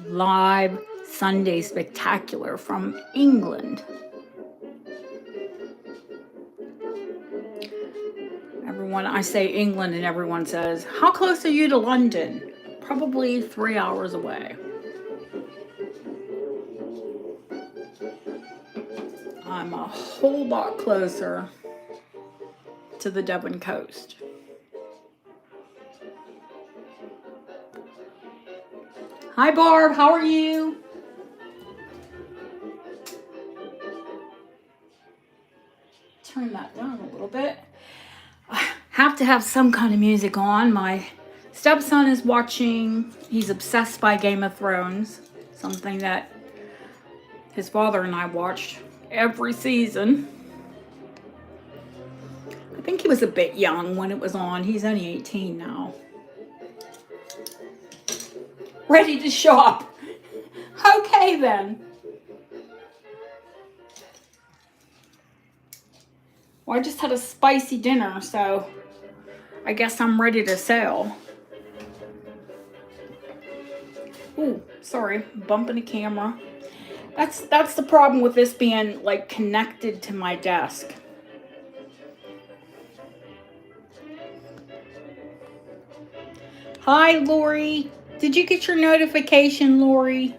live Sunday spectacular from England. I say England and everyone says, how close are you to London? Probably 3 hours away. I'm a whole lot closer to the Devon coast. Hi Barb, how are you? Turn that down a little bit. I have to have some kind of music on. My stepson is watching, he's obsessed by Game of Thrones, something that his father and I watched every season. I think he was a bit young when it was on. He's only 18 now. Ready to shop. Okay then. Well, I just had a spicy dinner, so I guess I'm ready to sail. Ooh, sorry, bumping the camera. That's the problem with this being like connected to my desk. Hi, Lori. Did you get your notification, Lori?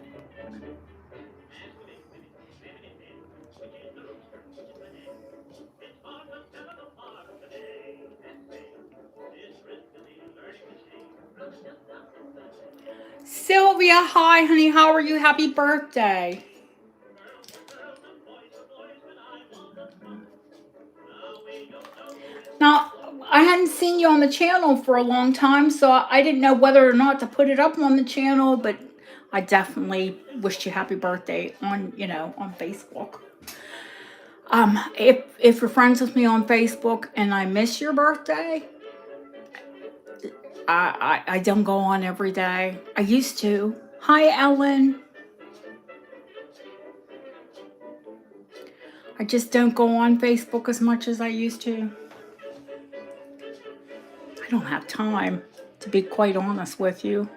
Sylvia, hi, honey. How are you? Happy birthday. Now, I hadn't seen you on the channel for a long time, so I didn't know whether or not to put it up on the channel, but I definitely wished you happy birthday on, on Facebook. If you're friends with me on Facebook and I miss your birthday, I don't go on every day. I used to. Hi, Ellen. I just don't go on Facebook as much as I used to. I don't have time, to be quite honest with you.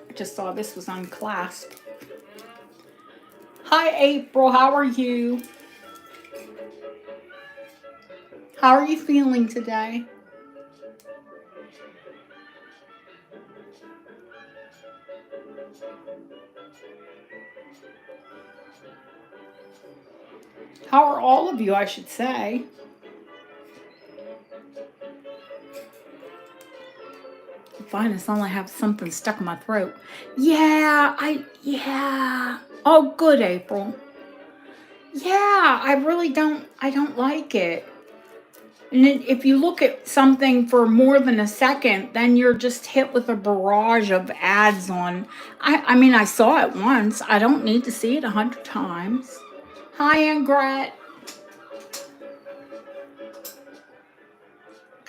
I just saw this was unclasped. Hi, April. How are you? How are you feeling today? How are all of you, I should say? Fine, as long as I have something stuck in my throat. Yeah. Oh, good, April. Yeah, I don't like it. And if you look at something for more than a second, then you're just hit with a barrage of ads on. I mean, I saw it once. I don't need to see it 100 times. Hi, Ingrid.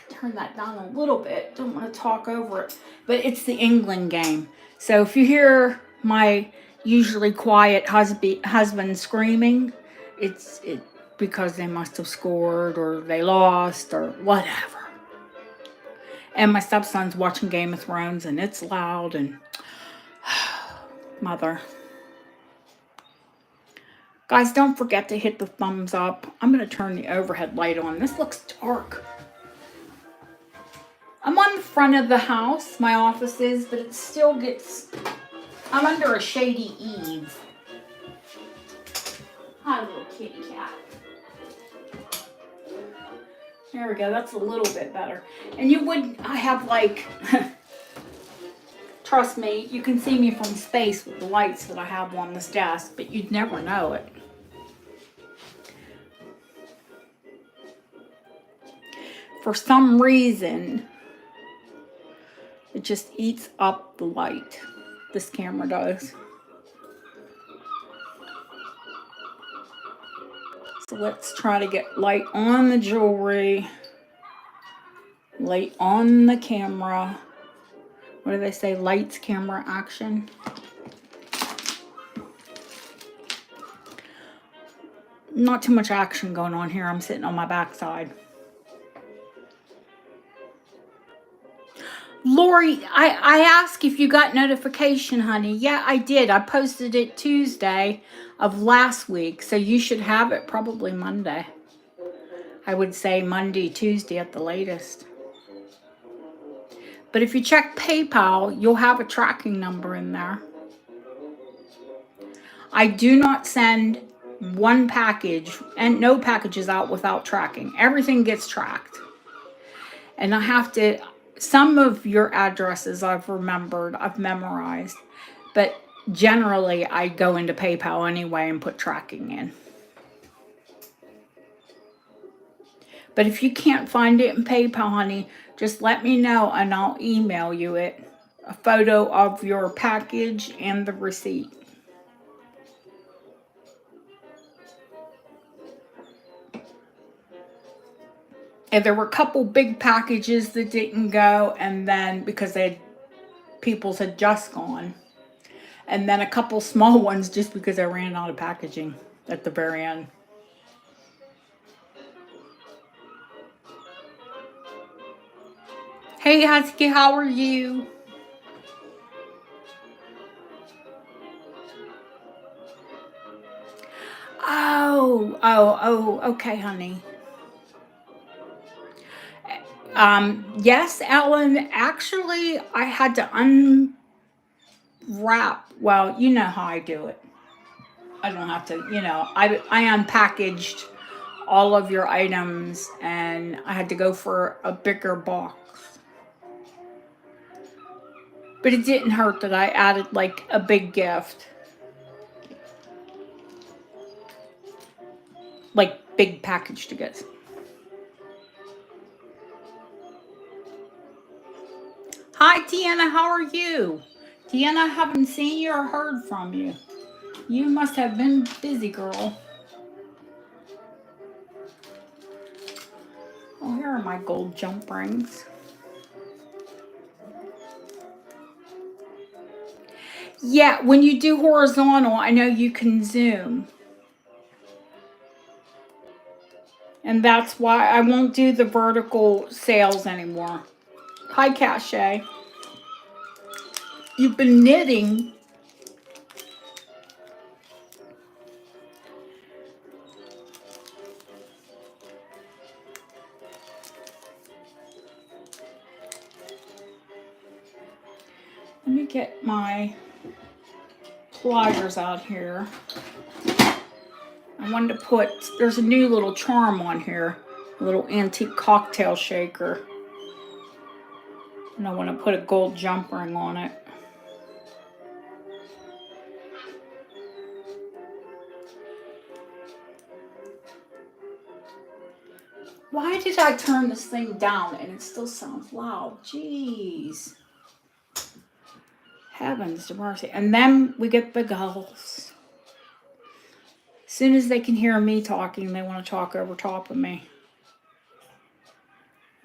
Turn that down a little bit. Don't want to talk over it. But it's the England game. So if you hear my usually quiet husband screaming, it's because they must have scored or they lost or whatever. And my stepson's watching Game of Thrones and it's loud and mother. Guys, don't forget to hit the thumbs up. I'm going to turn the overhead light on. This looks dark. I'm on the front of the house, my office is, but it still gets, I'm under a shady eave. Hi, little kitty cat. There we go, that's a little bit better. And I have like, trust me, you can see me from space with the lights that I have on this desk, but you'd never know it. For some reason, it just eats up the light. This camera does. So let's try to get light on the jewelry, light on the camera. What do they say? Lights, camera, action. Not too much action going on here. I'm sitting on my backside. Lori, I asked if you got notification, honey. Yeah, I did. I posted it Tuesday of last week, so you should have it probably Monday. I would say Monday, Tuesday at the latest. But if you check PayPal, you'll have a tracking number in there. I do not send one package and no packages out without tracking. Everything gets tracked. And I have to, some of your addresses I've remembered, I've memorized, but generally I go into PayPal anyway and put tracking in. But if you can't find it in PayPal, honey, just let me know and I'll email you it. A photo of your package and the receipt. And there were a couple big packages that didn't go, and then because people's had just gone. And then a couple small ones just because I ran out of packaging at the very end. Hey Husky, how are you? Oh, okay, honey. Yes, Ellen, actually, I had to unwrap. Well, you know how I do it. I don't have to, I unpackaged all of your items and I had to go for a bigger box. But it didn't hurt that I added like a big gift. Like big package to get. Hi, Tiana, how are you? Tiana, I haven't seen you or heard from you. You must have been busy, girl. Oh, here are my gold jump rings. Yeah, when you do horizontal, I know you can zoom. And that's why I won't do the vertical sales anymore. Hi, Cache. You've been knitting. Let me get my pliers out here. I wanted to put, there's a new little charm on here, a little antique cocktail shaker. And I want to put a gold jump ring on it. Why did I turn this thing down and it still sounds loud? Jeez. Heavens to mercy. And then we get the gulls. As soon as they can hear me talking, they want to talk over top of me.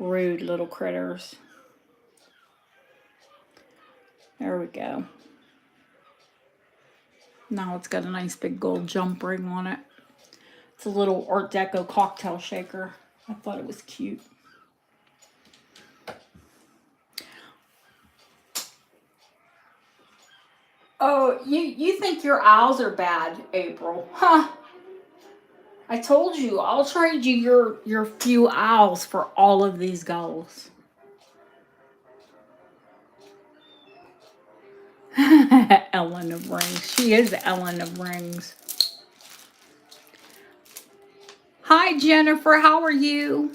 Rude little critters. There we go. Now it's got a nice big gold jump ring on it. It's a little Art Deco cocktail shaker. I thought it was cute. Oh, you think your owls are bad, April? Huh. I told you, I'll trade you your few owls for all of these gulls. Ellen of Rings. She is Ellen of Rings. Hi, Jennifer. How are you?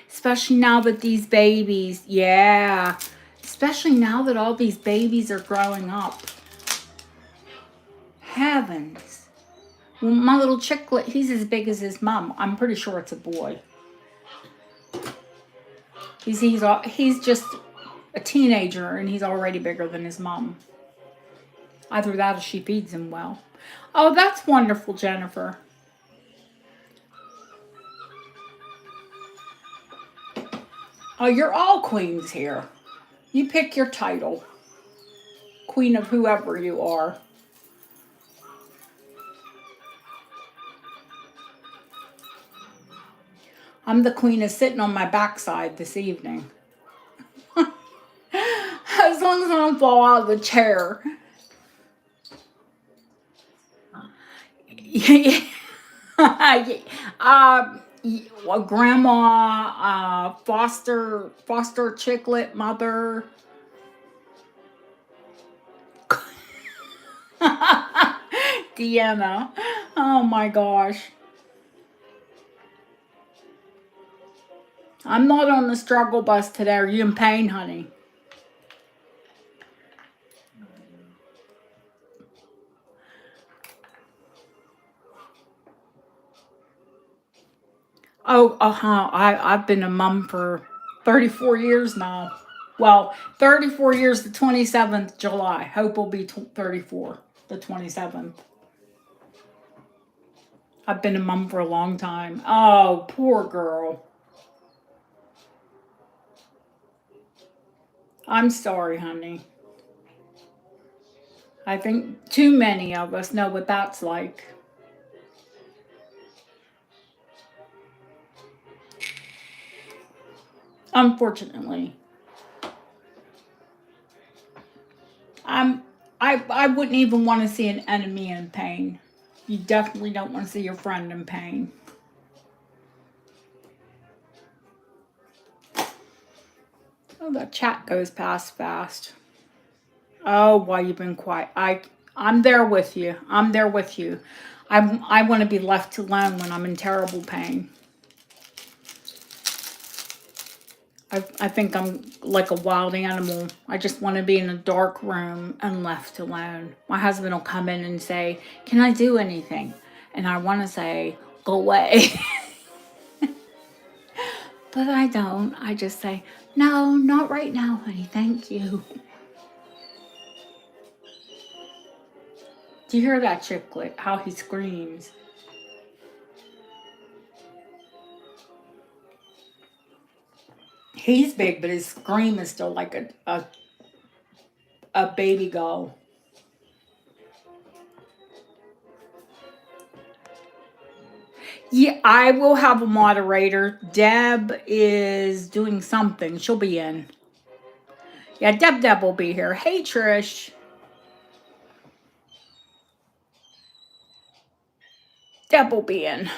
Especially now that these babies, yeah. Especially now that all these babies are growing up. Heavens. Well, my little chicklet, he's as big as his mom. I'm pretty sure it's a boy. He's just a teenager and he's already bigger than his mom. Either that or she feeds him well. Oh, that's wonderful, Jennifer. Oh, you're all queens here. You pick your title. Queen of whoever you are. I'm the queen of sitting on my backside this evening. As long as I don't fall out of the chair. Grandma, foster chicklet mother. Deanna. Oh my gosh. I'm not on the struggle bus today. Are you in pain, honey? Oh, uh-huh. I've been a mom for 34 years now. Well, 34 years, the 27th July. Hope will be 34, the 27th. I've been a mom for a long time. Oh, poor girl. I'm sorry, honey. I think too many of us know what that's like. Unfortunately. I'm I wouldn't even want to see an enemy in pain. You definitely don't want to see your friend in pain. Oh, the chat goes past fast. Oh, why you've been quiet. I'm there with you. I'm there with you. I want to be left alone when I'm in terrible pain. I think I'm like a wild animal. I just want to be in a dark room and left alone. My husband will come in and say, "Can I do anything?" And I want to say, "Go away." But I don't. I just say, "No, not right now, honey. Thank you." Do you hear that, Chicklet? How he screams. He's big, but his scream is still like a baby gull. Yeah, I will have a moderator. Deb is doing something. She'll be in. Yeah, Deb will be here. Hey, Trish. Deb will be in.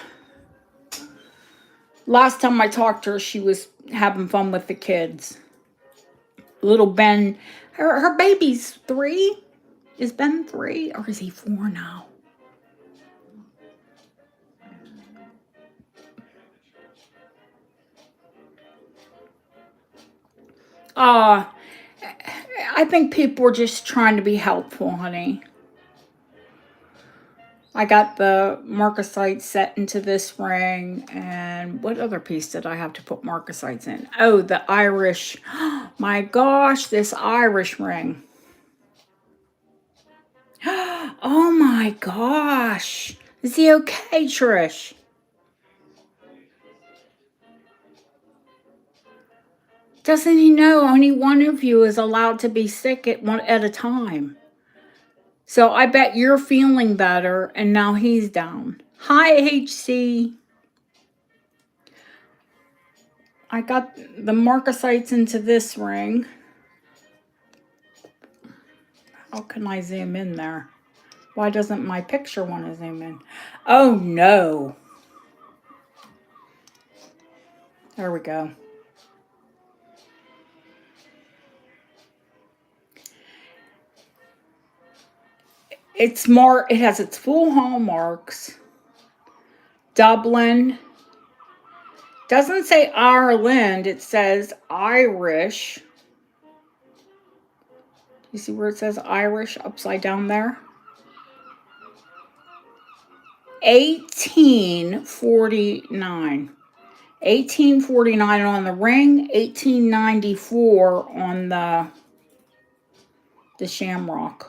Last time I talked to her, she was having fun with the kids. Little Ben, her baby's 3. Is Ben 3 or is he 4 now? I think people are just trying to be helpful, honey. I got the marcasite set into this ring, and what other piece did I have to put marcasites in? Oh, the Irish. My gosh, this Irish ring. Oh my gosh. Is he okay, Trish? Doesn't he know only one of you is allowed to be sick at a time? So I bet you're feeling better and now he's down. Hi, HC. I got the marcasites into this ring. How can I zoom in there? Why doesn't my picture want to zoom in? Oh no. There we go. It has its full hallmarks. Dublin. Doesn't say Ireland, it says Irish. You see where it says Irish upside down there? 1849. 1849 on the ring, 1894 on the shamrock.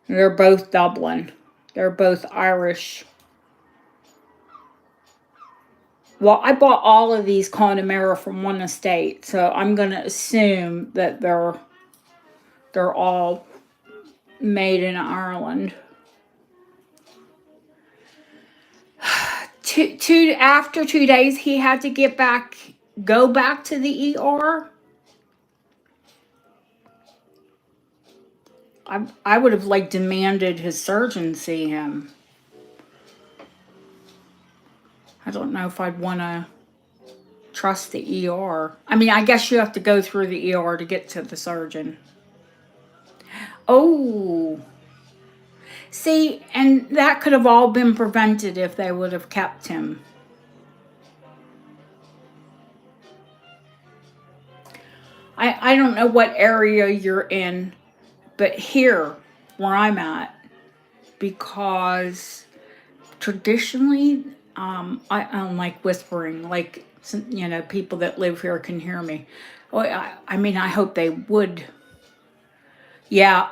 They're both Dublin. They're both Irish. Well, I bought all of these Connemara from one estate, so I'm going to assume that they're all made in Ireland. After 2 days, he had to go back to the ER. I would have like demanded his surgeon see him. I don't know if I'd want to trust the ER. I mean, I guess you have to go through the ER to get to the surgeon. Oh, see, and that could have all been prevented if they would have kept him. I don't know what area you're in, but here, where I'm at, because traditionally, I don't like whispering, like, you know, people that live here can hear me. Well, I mean, I hope they would. Yeah,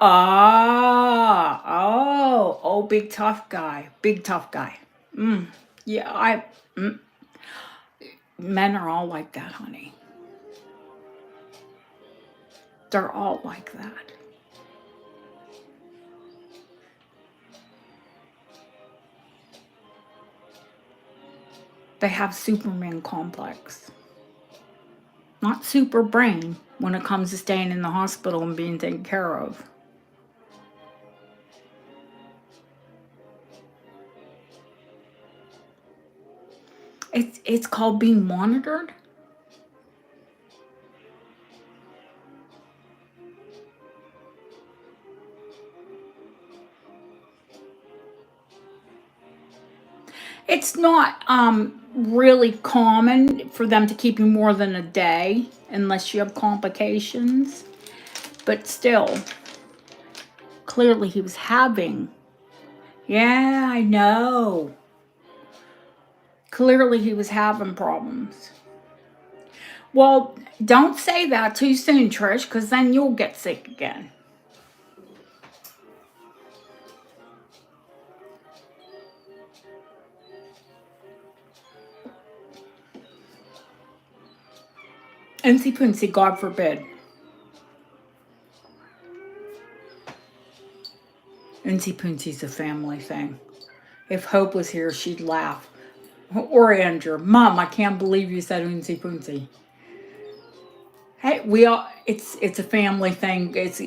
oh, big tough guy, big tough guy. Yeah, men are all like that, honey. They're all like that. They have Superman complex. Not super brain when it comes to staying in the hospital and being taken care of. It's called being monitored. It's not really common for them to keep you more than a day unless you have complications. But still, clearly he was having. Yeah, I know. Clearly he was having problems. Well, don't say that too soon, Trish, because then you'll get sick again. Insy Poonsy, God forbid. Insy Poonsy's a family thing. If Hope was here, she'd laugh. Or Andrew. Mom, I can't believe you said Insy Poonsy. Hey, we all, it's a family thing. It's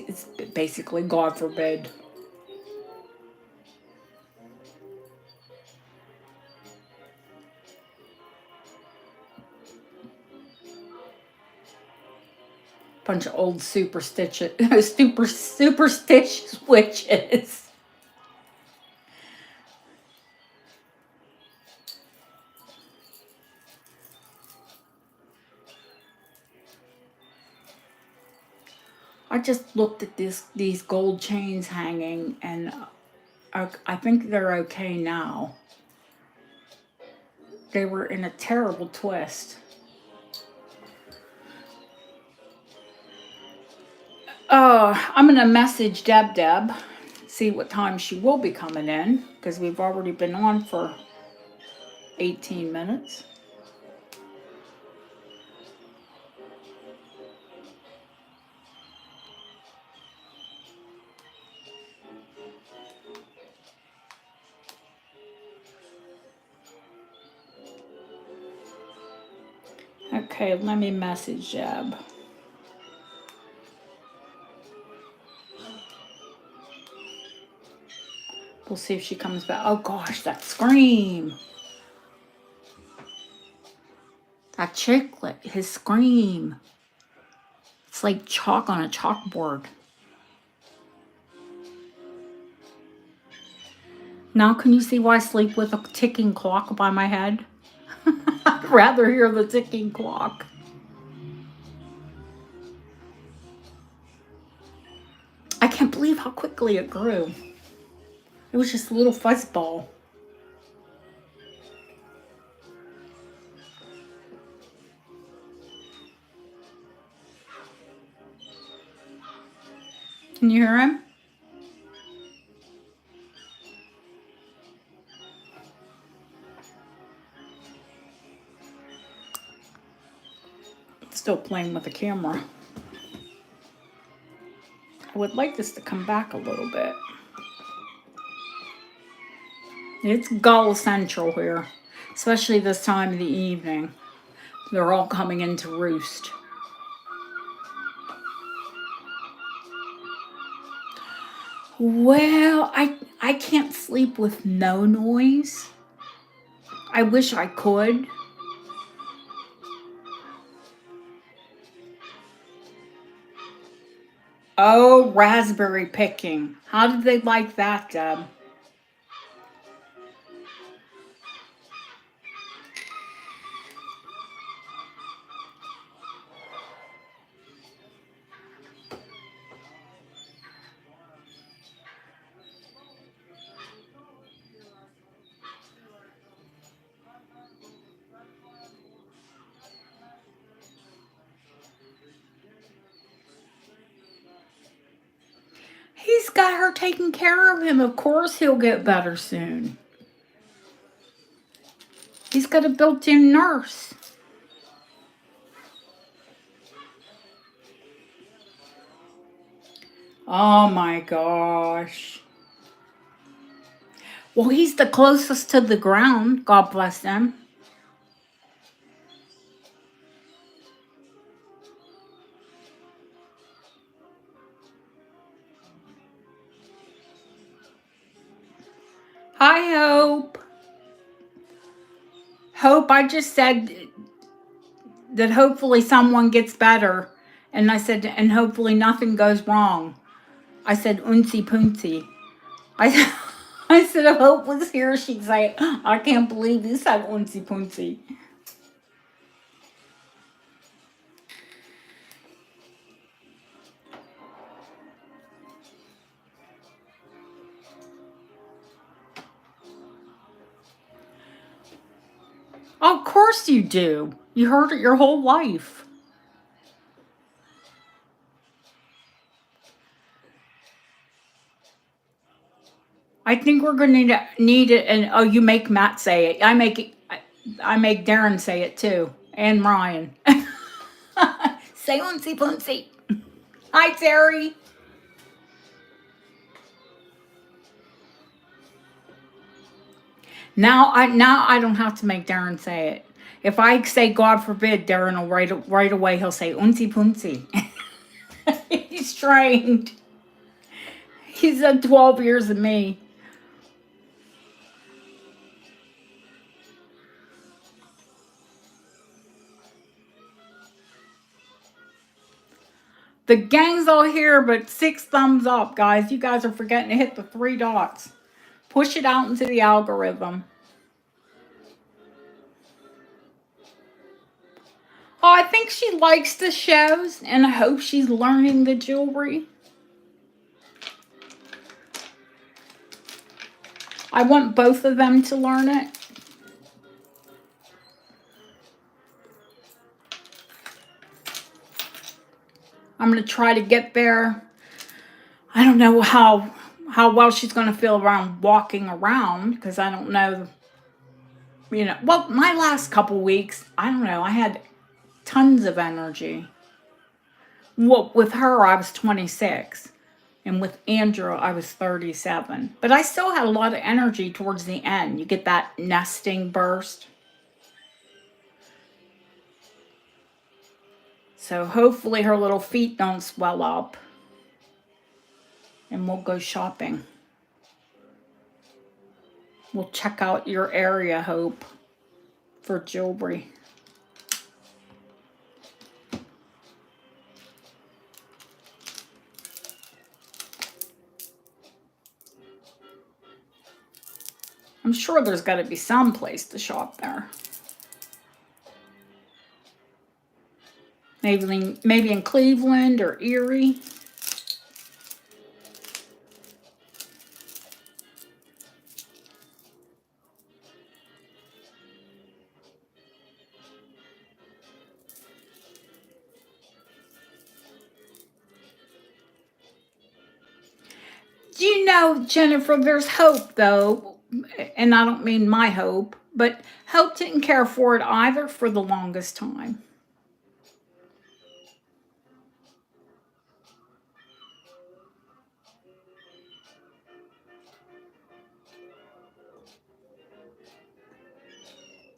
basically God forbid. Bunch of old superstitious witches. I just looked at these gold chains hanging, and I think they're okay now. They were in a terrible twist. I'm going to message Deb, see what time she will be coming in, because we've already been on for 18 minutes. Okay, let me message Deb. We'll see if she comes back. Oh gosh, that scream. That chicklet, his scream. It's like chalk on a chalkboard. Now can you see why I sleep with a ticking clock by my head? I'd rather hear the ticking clock. I can't believe how quickly it grew. It was just a little fuzzball. Can you hear him? Still playing with the camera. I would like this to come back a little bit. It's gull central here. especially this time of the evening. They're all coming in to roost. Well, I can't sleep with no noise. I wish I could. Oh, raspberry picking. How did they like that, Deb? He's got her taking care of him. Of course he'll get better soon. He's got a built-in nurse. Oh my gosh. Well, he's the closest to the ground. God bless him. Hi, Hope. Hope, I just said that hopefully someone gets better. And I said, and hopefully nothing goes wrong. I said, uncy pooncy. I, I said, if Hope was here, she'd say, I can't believe you said uncy pooncy. Of course you do. You heard it your whole life. I think we're going to need it. And oh, you make Matt say it. I make Darren say it too. And Ryan. Say unsy punsy. Hi, Terry. Now I don't have to make Darren say it. If I say God forbid, Darren will right away he'll say unsy punsy. He's trained. He's had 12 years of me. The gang's all here, but 6 thumbs up, guys. You guys are forgetting to hit the 3 dots. Push it out into the algorithm. Oh, I think she likes the shows, and I hope she's learning the jewelry. I want both of them to learn it. I'm going to try to get there. I don't know how well she's going to feel around walking around, because I don't know, well, my last couple weeks, I don't know, I had tons of energy. Well, with her, I was 26. And with Andrew, I was 37. But I still had a lot of energy towards the end. You get that nesting burst. So hopefully her little feet don't swell up. And we'll go shopping. We'll check out your area, Hope, for jewelry. I'm sure there's got to be some place to shop there. Maybe in Cleveland or Erie. You know, Jennifer, there's hope, though. And I don't mean my hope, but Hope didn't care for it either for the longest time.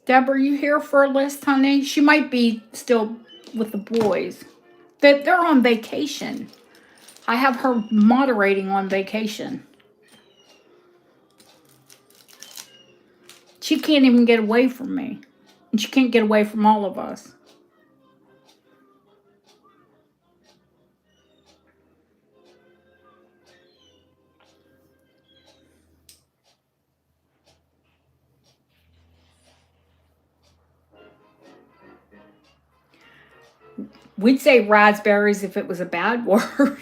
Deb, are you here for a list, honey? She might be still with the boys. They're on vacation. I have her moderating on vacation. She can't even get away from me. And she can't get away from all of us. We'd say raspberries if it was a bad word.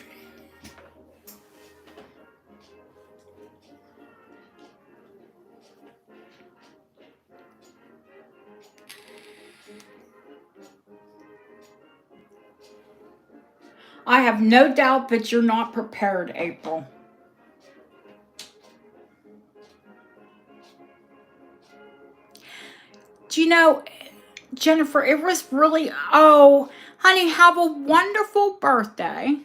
I have no doubt that you're not prepared, April. Do you know, Jennifer, it was really, oh, honey, have a wonderful birthday.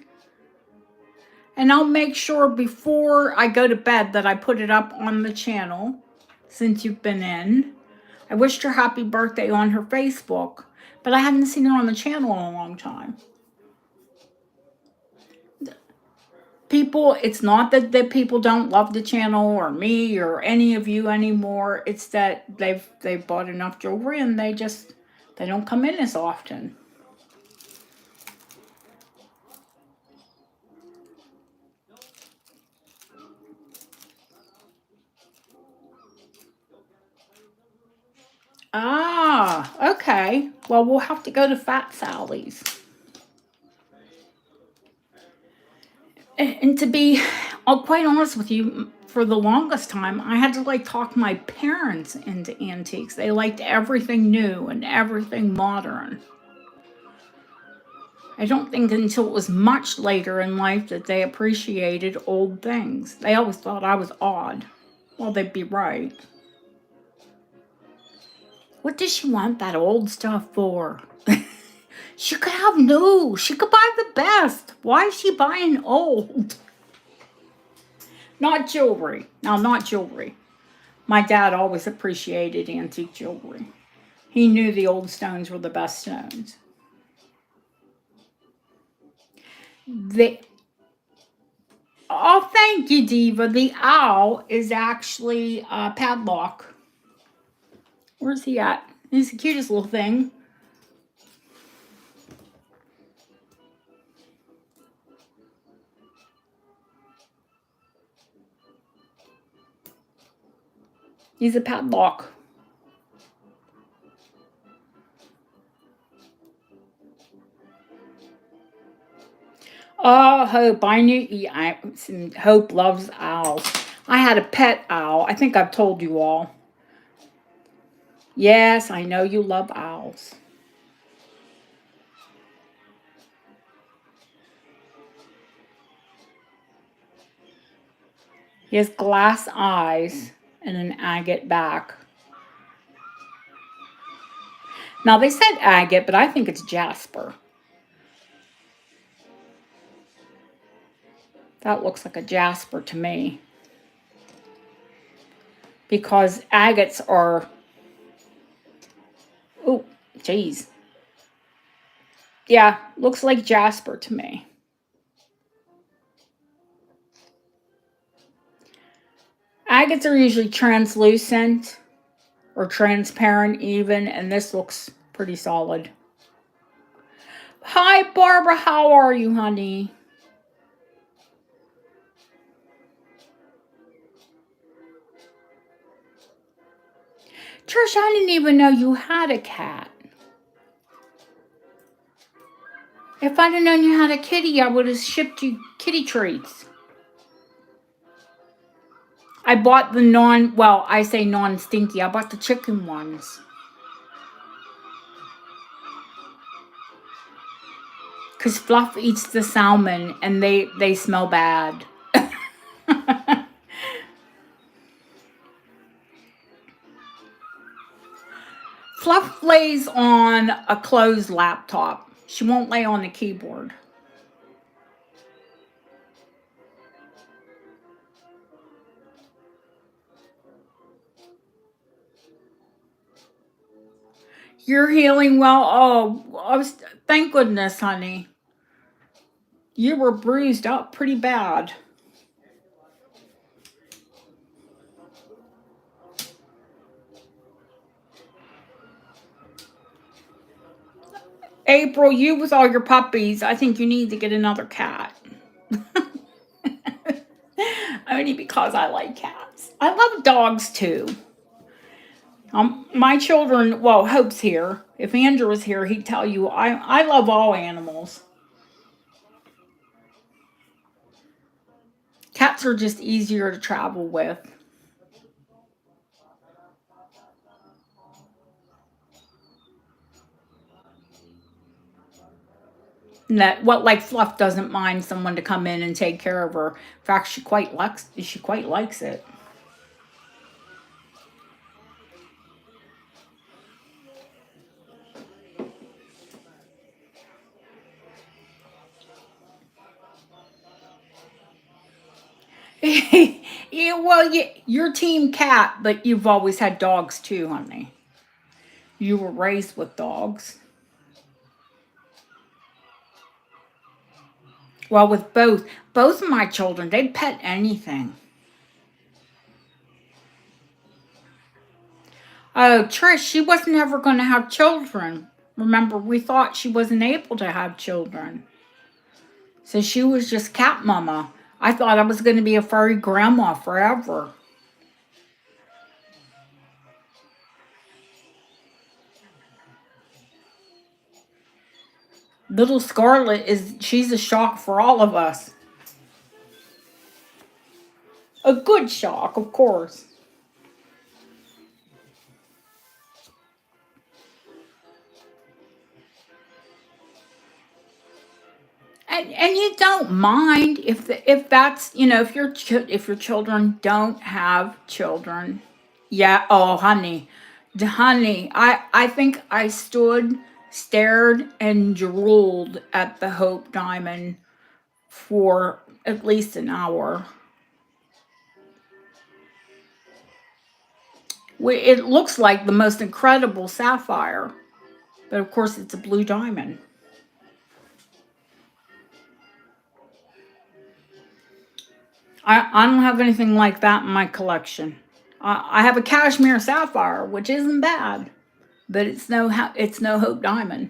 And I'll make sure before I go to bed that I put it up on the channel since you've been in. I wished her happy birthday on her Facebook, but I hadn't seen her on the channel in a long time. People, it's not that people don't love the channel or me or any of you anymore. It's that they've bought enough jewelry and they don't come in as often. Ah, okay. Well, we'll have to go to Fat Sally's. And to be quite honest with you, for the longest time, I had to like talk my parents into antiques. They liked everything new and everything modern. I don't think until it was much later in life that they appreciated old things. They always thought I was odd. Well, they'd be right. What does she want that old stuff for? She could have new. She could buy the best. Why is she buying old? Not jewelry. Now, not jewelry. My dad always appreciated antique jewelry. He knew the old stones were the best stones. Oh, thank you, Diva. The owl is actually a padlock. Where's he at? He's the cutest little thing. He's a padlock. Oh, Hope, I knew Hope loves owls. I had a pet owl. I think I've told you all. Yes, I know you love owls. He has glass eyes and an agate back. Now, they said agate, but I think it's jasper. That looks like a jasper to me. Because agates are... Oh, geez. Yeah, looks like jasper to me. Agates are usually translucent or transparent even, and this looks pretty solid. Hi, Barbara. How are you, honey? Trish, I didn't even know you had a cat. If I'd have known you had a kitty, I would have shipped you kitty treats. I bought the I say non-stinky. I bought the chicken ones. Because Fluff eats the salmon and they smell bad. Fluff lays on a closed laptop. She won't lay on the keyboard. You're healing well. Oh, thank goodness, honey. You were bruised up pretty bad. April, you with all your puppies, I think you need to get another cat. Only because I like cats. I love dogs too. My children, well, Hope's here. If Andrew was here, he'd tell you I love all animals. Cats are just easier to travel with. And that what like Fluff doesn't mind someone to come in and take care of her. In fact, she quite likes it. Yeah, well, you're team cat, but you've always had dogs too, honey. You were raised with dogs. Well, with both of my children, they'd pet anything. Oh, Trish, she wasn't ever going to have children. Remember, we thought she wasn't able to have children. So she was just cat mama. I thought I was going to be a furry grandma forever. Little Scarlet she's a shock for all of us. A good shock, of course. And you don't mind if that's if your children don't have children. Yeah. Oh, honey, I think I stared and drooled at the Hope Diamond for at least an hour. It looks like the most incredible sapphire, but of course it's a blue diamond. I don't have anything like that in my collection. I have a cashmere sapphire, which isn't bad, but it's no Hope Diamond.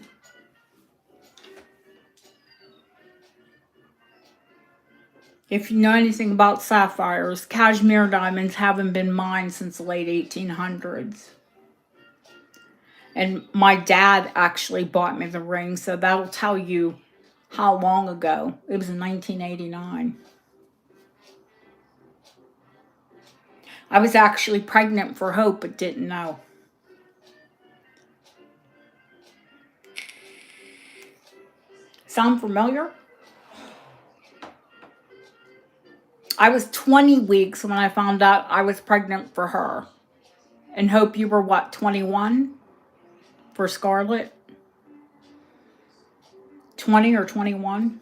If you know anything about sapphires, cashmere diamonds haven't been mined since the late 1800s. And my dad actually bought me the ring, so that'll tell you how long ago. It was in 1989. I was actually pregnant for Hope, but didn't know. Sound familiar? I was 20 weeks when I found out I was pregnant for her. And Hope, you were what, 21 for Scarlet? 20 or 21?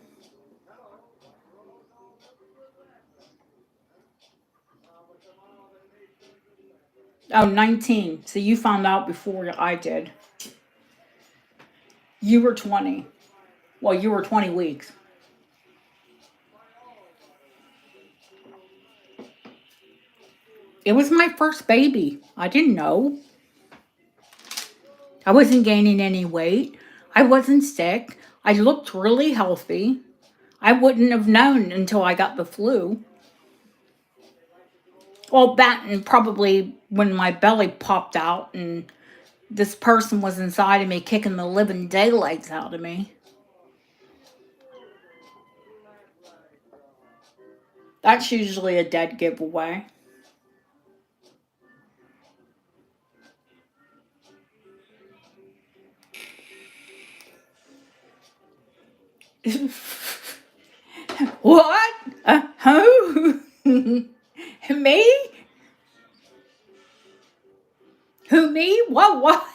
Oh, 19. So you found out before I did. You were 20. Well, you were 20 weeks. It was my first baby. I didn't know. I wasn't gaining any weight. I wasn't sick. I looked really healthy. I wouldn't have known until I got the flu. Well, that and probably when my belly popped out and this person was inside of me kicking the living daylights out of me. That's usually a dead giveaway. What? Who? Me? Who, me? What?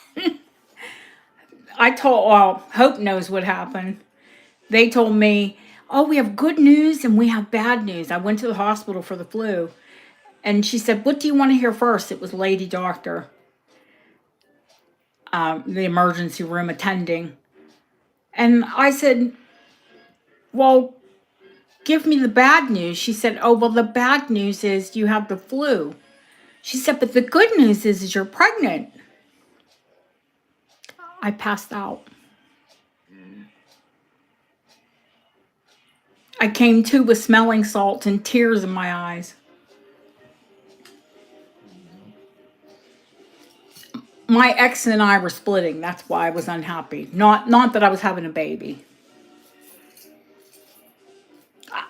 well, Hope knows what happened. They told me, oh, we have good news and we have bad news. I went to the hospital for the flu. And she said, what do you want to hear first? It was Lady Doctor. the emergency room attending. And I said, well, give me the bad news. She said, oh, well, the bad news is you have the flu. She said, but the good news is you're pregnant. I passed out. I came to with smelling salts and tears in my eyes. My ex and I were splitting. That's why I was unhappy. Not that I was having a baby.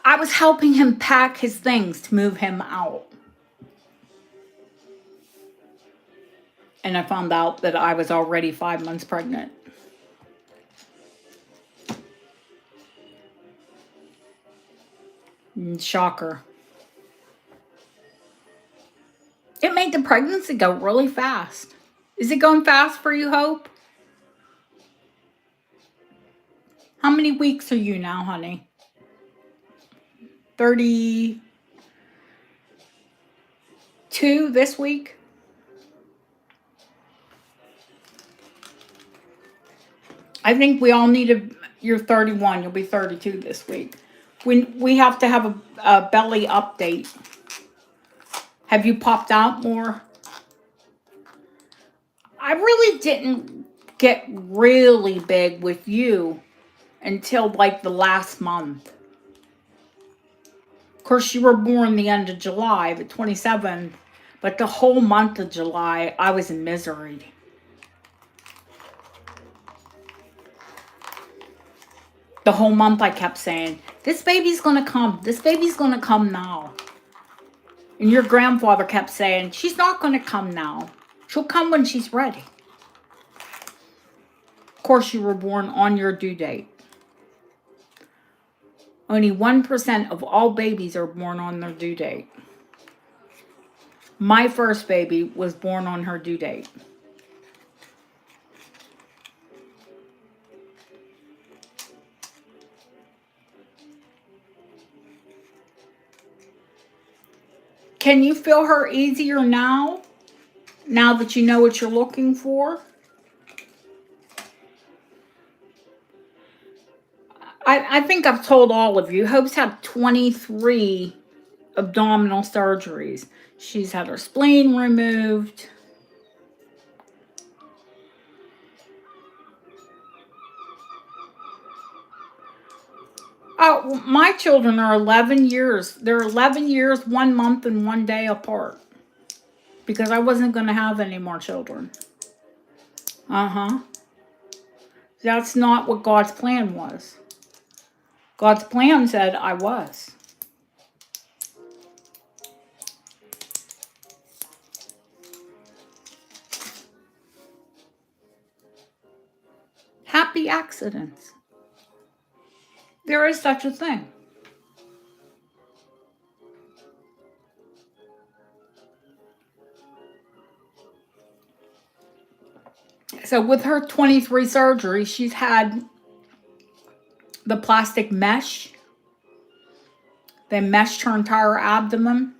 I was helping him pack his things to move him out. And I found out that I was already 5 months pregnant. Shocker. It made the pregnancy go really fast. Is it going fast for you, Hope? How many weeks are you now, honey? 32 this week? I think we all need you're 31, you'll be 32 this week. We have to have a belly update. Have you popped out more? I really didn't get really big with you until like the last month. Of course, you were born the end of July, the 27th, but the whole month of July, I was in misery. The whole month I kept saying, this baby's gonna come. This baby's gonna come now. And your grandfather kept saying, she's not gonna come now. She'll come when she's ready. Of course, you were born on your due date. Only 1% of all babies are born on their due date. My first baby was born on her due date. Can you feel her easier now? Now that you know what you're looking for? I think I've told all of you, Hope's had 23 abdominal surgeries. She's had her spleen removed. Oh, my children are 11 years. They're 11 years, 1 month, and 1 day apart. Because I wasn't going to have any more children. That's not what God's plan was. God's plan said I was. Happy accidents. There is such a thing. So with her 23 surgeries, she's had the plastic mesh. They meshed her entire abdomen.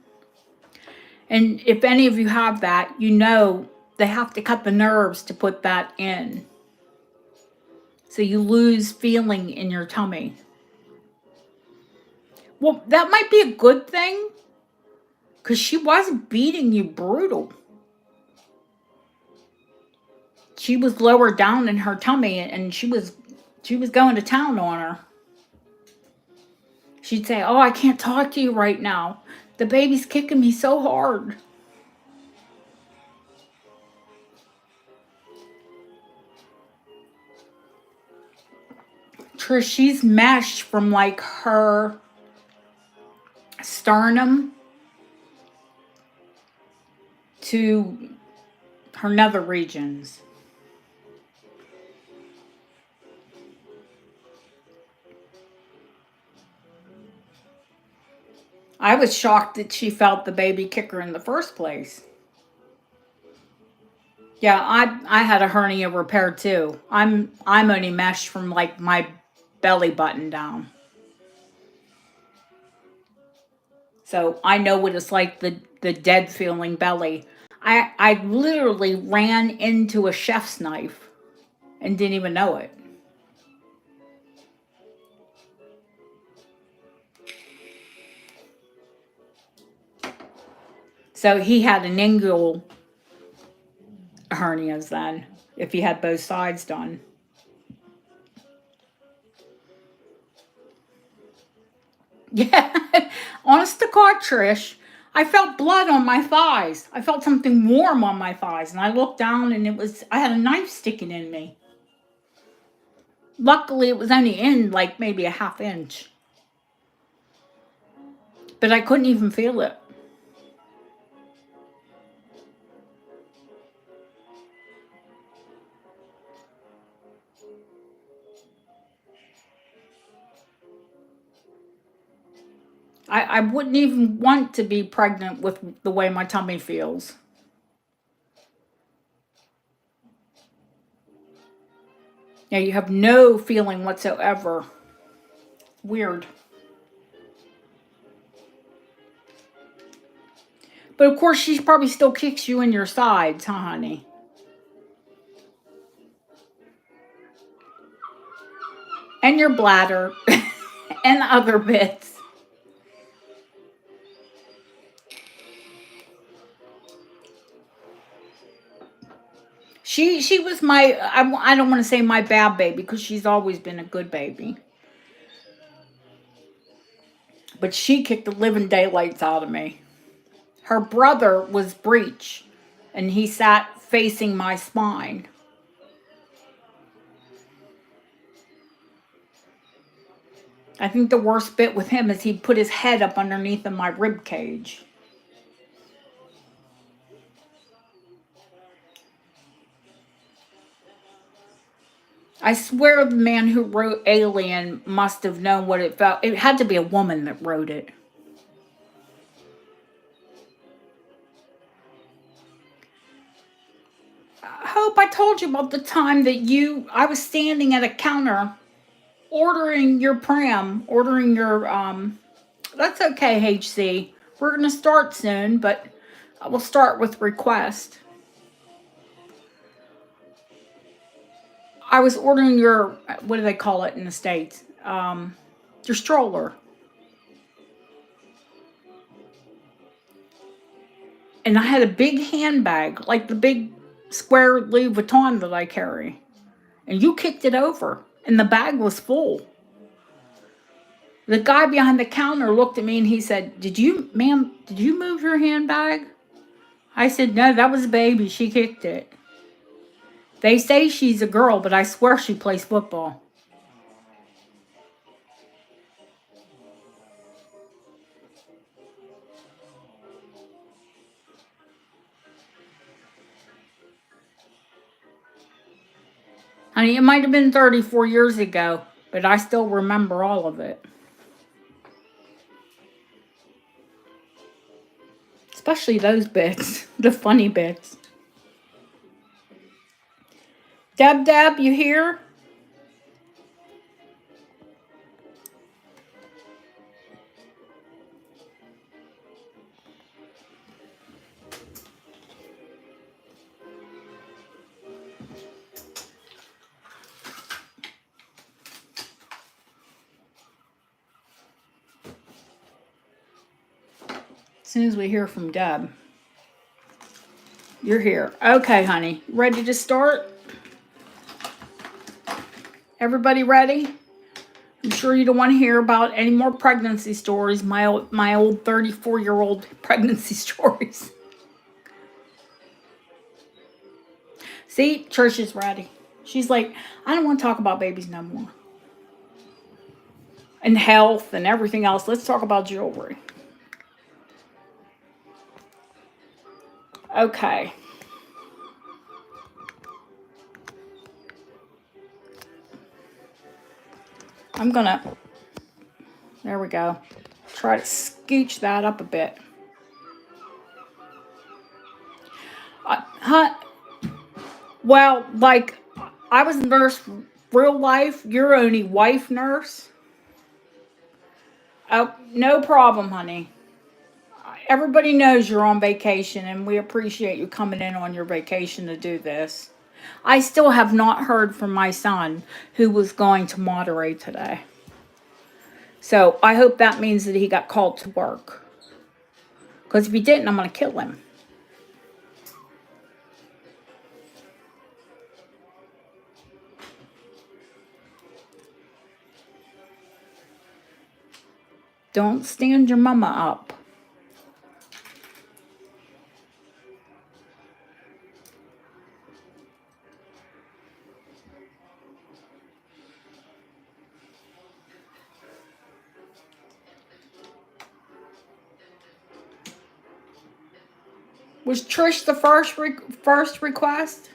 And if any of you have that, you know they have to cut the nerves to put that in. So you lose feeling in your tummy. Well, that might be a good thing. Because she wasn't beating you brutal. She was lower down in her tummy and she was going to town on her. She'd say, oh, I can't talk to you right now. The baby's kicking me so hard. Trish, she's meshed from like her sternum to her nether regions. I was shocked that she felt the baby kick her in the first place. Yeah, I had a hernia repaired too. I'm only meshed from like my belly button down. So I know what it's like, the dead feeling belly. I literally ran into a chef's knife and didn't even know it. So he had an inguinal hernias then, if he had both sides done. Yeah, honest to God, Trish, I felt blood on my thighs. I felt something warm on my thighs, and I looked down, and I had a knife sticking in me. Luckily, it was only in like maybe a half inch, but I couldn't even feel it. I wouldn't even want to be pregnant with the way my tummy feels. Yeah, you have no feeling whatsoever. Weird. But of course, she probably still kicks you in your sides, huh, honey? And your bladder and other bits. She was my, I don't want to say my bad baby because she's always been a good baby. But she kicked the living daylights out of me. Her brother was breech, and he sat facing my spine. I think the worst bit with him is he put his head up underneath of my rib cage. I swear the man who wrote Alien must have known what it felt. It had to be a woman that wrote it. I hope I told you about the time that I was standing at a counter ordering your pram, ordering your, that's okay, HC. We're going to start soon, but we'll start with request. I was ordering your, what do they call it in the States? Your stroller. And I had a big handbag, like the big square Louis Vuitton that I carry. And you kicked it over, and the bag was full. The guy behind the counter looked at me and he said, ma'am, did you move your handbag? I said, no, that was a baby. She kicked it. They say she's a girl, but I swear she plays football. I mean, it might have been 34 years ago, but I still remember all of it. Especially those bits, the funny bits. Deb, you here? As soon as we hear from Deb. You're here. Okay, honey. Ready to start? Everybody ready? I'm sure you don't want to hear about any more pregnancy stories, my old 34-year-old pregnancy stories. See, Trish is ready. She's like, I don't want to talk about babies no more. And health and everything else. Let's talk about jewelry. Okay. I'm gonna, there we go. Try to scooch that up a bit. Well, like, I was a nurse real life. You're only wife nurse. Oh, no problem, honey. everybody knows you're on vacation, and we appreciate you coming in on your vacation to do this. I still have not heard from my son, who was going to moderate today. So I hope that means that he got called to work. Because if he didn't, I'm going to kill him. Don't stand your mama up. Was Trish the first request?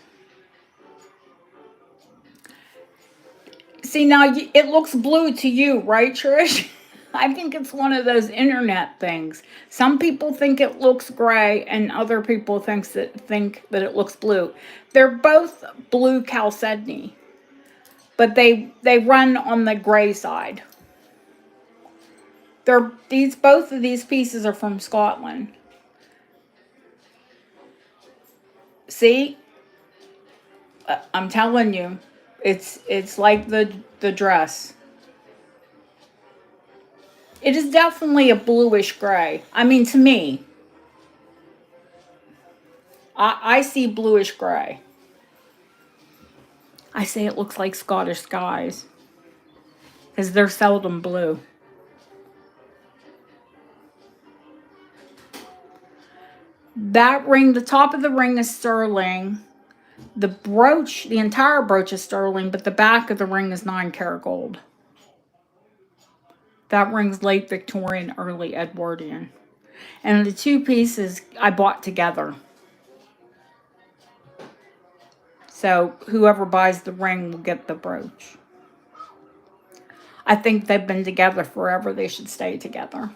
See, now it looks blue to you, right, Trish? I think it's one of those internet things. Some people think it looks gray, and other people think that it looks blue. They're both blue chalcedony, but they run on the gray side. Both of these pieces are from Scotland. See, I'm telling you, it's like the dress. It is definitely a bluish gray. I mean, to me, I see bluish gray. I say it looks like Scottish skies because they're seldom blue. That ring, the top of the ring is sterling. The brooch, the entire brooch is sterling, but the back of the ring is 9-karat gold. That ring's late Victorian, early Edwardian. And the two pieces I bought together. So whoever buys the ring will get the brooch. I think they've been together forever. They should stay together.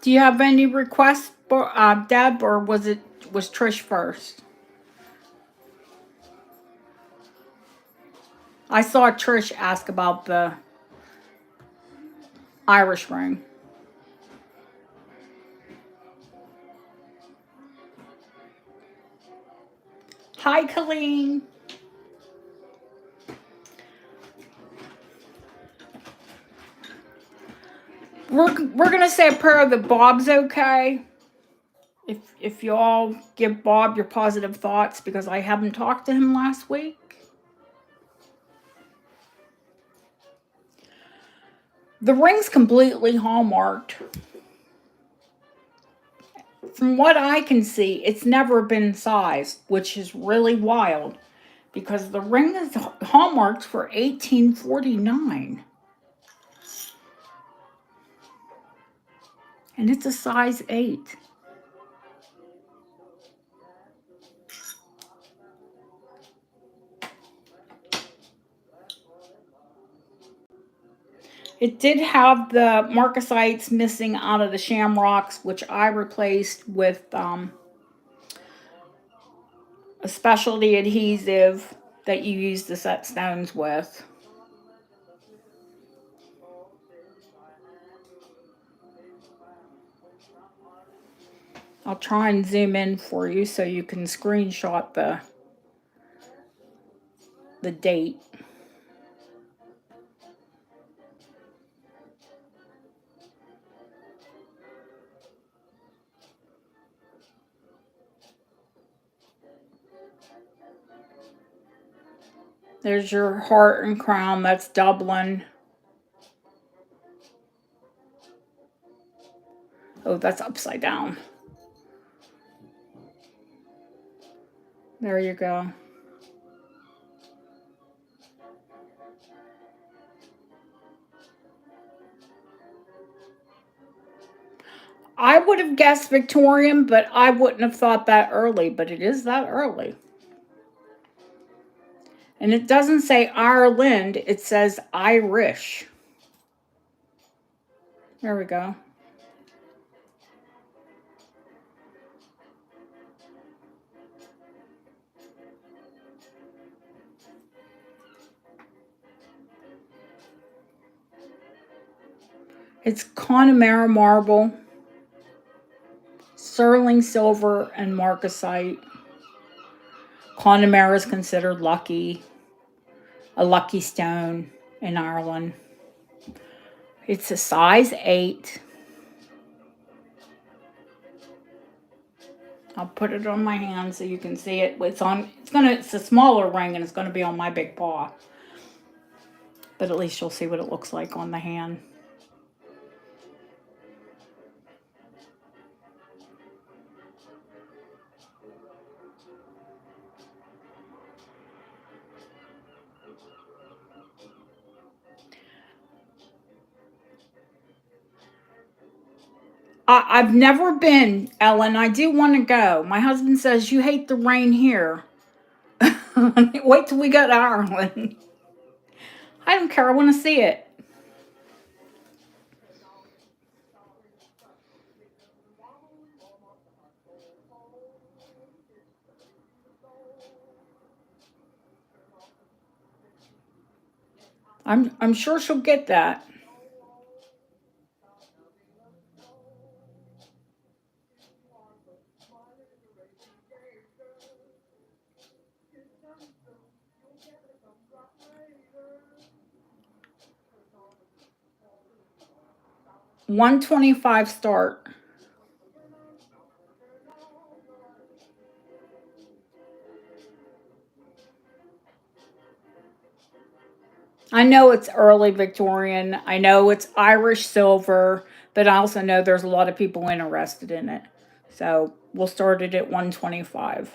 Do you have any requests, Deb, or was Trish first? I saw Trish ask about the Irish ring. Hi, Colleen. We're gonna say a prayer that Bob's okay. If you all give Bob your positive thoughts, because I haven't talked to him last week. The ring's completely hallmarked. From what I can see, it's never been sized, which is really wild, because the ring is hallmarked for 1849. And it's a size 8. It did have the marcasites missing out of the shamrocks, which I replaced with a specialty adhesive that you use to set stones with. I'll try and zoom in for you so you can screenshot the date. There's your heart and crown. That's Dublin. Oh, that's upside down. There you go. I would have guessed Victorian, but I wouldn't have thought that early, but it is that early. And it doesn't say Ireland, it says Irish. There we go. It's Connemara marble, sterling silver, and marcasite. Connemara is considered lucky, a lucky stone in Ireland. It's a size 8. I'll put it on my hand so you can see it. It's a smaller ring and it's gonna be on my big paw. But at least you'll see what it looks like on the hand. I've never been, Ellen. I do want to go. My husband says you hate the rain here. Wait till we go to Ireland. I don't care. I want to see it. I'm sure she'll get that. $125 start. I know it's early Victorian. I know it's Irish silver, but I also know there's a lot of people interested in it. So we'll start it at 125.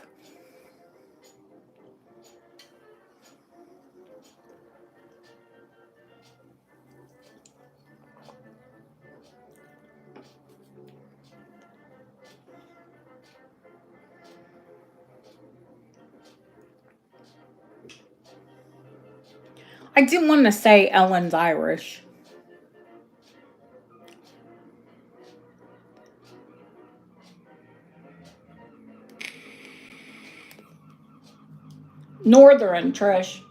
I do want to say Ellen's Irish. Northern, Trish.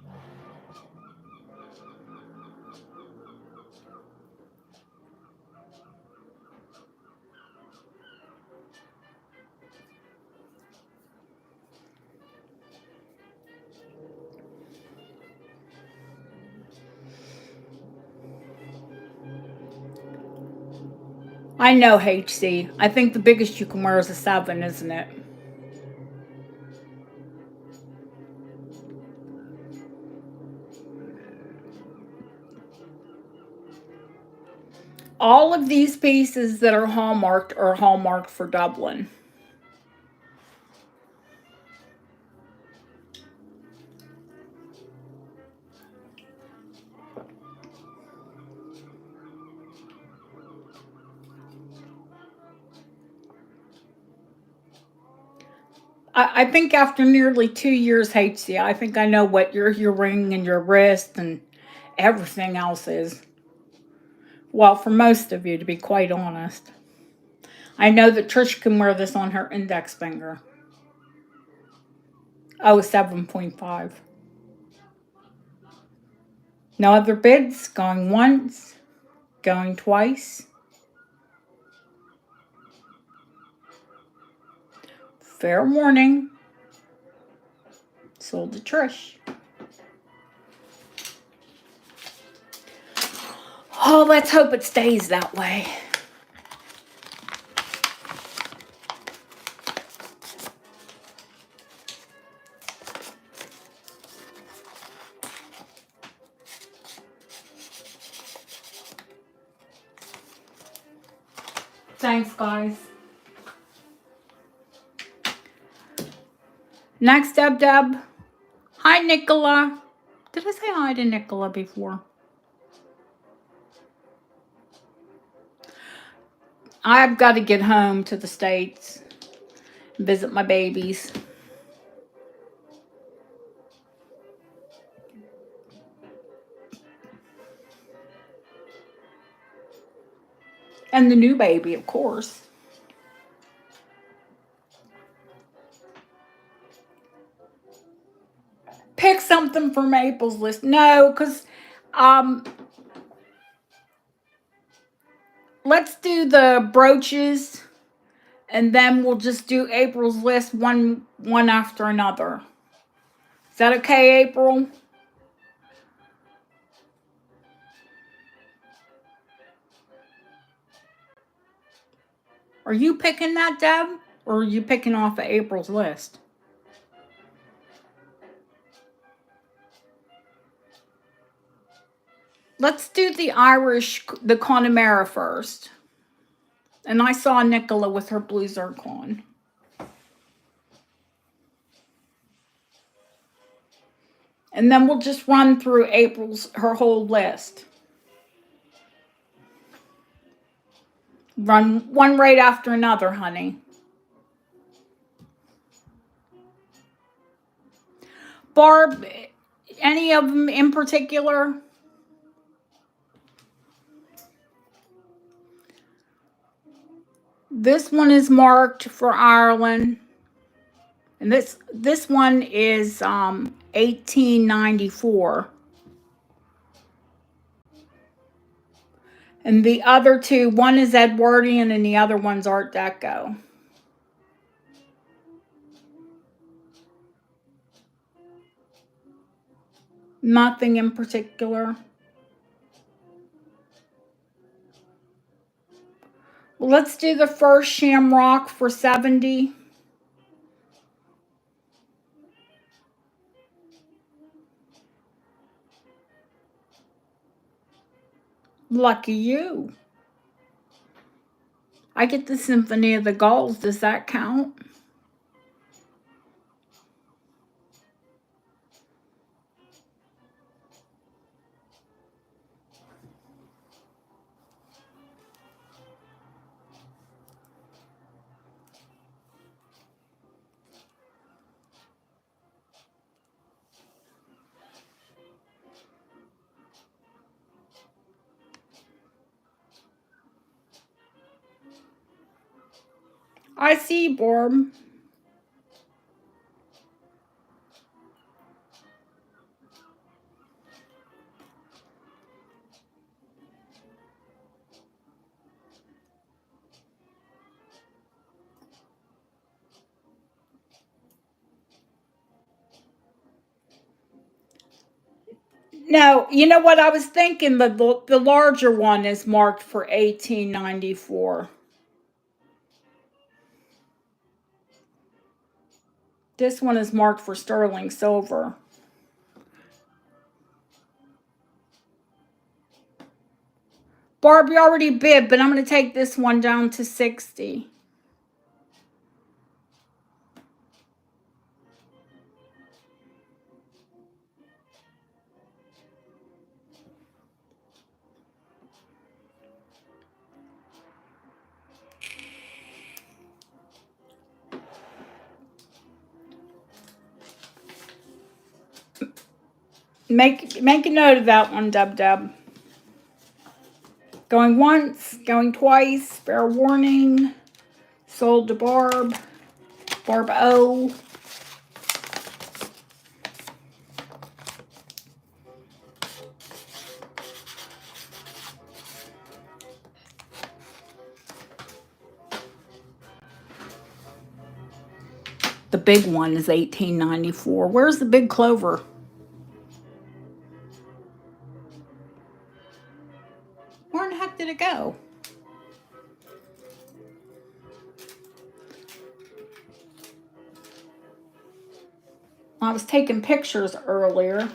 I know HC. I think the biggest you can wear is a 7, isn't it? All of these pieces that are hallmarked for Dublin. I think after nearly 2 years, HC, I think I know what your ring and your wrist and everything else is. Well, for most of you, to be quite honest. I know that Trish can wear this on her index finger. Oh, 7.5. No other bids? Going once? Going twice? Fair warning. Sold to Trish. Oh, let's hope it stays that way. Thanks, guys. Next up, Deb. Hi, Nicola. Did I say hi to Nicola before? I've got to get home to the States, visit my babies. And the new baby, of course. Pick something for Maple's list. No, because let's do the brooches, and then we'll just do April's list one after another. Is that okay, April? Are you picking that, Deb? Or are you picking off of April's list? Let's do the Connemara first. And I saw Nicola with her blue zircon. And then we'll just run through her whole list. Run one right after another, honey. Barb, any of them in particular? This one is marked for Ireland. And this one is 1894. And the other two, one is Edwardian and the other one's Art Deco. Nothing in particular. Well, let's do the first Shamrock for 70. Lucky you. I get the Symphony of the Gulls. Does that count? I see, Barb. No, you know what I was thinking? The larger one is marked for 1894. This one is marked for sterling silver. Barb, you already bid, but I'm going to take this one down to 60. Make a note of that one, Dub. Going once, going twice, fair warning. Sold to Barb. Barb O. The big one is 1894. Where's the big clover? Where in the heck did it go? I was taking pictures earlier.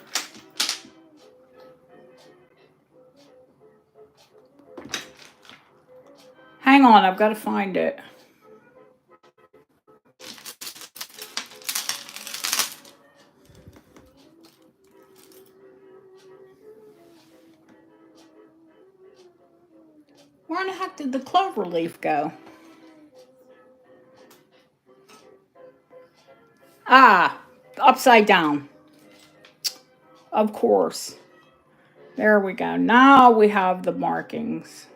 Hang on, I've got to find it. Where in the heck did the clover leaf go? Ah, upside down. Of course. There we go. Now we have the markings.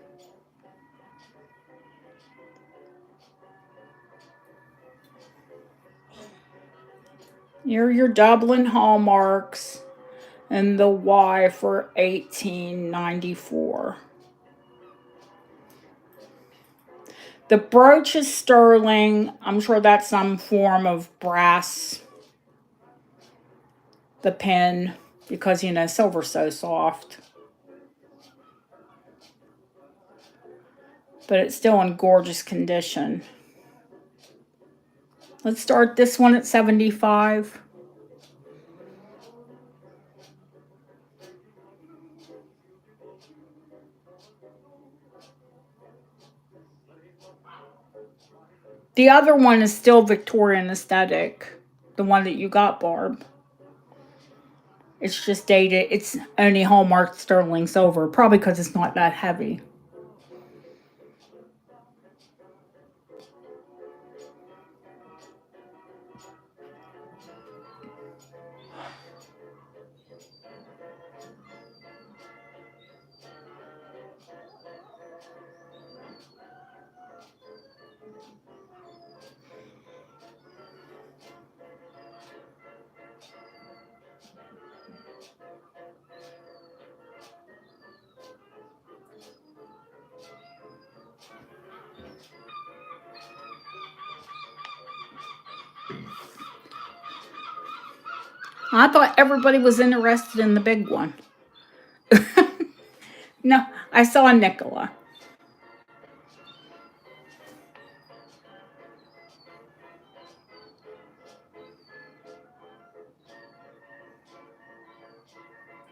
Here are your Dublin hallmarks and the Y for 1894. The brooch is sterling. I'm sure that's some form of brass. The pin, because, you know, silver's so soft. But it's still in gorgeous condition. Let's start this one at 75. The other one is still Victorian aesthetic. The one that you got, Barb. It's just dated. It's only hallmarked sterling silver. Probably because it's not that heavy. I thought everybody was interested in the big one. No, I saw Nicola.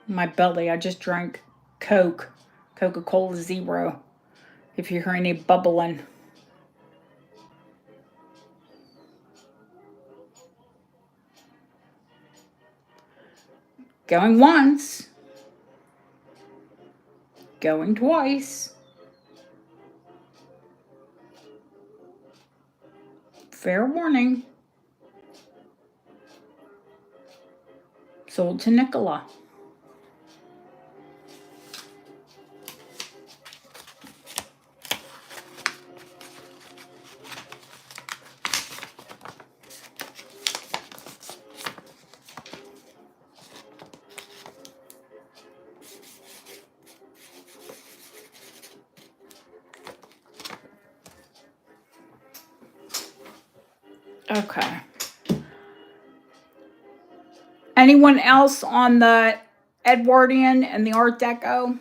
My belly, I just drank Coke. Coca-Cola Zero. If you hear any bubbling. Going once. Going twice. Fair warning. Sold to Nicola. Okay. Anyone else on the Edwardian and the Art Deco?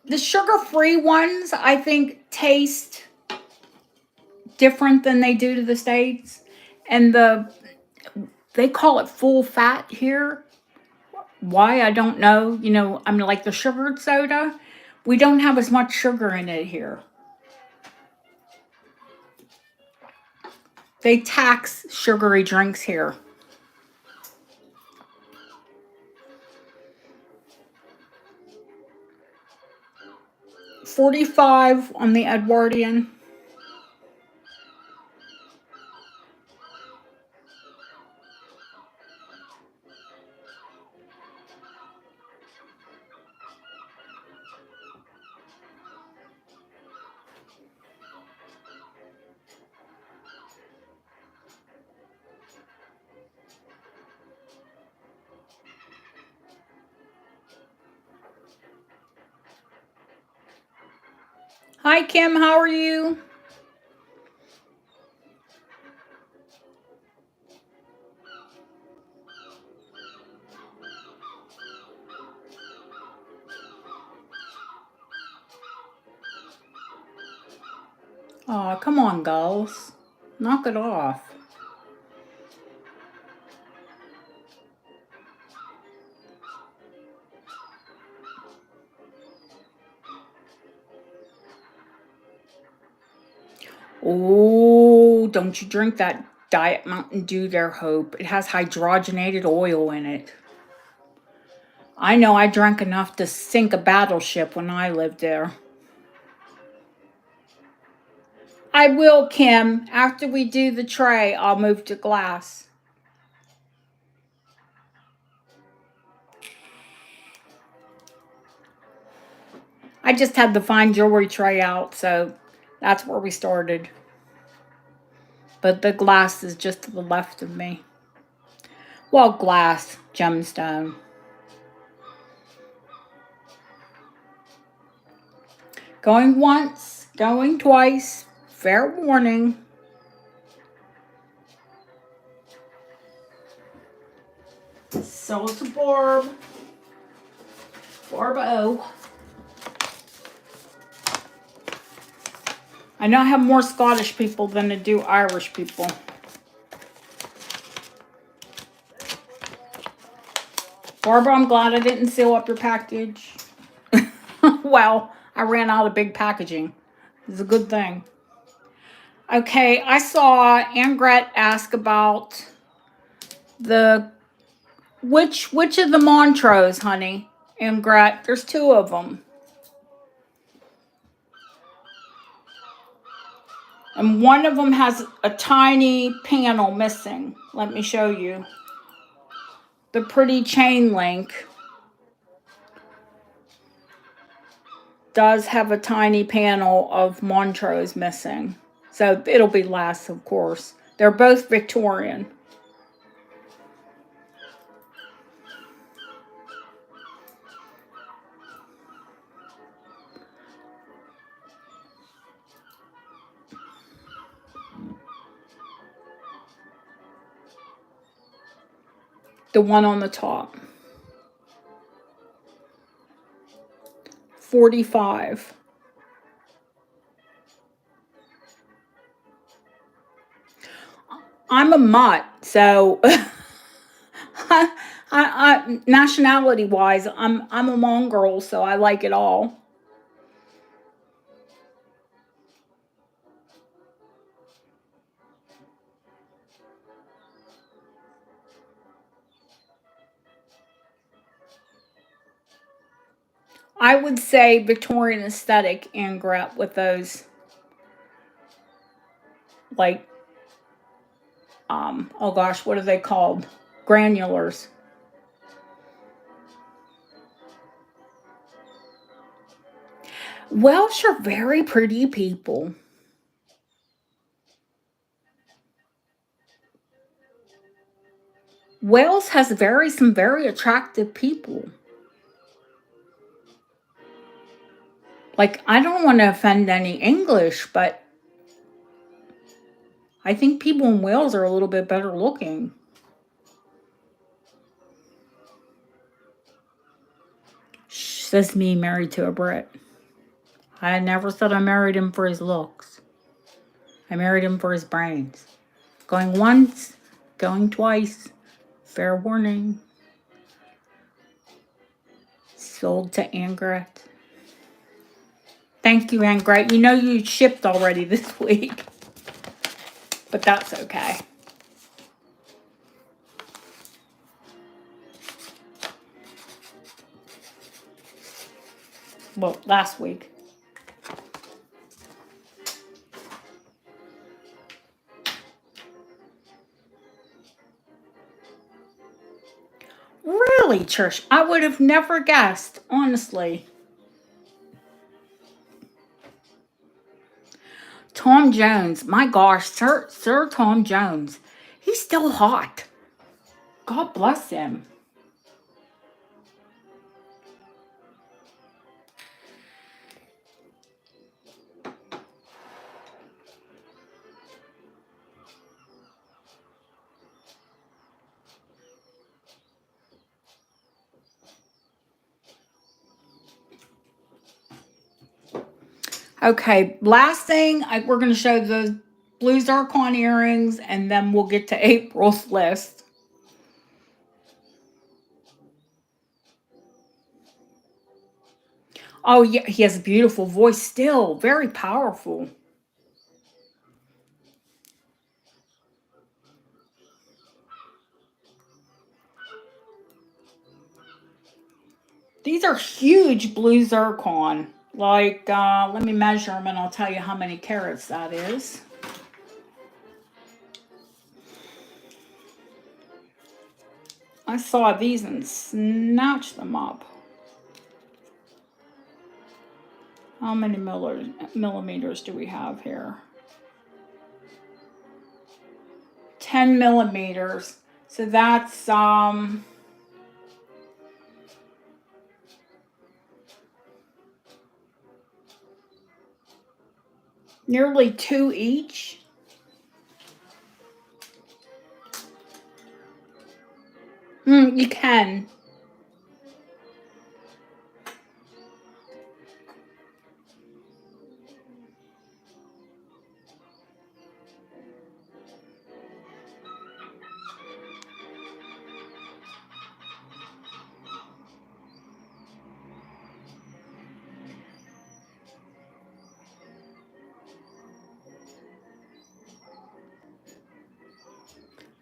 The sugar-free ones, I think, taste different than they do to the States. And they call it full fat here. Why, I don't know. You know, I mean, like the sugared soda, we don't have as much sugar in it here. They tax sugary drinks here. $45 on the Edwardian. Hi, Kim. How are you? Oh, come on, girls. Knock it off. Oh, don't you drink that Diet Mountain Dew there, Hope. It has hydrogenated oil in it. I know I drank enough to sink a battleship when I lived there. I will, Kim. After we do the tray, I'll move to glass. I just had the fine jewelry tray out, so that's where we started. But the glass is just to the left of me. Well, glass, gemstone. Going once, going twice. Fair warning. So it's a Barb. Barb O. I know I have more Scottish people than I do Irish people. Barbara, I'm glad I didn't seal up your package. Well, I ran out of big packaging. It's a good thing. Okay, I saw Angret ask about the which of the Montrose, honey. Angret, there's two of them. And one of them has a tiny panel missing. Let me show you. The pretty chain link does have a tiny panel of Montrose missing. So it'll be less, of course. They're both Victorian. The one on the top. 45. I'm a mutt, so nationality wise, I'm a mongrel, so I like it all. I would say Victorian aesthetic and Gret with those like oh gosh, what are they called? Granulars. Welsh are very pretty people. Wales has some very attractive people. Like, I don't want to offend any English, but I think people in Wales are a little bit better looking. Shh, says me married to a Brit. I never said I married him for his looks. I married him for his brains. Going once, going twice. Fair warning. Sold to Angret. Thank you, Angret. You know you shipped already this week. But that's okay. Well, last week. Really, Trish? I would have never guessed, honestly. Tom Jones. My gosh, Sir Tom Jones. He's still hot. God bless him. Okay, last thing, we're going to show the blue zircon earrings, and then we'll get to April's list. Oh, yeah, he has a beautiful voice still. Very powerful. These are huge blue zircon. Like, let me measure them and I'll tell you how many carats that is. I saw these and snatched them up. How many millimeters do we have here? 10 millimeters. So that's nearly 2 each. You can.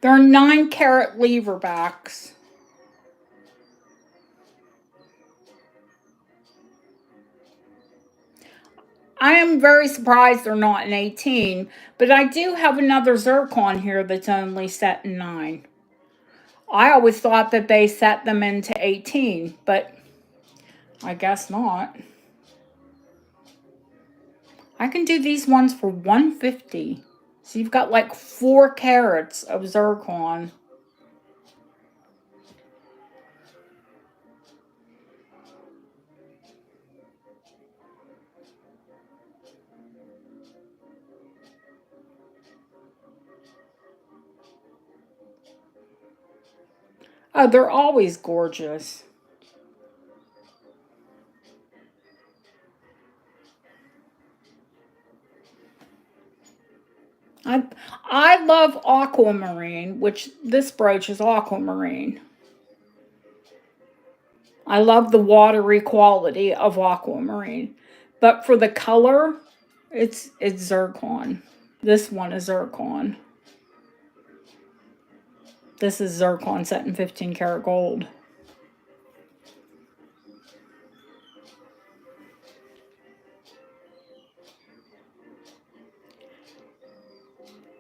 They're 9-carat lever backs. I am very surprised they're not in 18, but I do have another zircon here that's only set in 9. I always thought that they set them into 18, but I guess not. I can do these ones for $150. So you've got like 4 carats of zircon. Oh, they're always gorgeous. I love aquamarine, which this brooch is aquamarine. I love the watery quality of aquamarine. But for the color, it's zircon. This one is zircon. This is zircon set in 15 karat gold.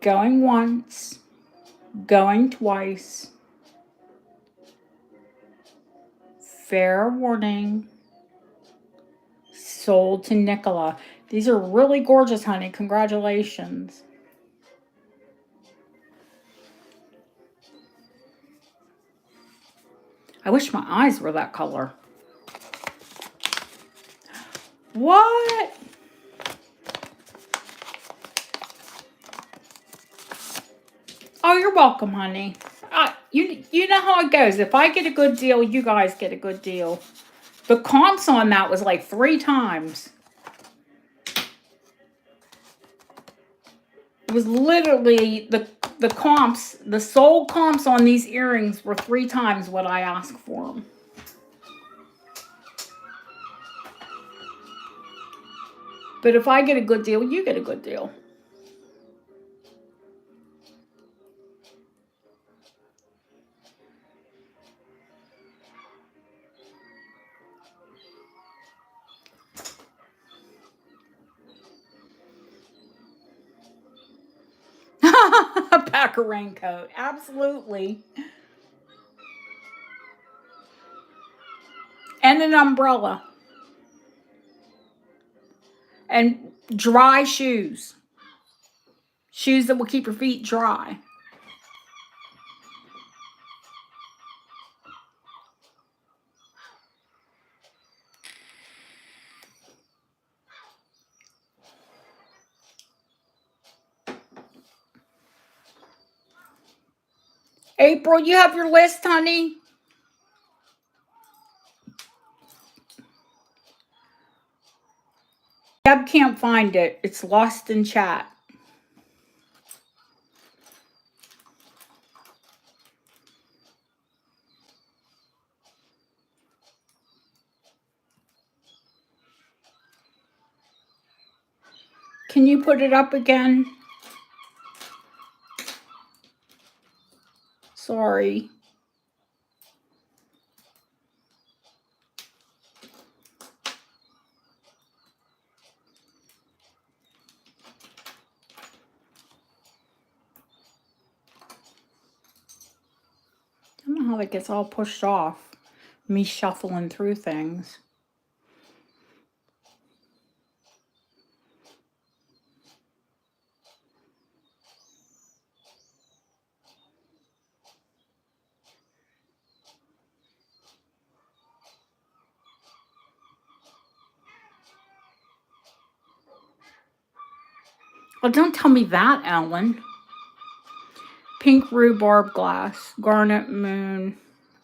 Going once, going twice. Fair warning. Sold to Nicola. These are really gorgeous, honey. Congratulations. I wish my eyes were that color. What? Oh, you're welcome, honey. You know how it goes. If I get a good deal, you guys get a good deal. The comps on that was like 3 times. It was literally the comps, the sold comps on these earrings were 3 times what I asked for them. But if I get a good deal, you get a good deal. Pack a raincoat. Absolutely. And an umbrella. And dry shoes. Shoes that will keep your feet dry. April, you have your list, honey? Deb can't find it. It's lost in chat. Can you put it up again? Sorry. I don't know how that gets all pushed off. Me shuffling through things. Oh, don't tell me that, Ellen. Pink rhubarb glass. Garnet moon.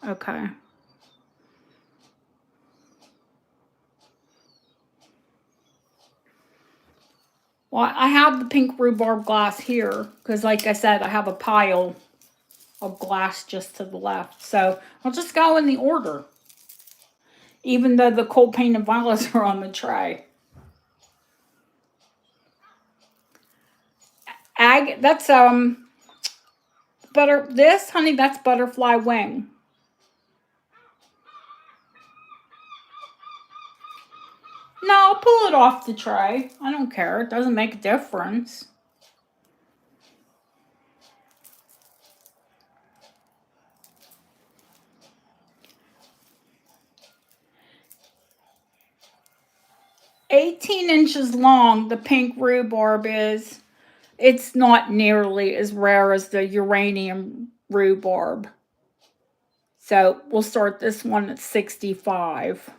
Okay. Well, I have the pink rhubarb glass here because, like I said, I have a pile of glass just to the left. So I'll just go in the order, even though the cold painted violets are on the tray. That's this, honey, that's butterfly wing. No, I'll pull it off the tray. I don't care. It doesn't make a difference. $18 inches long, the pink rhubarb is. It's not nearly as rare as the uranium rhubarb. So we'll start this one at 65.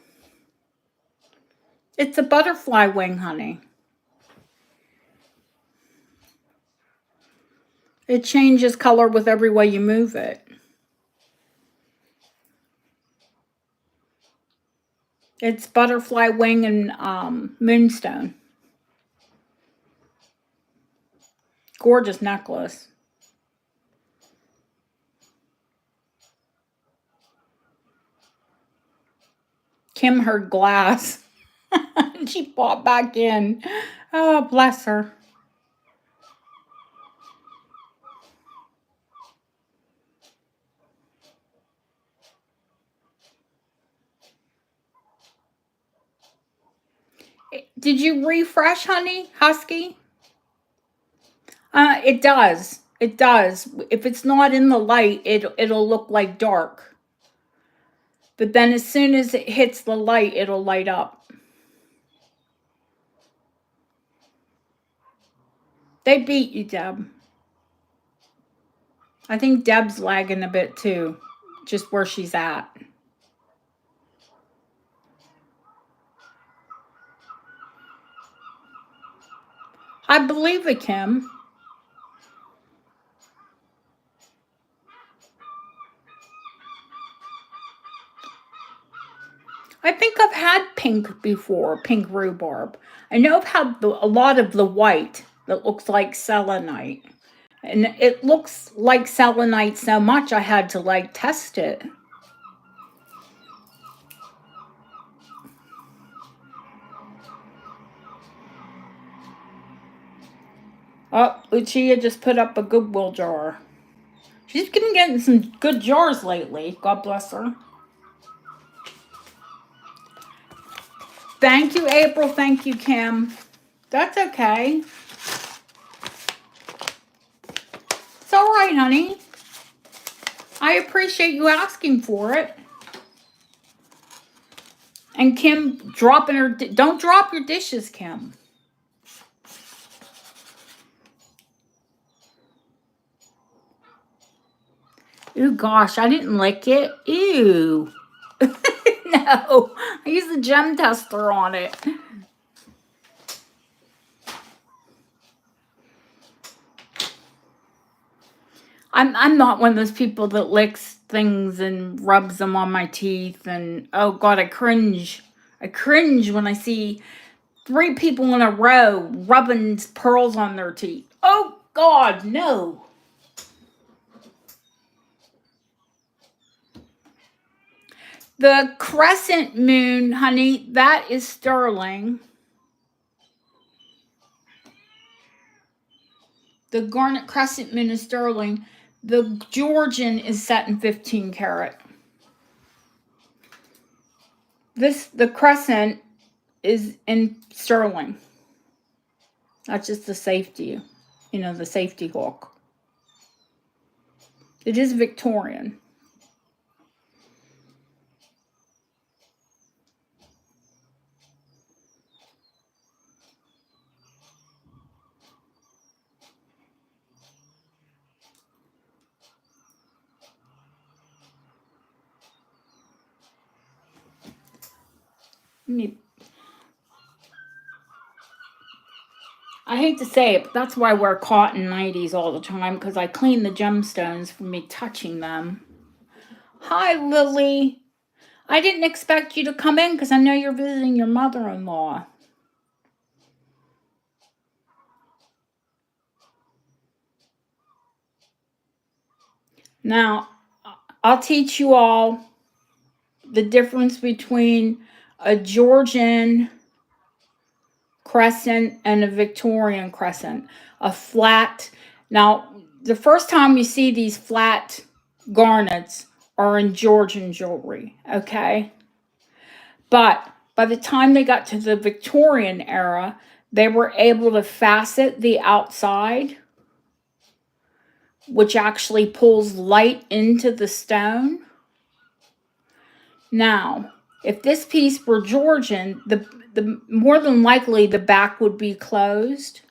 It's a butterfly wing, honey. It changes color with every way you move it. It's butterfly wing and moonstone. Gorgeous necklace. Kim heard glass. She bought back in. Oh, bless her. Did you refresh, honey? Husky? It does. It does. If it's not in the light, it'll look like dark. But then as soon as it hits the light, it'll light up. They beat you, Deb. I think Deb's lagging a bit too, just where she's at. I believe it, Kim. I think I've had pink before, pink rhubarb. I know I've had a lot of the white that looks like selenite. And it looks like selenite so much I had to like test it. Oh, Lucia just put up a Goodwill jar. She's been getting some good jars lately. God bless her. Thank you, April. Thank you, Kim. That's okay. It's all right, honey. I appreciate you asking for it. And Kim dropping her... Don't drop your dishes, Kim. Ooh, gosh, I didn't lick it. Ew. No, I used the gem tester on it. I'm not one of those people that licks things and rubs them on my teeth, and oh god, I cringe. I cringe when I see 3 people in a row rubbing pearls on their teeth. Oh god, no. The crescent moon, honey, that is sterling. The garnet crescent moon is sterling. The Georgian is set in 15 karat. The crescent is in sterling. That's just the safety, the safety hook. It is Victorian. I I hate to say it, but that's why I wear cotton 90s all the time, because I clean the gemstones from me touching them. Hi, Lily. I didn't expect you to come in because I know you're visiting your mother-in-law. Now, I'll teach you all the difference between a Georgian crescent and a Victorian crescent. A flat. Now, the first time you see these flat garnets are in Georgian jewelry, okay? But by the time they got to the Victorian era, they were able to facet the outside, which actually pulls light into the stone. Now, if this piece were Georgian, the more than likely the back would be closed.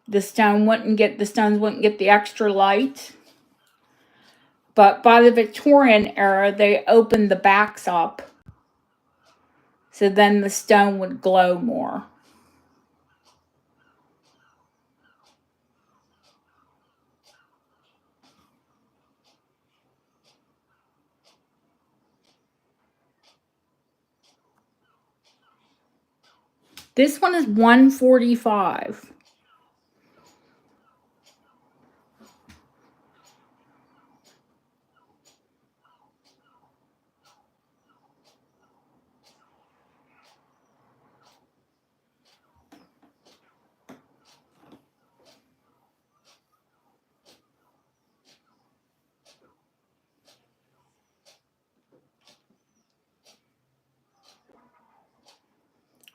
The stones wouldn't get the extra light. But by the Victorian era, they opened the backs up, so then the stone would glow more. This one is $145.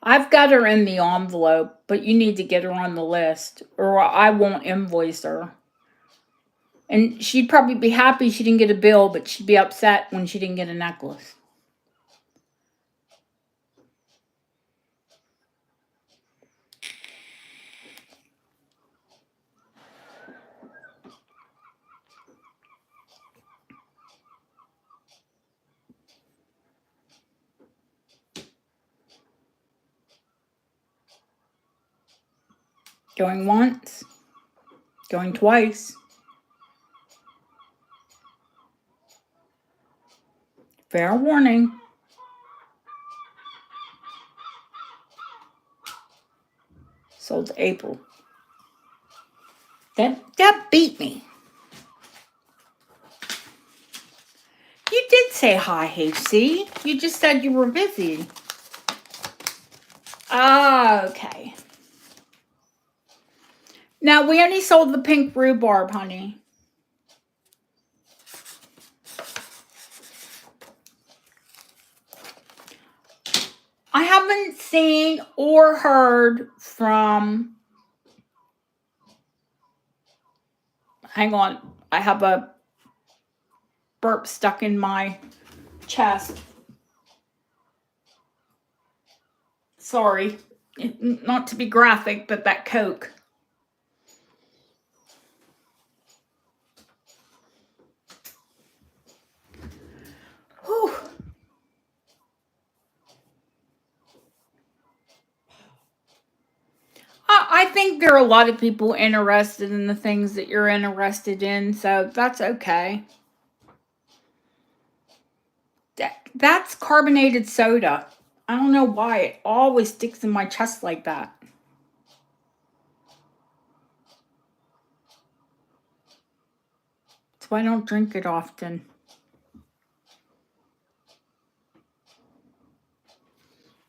I've got her in the envelope, but you need to get her on the list, or I won't invoice her. And she'd probably be happy she didn't get a bill, but she'd be upset when she didn't get a necklace. Going once, going twice. Fair warning. Sold to April. That beat me. You did say hi, HC. You just said you were busy. Okay. Now, we only sold the pink rhubarb, honey. I haven't seen or heard from... Hang on. I have a burp stuck in my chest. Sorry. Not to be graphic, but that Coke. Whew. I think there are a lot of people interested in the things that you're interested in, so that's okay. That's carbonated soda. I don't know why. It always sticks in my chest like that. So I don't drink it often.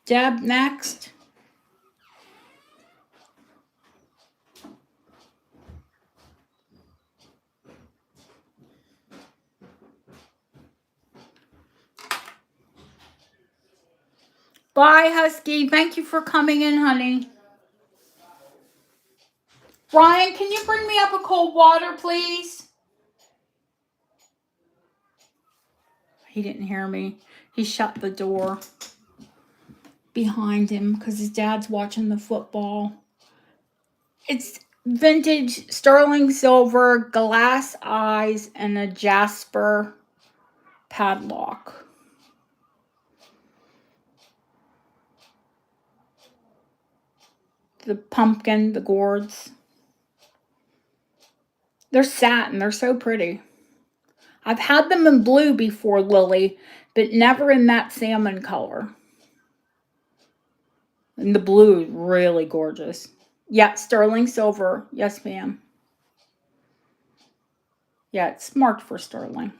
Deb, next. Bye, Husky. Thank you for coming in, honey. Ryan, can you bring me up a cold water, please? He didn't hear me. He shut the door behind him because his dad's watching the football. It's vintage sterling silver, glass eyes, and a jasper padlock. The pumpkin, the gourds. They're satin. They're so pretty. I've had them in blue before, Lily, but never in that salmon color. And the blue is really gorgeous. Yeah, sterling silver. Yes, ma'am. Yeah, it's marked for sterling.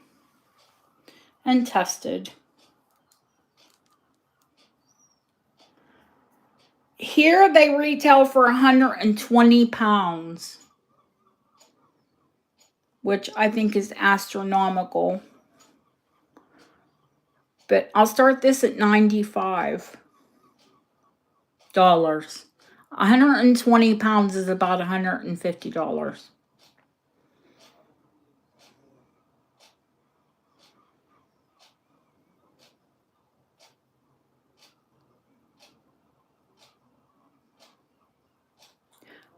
And tested. Here they retail for 120 pounds, which I think is astronomical. But I'll start this at $95. 120 pounds is about $150.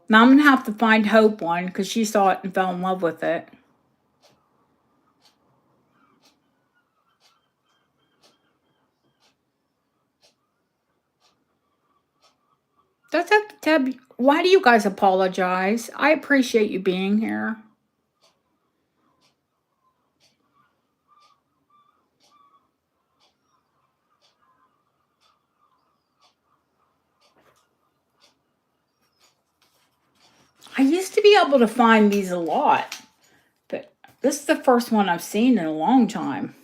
Now I'm going to have to find Hope one because she saw it and fell in love with it. That's it, Deb. Why do you guys apologize? I appreciate you being here. I used to be able to find these a lot, but this is the first one I've seen in a long time.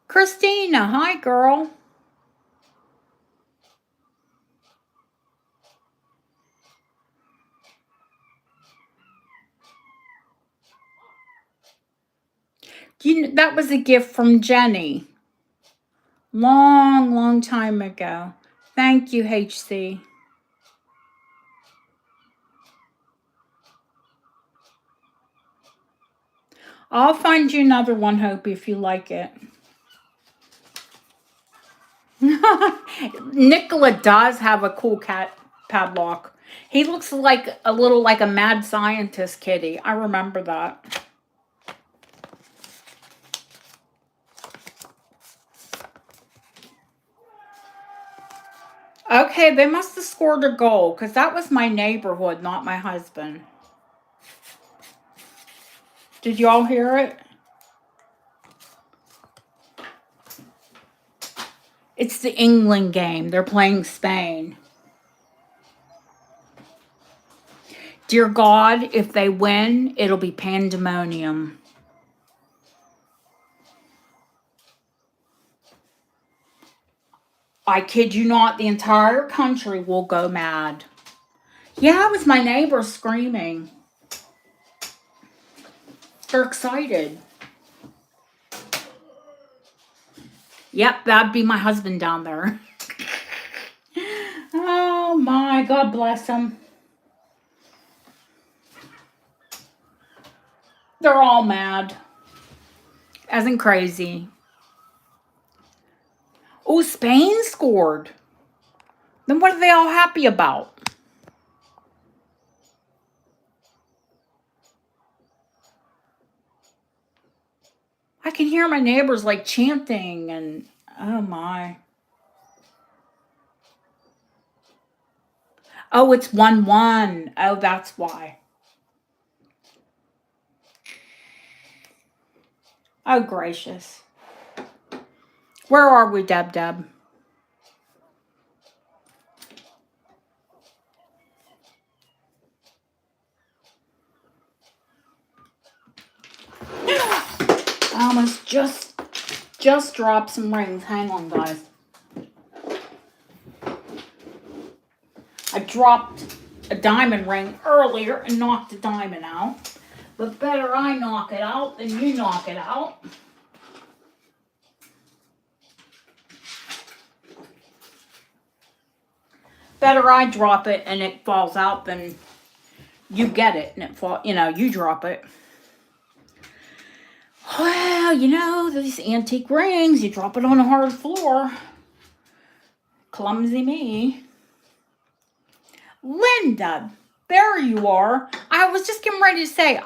Christina, hi girl. That was a gift from Jenny. Long time ago. Thank you, HC. I'll find you another one, Hope, if you like it. Nicola does have a cool cat padlock. He looks like a little like a mad scientist kitty. I remember that. Okay, they must have scored a goal because that was my neighborhood, not my husband. Did y'all hear it? It's the England game. They're playing Spain. Dear God, if they win, it'll be pandemonium. I kid you not, the entire country will go mad. Yeah, it was my neighbor screaming. They're excited. Yep, that'd be my husband down there. Oh my, God bless him. They're all mad. As in crazy. Oh, Spain scored. Then what are they all happy about? I can hear my neighbors like chanting and oh my. Oh, it's 1-1. Oh, that's why. Oh, gracious. Where are we, Deb? I almost just dropped some rings. Hang on, guys. I dropped a diamond ring earlier and knocked a diamond out. But better I knock it out than you knock it out. Better I drop it and it falls out than you get it and it fall. You drop it. Well, these antique rings, you drop it on a hard floor. Clumsy me. Linda, there you are. I was just getting ready to say,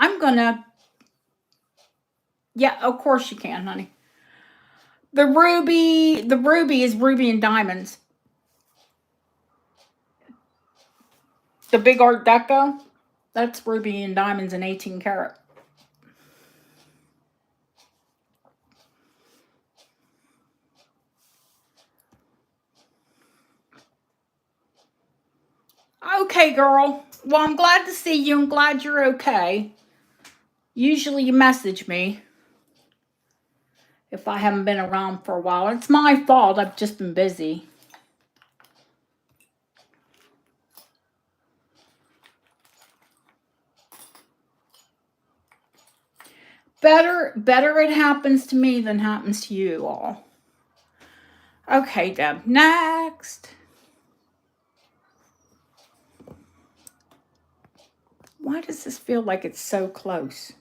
yeah, of course you can, honey. The ruby is ruby and diamonds. The big Art Deco, that's ruby and diamonds and 18 karat. Okay, girl. Well, I'm glad to see you. I'm glad you're okay. Usually you message me if I haven't been around for a while. It's my fault. I've just been busy. Better it happens to me than happens to you all. Okay, Deb. Next. Why does this feel like it's so close?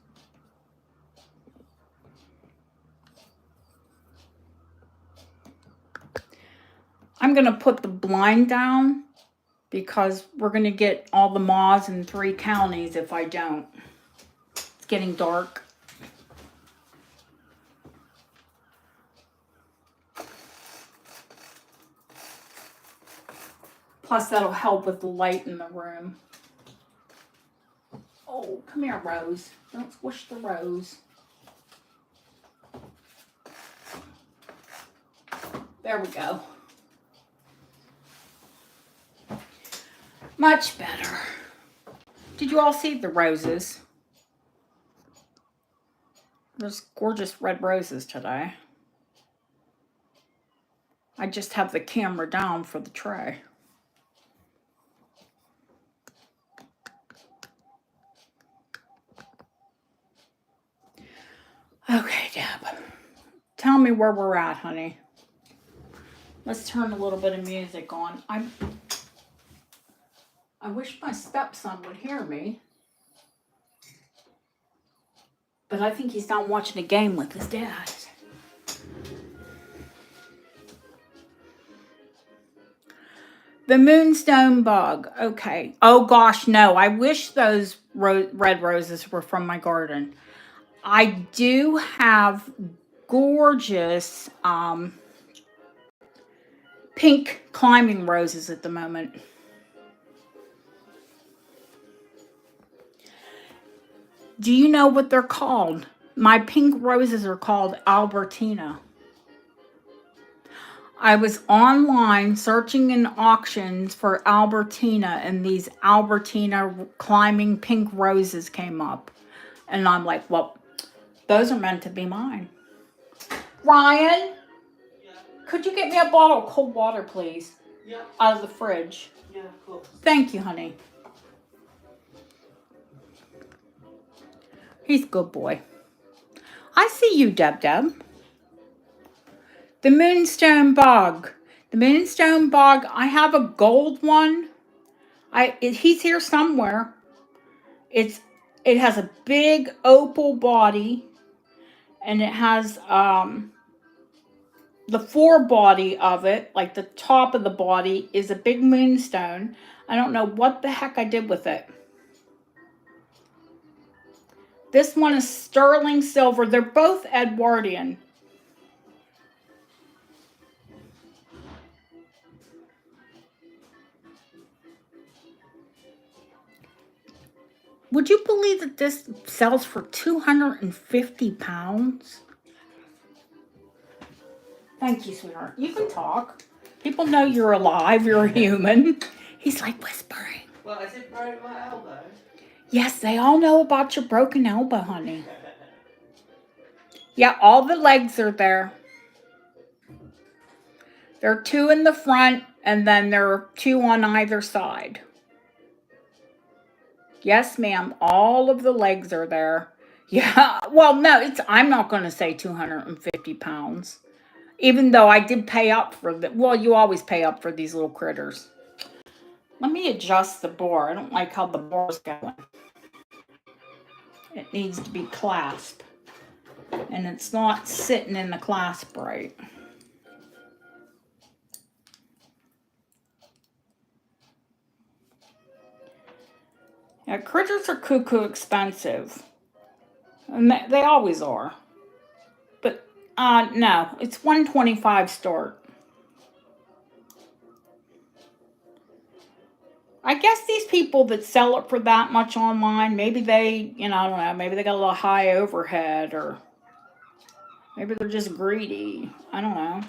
I'm going to put the blind down because we're going to get all the moths in 3 counties if I don't. It's getting dark. Plus, that'll help with the light in the room. Oh, come here, Rose. Don't squish the rose. There we go. Much better. Did you all see the roses? There's gorgeous red roses today. I just have the camera down for the tray. Okay, Deb. Tell me where we're at, honey. Let's turn a little bit of music on. I wish my stepson would hear me. But I think he's down watching a game with his dad. The moonstone bug. Okay. Oh, gosh, no. I wish those red roses were from my garden. I do have gorgeous pink climbing roses at the moment. Do you know what they're called? My pink roses are called Albertina. I was online searching in auctions for Albertina, and these Albertina climbing pink roses came up. And I'm like, well, those are meant to be mine. Ryan, yeah. Could you get me a bottle of cold water, please? Yeah. Out of the fridge. Yeah, of course. Thank you, honey. He's a good boy. I see you, Deb. The moonstone bog. The moonstone bog. I have a gold one. He's here somewhere. It has a big opal body, and it has the forebody of it, like the top of the body, is a big moonstone. I don't know what the heck I did with it. This one is sterling silver. They're both Edwardian. Would you believe that this sells for 250 pounds? Thank you, sweetheart. You can talk. People know you're alive. You're a human. He's like whispering. Well, is it broke my elbow? Yes, they all know about your broken elbow, honey. Yeah, all the legs are there. There are 2 in the front, and then there are 2 on either side. Yes, ma'am. All of the legs are there. Yeah. Well, no, I'm not going to say 250 pounds. Even though I did pay up for well, you always pay up for these little critters. Let me adjust the bore. I don't like how the bore's going. It needs to be clasped. And it's not sitting in the clasp right. Yeah, critters are cuckoo expensive. And they always are. But, no, it's $125 start. I guess these people that sell it for that much online, maybe they, I don't know, maybe they got a little high overhead, or maybe they're just greedy. I don't know.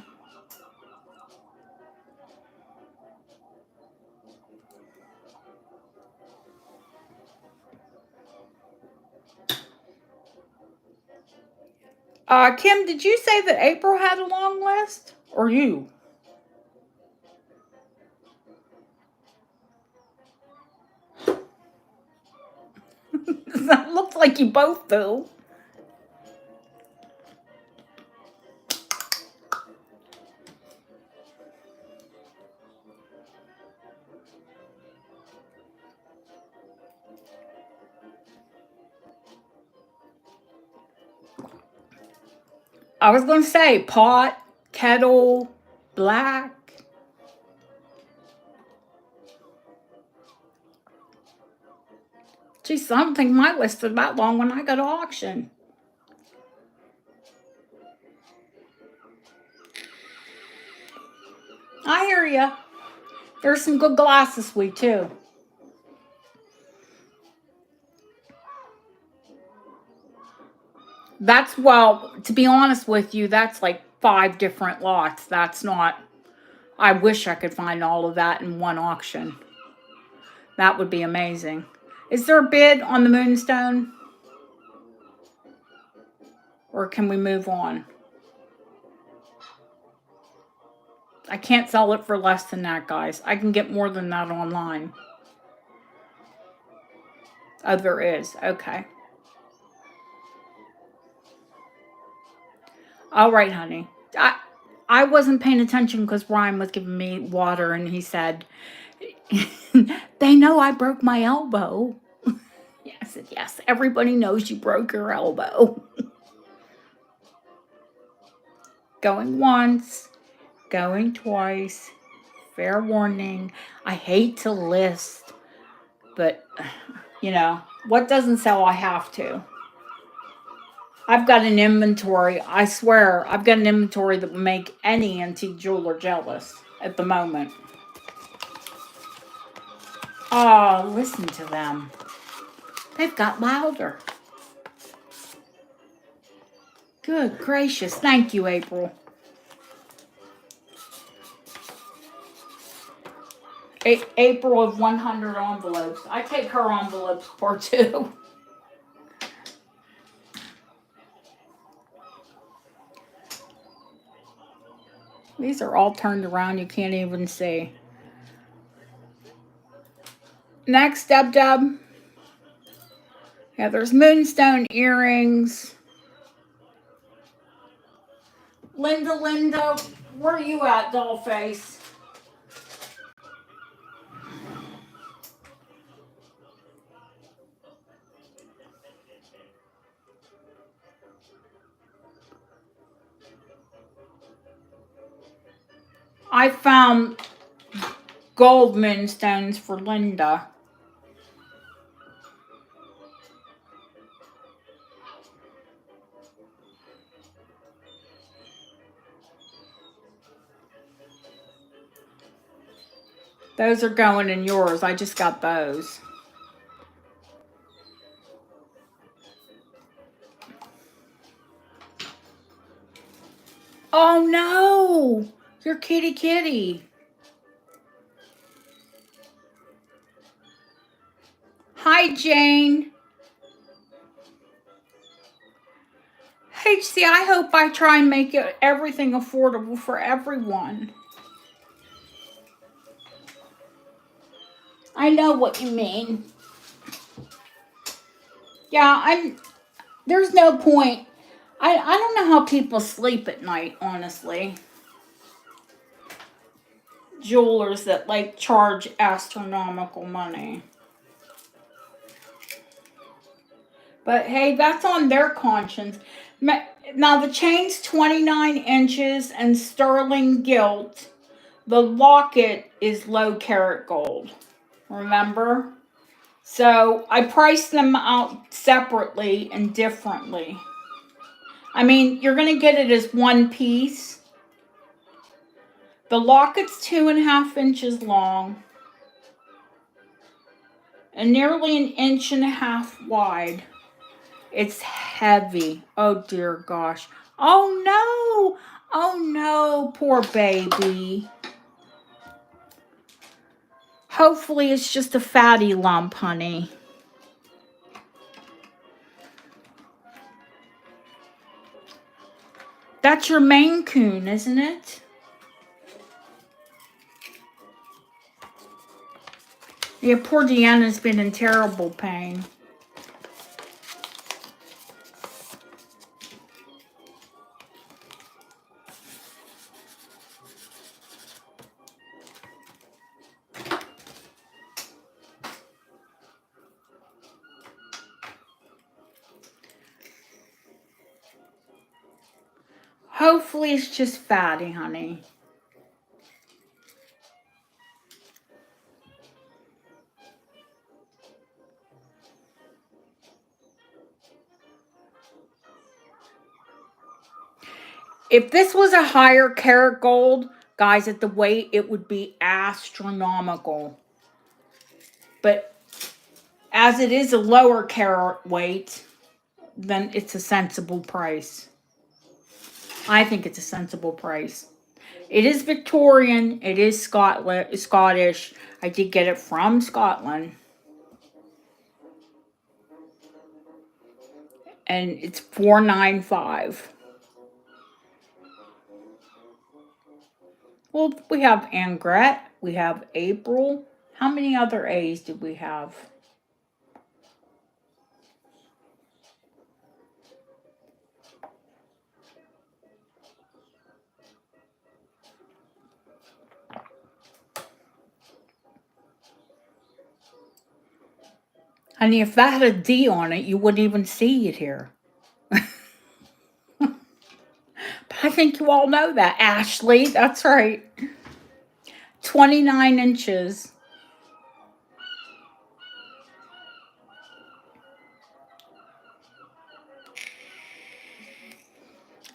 Kim, did you say that April had a long list? Or you? That looks like you both do. I was going to say pot, kettle, black. Geez, I don't think my list was that long when I got to auction. I hear ya. There's some good glass this week, too. That's, well, to be honest with you, that's like 5 different lots. That's not, I wish I could find all of that in one auction. That would be amazing. Is there a bid on the Moonstone? Or can we move on? I can't sell it for less than that, guys. I can get more than that online. Oh, there is. Okay. All right, honey. I wasn't paying attention because Ryan was giving me water, and he said, they know I broke my elbow. Yeah, I said, yes, everybody knows you broke your elbow. Going once, going twice. Fair warning. I hate to list, but, what doesn't sell, I have to. I've got an inventory. I swear, I've got an inventory that will make any antique jeweler jealous at the moment. Oh, listen to them. They've got louder. Good gracious. Thank you, April. April of 100 envelopes. I take her envelopes for too. These are all turned around. You can't even see. Next, Deb. Yeah, there's Moonstone earrings. Linda, where are you at, dollface? I found gold moonstones for Linda. Those are going in yours. I just got those. Oh no! Your kitty. Hi, Jane. HC, I hope I try and make everything affordable for everyone. I know what you mean. Yeah, there's no point. I don't know how people sleep at night, honestly. Jewelers that charge astronomical money. But hey, that's on their conscience. Now the chain's 29 inches and sterling gilt. The locket is low carat gold. Remember? So I priced them out separately and differently. I mean, you're going to get it as one piece. The locket's 2.5 inches long. and nearly an inch and a half wide. It's heavy. Oh dear gosh. Oh no. Oh no, poor baby. Hopefully it's just a fatty lump, honey. That's your Maine Coon, isn't it? Yeah, poor Deanna's been in terrible pain. Hopefully it's just fatty, honey. If this was a higher karat gold, guys, at the weight, it would be astronomical. But as it is a lower carat weight, then it's a sensible price. I think it's a sensible price. It is Victorian. It is Scottish. I did get it from Scotland. And it's $4.95. Well, we have Angret. We have April. How many other A's did we have? Honey, if that had a D on it, you wouldn't even see it here. But I think you all know that. Ashley, that's right. 29 inches.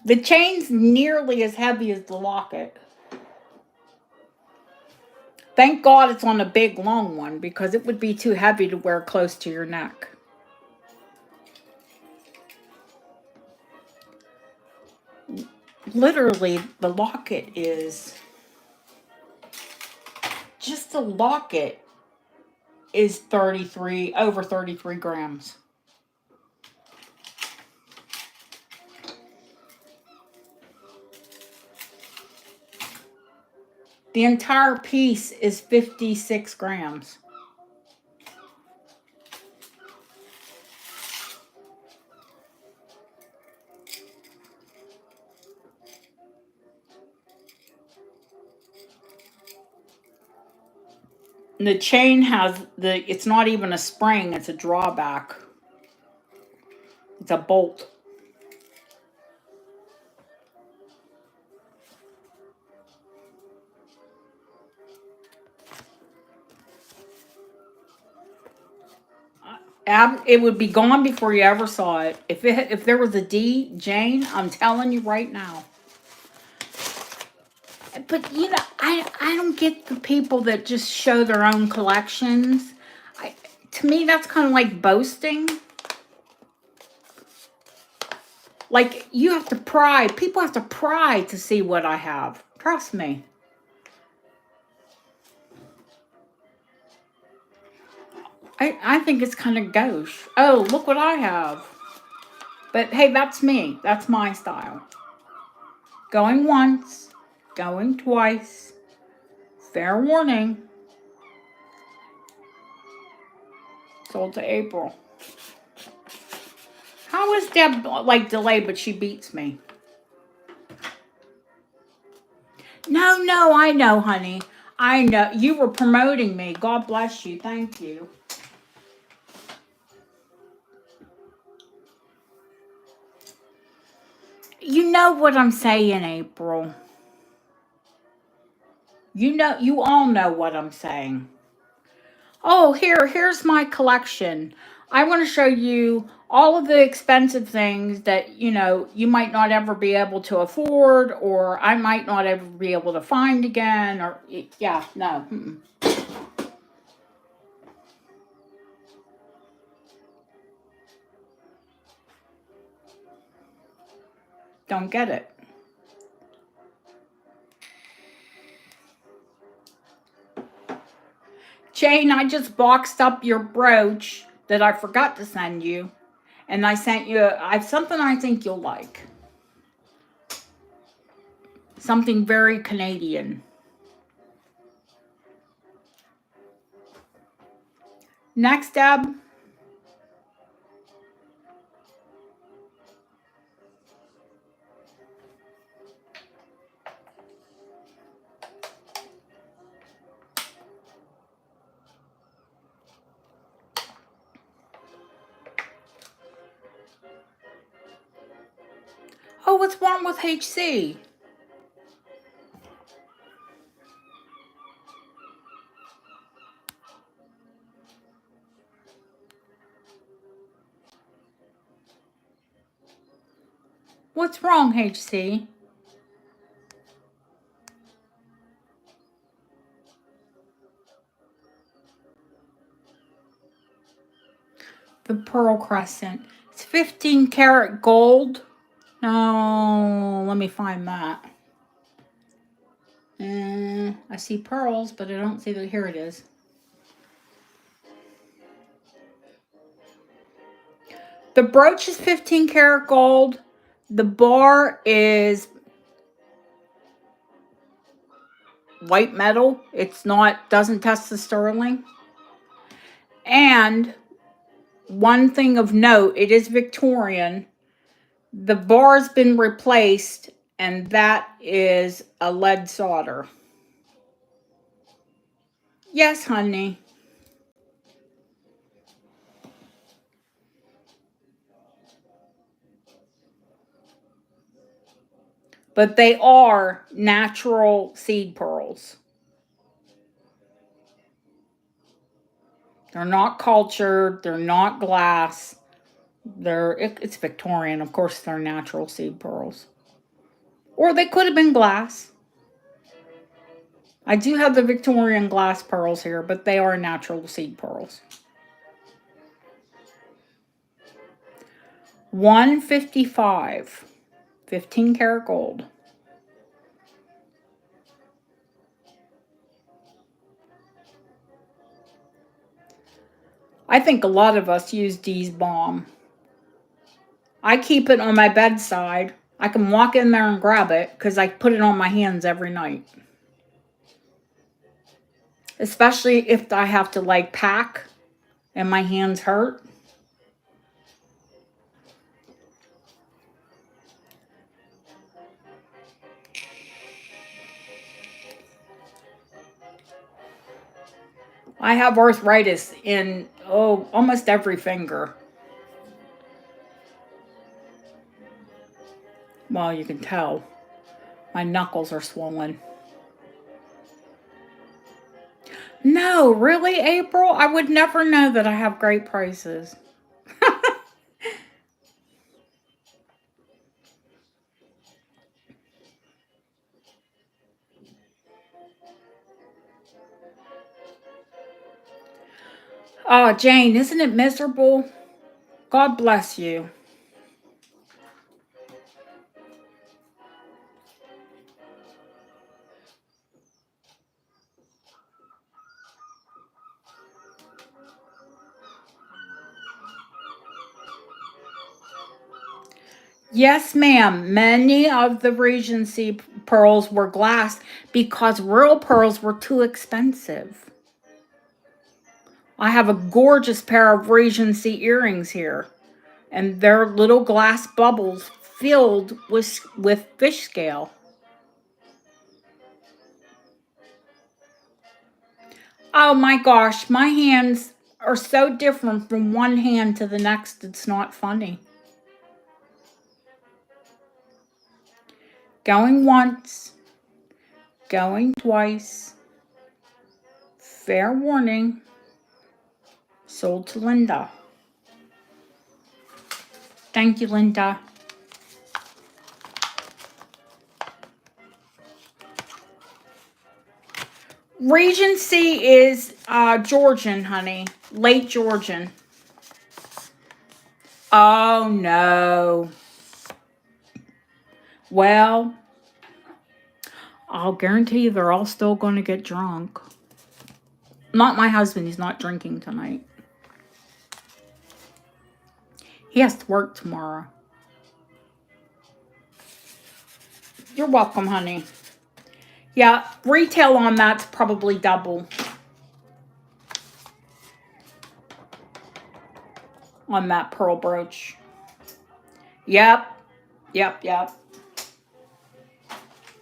The chain's nearly as heavy as the locket. Thank God it's on a big, long one, because it would be too heavy to wear close to your neck. Literally, the locket is... Just the locket is over 33 grams. The entire piece is 56 grams. And the chain has it's not even a spring, it's a drawback. It's a bolt. It would be gone before you ever saw it. If there was a D, Jane, I'm telling you right now. But you know, I don't get the people that just show their own collections. To me, that's kind of like boasting. Like, you have to pry. People have to pry to see what I have. Trust me. I think it's kind of gauche. Oh, look what I have. But hey, that's me. That's my style. Going once. Going twice. Fair warning. Sold to April. How is Deb like delayed, but she beats me? No, I know, honey. I know. You were promoting me. God bless you. Thank you. You know what I'm saying, April. You all know what I'm saying. Oh, here's my collection. I want to show you all of the expensive things that, you might not ever be able to afford, or I might not ever be able to find again, or, yeah, no. Don't get it. Jane, I just boxed up your brooch that I forgot to send you. And I sent you something I think you'll like. Something very Canadian. Next, Deb. Oh, what's wrong with HC? What's wrong, HC? The Pearl Crescent. It's 15 karat gold. No, let me find that. I see pearls, but I don't see that. Here it is. The brooch is 15 karat gold. The bar is white metal. It's not, doesn't test the sterling. And one thing of note, it is Victorian. The bar's been replaced, and that is a lead solder. Yes, honey. But they are natural seed pearls. They're not cultured. They're not glass. It's Victorian. Of course, they're natural seed pearls. Or they could have been glass. I do have the Victorian glass pearls here, but they are natural seed pearls. $155. 15 karat gold. I think a lot of us use Dee's Balm. I keep it on my bedside. I can walk in there and grab it because I put it on my hands every night. Especially if I have to like pack and my hands hurt. I have arthritis in, almost every finger. Well, you can tell. My knuckles are swollen. No, really, April? I would never know that I have great prices. Oh, Jane, isn't it miserable? God bless you. Yes, ma'am. Many of the Regency pearls were glass because real pearls were too expensive. I have a gorgeous pair of Regency earrings here, and they're little glass bubbles filled with fish scale. Oh my gosh, my hands are so different from one hand to the next, it's not funny. Going once, going twice. Fair warning. Sold to Linda. Thank you, Linda. Regency is Georgian, honey. Late Georgian. Oh, no. Well, I'll guarantee you they're all still going to get drunk. Not my husband. He's not drinking tonight. He has to work tomorrow. You're welcome, honey. Yeah, retail on that's probably double. On that pearl brooch. Yep.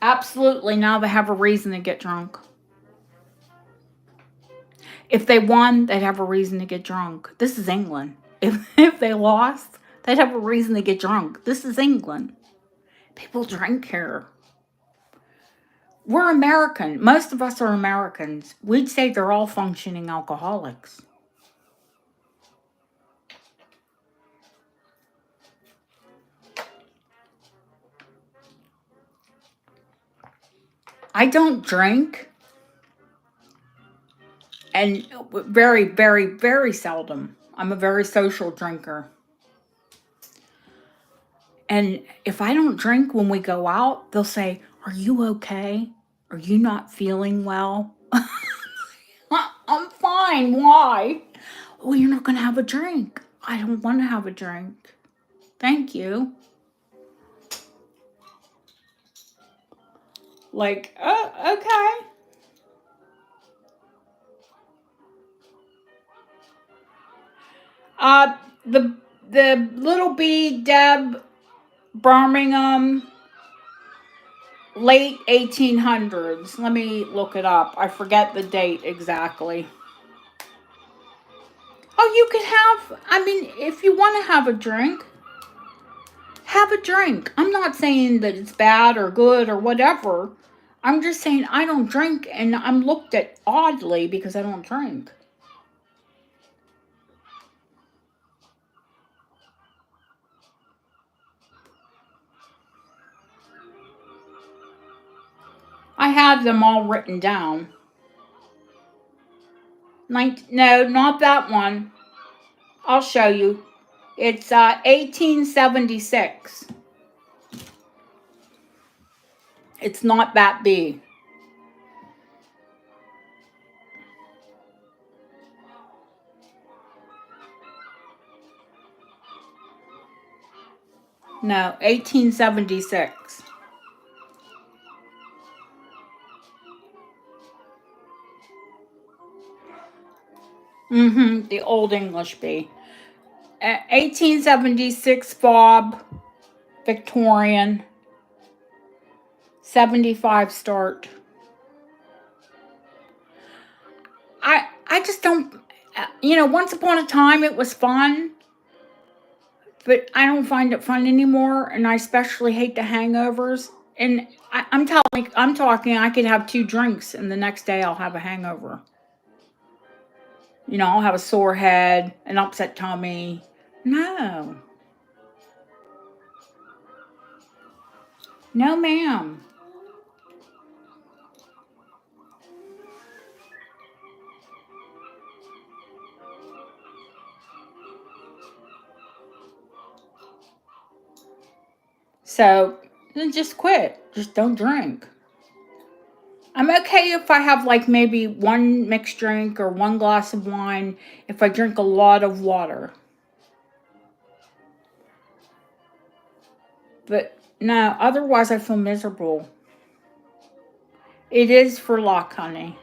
Absolutely. Now they have a reason to get drunk. If they won, they'd have a reason to get drunk. This is England. If they lost, they'd have a reason to get drunk. This is England. People drink here. We're American. Most of us are Americans. We'd say they're all functioning alcoholics. I don't drink. And very, very, very seldom. I'm a very social drinker. And if I don't drink when we go out, they'll say, "Are you okay? Are you not feeling well?" I'm fine. Why? "Oh, you're not going to have a drink." "I don't want to have a drink. Thank you." Like, oh, okay. The Little B, Deb, Birmingham, late 1800s. Let me look it up. I forget the date exactly. Oh, you could have, I mean, if you want to have a drink, have a drink. I'm not saying that it's bad or good or whatever. I'm just saying I don't drink and I'm looked at oddly because I don't drink. I have them all written down. No, not that one. I'll show you. It's 1876. It's not that B. No, 1876. The Old English B. 1876 Bob, Victorian, 75 start. I just don't, once upon a time it was fun, but I don't find it fun anymore, and I especially hate the hangovers. And I'm talking, I could have 2 drinks, and the next day I'll have a hangover. I'll have a sore head, an upset tummy. No. No, ma'am. So, then just quit. Just don't drink. I'm okay if I have like maybe 1 mixed drink or 1 glass of wine if I drink a lot of water. But no, otherwise I feel miserable. It is for luck, honey.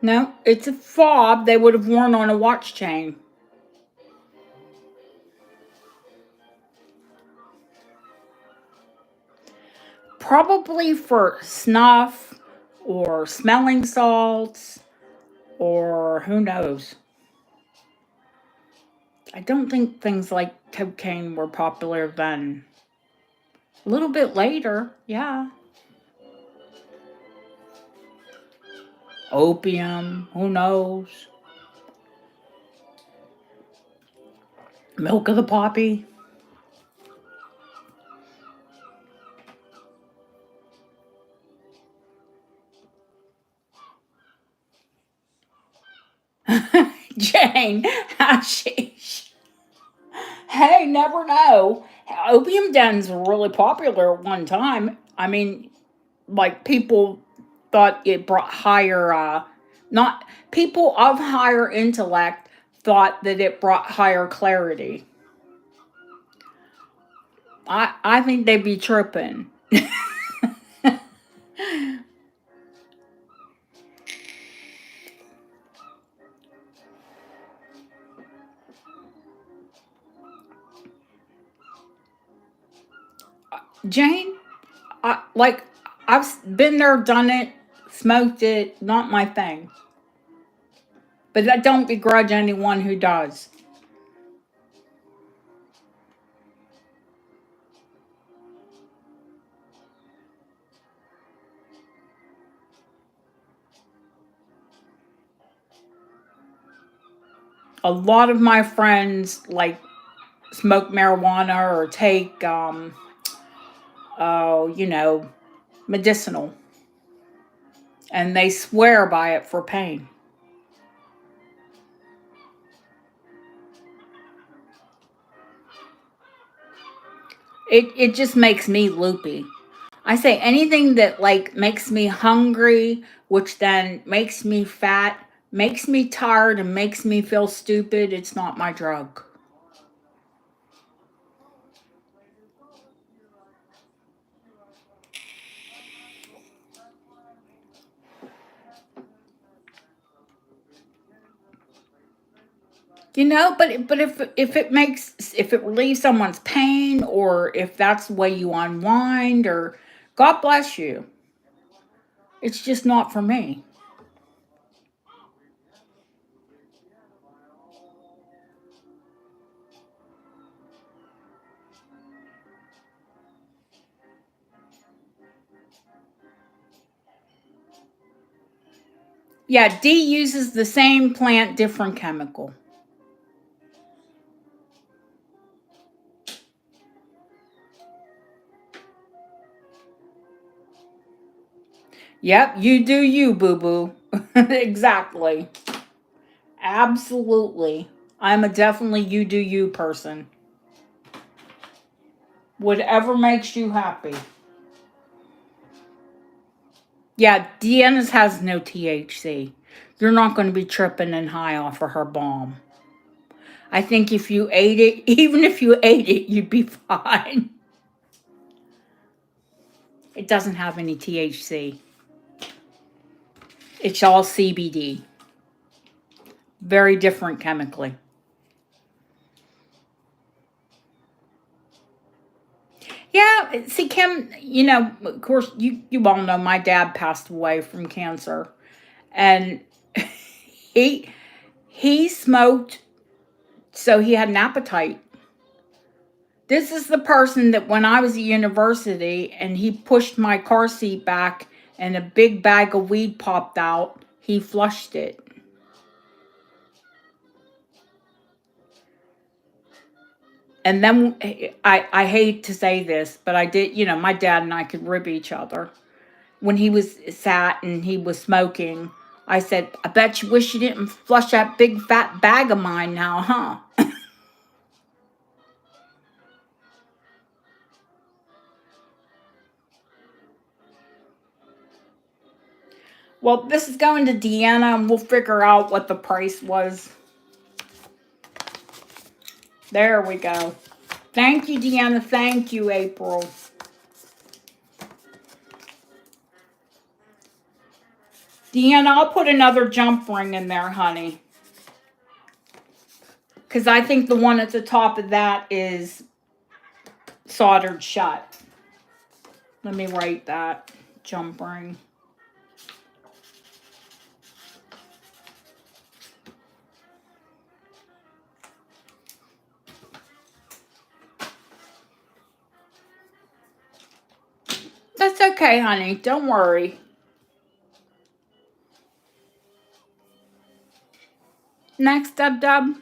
No, it's a fob they would have worn on a watch chain. Probably for snuff or smelling salts or who knows. I don't think things like cocaine were popular then. A little bit later, yeah. Opium, who knows? Milk of the poppy. Jane, hey, never know. Opium dens were really popular at one time. I mean, like people thought it brought higher, not people of higher intellect thought that it brought higher clarity. I think they'd be tripping. Jane, like I've been there, done it, smoked it. Not my thing. But I don't begrudge anyone who does. A lot of my friends like smoke marijuana or take oh, medicinal, and they swear by it for pain. It just makes me loopy. I say anything that like makes me hungry, which then makes me fat, makes me tired, and makes me feel stupid, it's not my drug. But if it relieves someone's pain, or if that's the way you unwind, or God bless you, it's just not for me. Yeah, D uses the same plant, different chemical. Yep, you do you, boo boo. Exactly. Absolutely. I'm a definitely you do you person. Whatever makes you happy. Yeah, Deanna's has no THC. You're not going to be tripping and high off of her bomb. I think if you ate it, even if you ate it, you'd be fine. It doesn't have any THC. It's all CBD. Very different chemically. Yeah, see, Kim, of course, you all know my dad passed away from cancer, and he he smoked, so he had an appetite. This is the person that when I was at university and he pushed my car seat back and a big bag of weed popped out, he flushed it. And then I hate to say this, but I did, my dad and I could rib each other. When he was sat and he was smoking, I said, I bet you wish you didn't flush that big fat bag of mine now, huh? Well, this is going to Deanna and we'll figure out what the price was. There we go. Thank you, Deanna. Thank you, April. Deanna, I'll put another jump ring in there, honey. Because I think the one at the top of that is soldered shut. Let me write that. Jump ring. That's okay, honey. Don't worry. next, Dub Dub?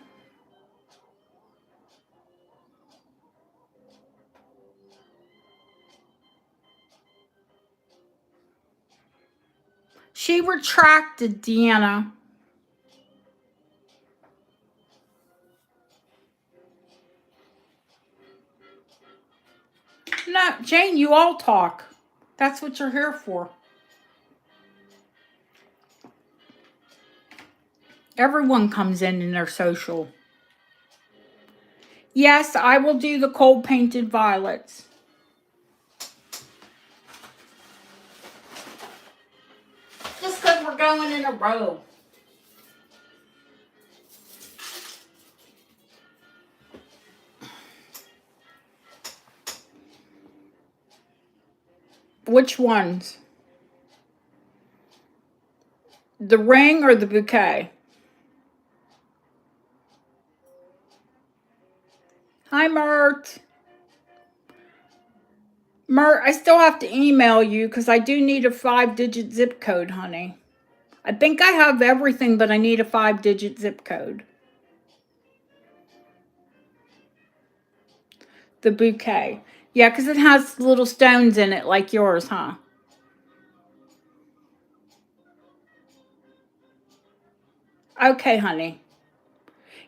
She retracted, Deanna. No, Jane, you all talk. That's what you're here for. Everyone comes in their social. Yes, I will do the cold painted violets. Just because we're going in a row. Which ones? The ring or the bouquet? Hi, Mert. Mert, I still have to email you because I do need a 5-digit zip code, honey. I think I have everything, but I need a 5-digit zip code. The bouquet. Yeah, because it has little stones in it like yours, huh? Okay, honey.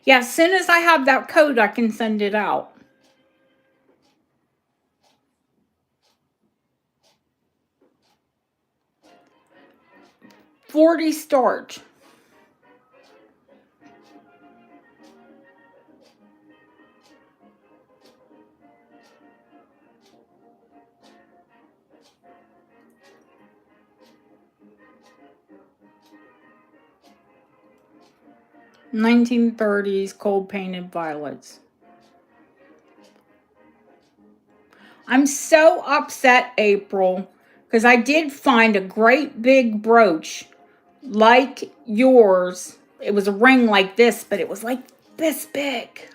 Yeah, as soon as I have that code, I can send it out. $40 starch. $1930s cold painted violets. I'm so upset, April, because I did find a great big brooch like yours. It was a ring like this, but it was like this big.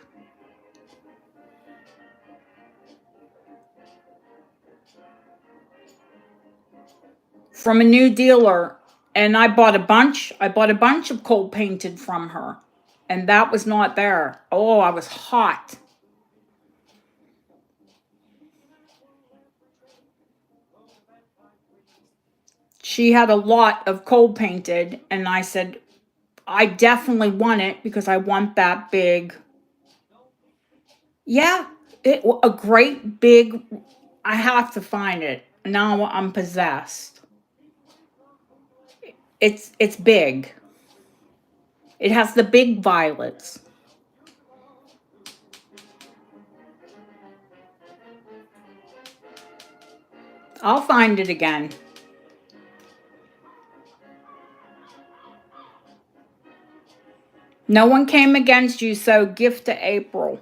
From a new dealer. And I bought a bunch. I bought a bunch of cold painted from her. And that was not there. Oh, I was hot. She had a lot of cold painted, and I said, I definitely want it because I want that big. Yeah, a great big. I have to find it. Now I'm possessed. It's big. It has the big violets. I'll find it again. No one came against you, so gift to April.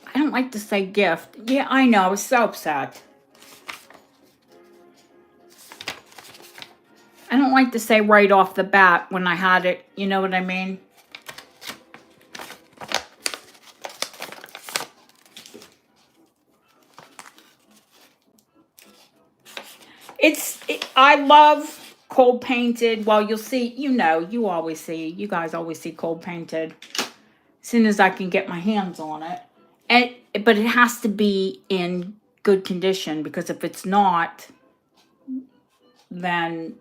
I don't like to say gift. Yeah, I know. I was so upset. I don't like to say right off the bat when I had it. You know what I mean? I love cold painted. Well, you'll see, you always see, you guys always see cold painted as soon as I can get my hands on it. But it has to be in good condition, because if it's not, then,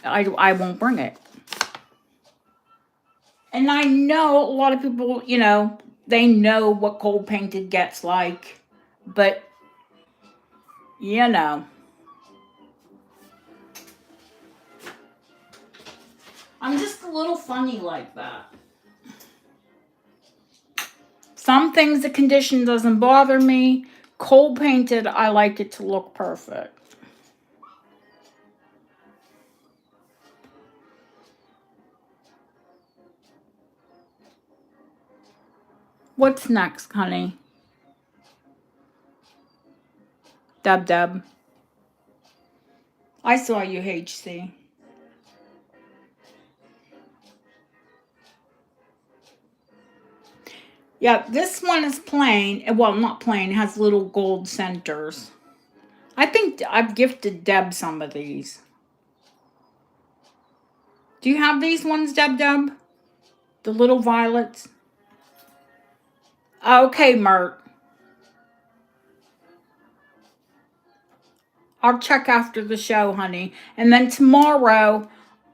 I won't bring it. And I know a lot of people, they know what cold painted gets like, but, I'm just a little funny like that. Some things, the condition doesn't bother me. Cold painted, I like it to look perfect. What's next, honey? Dub Dub. I saw you, HC. Yeah, this one is plain. Well, not plain. It has little gold centers. I think I've gifted Deb some of these. Do you have these ones, Dub Dub? The little violets? Okay, Mert. I'll check after the show, honey. And then tomorrow,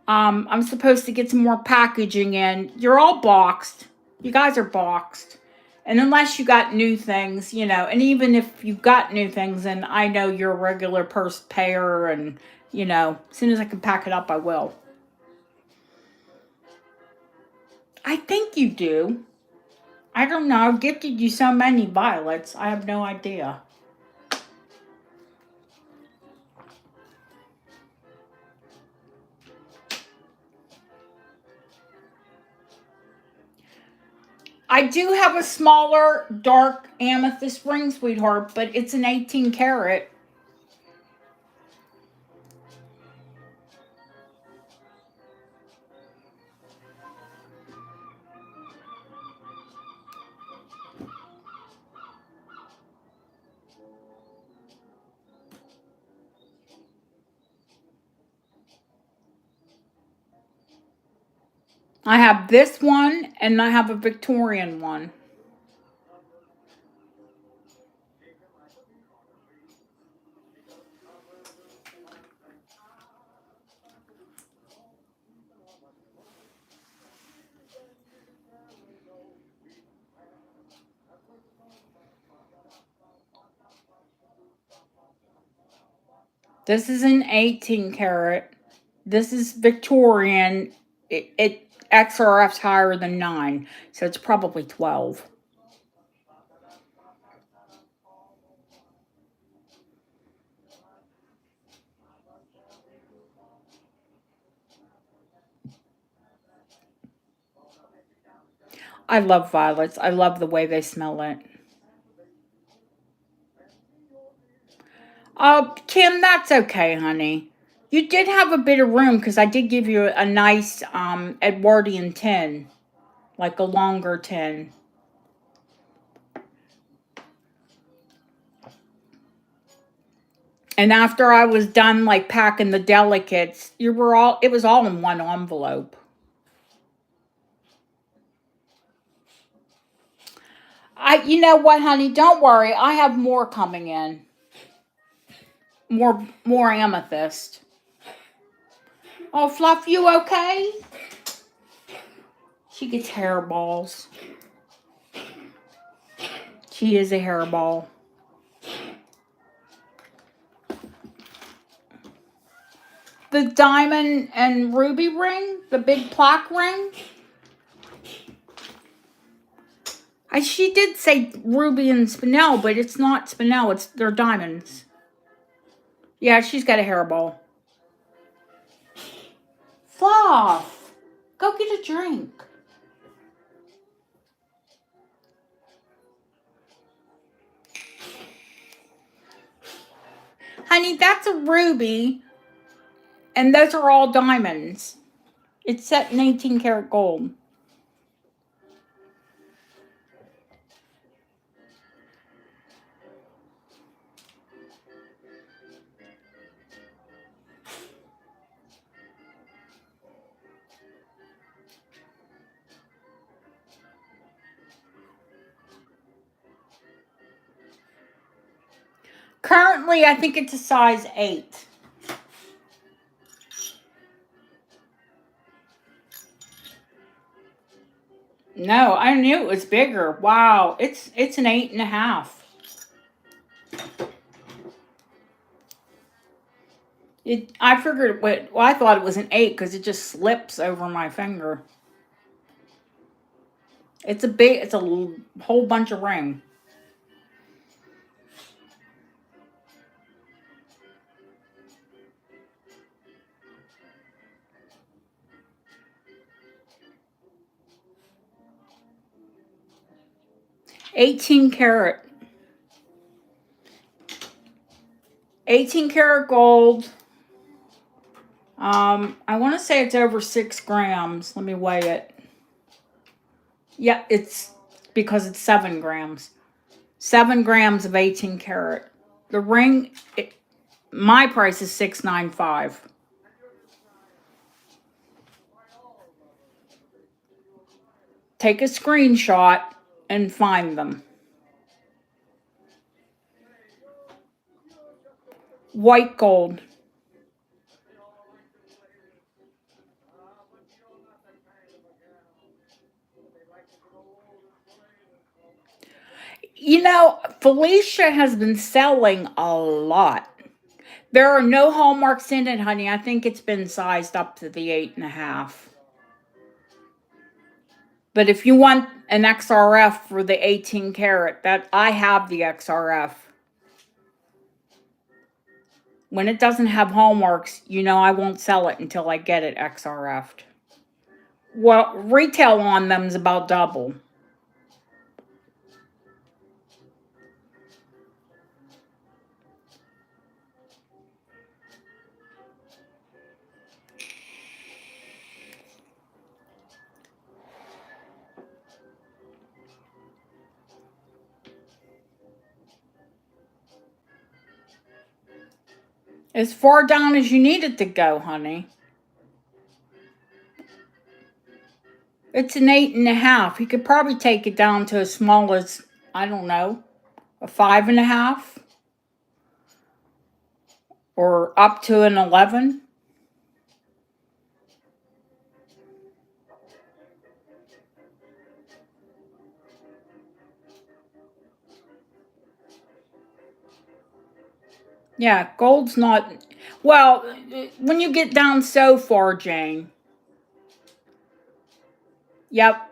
I'm supposed to get some more packaging in. You're all boxed. You guys are boxed. And unless you got new things, you know, and even if you've got new things, and I know you're a regular purse payer, and, you know, as soon as I can pack it up, I will. I think you do. I don't know. I've gifted you so many violets. I have no idea. I do have a smaller, dark amethyst ring, sweetheart, but it's an 18 karat. I have this one, and I have a Victorian one. This is an 18 karat. This is Victorian. It XRF's higher than 9, so it's probably 12. I love violets. I love the way they smell it. Kim, that's okay, honey. You did have a bit of room because I did give you a nice Edwardian tin, like a longer tin. And after I was done like packing the delicates, it was all in one envelope. You know what, honey? Don't worry. I have more coming in. More amethyst. Oh, Fluff, you okay? She gets hairballs. She is a hairball. The diamond and ruby ring, the big plaque ring. She did say ruby and spinel, but it's not spinel. They're diamonds. Yeah, she's got a hairball. Fluff, go get a drink. Honey, that's a ruby, and those are all diamonds. It's set in 18 karat gold. Currently, I think it's a size 8. No, I knew it was bigger. Wow, it's an 8.5. I figured I thought it was an 8 because it just slips over my finger. It's a whole bunch of ring. $18 karat. 18 karat gold. I want to say it's over 6 grams. Let me weigh it. Yeah, it's because it's 7 grams. 7 grams of 18 karat. The ring, my price is $695. take a screenshot and find them. White gold. You know, Felicia has been selling a lot. There are no hallmarks in it, honey. I think it's been sized up to the 8.5. But if you want an XRF for the 18 karat, that I have the XRF. When it doesn't have hallmarks, you know I won't sell it until I get it XRF'd. Well, retail on them is about double. As far down as you need it to go, honey. It's an 8.5. You could probably take it down to as small as, I don't know, a 5.5. Or up to an 11. Yeah, gold's not... Well, when you get down so far, Jane. Yep.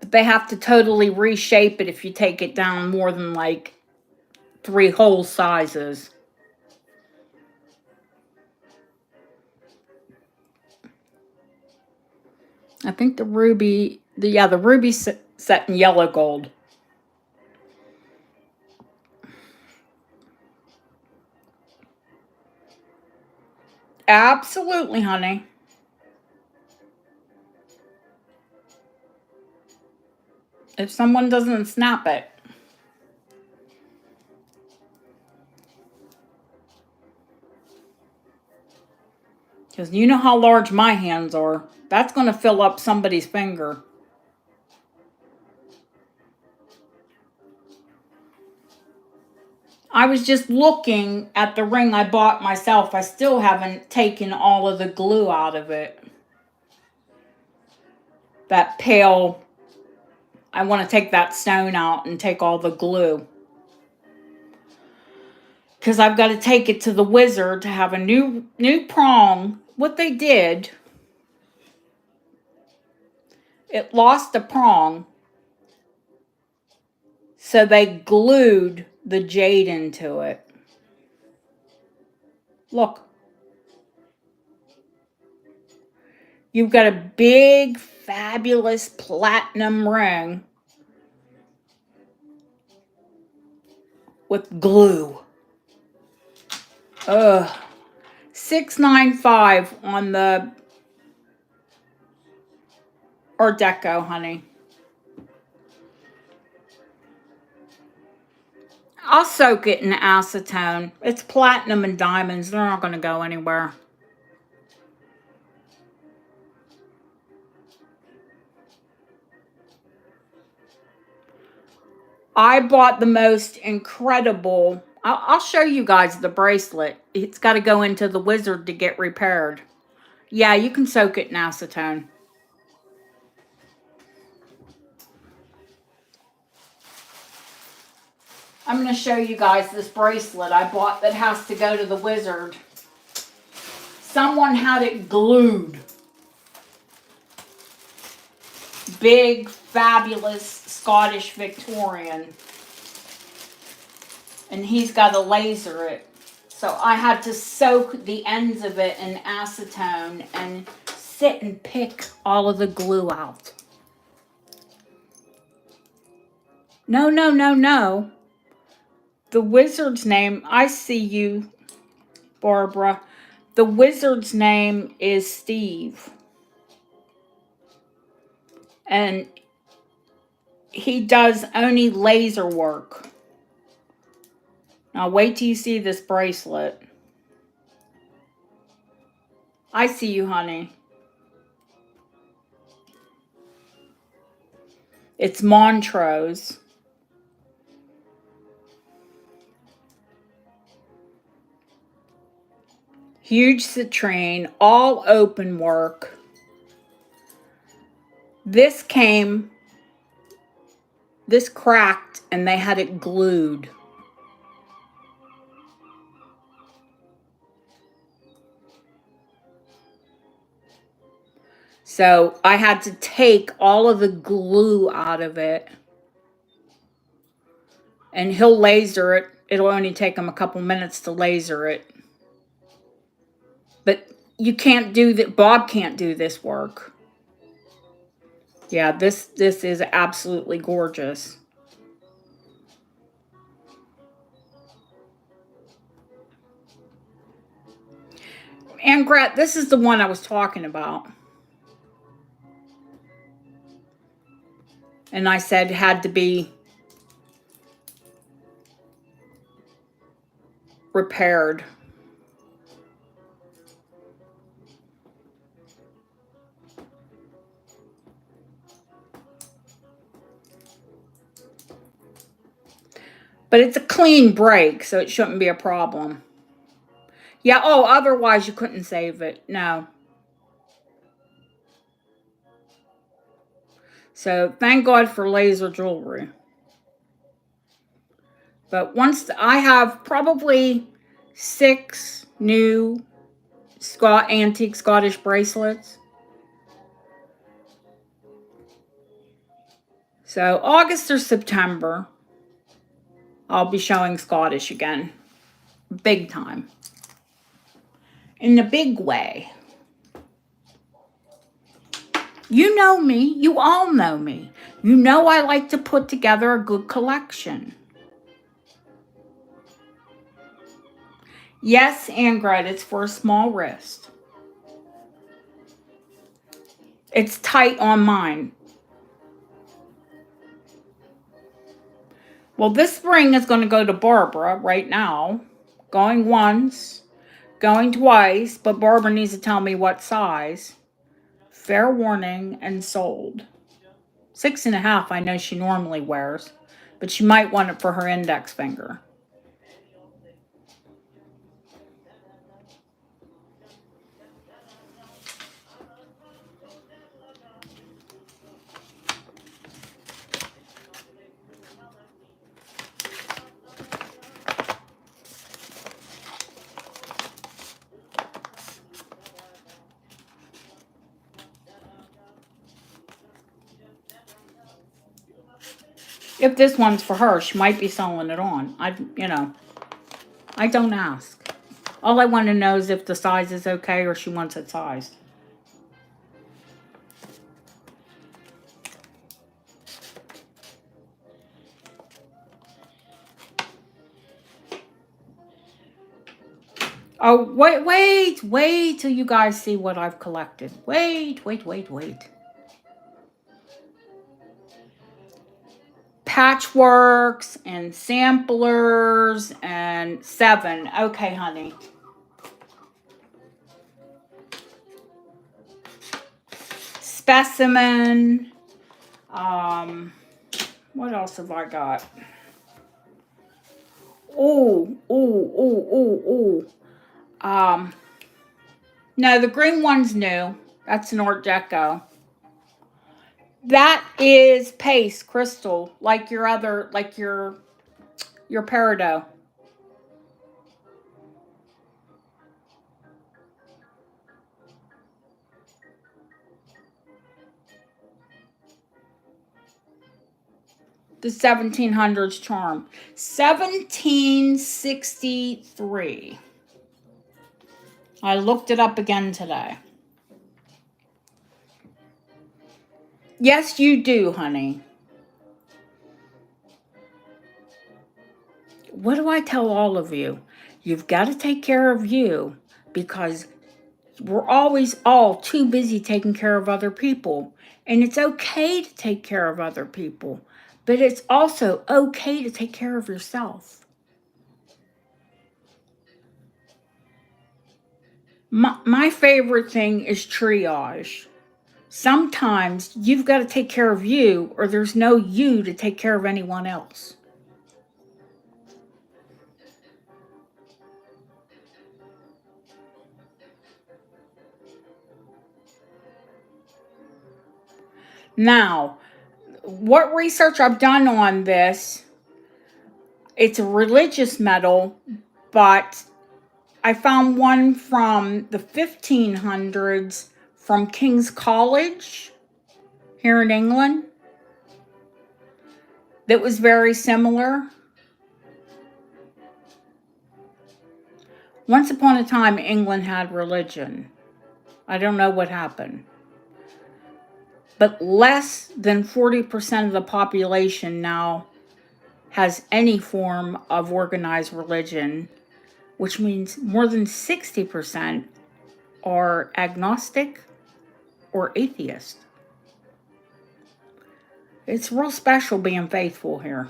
But they have to totally reshape it if you take it down more than like 3 whole sizes. I think the ruby... the ruby's set in yellow gold. Absolutely, honey. If someone doesn't snap it. Because you know how large my hands are. That's going to fill up somebody's finger. I was just looking at the ring I bought myself. I still haven't taken all of the glue out of it. That pale... I want to take that stone out and take all the glue. Because I've got to take it to the wizard to have a new prong. What they did... It lost a prong. So they glued the jade into it. Look. You've got a big, fabulous platinum ring with glue. Ugh. $6.95 on the Deco, honey. I'll soak it in acetone. It's platinum and diamonds. They're not going to go anywhere. I bought the most incredible... I'll show you guys the bracelet. It's got to go into the wizard to get repaired. Yeah, you can soak it in acetone. I'm going to show you guys this bracelet I bought that has to go to the wizard. Someone had it glued. Big, fabulous Scottish Victorian. And he's got to laser it. So I had to soak the ends of it in acetone and sit and pick all of the glue out. No, no, no, no. The wizard's name, I see you, Barbara. The wizard's name is Steve. And he does only laser work. Now wait till you see this bracelet. I see you, honey. It's Montrose. Huge citrine, all open work. This cracked and they had it glued. So I had to take all of the glue out of it. And he'll laser it. It'll only take him a couple minutes to laser it. But you can't do that. Bob can't do this work. Yeah, this is absolutely gorgeous. And Gret, this is the one I was talking about. And I said it had to be repaired. But it's a clean break, so it shouldn't be a problem. Yeah, oh, otherwise you couldn't save it. No. So thank God for laser jewelry. But once I have probably 6 new antique Scottish bracelets. So August or September, I'll be showing Scottish again. Big time. In a big way. You know me. You all know me. You know I like to put together a good collection. Yes, Ingrid, it's for a small wrist. It's tight on mine. Well, this ring is going to go to Barbara right now. Going once, going twice, but Barbara needs to tell me what size. Fair warning, and sold. 6.5, I know she normally wears, but she might want it for her index finger. If this one's for her, she might be selling it on. I don't ask. All I want to know is if the size is okay or she wants it sized. Oh, wait till you guys see what I've collected. Wait. Patchworks and samplers and 7. Okay, honey. Specimen. What else have I got? Ooh. No, the green one's new. That's an Art Deco. That is paste crystal, like your peridot. The 1700s charm. 1763. I looked it up again today. Yes, you do, honey. What do I tell all of you? You've got to take care of you because we're always all too busy taking care of other people. And it's okay to take care of other people, but it's also okay to take care of yourself. My favorite thing is triage. Sometimes you've got to take care of you, or there's no you to take care of anyone else. Now, what research I've done on this, it's a religious medal, but I found one from the 1500s from King's College here in England that was very similar. Once upon a time, England had religion. I don't know what happened. But less than 40% of the population now has any form of organized religion, which means more than 60% are agnostic or atheist. It's real special being faithful here.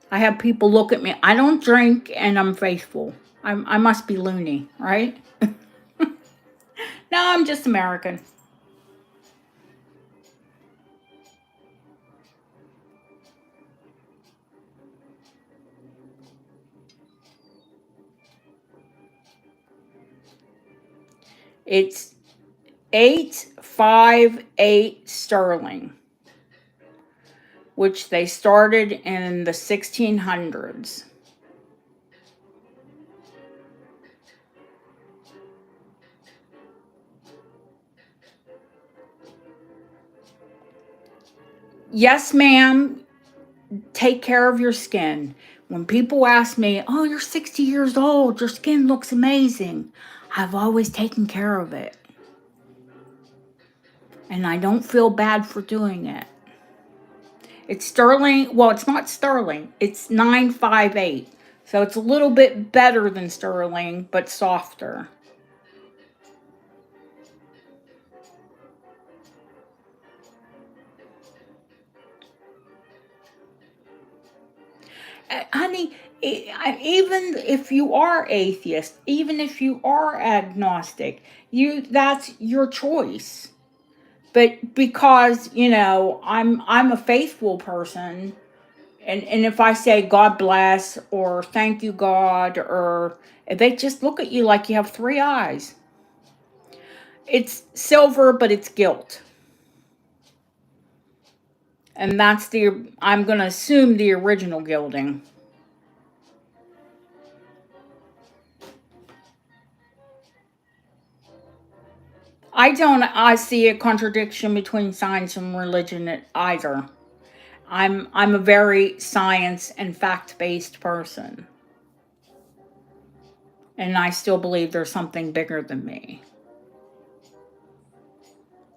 I have people look at me. I don't drink and I'm faithful. I must be loony, right? No, I'm just American. It's 858 sterling, which they started in the 1600s. Yes, ma'am, take care of your skin. When people ask me, oh, you're 60 years old, your skin looks amazing, I've always taken care of it. And I don't feel bad for doing it. It's sterling, well, it's not sterling, it's 958. So it's a little bit better than sterling, but softer. Honey, even if you are atheist, even if you are agnostic, that's your choice. But because, I'm a faithful person, and if I say God bless or thank you God, or they just look at you like you have three eyes. It's silver, but it's gilt. And that's I'm going to assume the original gilding. I see a contradiction between science and religion either. I'm a very science and fact-based person. And I still believe there's something bigger than me.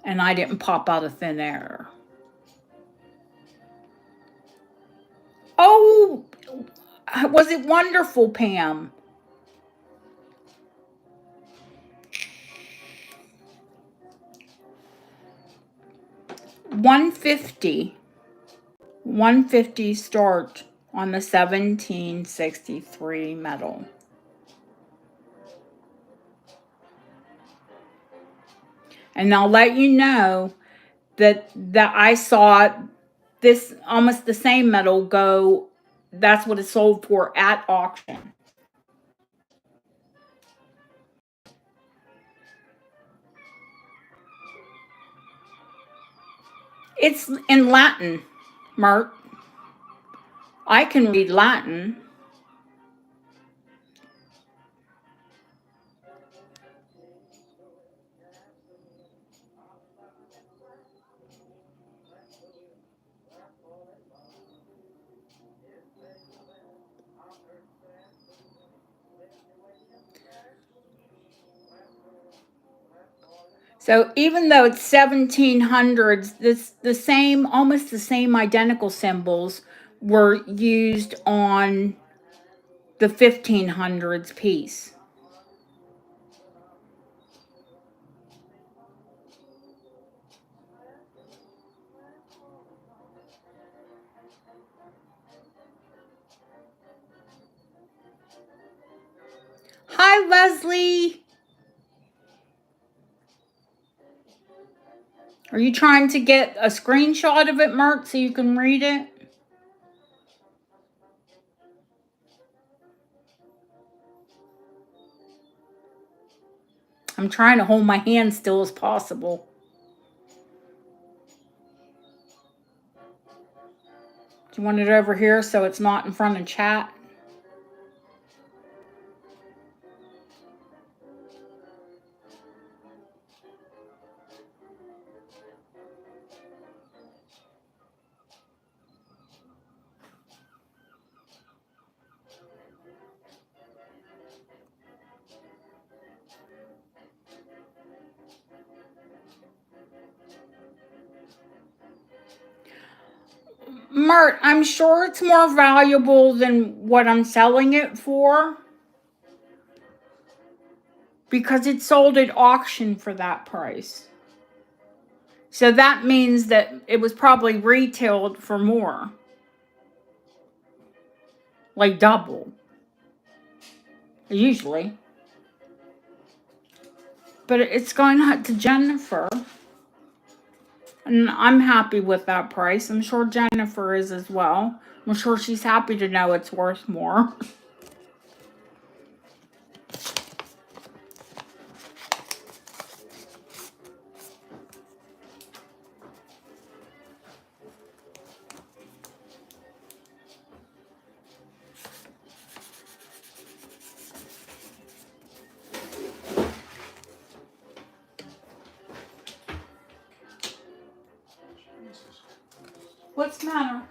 And I didn't pop out of thin air. Oh, was it wonderful, Pam? $150 start on the 1763 medal. And I'll let you know that I saw this almost the same medal go. That's what it sold for at auction. It's in Latin, Mert. I can read Latin. So even though it's 1700s, almost the same identical symbols were used on the 1500s piece. Hi, Hi, Leslie. Are you trying to get a screenshot of it, Mert, so you can read it? I'm trying to hold my hand still as possible. Do you want it over here so it's not in front of chat? Mert, I'm sure it's more valuable than what I'm selling it for, because it sold at auction for that price. So that means that it was probably retailed for more. Like double. Usually. But it's going out to Jennifer. And I'm happy with that price. I'm sure Jennifer is as well. I'm sure she's happy to know it's worth more. What's the matter?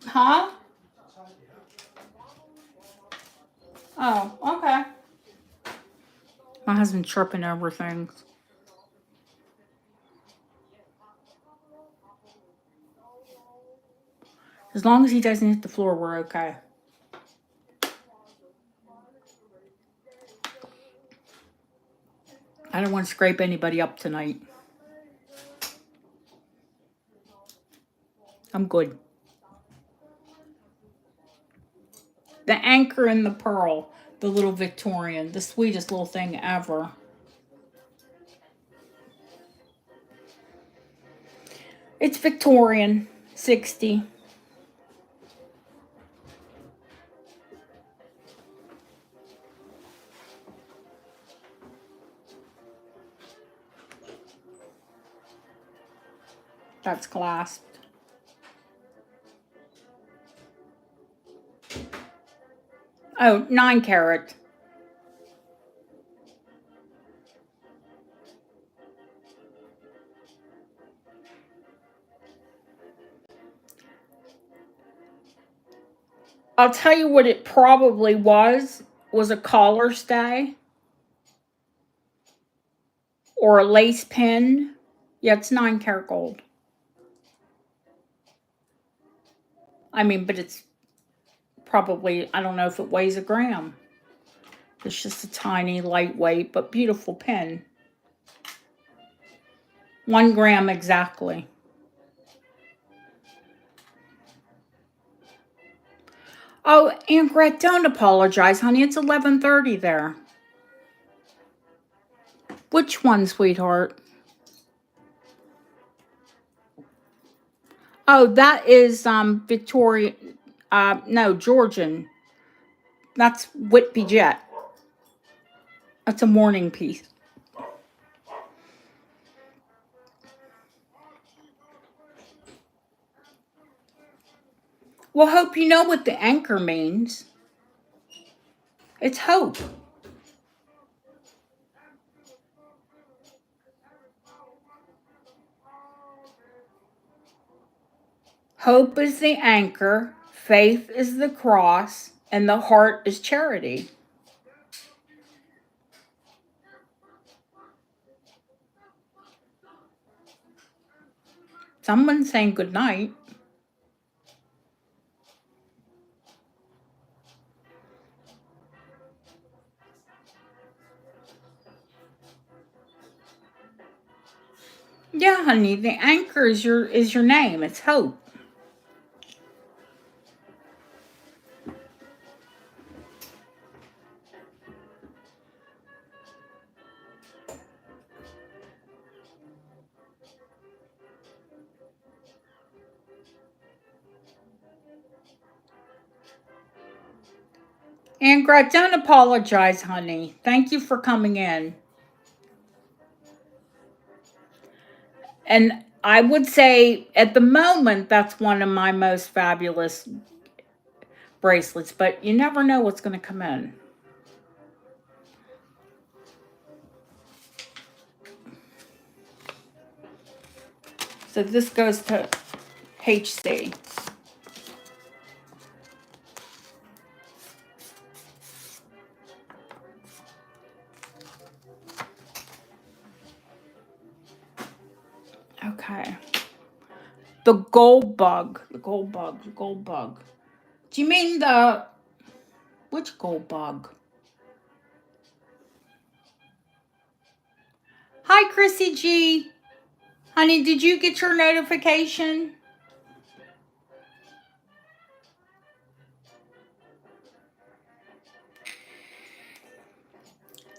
Huh? Oh, okay. My husband's tripping over things. As long as he doesn't hit the floor, we're okay. I don't want to scrape anybody up tonight. I'm good. The anchor and the pearl, the little Victorian, the sweetest little thing ever. It's Victorian, 60. That's clasped. Oh, 9 carat. I'll tell you what it probably was a collar stay. Or a lace pin. Yeah, it's 9 karat gold. I mean, but it's probably, I don't know if it weighs a gram. It's just a tiny, lightweight, but beautiful pin. 1 gram exactly. Oh, Aunt Gret, don't apologize, honey. It's 11:30 there. Which one, sweetheart? Oh, that is Victoria. No, Georgian. That's Whitby Jet. That's a morning piece. Well, hope you know what the anchor means. It's hope. Hope is the anchor, faith is the cross, and the heart is charity. Someone's saying good night. Yeah, honey, the anchor is your name. It's hope. Angrat, don't apologize, honey. Thank you for coming in. And I would say at the moment, that's one of my most fabulous bracelets, but you never know what's going to come in. So this goes to HC. Okay. The gold bug. The gold bug. The gold bug. Do you mean the... Which gold bug? Hi, Chrissy G. Honey, did you get your notification?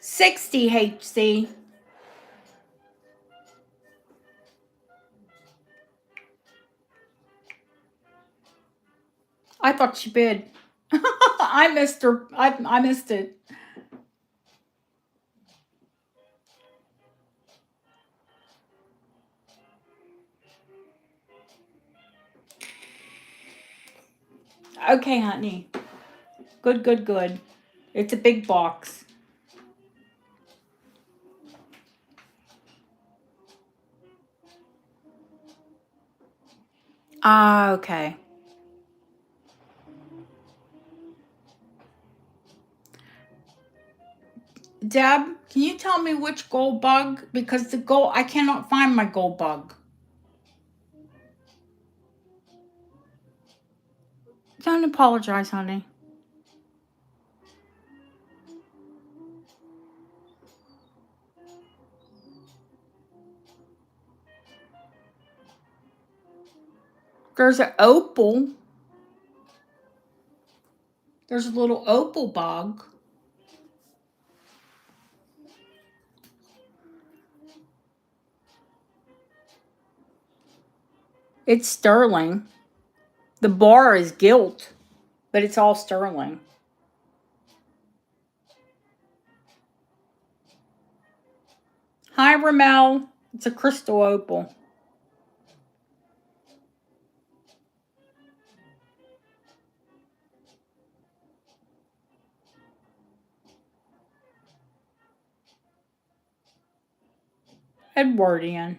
$60 HC. I thought she bid. I missed her. I missed it. Okay, honey. Good, good, good. It's a big box. Ah, okay. Deb, can you tell me which gold bug? Because the gold, I cannot find my gold bug. Don't apologize, honey. There's an opal. There's a little opal bug. It's sterling. The bar is gilt, but it's all sterling. Hi, Ramel. It's a crystal opal. Edwardian.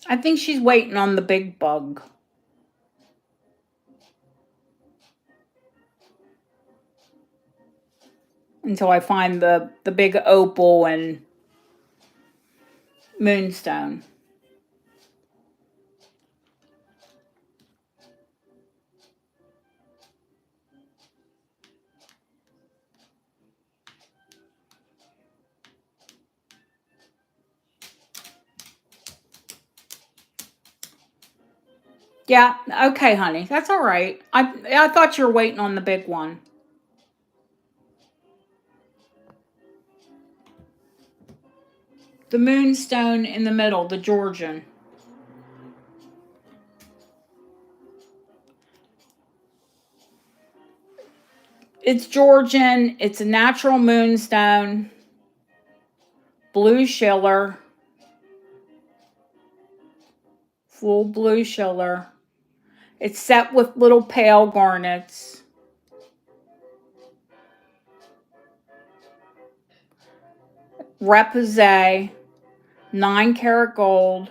I think she's waiting on the big bug. Until I find the big opal and moonstone. Yeah, okay, honey. That's all right. I thought you were waiting on the big one. The moonstone in the middle, the Georgian. It's Georgian. It's a natural moonstone. Blue schiller. Full blue schiller. It's set with little pale garnets. Repoussé. 9-karat gold.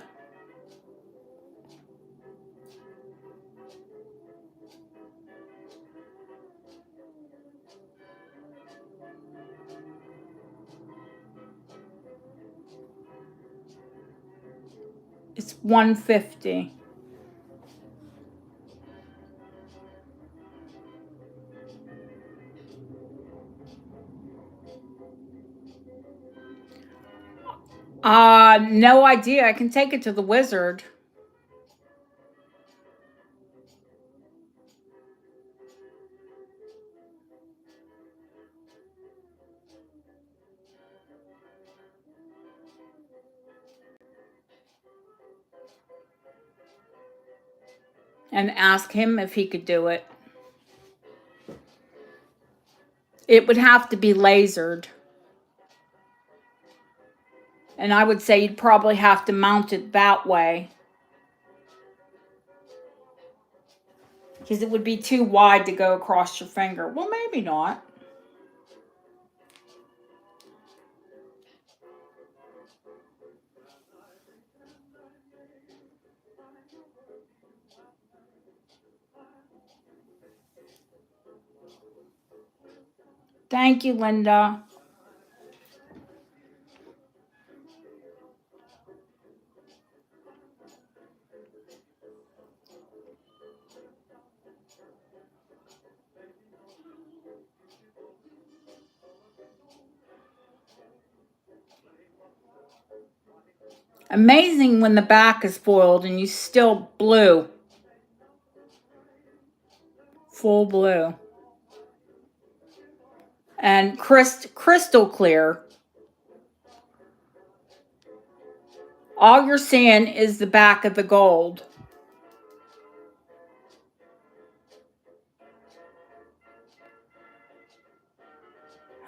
It's $150. No idea. I can take it to the wizard. And ask him if he could do it. It would have to be lasered. And I would say you'd probably have to mount it that way. Because it would be too wide to go across your finger. Well, maybe not. Thank you, Linda. Amazing when the back is foiled and you still blue. Full blue. And crystal clear. All you're seeing is the back of the gold.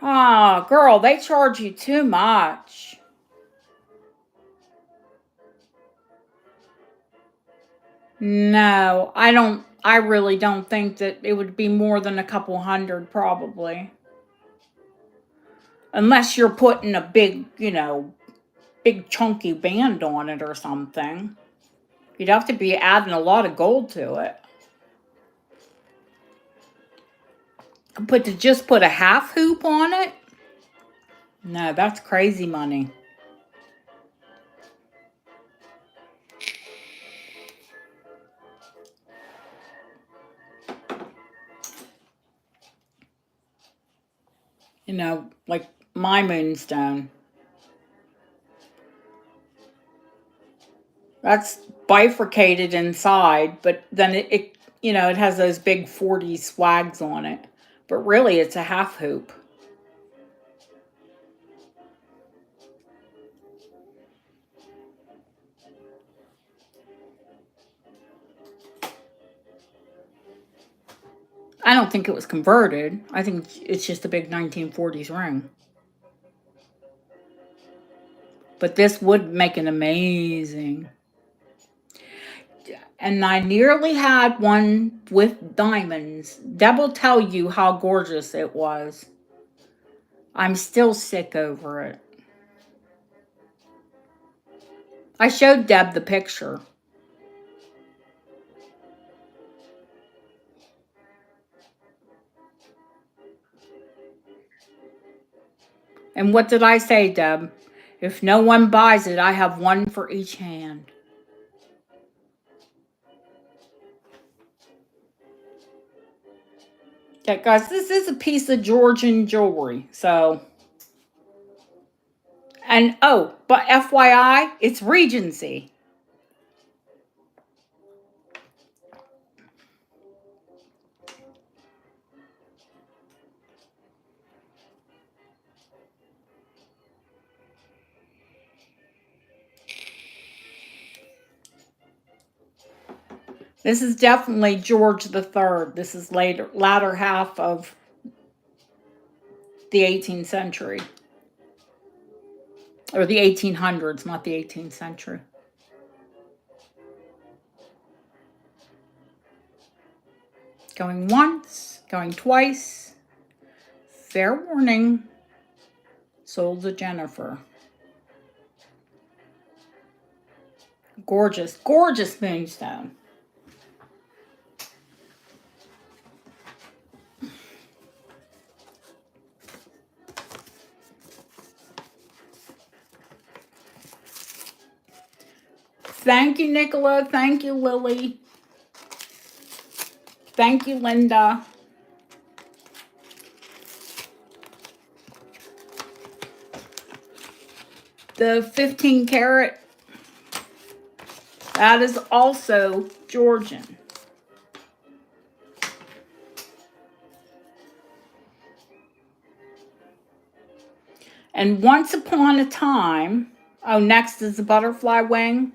Oh, girl, they charge you too much. No, I really don't think that it would be more than a couple hundred, probably. Unless you're putting a big, big chunky band on it or something. You'd have to be adding a lot of gold to it. But to just put a half hoop on it? No, that's crazy money. Like my moonstone. That's bifurcated inside, but then it has those big 40 swags on it. But really, it's a half hoop. I don't think it was converted. I think it's just a big 1940s ring. But this would make an amazing. And I nearly had one with diamonds. Deb will tell you how gorgeous it was. I'm still sick over it. I showed Deb the picture. And what did I say, Deb? If no one buys it, I have one for each hand. Okay, guys, this is a piece of Georgian jewelry, so. And, but FYI, it's Regency. This is definitely George III. This is latter half of the 18th century. Or the 1800s, not the 18th century. Going once, going twice. Fair warning. Sold to Jennifer. Gorgeous, gorgeous moonstone. Thank you, Nicola. Thank you, Lily. Thank you, Linda. The 15 karat, that is also Georgian. And once upon a time, oh, next is the butterfly wing.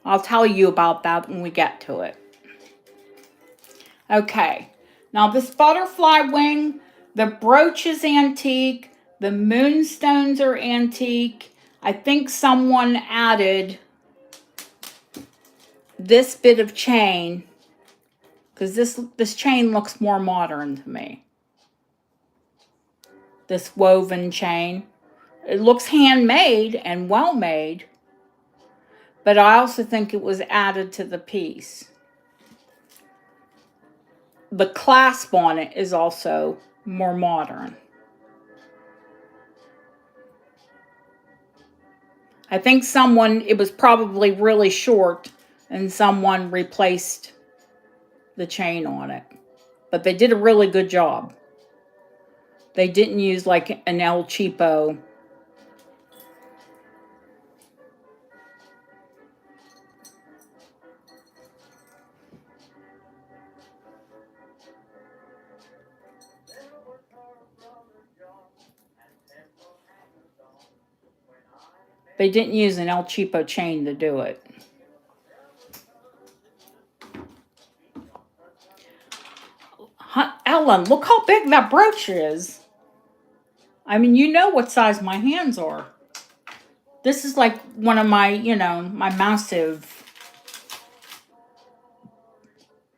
I'll tell you about that when we get to it. Okay, now this butterfly wing, the brooch is antique, the moonstones are antique. I think someone added this bit of chain because this chain looks more modern to me. This woven chain. It looks handmade and well made, but I also think it was added to the piece. The clasp on it is also more modern. I think it was probably really short and someone replaced the chain on it. But they did a really good job. They didn't use like an El Cheapo. They didn't use an El Cheapo chain to do it. Ellen, look how big that brooch is. I mean, you know what size my hands are. This is like one of my, my massive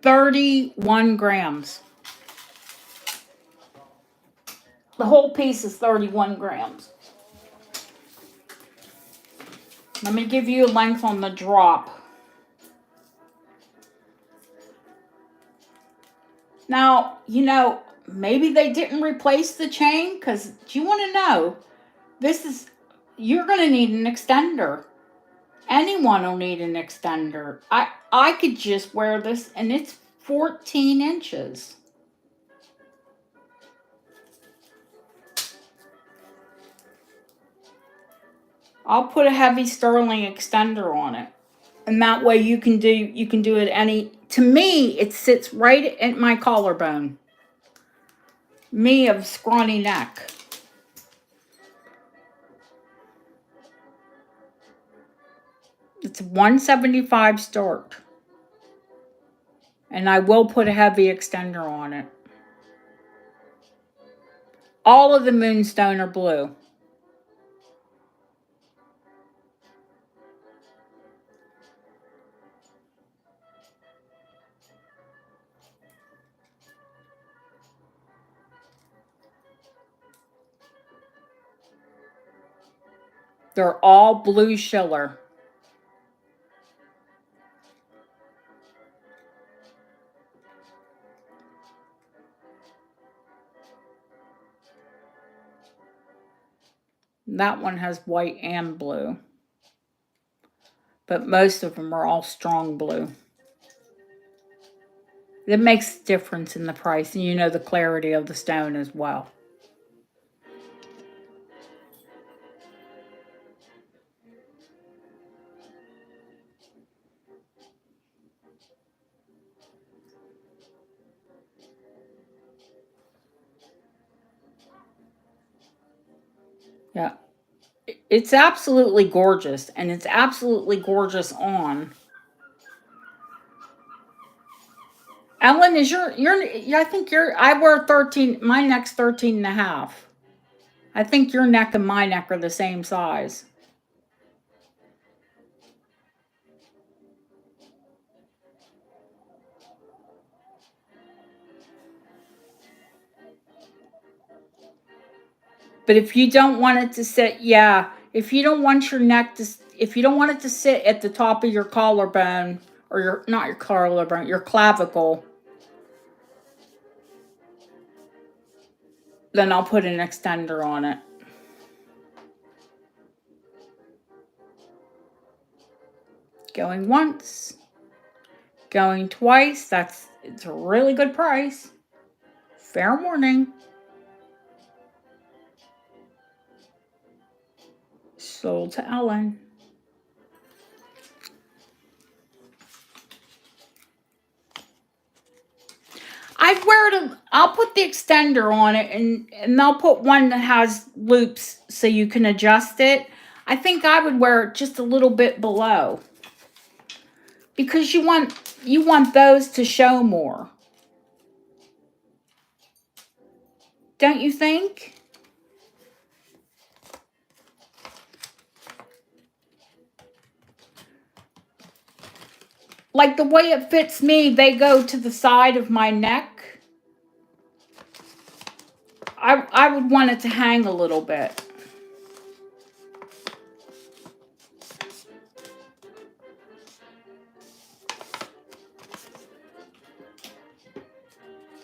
31 grams. The whole piece is 31 grams. Let me give you a length on the drop. Now, maybe they didn't replace the chain because do you want to know? You're going to need an extender. Anyone will need an extender. I could just wear this and it's 14 inches. I'll put a heavy sterling extender on it. And that way you can do it to me, it sits right at my collarbone. Me of scrawny neck. It's 175 start. And I will put a heavy extender on it. All of the moonstone are blue. They're all blue schiller. That one has white and blue. But most of them are all strong blue. It makes a difference in the price, and the clarity of the stone as well. Yeah. It's absolutely gorgeous, and it's absolutely gorgeous on. Ellen, I think I wear 13, my neck's 13 and a half. I think your neck and my neck are the same size. But if you don't want it to sit, if you don't want if you don't want it to sit at the top of your collarbone, or not your collarbone, your clavicle, then I'll put an extender on it. Going once, going twice, it's a really good price. Fair warning. Sold to Ellen. I'll put the extender on it and I'll put one that has loops so you can adjust it. I think I would wear it just a little bit below. Because you want those to show more. Don't you think? Like the way it fits me, they go to the side of my neck. I would want it to hang a little bit.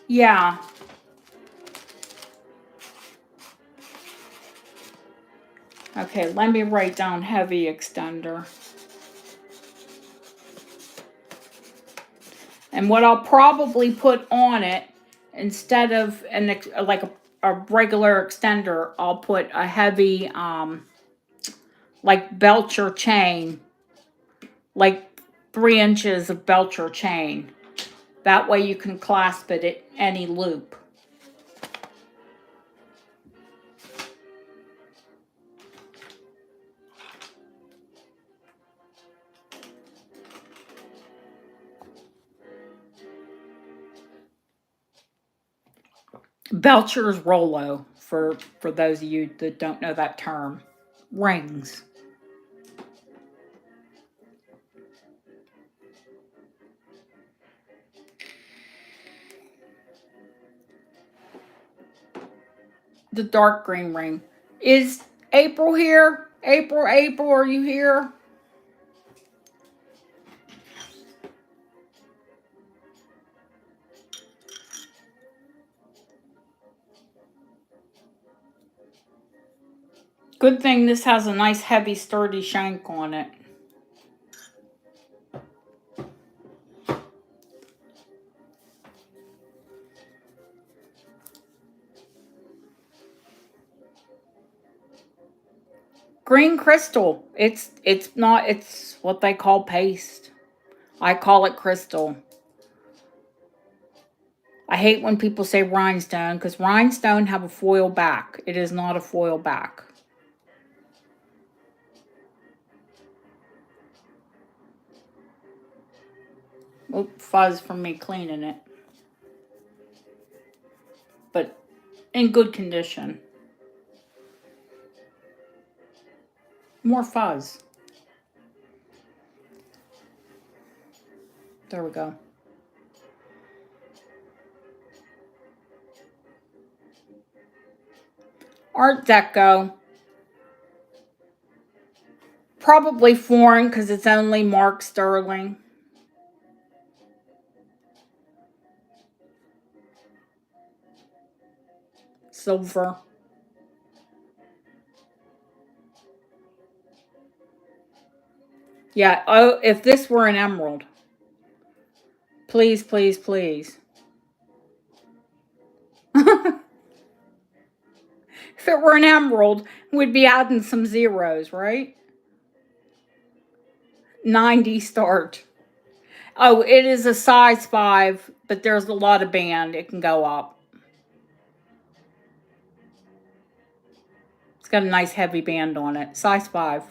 Yeah. Okay, let me write down heavy extender. And what I'll probably put on it, instead of like a regular extender, I'll put a heavy, like Belcher chain, like 3 inches of Belcher chain. That way you can clasp it at any loop. Belcher's Rollo, for those of you that don't know that term. Rings. The dark green ring. Is April here? April, are you here? Good thing this has a nice heavy sturdy shank on it. Green crystal. It's what they call paste. I call it crystal. I hate when people say rhinestone because rhinestone have a foil back. It is not a foil back. Oh, fuzz from me cleaning it. But in good condition. More fuzz. There we go. Art Deco. Probably foreign because it's only Mark Sterling. Silver. Yeah, oh, if this were an emerald. Please, please, please. If it were an emerald, we'd be adding some zeros, right? 90 start. Oh, it is a size 5, but there's a lot of band. It can go up. It's got a nice heavy band on it. Size 5.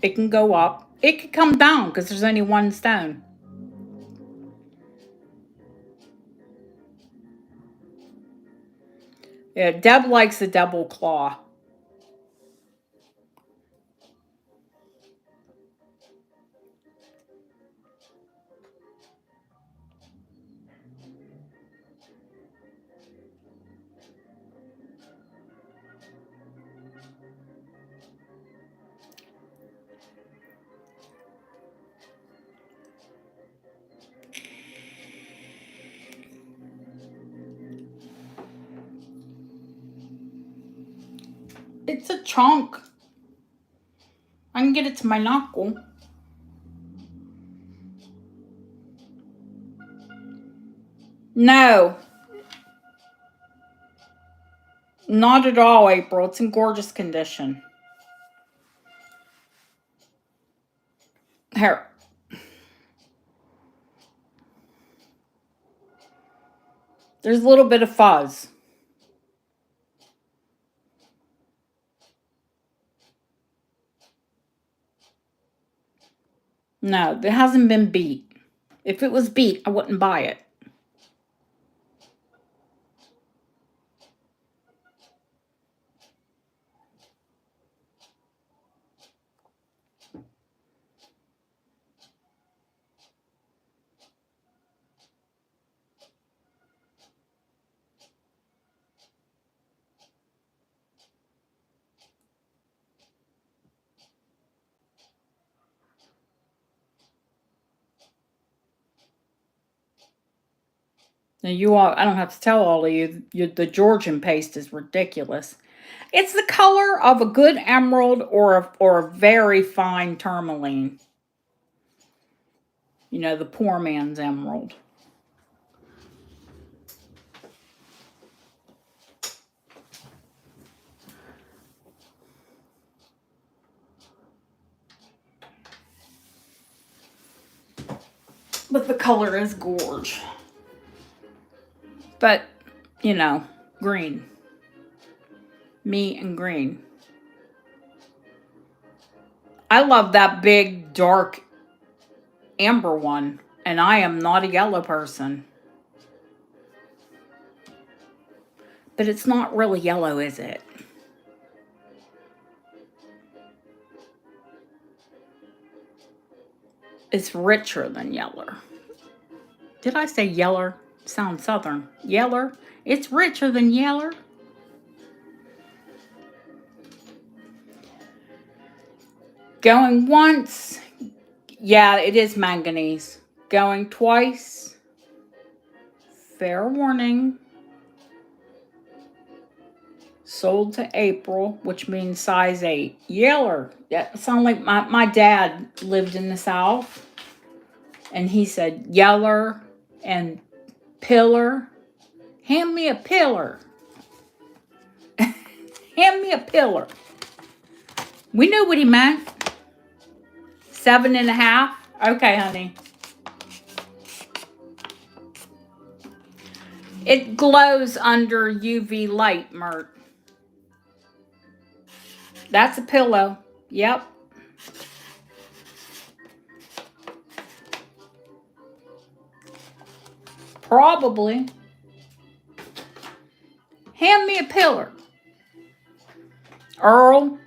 It can go up. It could come down because there's only one stone. Yeah, Deb likes a double claw. It's a chunk. I can get it to my knuckle. No. Not at all, April. It's in gorgeous condition. Here. There's a little bit of fuzz. No, it hasn't been beat. If it was beat, I wouldn't buy it. Now you all, I don't have to tell all of you, the Georgian paste is ridiculous. It's the color of a good emerald or a very fine tourmaline. You know, the poor man's emerald. But the color is gorge. But, you know, green. Me and green. I love that big, dark amber one. And I am not a yellow person. But it's not really yellow, is it? It's richer than yellow. Did I say yeller? Sounds southern. Yeller? It's richer than yeller. Going once. Yeah, it is manganese. Going twice. Fair warning. Sold to April, which means size 8. Yeller. That sounds like my dad lived in the South. And he said yeller and pillar. Hand me a pillar. Hand me a pillar. We knew what he meant. 7.5. Okay, honey. It glows under UV light, Mert. That's a pillow. Yep. Probably. Hand me a pillar. Earl.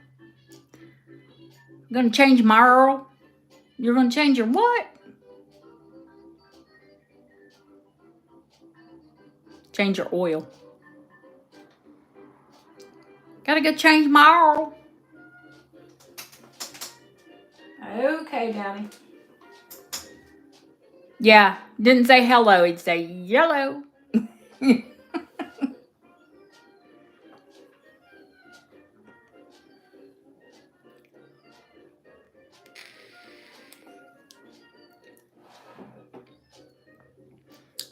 I'm going to change my Earl. You're going to change your what? Change your oil. Gotta go change my Earl. Okay, Daddy. Yeah, didn't say hello. He'd say yellow.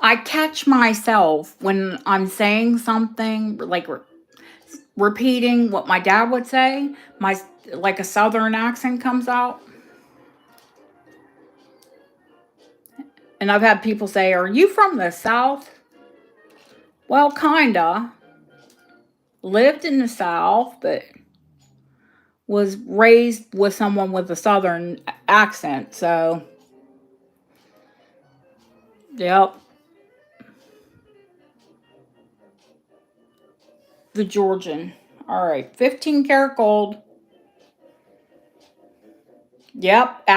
I catch myself when I'm saying something, like repeating what my dad would say. Like a southern accent comes out. And I've had people say, "Are you from the South?" Well, kinda. Lived in the South, but was raised with someone with a southern accent, so yep. The Georgian. All right, 15 karat gold. Yep,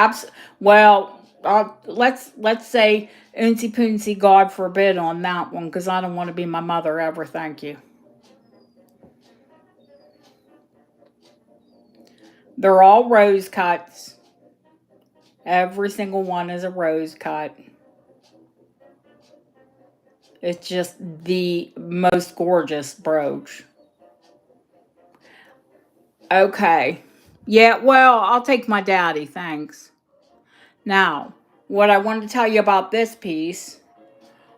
well, let's say oonsy poonsy, God forbid on that one, because I don't want to be my mother ever. Thank you. They're all rose cuts. Every single one is a rose cut. It's just the most gorgeous brooch. Okay. Yeah, well, I'll take my daddy, thanks. Now, what I want to tell you about this piece,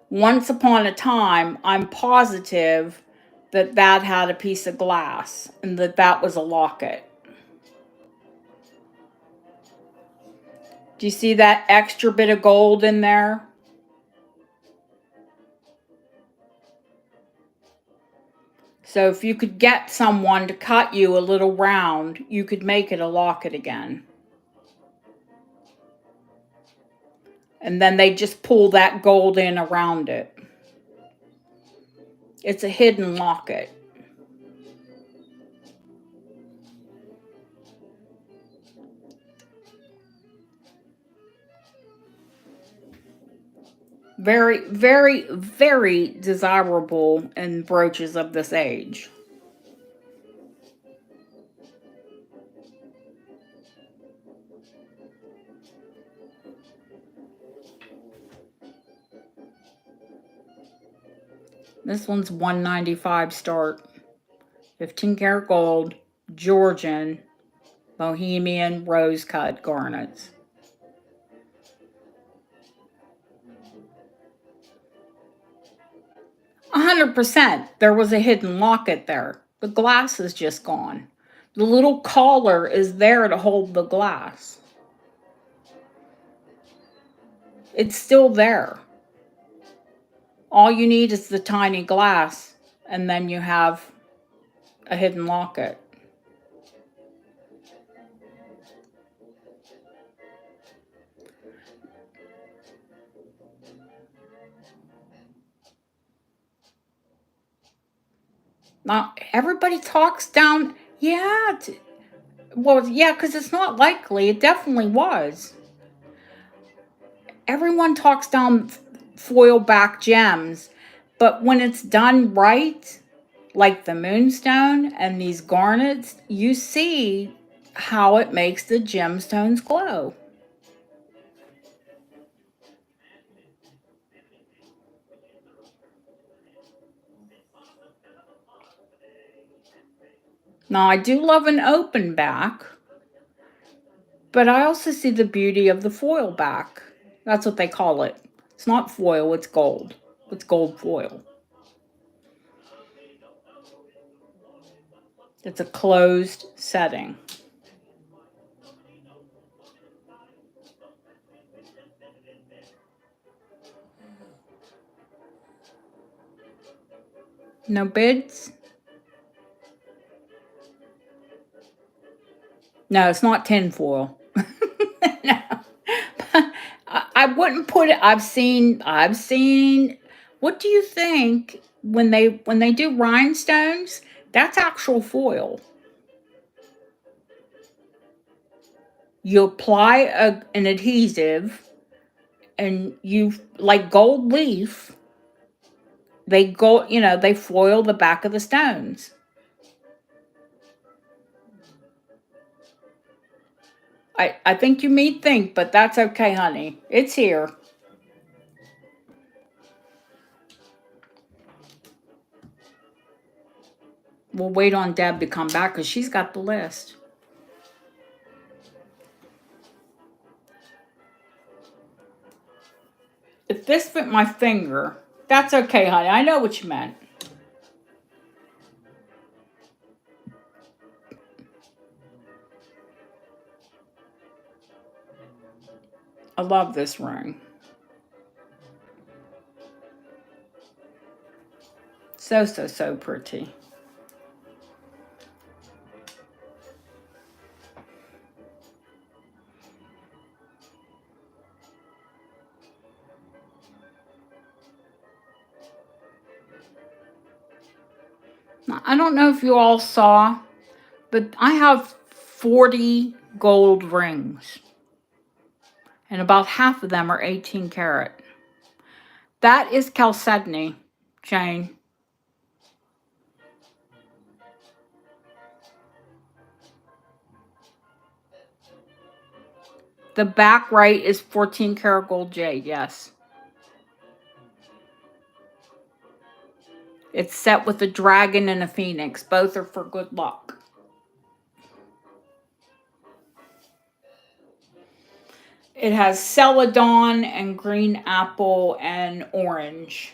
once upon a time, I'm positive that that had a piece of glass and that that was a locket. Do you see that extra bit of gold in there? So if you could get someone to cut you a little round, you could make it a locket again. And then they just pull that gold in around it. It's a hidden locket. Very, very, very desirable in brooches of this age. This one's $195 start. 15 karat gold, Georgian, Bohemian rose cut garnets. %. There was a hidden locket there. The glass is just gone. The little collar is there to hold the glass. It's still there. All you need is the tiny glass, and then you have a hidden locket. Now, everybody talks down, yeah, well, yeah, because it's not likely. It definitely was. Everyone talks down foil back gems, but when it's done right, like the moonstone and these garnets, you see how it makes the gemstones glow. Now, I do love an open back, but I also see the beauty of the foil back. That's what they call it. It's not foil, it's gold. It's gold foil. It's a closed setting. No bids? No, it's not tinfoil. No. I wouldn't put it. I've seen. What do you think when they do rhinestones? That's actual foil. You apply an adhesive, and you like gold leaf. They go, they foil the back of the stones. I think you may think, but that's okay, honey. It's here. We'll wait on Deb to come back because she's got the list. If this fit my finger, that's okay, honey. I know what you meant. I love this ring. So, so, so pretty. I don't know if you all saw, but I have 40 gold rings. And about half of them are 18 karat. That is chalcedony, Jane. The back right is 14 karat gold jade, yes. It's set with a dragon and a phoenix. Both are for good luck. It has celadon and green apple and orange.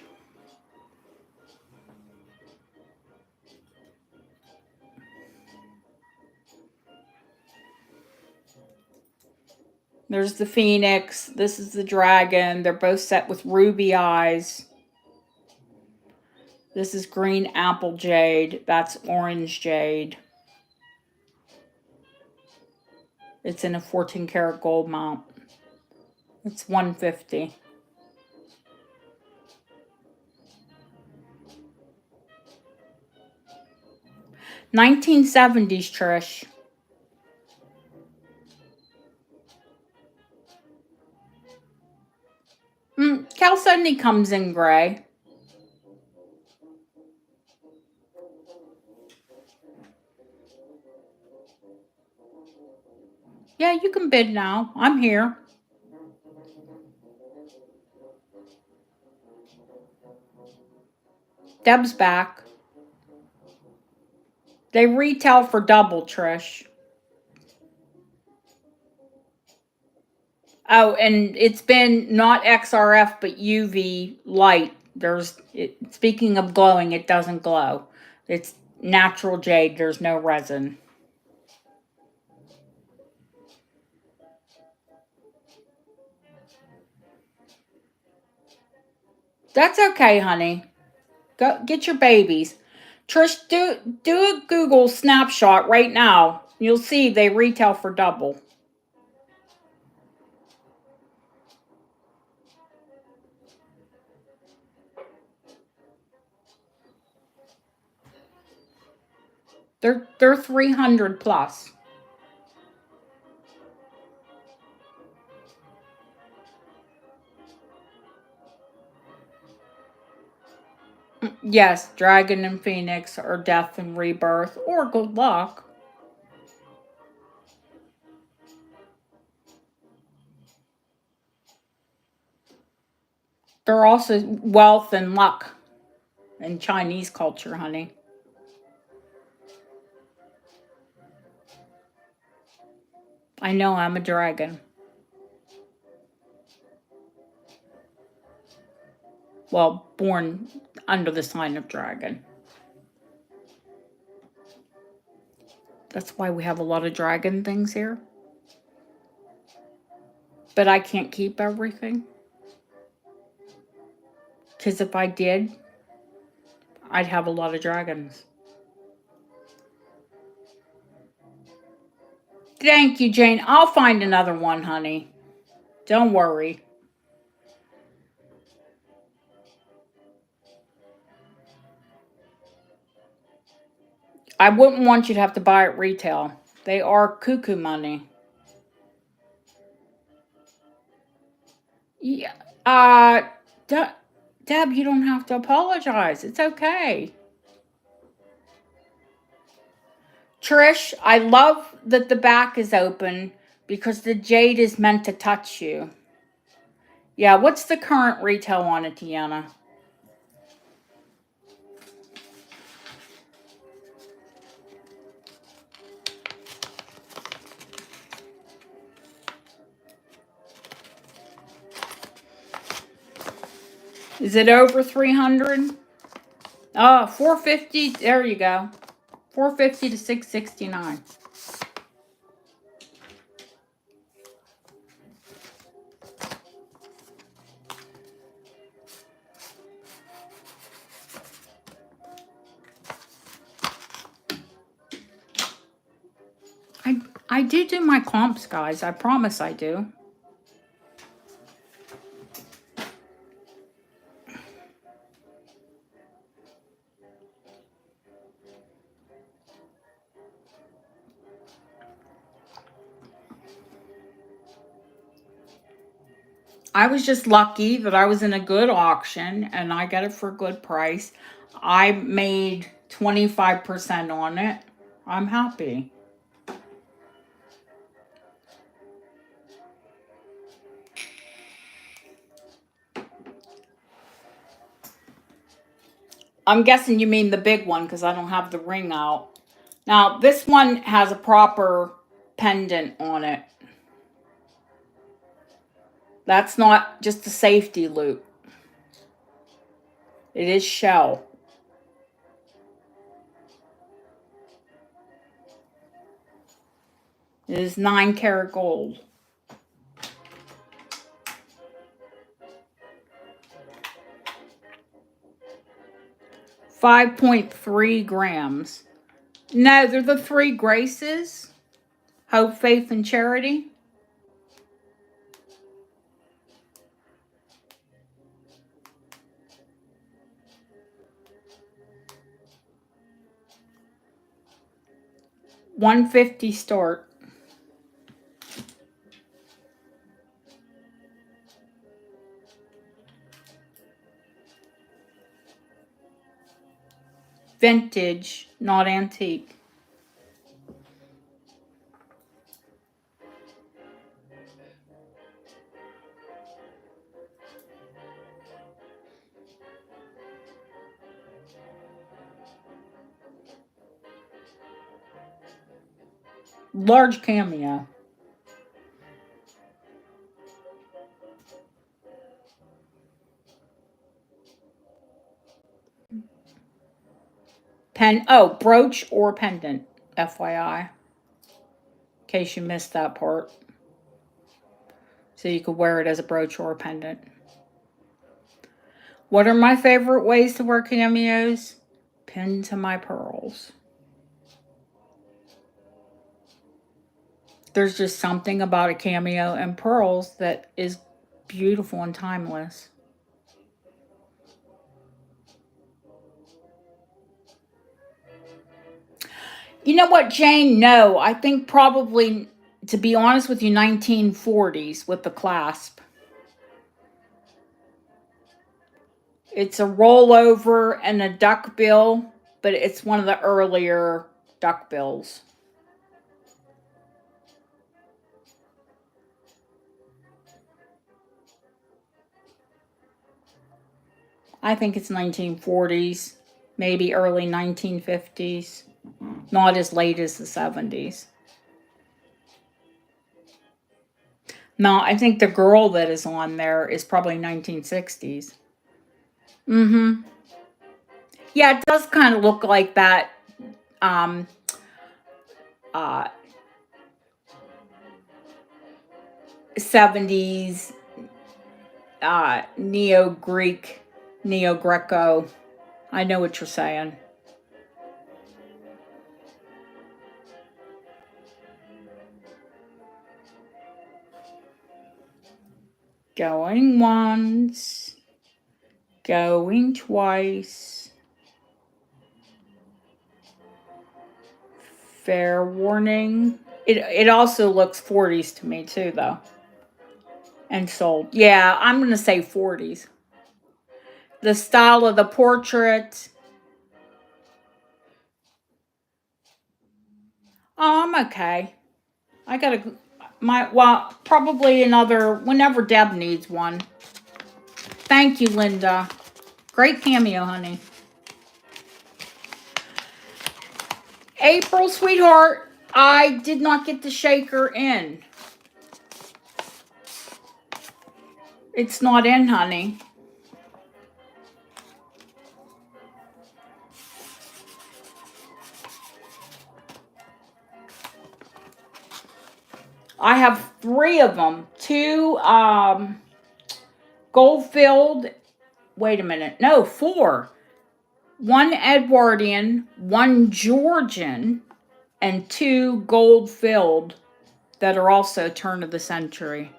There's the phoenix. This is the dragon. They're both set with ruby eyes. This is green apple jade. That's orange jade. It's in a 14 karat gold mount. It's $150. 1970s, Trish. Chalcedony comes in gray. Yeah, you can bid now. I'm here. Deb's back. They retail for double, Trish. Oh, and it's been not XRF but UV light. Speaking of glowing, it doesn't glow. It's natural jade. There's no resin. That's okay, honey. Go get your babies. Trish, do a Google snapshot right now. You'll see they retail for double. They're 300 plus. Yes, dragon and phoenix, or death and rebirth, or good luck. They're also wealth and luck in Chinese culture, honey. I know I'm a dragon. Well, born under the sign of dragon. That's why we have a lot of dragon things here. But I can't keep everything. Because if I did, I'd have a lot of dragons. Thank you, Jane. I'll find another one, honey. Don't worry. I wouldn't want you to have to buy at retail. They are cuckoo money. Yeah. Deb, you don't have to apologize. It's okay. Trish, I love that the back is open because the jade is meant to touch you. Yeah, what's the current retail on it, Tiana? Is it over 300? Oh, 450. There you go. 450 to 669. I do my comps, guys. I promise I do. I was just lucky that I was in a good auction and I got it for a good price. I made 25% on it. I'm happy. I'm guessing you mean the big one because I don't have the ring out. Now, this one has a proper pendant on it. That's not just a safety loop. It is shell. It is 9 karat gold. 5.3 grams. No, they're the three graces. Hope, faith, and charity. $150 start. Vintage, not antique. Large cameo. Brooch or pendant, FYI. In case you missed that part. So you could wear it as a brooch or a pendant. What are my favorite ways to wear cameos? Pinned to my pearls. There's just something about a cameo and pearls that is beautiful and timeless. You know what, Jane? No, I think probably, to be honest with you, 1940s with the clasp. It's a rollover and a duck bill, but it's one of the earlier duck bills. I think it's 1940s, maybe early 1950s, not as late as the 70s. No, I think the girl that is on there is probably 1960s. Mm-hmm. Yeah, it does kind of look like that uh 70s neo-Greek, neo-Greco. I know what you're saying. Going once, going twice. Fair warning. It also looks 40s to me too, though. And sold. Yeah, I'm going to say 40s. The style of the portrait. Oh, I'm okay. I got probably another, whenever Deb needs one. Thank you, Linda. Great cameo, honey. April, sweetheart, I did not get the shaker in. It's not in, honey. I have 3 of them. 2 gold-filled. Wait a minute. No, 4. 1 Edwardian, 1 Georgian, and 2 gold-filled that are also turn of the century.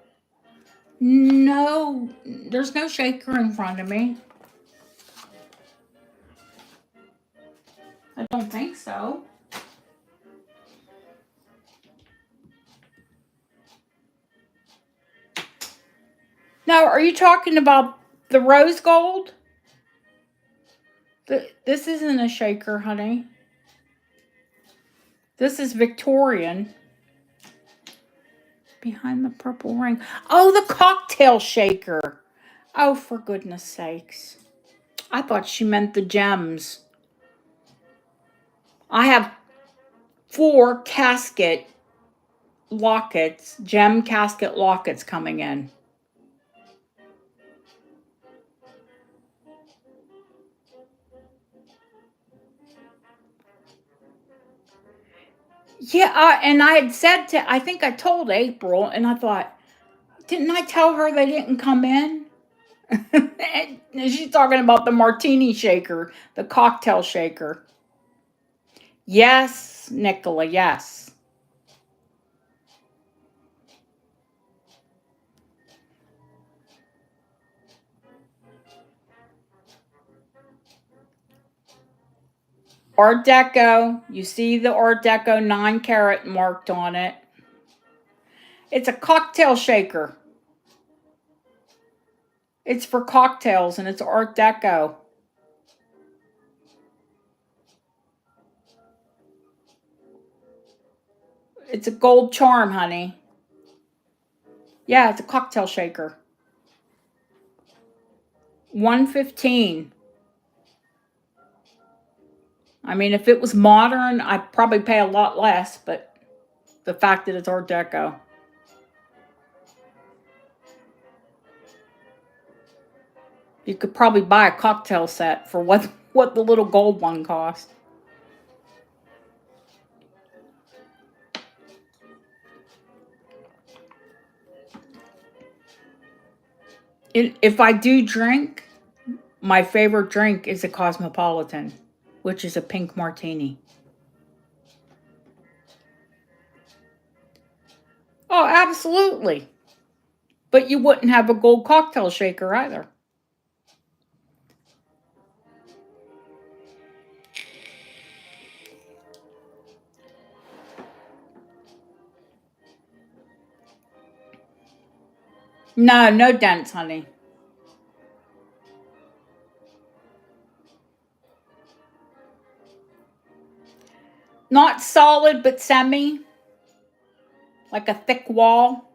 No, there's no shaker in front of me. I don't think so. Now, are you talking about the rose gold? This isn't a shaker, honey. This is Victorian. Behind the purple ring. Oh, the cocktail shaker. Oh, for goodness sakes. I thought she meant the gems. I have 4 casket lockets, gem casket lockets coming in. Yeah, and I had said I think I told April, and I thought, didn't I tell her they didn't come in? And she's talking about the martini shaker, the cocktail shaker. Yes, Nicola, yes. Art Deco. You see the Art Deco 9 carat marked on it. It's a cocktail shaker. It's for cocktails and it's Art Deco. It's a gold charm, honey. Yeah, it's a cocktail shaker. 115. I mean, if it was modern, I'd probably pay a lot less, but the fact that it's Art Deco. You could probably buy a cocktail set for what the little gold one cost. If I do drink, my favorite drink is a Cosmopolitan, which is a pink martini. Oh, absolutely. But you wouldn't have a gold cocktail shaker either. No, no dents, honey. Not solid, but semi, like a thick wall.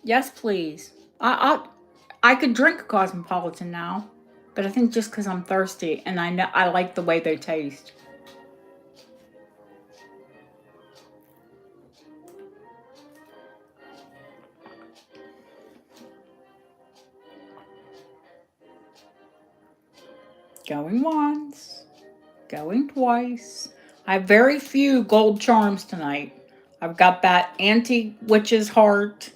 Yes, please. I could drink a Cosmopolitan now, but I think just because I'm thirsty and I know I like the way they taste. Going once, going twice. I have very few gold charms tonight. I've got that antique witch's heart,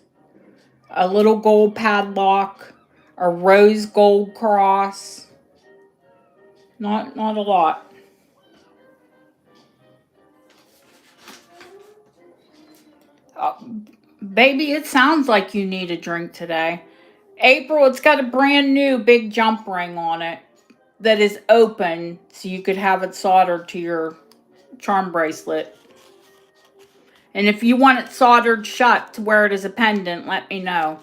a little gold padlock, a rose gold cross. Not a lot. Uh, Baby, it sounds like you need a drink today. April, it's got a brand new big jump ring on it that is open so you could have it soldered to your charm bracelet. And if you want it soldered shut to wear it as a pendant, let me know.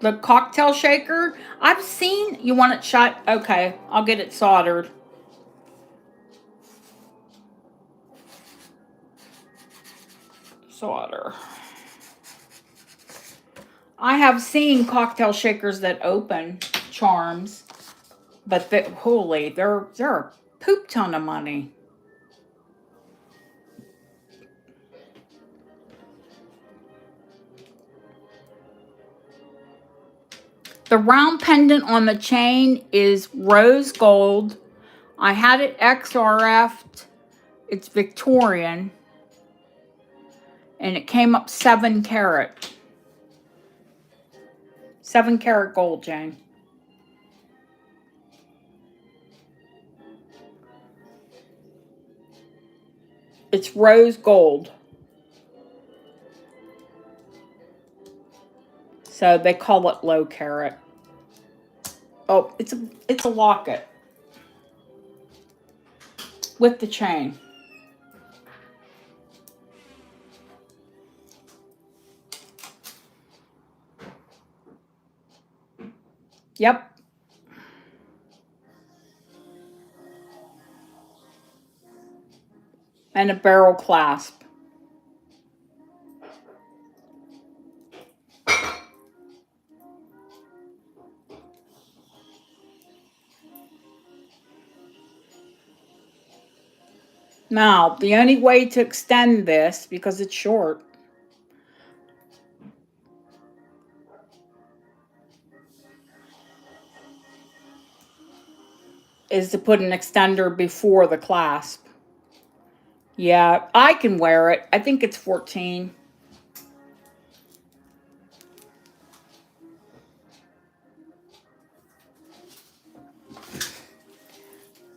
The cocktail shaker, I've seen, you want it shut? Okay, I'll get it soldered. Solder. I have seen cocktail shakers that open charms, but holy, they're a poop ton of money. The round pendant on the chain is rose gold. I had it XRF'd. It's Victorian. And it came up 7 carat. 7 carat gold, Jane. It's rose gold. So they call it low carat. Oh, it's a locket with the chain. Yep. And a barrel clasp. Now, the only way to extend this, because it's short, is to put an extender before the clasp. Yeah, I can wear it. I think it's 14.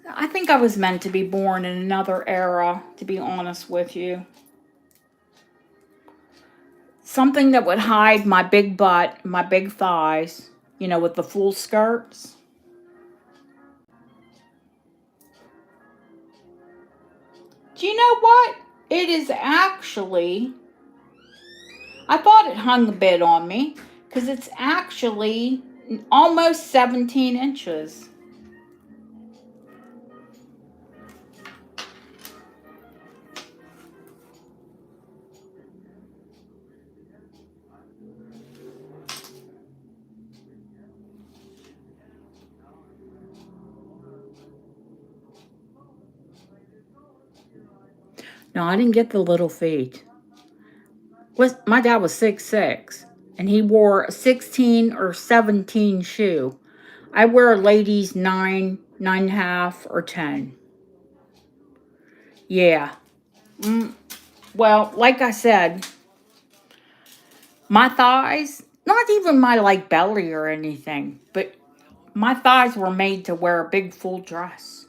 I think I was meant to be born in another era, to be honest with you. Something that would hide my big butt, my big thighs, you know, with the full skirts. Do you know what? It is actually, I thought it hung a bit on me, because it's actually almost 17 inches. No, I didn't get the little feet. My dad was 6'6", and he wore a 16 or 17 shoe. I wear a ladies 9, 9.5, or 10. Yeah. Well, like I said, my thighs, not even my like belly or anything, but my thighs were made to wear a big full dress.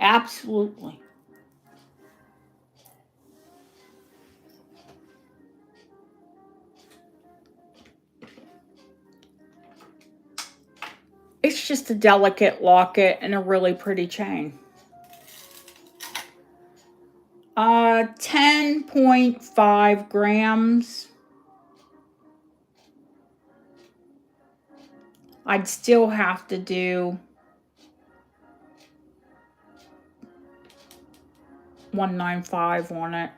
Absolutely. It's just a delicate locket and a really pretty chain. 10.5 grams. I'd still have to do 195 on it.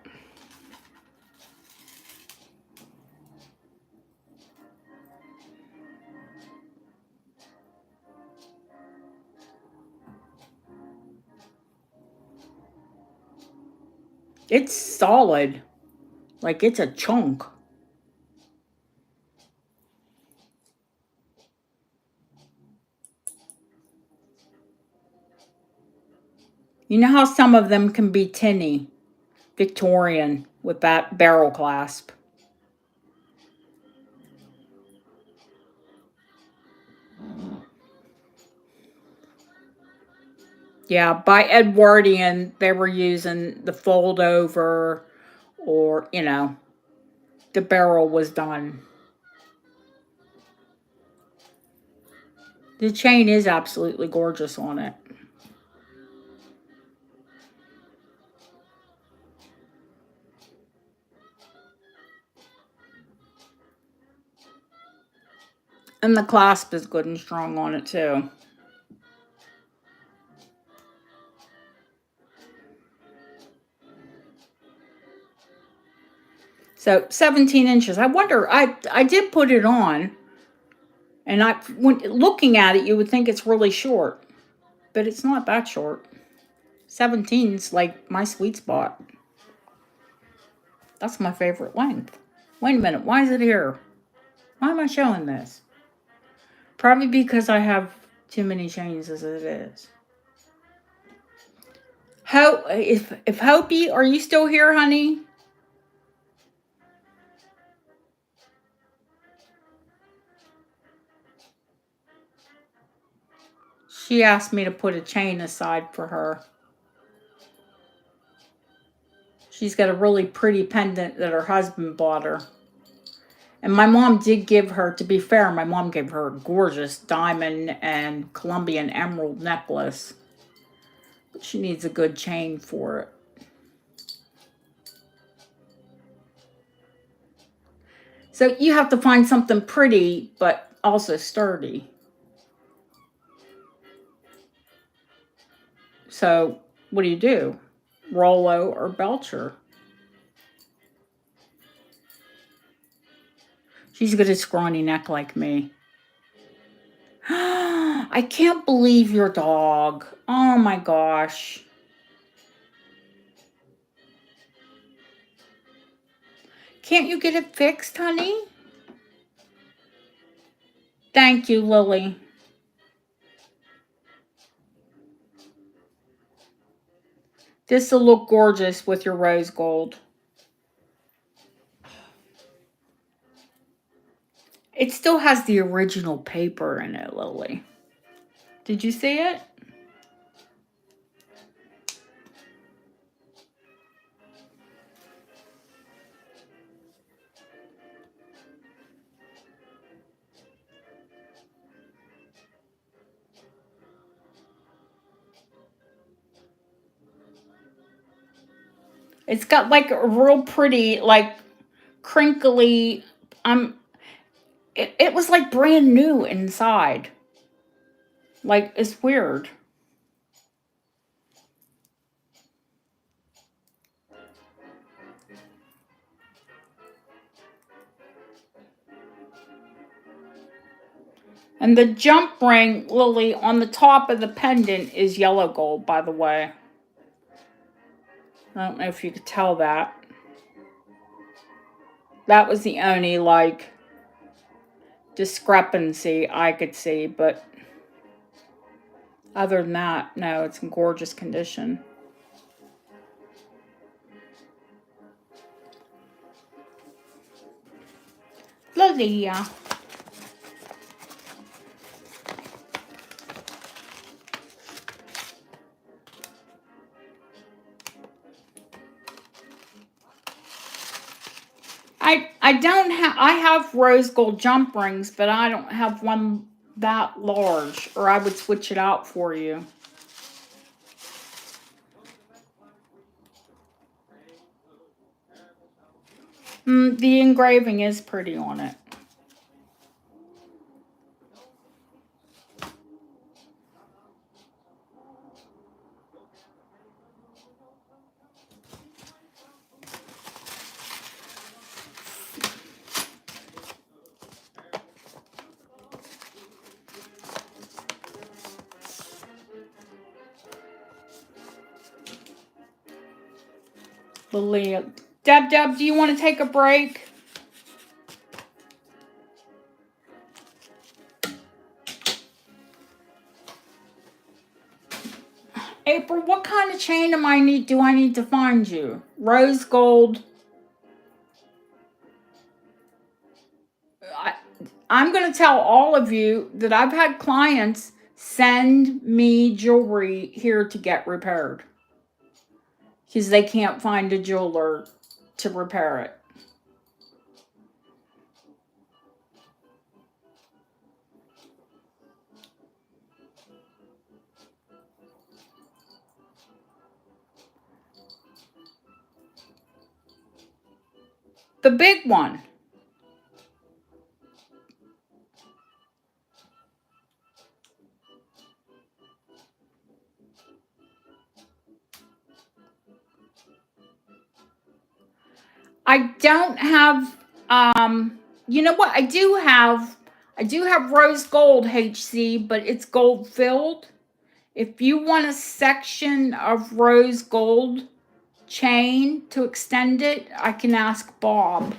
It's solid. Like it's a chunk. You know how some of them can be tinny, Victorian, with that barrel clasp. Yeah, by Edwardian, they were using the fold over, or, you know, the barrel was done. The chain is absolutely gorgeous on it. And the clasp is good and strong on it too. So 17 inches. I wonder, I did put it on, and when looking at it, you would think it's really short, but it's not that short. 17's like my sweet spot. That's my favorite length. Wait a minute, why is it here? Why am I showing this? Probably because I have too many chains as it is. If Hopi, are you still here, honey? She asked me to put a chain aside for her. She's got a really pretty pendant that her husband bought her. And my mom did give her, to be fair, my mom gave her a gorgeous diamond and Colombian emerald necklace. But she needs a good chain for it. So you have to find something pretty, but also sturdy. So what do? Rollo or Belcher? She's got a scrawny neck like me. I can't believe your dog. Oh my gosh. Can't you get it fixed, honey? Thank you, Lily. This will look gorgeous with your rose gold. It still has the original paper in it, Lily. Did you see it? It's got like a real pretty, like crinkly, it was like brand new inside. Like, it's weird. And the jump ring, Lily, on the top of the pendant is yellow gold, by the way. I don't know if you could tell that. That was the only, like, discrepancy I could see, but other than that, no, it's in gorgeous condition. Lily. I don't have, I have rose gold jump rings, but I don't have one that large, or I would switch it out for you. The engraving is pretty on it. Lily. Deb, do you want to take a break? April, what kind of chain do I need to find you? Rose gold. I'm going to tell all of you that I've had clients send me jewelry here to get repaired because they can't find a jeweler to repair it. The big one. I don't have, you know what? I do have rose gold HC, but it's gold filled. If you want a section of rose gold chain to extend it, I can ask Bob.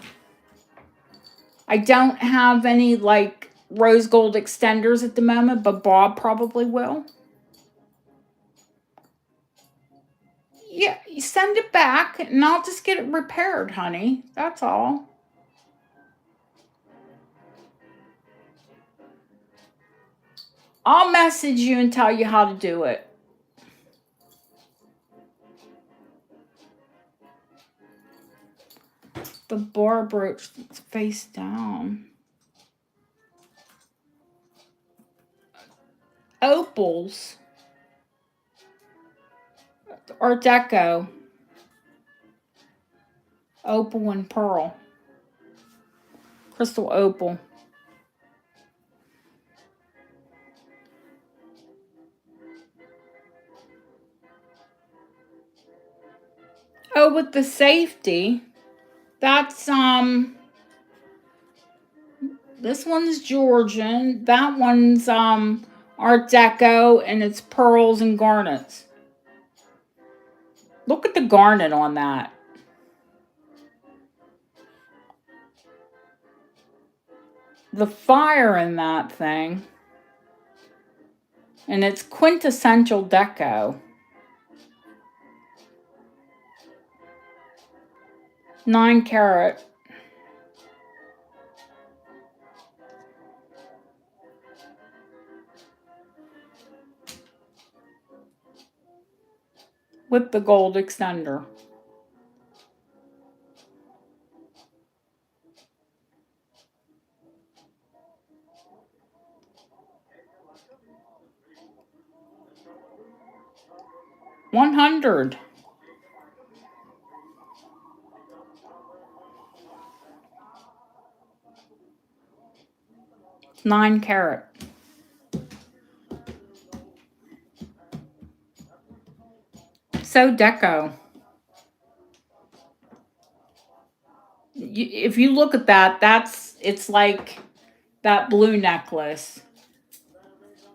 I don't have any like rose gold extenders at the moment, but Bob probably will. Yeah, you send it back and I'll just get it repaired, honey. That's all. I'll message you and tell you how to do it. The bar brooch face down. Opals. Art Deco. Opal and pearl. Crystal opal. Oh, with the safety. That's this one's Georgian. That one's Art Deco, and it's pearls and garnets. Look at the garnet on that. The fire in that thing. And it's quintessential Deco. 9 carat. With the gold extender. $100. It's 9 carat. So Deco. If you look at that, it's like that blue necklace.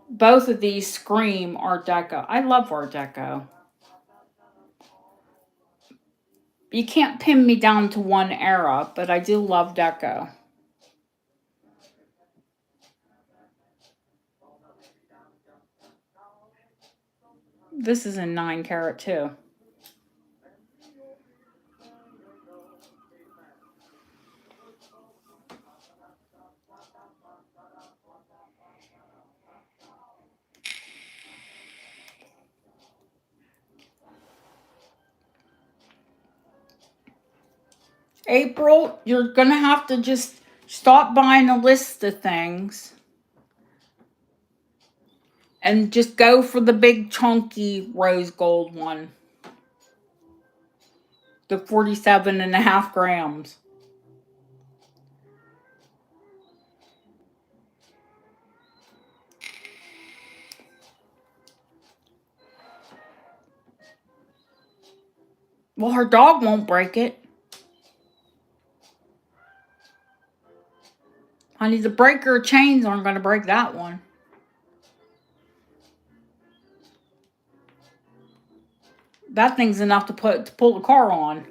Both of these scream Art Deco. I love Art Deco. You can't pin me down to one era, but I do love Deco. This is in 9 carat too. April, you're going to have to just stop buying a list of things and just go for the big chunky rose gold one. The 47.5 grams. Well, her dog won't break it. Honey, the breaker chains aren't going to break that one. That thing's enough to pull the car on.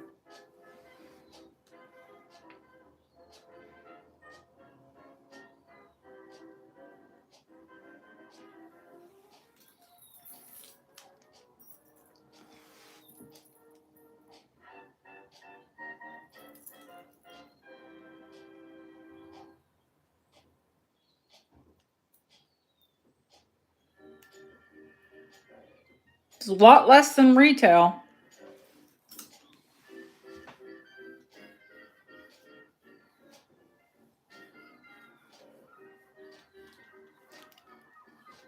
It's a lot less than retail.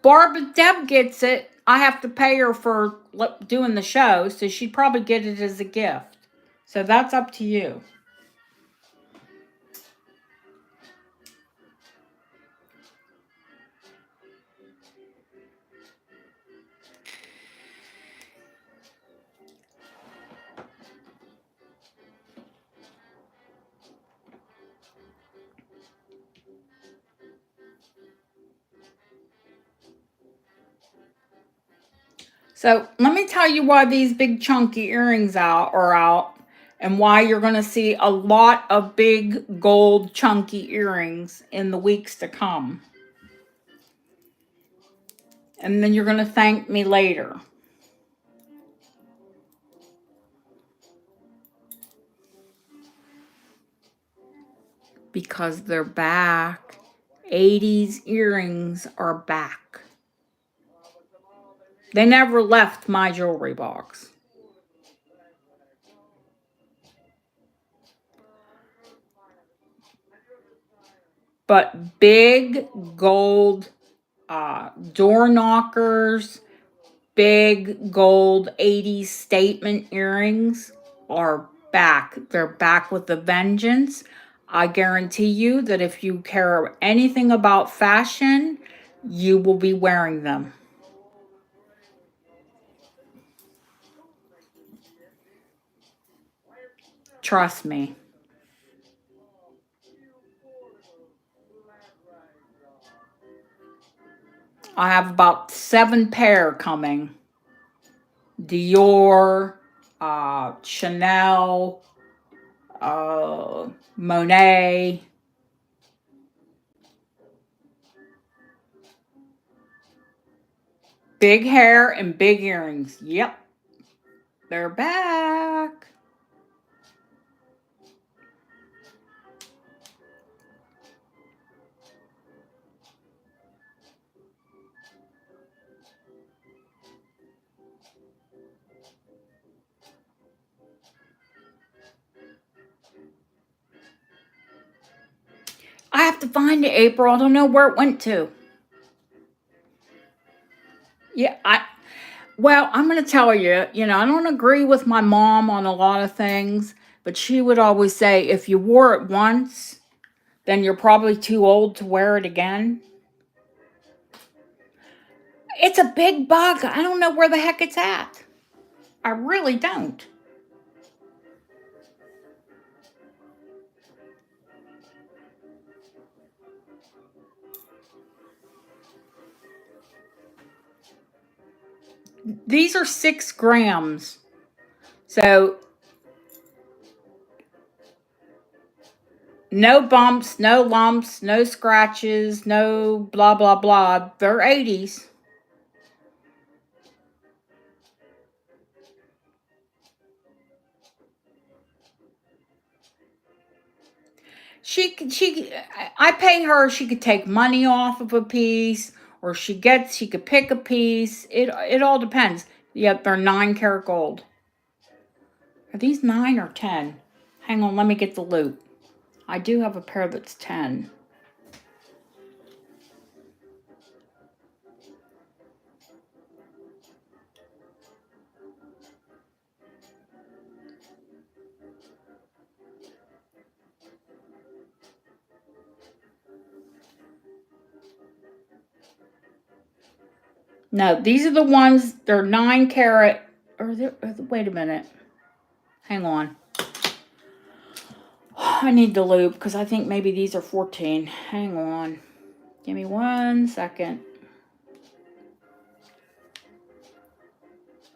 Barb, Deb gets it. I have to pay her for doing the show, so she'd probably get it as a gift. So that's up to you. So let me tell you why these big chunky earrings are out and why you're going to see a lot of big gold chunky earrings in the weeks to come. And then you're going to thank me later. Because they're back. 80s earrings are back. They never left my jewelry box. But big gold door knockers, big gold 80s statement earrings are back. They're back with a vengeance. I guarantee you that if you care anything about fashion, you will be wearing them. Trust me. I have about 7 pair coming. Dior, Chanel, Monet. Big hair and big earrings. Yep. They're back. have to find it, April. I don't know where it went to. Yeah, well, I'm going to tell you, I don't agree with my mom on a lot of things, but she would always say if you wore it once, then you're probably too old to wear it again. It's a big bug. I don't know where the heck it's at. I really don't. These are 6 grams. So no bumps, no lumps, no scratches, no blah, blah, blah. They're 80s. I pay her, she could take money off of a piece, or she could pick a piece. It all depends. Yep, they're 9 karat gold. Are these 9 or 10? Hang on, let me get the loop. I do have a pair that's 10. No, these are the ones, they're 9 karat, wait a minute. Hang on. I need the loop because I think maybe these are 14. Hang on. Give me 1 second.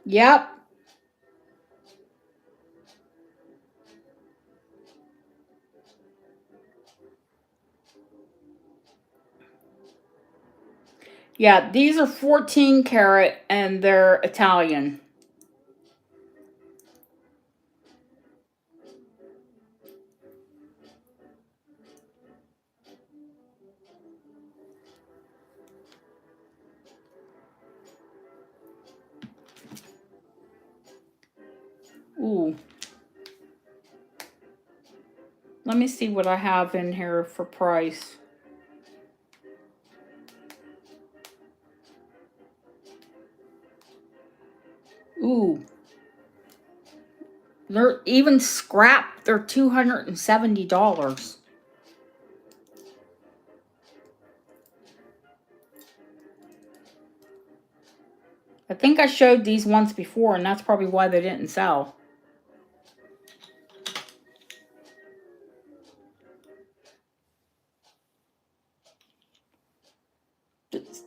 Yep. Yeah, these are 14 karat and they're Italian. Ooh. Let me see what I have in here for price. Ooh. They're even scrap. They're $270. I think I showed these once before, and that's probably why they didn't sell.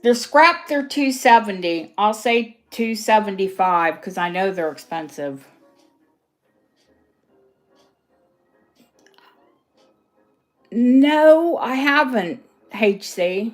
They're scrap, they're $270. I'll say $275 because I know they're expensive. No, I haven't, HC.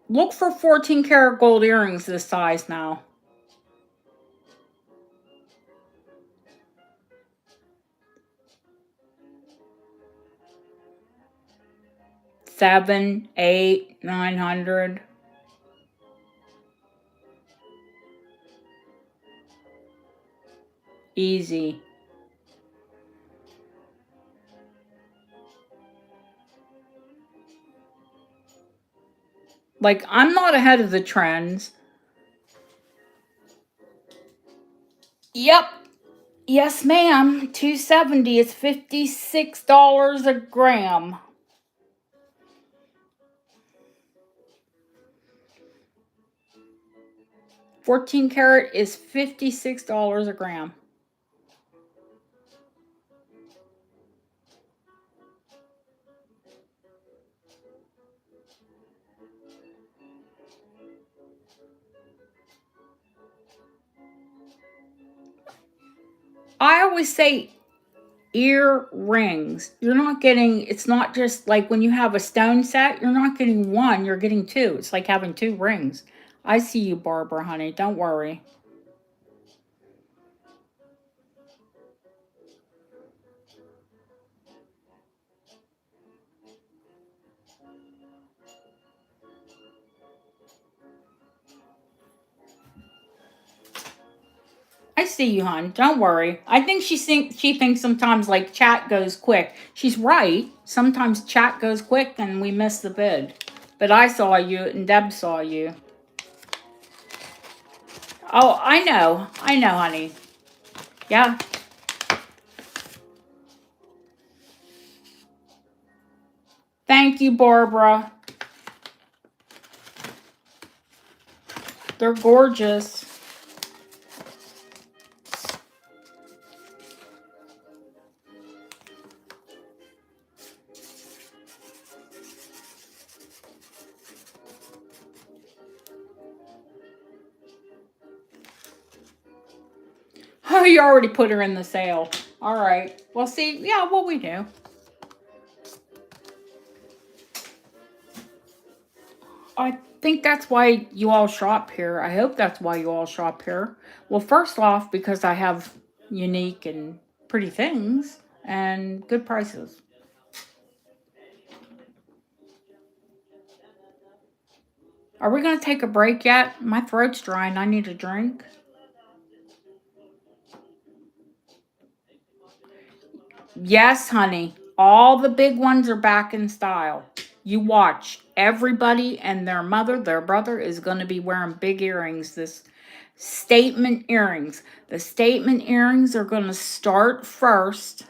Look for 14 karat gold earrings this size now. $700, $800, $900. Easy. Like, I'm not ahead of the trends. Yep. Yes, ma'am. $270. It's $56 a gram. $14 karat is $56 a gram. I always say earrings. You're not getting, it's not just like when you have a stone set, you're not getting one, you're getting two. It's like having two rings. I see you, Barbara, honey. Don't worry. I see you, hon. Don't worry. I think she thinks sometimes like chat goes quick. She's right. Sometimes chat goes quick and we miss the bid. But I saw you and Deb saw you. Oh, I know. I know, honey. Yeah. Thank you, Barbara. They're gorgeous. Oh, you already put her in the sale. All right. Well, see, yeah, what we do. I think that's why you all shop here. I hope that's why you all shop here. Well, first off, because I have unique and pretty things and good prices. Are we going to take a break yet? My throat's dry and I need a drink. Yes, honey. All the big ones are back in style. You watch. Everybody and their mother, their brother is going to be wearing big earrings. This statement earrings. The statement earrings are going to start first.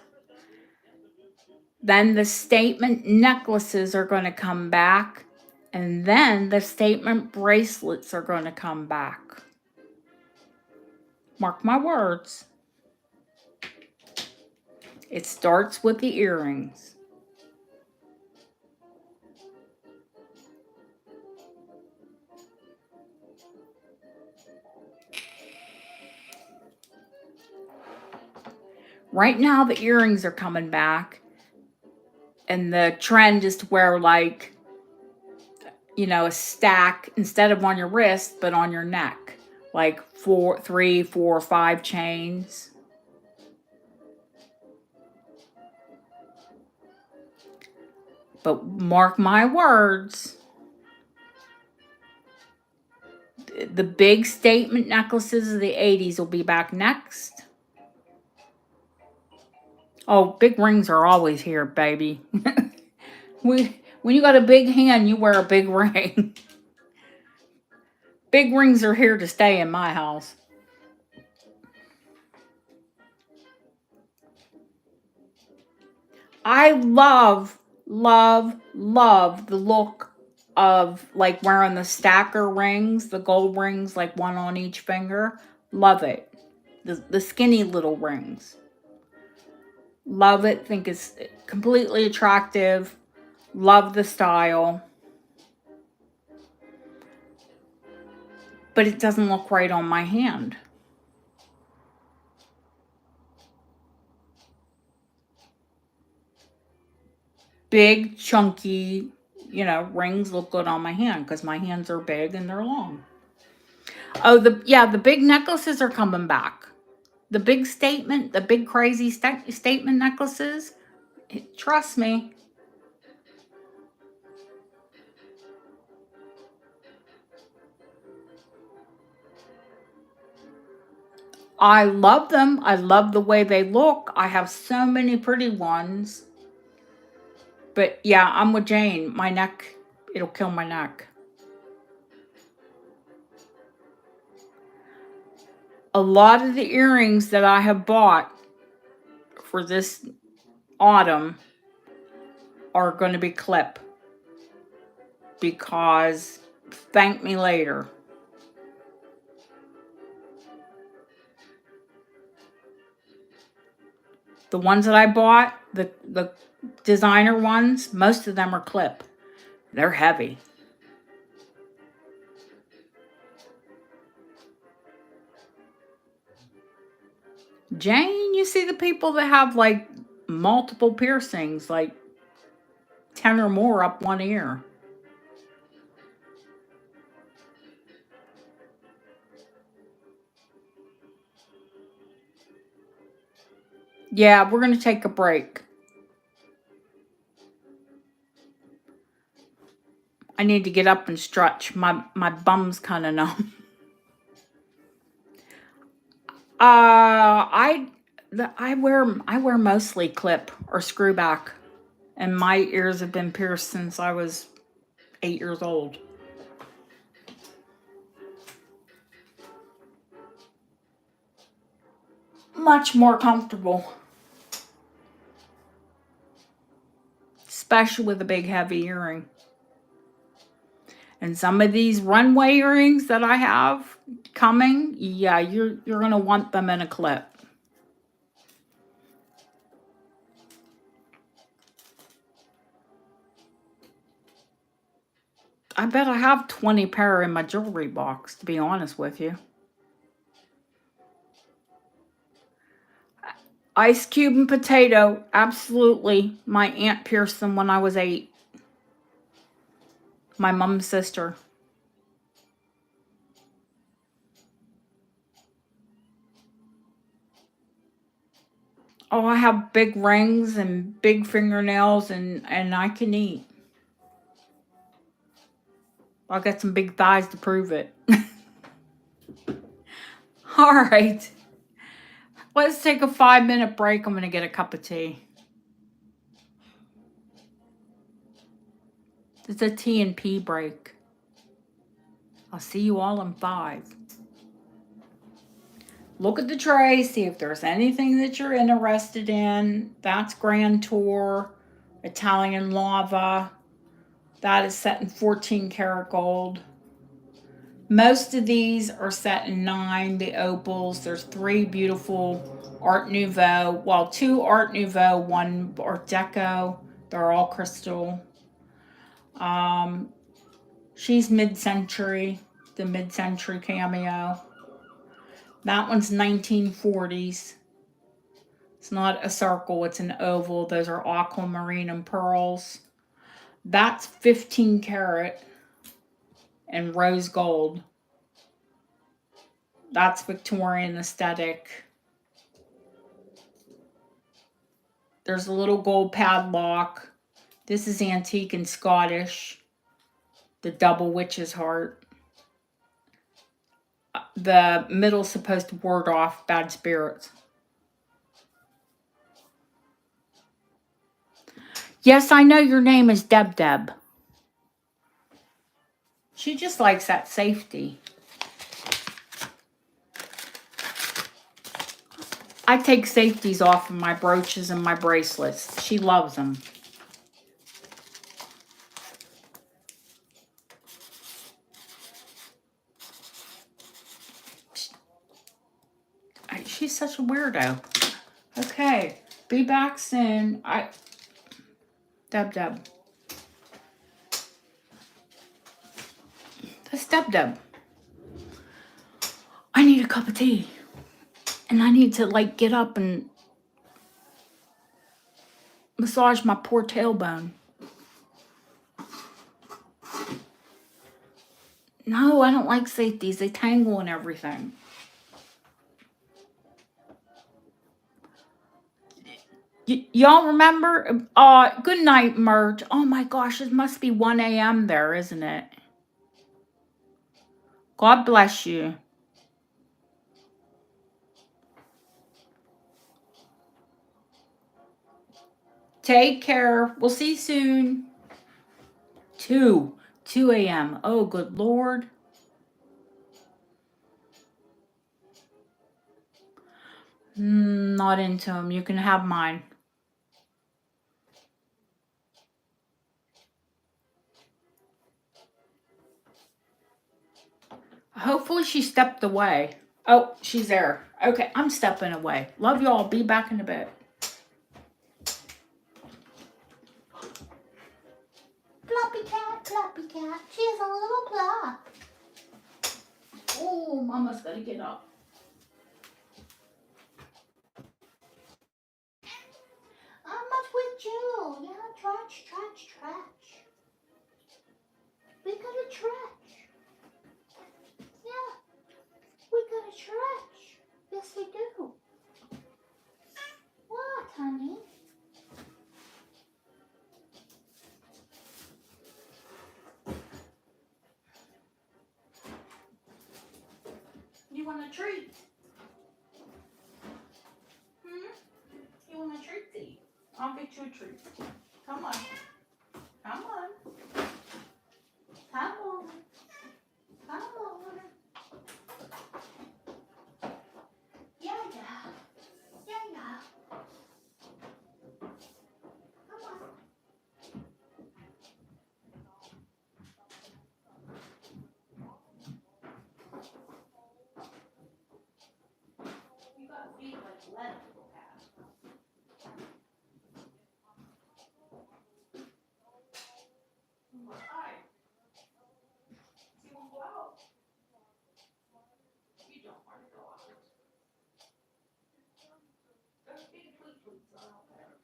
Then the statement necklaces are going to come back. And then the statement bracelets are going to come back. Mark my words. It starts with the earrings. Right now, the earrings are coming back. And the trend is to wear like, you know, a stack instead of on your wrist, but on your neck. Like 4, 3, 4, 5 chains. But mark my words. The big statement necklaces of the 80s will be back next. Oh, big rings are always here, baby. When you got a big hand, you wear a big ring. Big rings are here to stay in my house. I love, love, love the look of like wearing the stacker rings, the gold rings, like one on each finger. Love it. The skinny little rings. Love it. Think it's completely attractive. Love the style. But it doesn't look right on my hand. Big, chunky, you know, rings look good on my hand because my hands are big and they're long. Oh, the big necklaces are coming back. The big statement, the big crazy statement necklaces. Trust me. I love them. I love the way they look. I have so many pretty ones. But yeah, I'm with Jane. My neck, it'll kill my neck. A lot of the earrings that I have bought for this autumn are going to be clip. Because thank me later. The ones that I bought, the designer ones, most of them are clip. They're heavy. Jane, you see the people that have like multiple piercings, like 10 or more up one ear. Yeah, we're going to take a break. I need to get up and stretch. My bum's kind of numb. I wear mostly clip or screw back, and my ears have been pierced since I was 8 years old. Much more comfortable, especially with a big heavy earring. And some of these runway earrings that I have coming, yeah, you're gonna want them in a clip. I bet I have 20 pair in my jewelry box, to be honest with you. Ice cube and potato, absolutely. My aunt pierced them when I was 8. My mom's sister. Oh, I have big rings and big fingernails, and I can eat. I'll get some big thighs to prove it. All right. Let's take a 5-minute break. I'm going to get a cup of tea. It's a T&P break. I'll see you all in 5. Look at the tray, see if there's anything that you're interested in. That's Grand Tour, Italian Lava. That is set in 14 karat gold. Most of these are set in 9, the opals. There's 3 beautiful Art Nouveau. Well, 2 Art Nouveau, 1 Art Deco. They're all crystal. She's mid-century, the mid-century cameo. That one's 1940s. It's not a circle, it's an oval. Those are aquamarine and pearls. That's 15 karat and rose gold. That's Victorian aesthetic. There's a little gold padlock. This is antique and Scottish. The double witch's heart. The middle's supposed to ward off bad spirits. Yes, I know your name is Deb Deb. She just likes that safety. I take safeties off of my brooches and my bracelets. She loves them. She's such a weirdo. Okay, be back soon. Deb Deb. That's Deb Deb. I need a cup of tea. And I need to, like, get up and massage my poor tailbone. No, I don't like safeties. They tangle and everything. Y'all remember? Good night, Mert. Oh my gosh, it must be 1 a.m. there, isn't it? God bless you. Take care. We'll see you soon. 2 a.m. Oh, good Lord. Not into them. You can have mine. Hopefully she stepped away. Oh, she's there. Okay, I'm stepping away. Love y'all. Be back in a bit. Floppy cat. She's a little plop. Oh, Mama's gotta get up. too. Yeah, trash. We got a trash. Yeah, we got a trash. Yes, we do. What, honey? You want a treat? You want a treat? I'll get you a treat. Come on. Come on. Come on. Come on. Yeah. Yeah. Come on. You got feet like lead people have. Hi. You want to go out? You don't want to go out. Go get a tweet, so I don't care.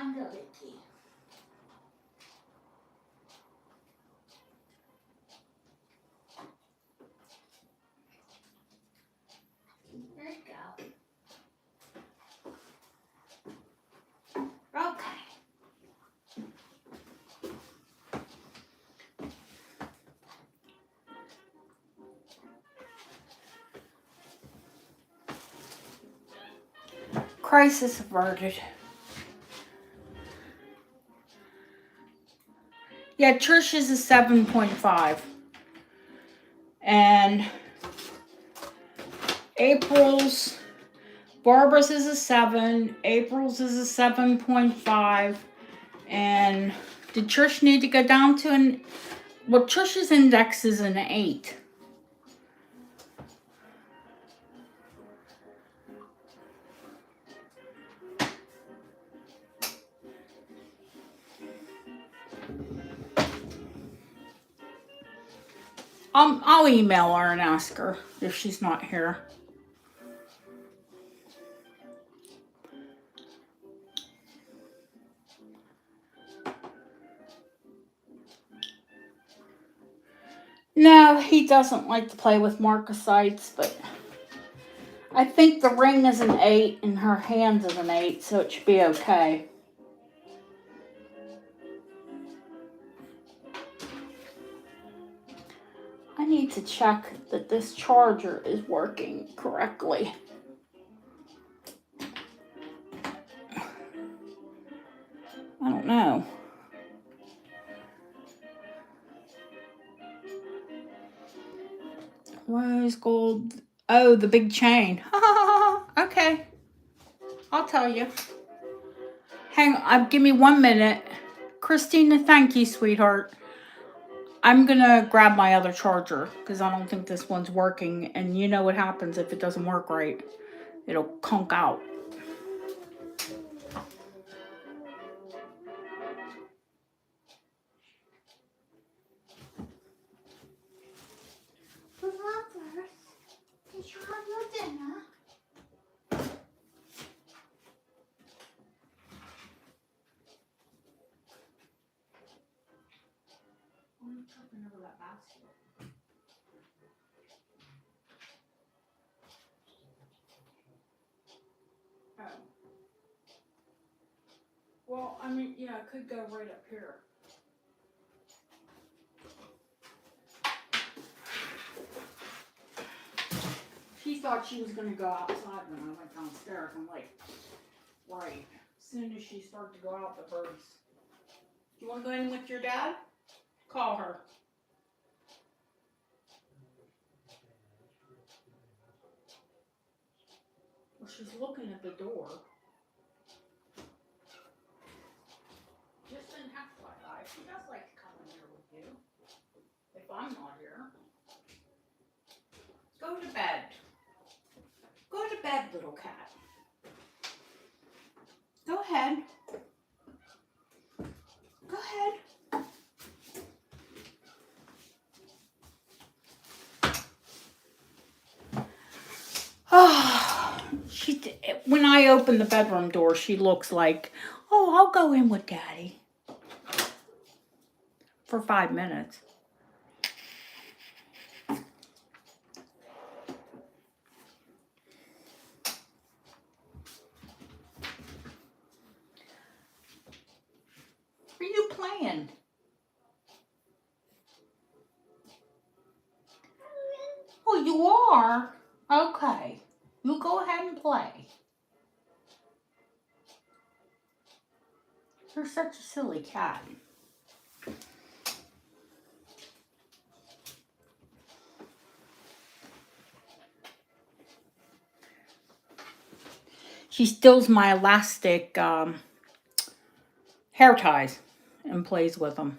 Andaliki. There you go. Okay. Crisis averted. Yeah, Trish's is 7.5. And April's, Barbara's is a 7. April's is a 7.5. And did Trish need to go down to an... Well, Trish's index is an 8. I'll email her and ask her if she's not here. No, he doesn't like to play with marcasites, but I think the ring is an 8 and her hands is an 8, so it should be okay. I need to check that this charger is working correctly. I don't know. Rose gold. Oh, the big chain. Okay. I'll tell you. Hang on. Give me 1 minute. Christina, thank you, sweetheart. I'm going to grab my other charger because I don't think this one's working. And you know what happens if it doesn't work right. It'll conk out. Did you have your dinner? I'm tripping over that basket. Oh. Well, I mean, yeah, it could go right up here. She thought she was going to go outside when I went downstairs. I'm like, right. As soon as she started to go out, the birds. Do you want to go in with your dad? Call her. Well, she's looking at the door. Just didn't have to lie. She does like to come in here with you. If I'm not here. Go to bed. Go to bed, little cat. Go ahead. Go ahead. Oh, when I open the bedroom door, she looks like, oh, I'll go in with Daddy. For 5 minutes. Are you playing? Oh, you are? Okay. You go ahead and play. You're such a silly cat. She steals my elastic hair ties and plays with them.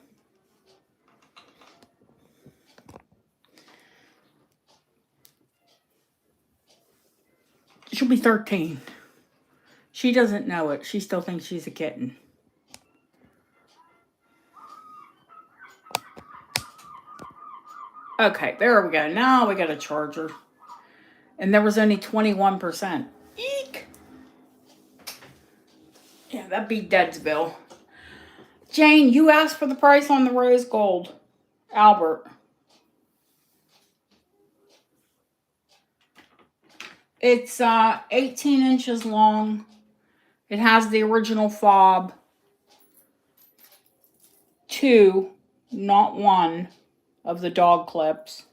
She'll be 13. She doesn't know it. She still thinks she's a kitten. Okay, there we go. Now we got a charger. And there was only 21%. Eek! Yeah, that'd be Deadsville. Jane, you asked for the price on the rose gold. Albert. It's 18 inches long. It has the original fob. 2, not 1, of the dog clips.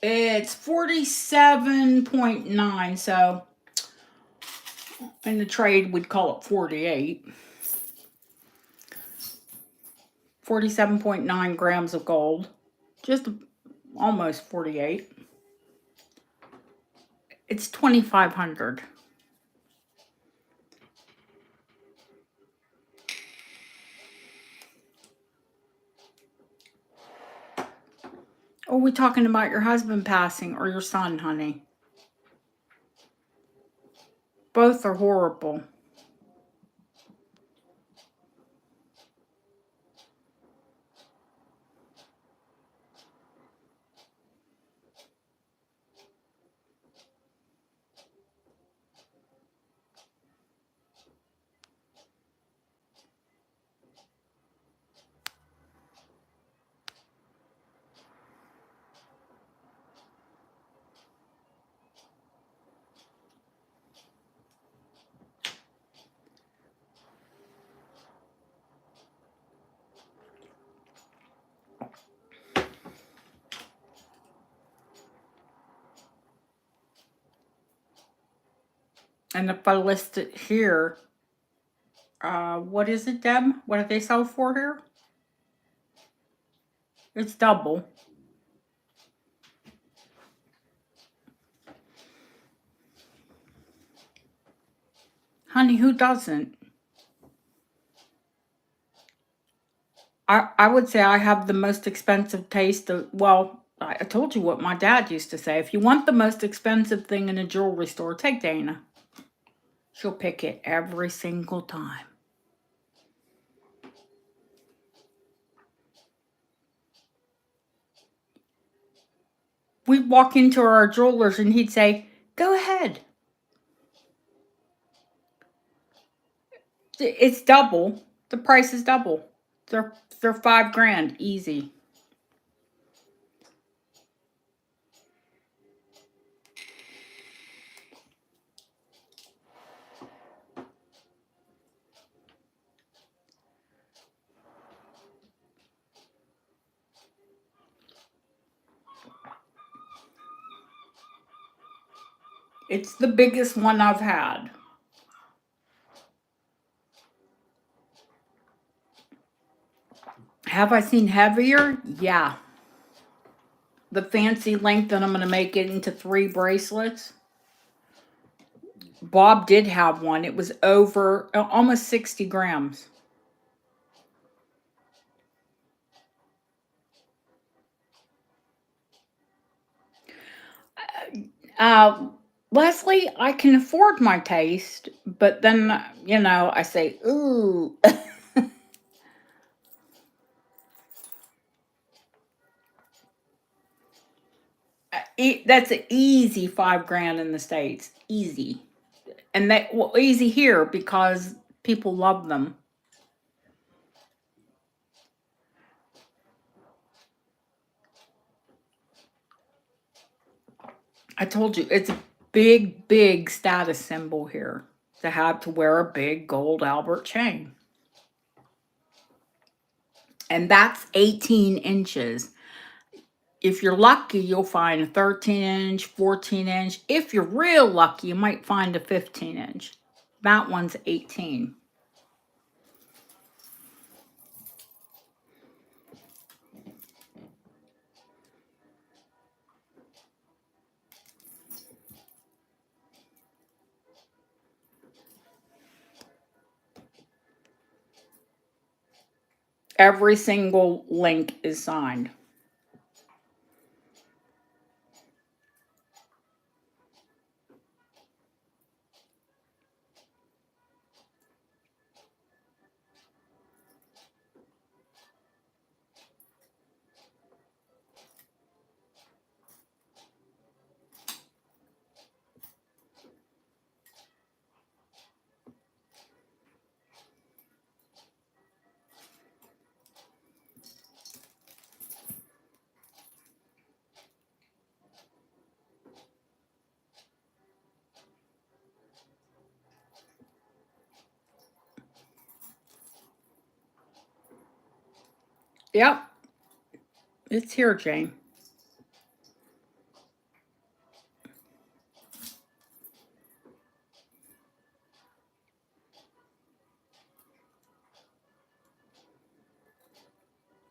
It's 47.9, so in the trade we'd call it 48. 47.9 grams of gold. Just almost 48. It's 2,500. Are we talking about your husband passing or your son, honey? Both are horrible. And if I list it here, what is it, Deb? What do they sell for here? It's double. Honey, who doesn't? I would say I have the most expensive taste of, well, I told you what my dad used to say. If you want the most expensive thing in a jewelry store, take Dana. She'll pick it every single time. We'd walk into our jewelers and he'd say, go ahead. It's double. The price is double. They're $5,000 easy. It's the biggest one I've had. Have I seen heavier? Yeah. The fancy length that I'm going to make it into 3 bracelets. Bob did have one. It was over almost 60 grams. Leslie, I can afford my taste, but then, I say, ooh. That's an easy $5,000 in the States. Easy. And easy here because people love them. I told you, it's a big, big status symbol here to wear a big gold Albert chain. And that's 18 inches. If you're lucky, you'll find a 13-inch, 14-inch. If you're real lucky, you might find a 15-inch. That one's 18. Every single link is signed. Yep. It's here, Jane.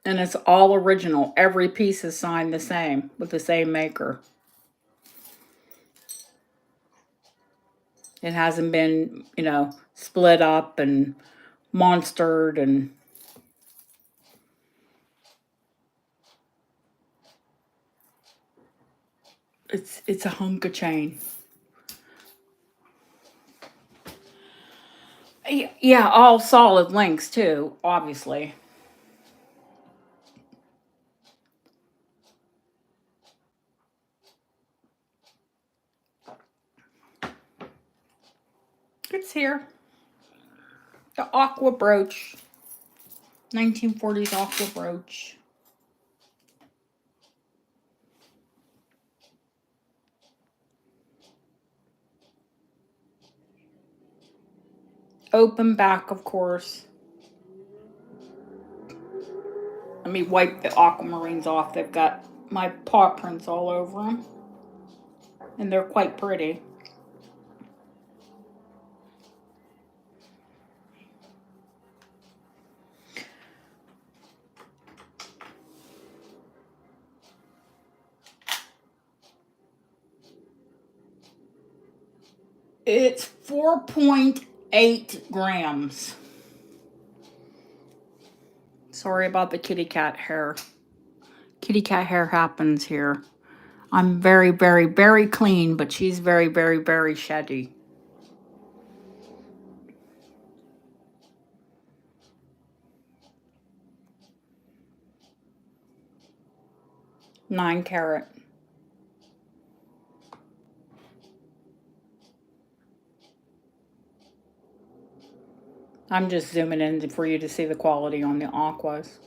And it's all original. Every piece is signed the same with the same maker. It hasn't been, split up and monstered and it's a hunk of chain. Yeah, all solid links too, obviously. It's here. The aqua brooch. 1940s aqua brooch. Open back, of course. Let me wipe the aquamarines off. They've got my paw prints all over them. And they're quite pretty. It's 4.8 grams. Sorry about the kitty cat hair. Kitty cat hair happens here. I'm very, very, very clean, but she's very, very, very sheddy. Nine carat. I'm just zooming in for you to see the quality on the aquas.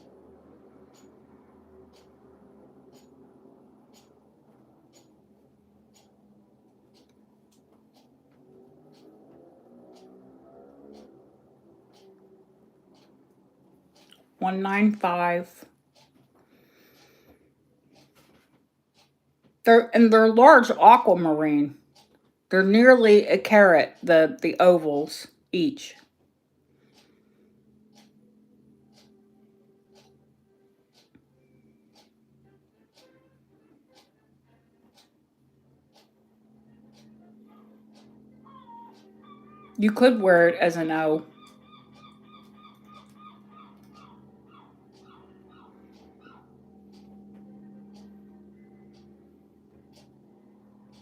$195. They're large aquamarine. They're nearly a carat, the ovals each. You could wear it as an O.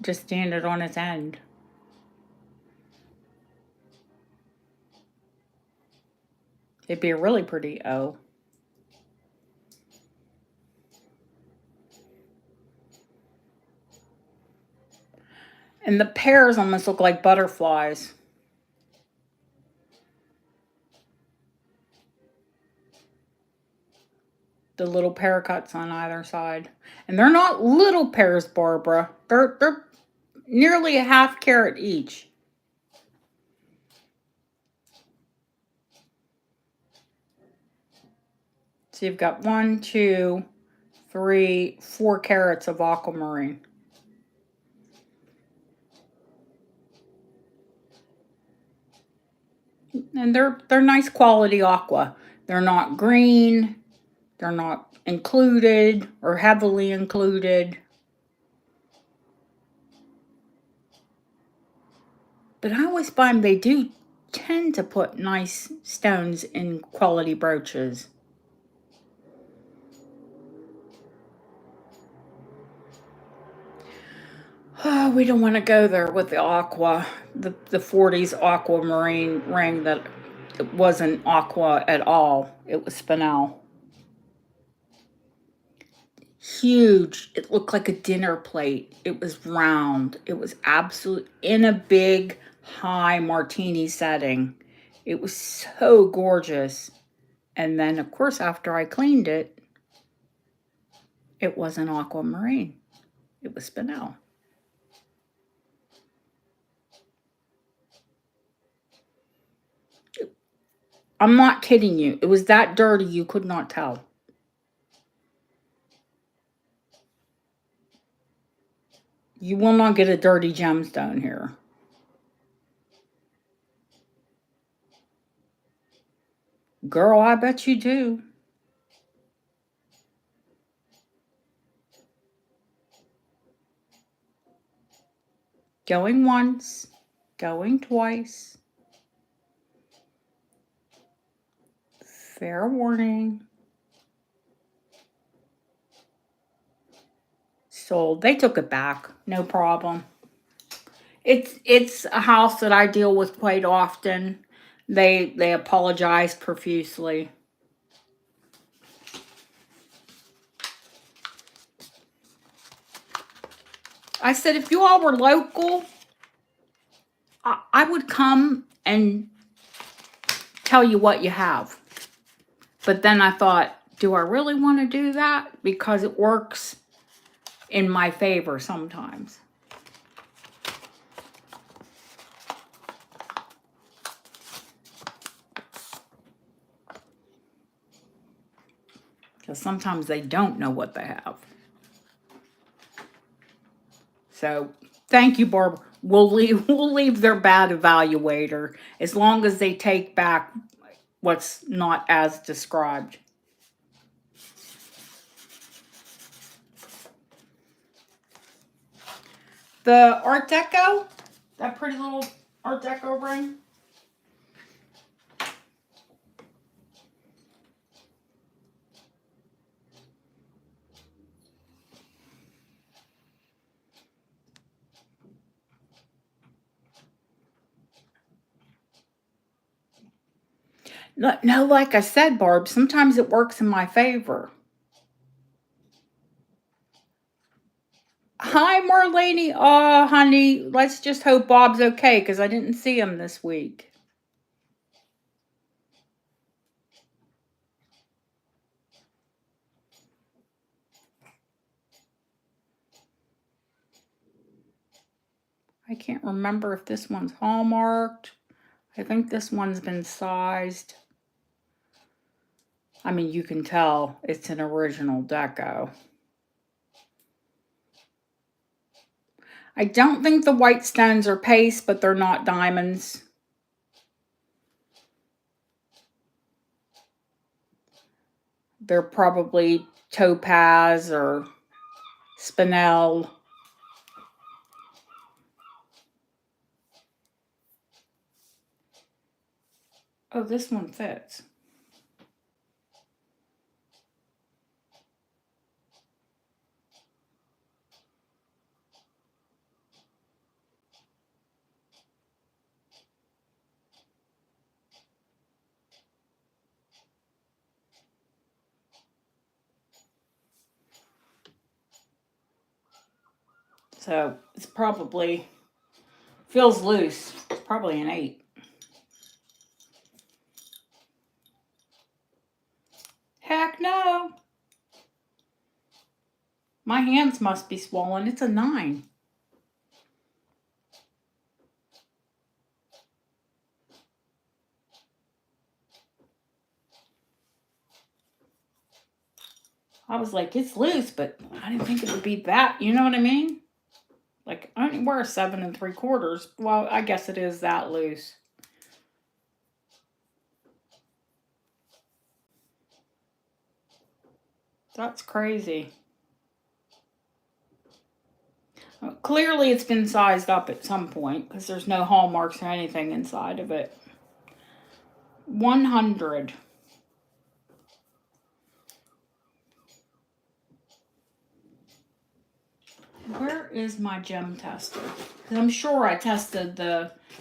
Just stand it on its end. It'd be a really pretty O. And the pears almost look like butterflies. The little pear cuts on either side. And they're not little pears, Barbara. They're nearly a half carat each. So you've got 1, 2, 3, 4 carats of aquamarine. And they're nice quality aqua. They're not green. They're not included or heavily included. But I always find they do tend to put nice stones in quality brooches. Oh, we don't want to go there with the aqua, the 40s aquamarine ring that it wasn't aqua at all. It was spinel. Huge. It looked like a dinner plate. It was round. It was absolute in a big high martini setting. It was so gorgeous. And then, of course, after I cleaned it, it wasn't aquamarine. It was spinel. I'm not kidding you. It was that dirty you could not tell. You will not get a dirty gemstone here. Girl, I bet you do. Going once, going twice. Fair warning. Sold. They took it back. No problem. It's a house that I deal with quite often. They apologized profusely. I said, if you all were local, I would come and tell you what you have. But then I thought, do I really want to do that? Because it works in my favor sometimes. Because sometimes they don't know what they have. So thank you, Barb. We'll leave their bad evaluator as long as they take back what's not as described. The Art Deco, that pretty little Art Deco ring. No, like I said, Barb, sometimes it works in my favor. Hi, Marlene. Oh, honey, let's just hope Bob's okay because I didn't see him this week. I can't remember if this one's hallmarked. I think this one's been sized. I mean, you can tell it's an original deco. I don't think the white stones are paste, but they're not diamonds. They're probably topaz or spinel. Oh, this one fits. So it's probably, feels loose. It's probably an 8. Heck no. My hands must be swollen. It's a 9. I was like, it's loose, but I didn't think it would be that. You know what I mean? Like, I only wear 7 3/4. Well, I guess it is that loose. That's crazy. Well, clearly it's been sized up at some point because there's no hallmarks or anything inside of it. 100. Where is my gem tester? Because I'm sure I tested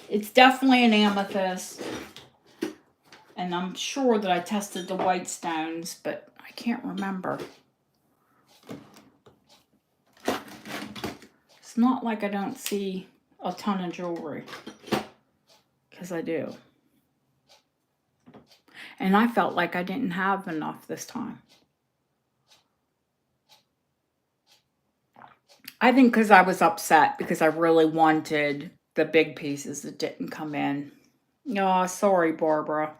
it's definitely an amethyst. And I'm sure that I tested the white stones, but I can't remember. It's not like I don't see a ton of jewelry. Because I do. And I felt like I didn't have enough this time. I think because I was upset because I really wanted the big pieces that didn't come in. Oh, sorry, Barbara.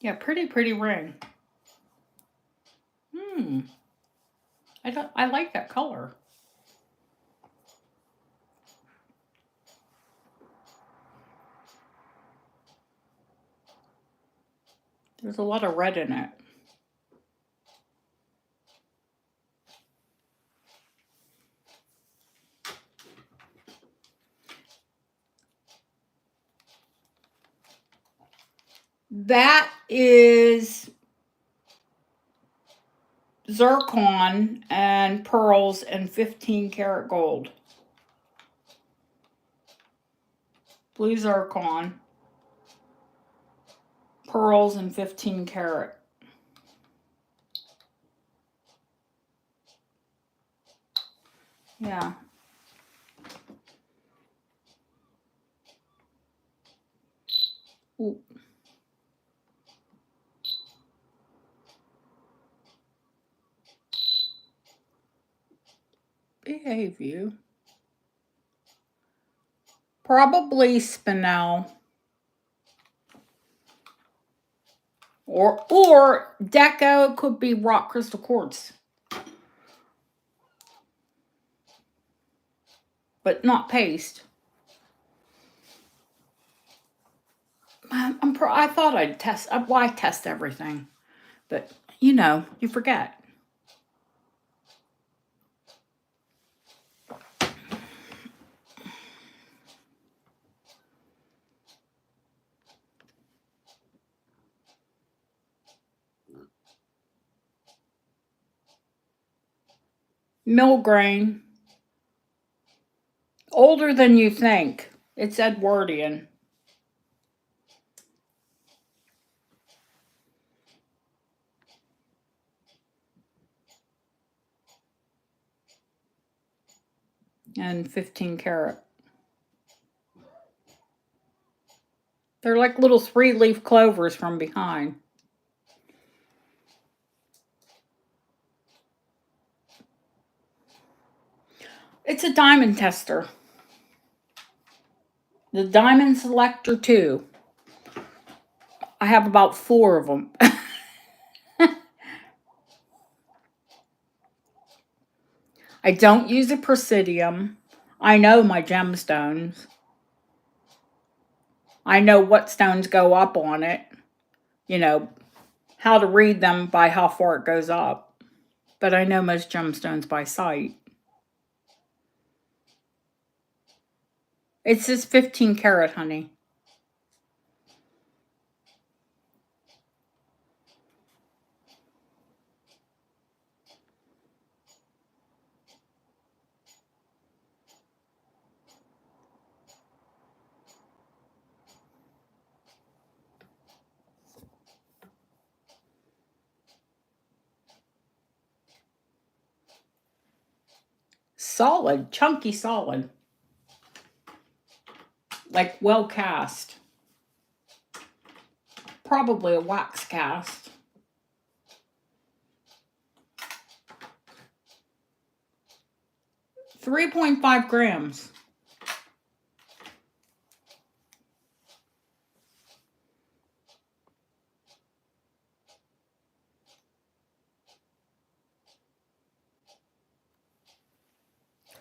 Yeah, pretty ring. I like that color. There's a lot of red in it. That is zircon and pearls and 15 karat gold. Blue zircon, pearls, and 15 karat. Yeah. Ooh. Behave you. Probably spinel. Or Deco, could be rock crystal quartz. But not paste. I thought I'd test. Why test everything? But, you forget. Mill grain. Older than you think. It's Edwardian. And 15 karat. They're like little 3-leaf clovers from behind. It's a diamond tester. The Diamond Selector 2. I have about 4 of them. I don't use a presidium. I know my gemstones. I know what stones go up on it. How to read them by how far it goes up. But I know most gemstones by sight. It's just 15 karat, honey. Solid, chunky solid. Like well cast. Probably a wax cast. 3.5 grams.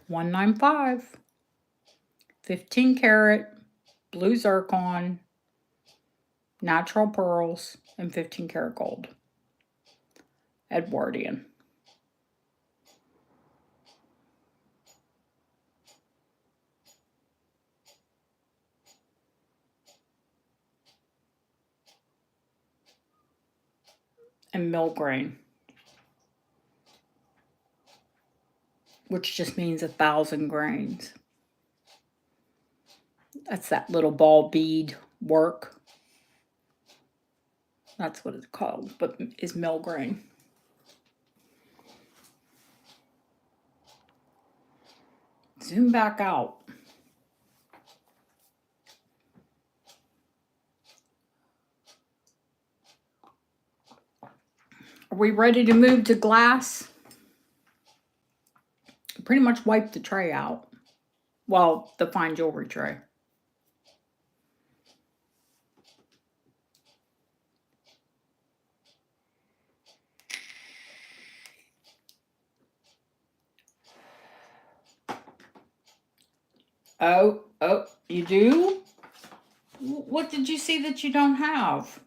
$195. 15 karat, blue zircon, natural pearls, and 15 karat gold. Edwardian. And mill grain, which just means 1,000 grains. That's that little ball bead work. That's what it's called, but is mill grain. Zoom back out. Are we ready to move to glass? Pretty much wiped the tray out. Well, the fine jewelry tray. Oh, you do? What did you see that you don't have?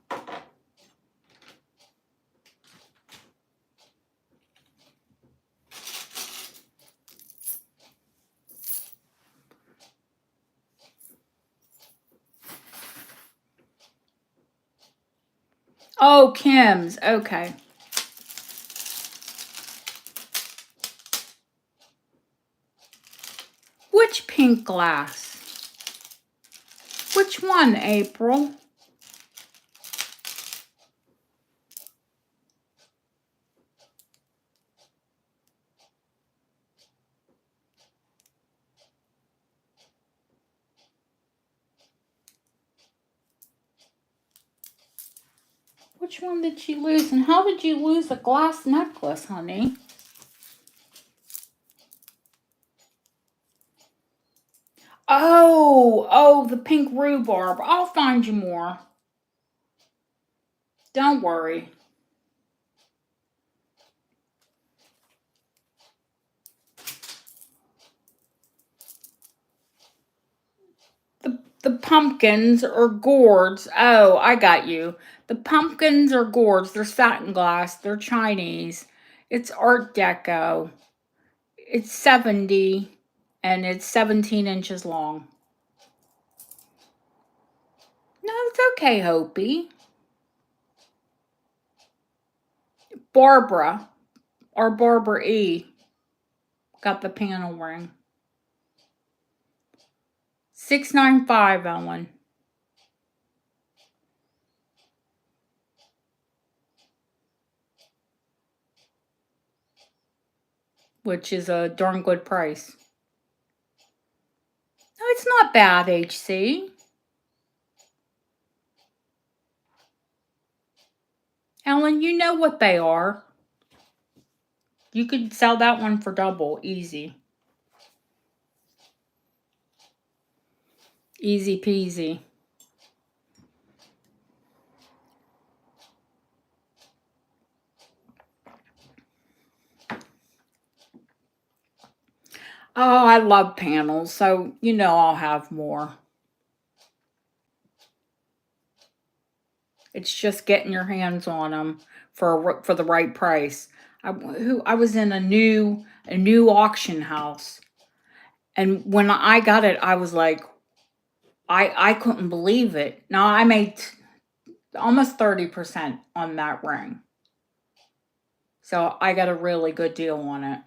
Oh, Kim's. Okay. Which pink glass? Which one, April? Which one did she lose? And how did you lose a glass necklace, honey? Oh, the pink rhubarb. I'll find you more. Don't worry. The pumpkins or gourds. Oh, I got you. The pumpkins or gourds. They're satin glass. They're Chinese. It's Art Deco. It's 70 and it's 17 inches long. No, it's okay, Hopi. Barbara or Barbara E. got the panel ring. 695, Ellen. Which is a darn good price. No, it's not bad, HC. Ellen, you know what they are. You could sell that one for double, easy. Easy peasy. Oh, I love panels, so you know I'll have more. It's just getting your hands on them for the right price. I was in a new auction house, and when I got it, I was like, I couldn't believe it. Now I made almost 30% on that ring, so I got a really good deal on it.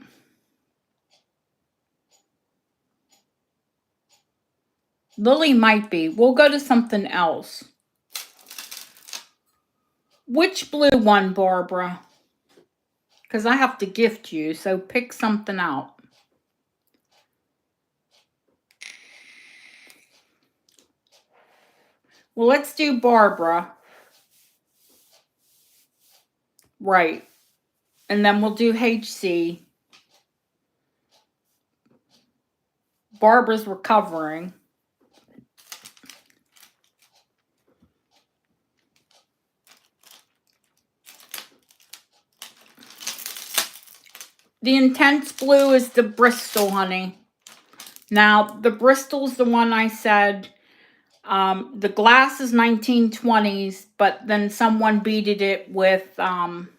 Lily might be. We'll go to something else. Which blue one, Barbara? Because I have to gift you, so pick something out. Well, let's do Barbara. Right. And then we'll do HC. Barbara's recovering. The intense blue is the Bristol, honey. Now, the Bristol's the one I said. The glass is 1920s, but then someone beaded it with Aurora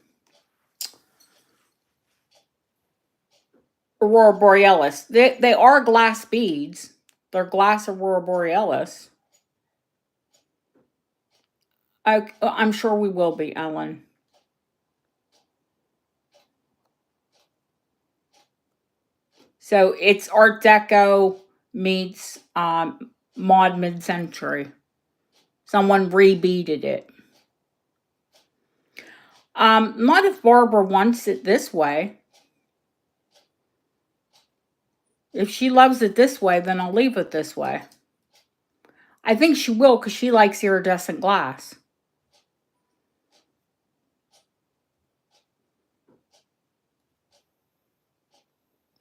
Borealis. They are glass beads. They're glass Aurora Borealis. I'm sure we will be, Ellen. So it's Art Deco meets mod mid-century. Someone rebeaded it. Not if Barbara wants it this way. If she loves it this way, then I'll leave it this way. I think she will because she likes iridescent glass.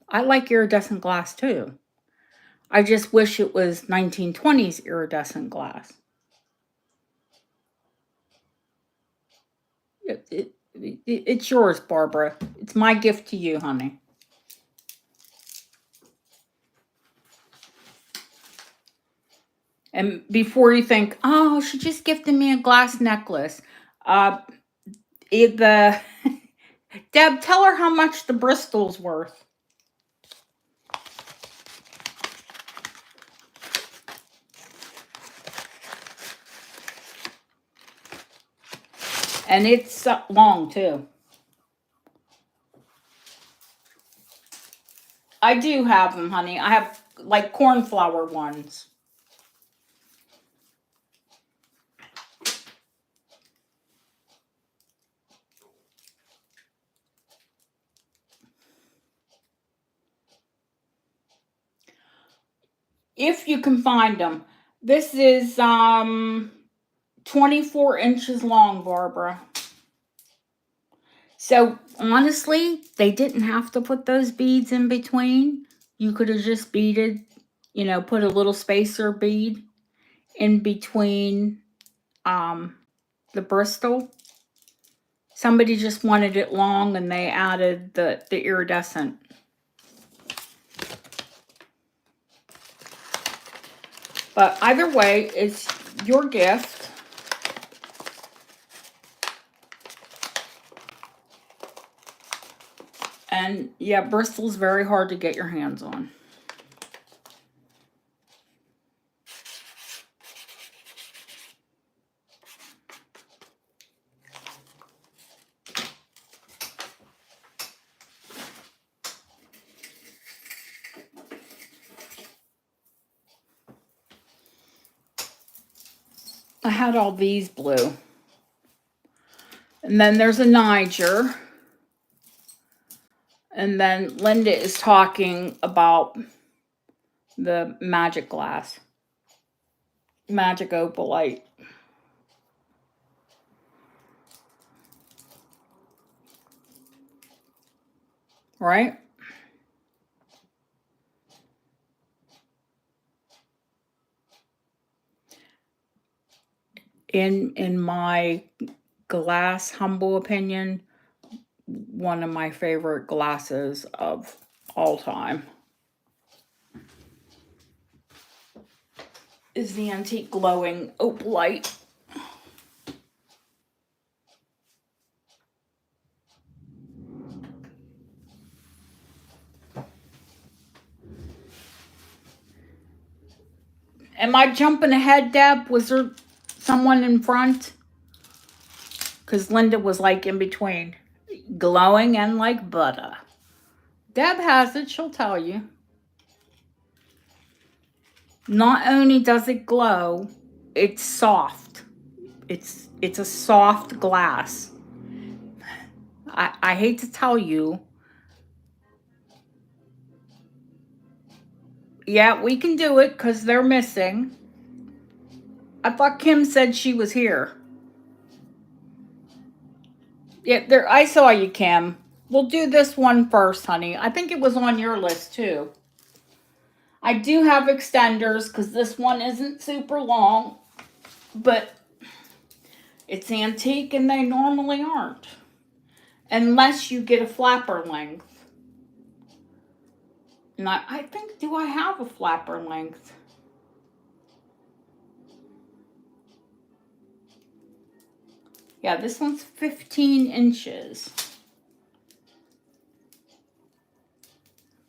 I like iridescent glass too. I just wish it was 1920s iridescent glass. It's yours, Barbara. It's my gift to you, honey. And before you think, oh, she just gifted me a glass necklace. Uh, the Deb, tell her how much the Bristol's worth. And it's long too. I do have them, honey. I have like cornflower ones. If you can find them. This is 24 inches long, Barbara. So honestly, they didn't have to put those beads in between. You could have just beaded, put a little spacer bead in between the Bristol. Somebody just wanted it long and they added the iridescent. But either way, it's your gift. And yeah, Bristol's very hard to get your hands on. I had all these blue. And then there's a Niger. And then Linda is talking about the magic glass. Magic opalite. Right? In my glass humble opinion, one of my favorite glasses of all time is the antique glowing opalite. Am I jumping ahead, Deb? Was there someone in front? Because Linda was like in between. Glowing and like butter. Deb has it, she'll tell you. Not only does it glow, it's soft. It's a soft glass. I hate to tell you. Yeah, we can do it because they're missing. I thought Kim said she was here. Yeah, there. I saw you, Kim. We'll do this one first, honey. I think it was on your list too. I do have extenders because this one isn't super long, but it's antique and they normally aren't. Unless you get a flapper length. And I think, do I have a flapper length? Yeah, this one's 15 inches.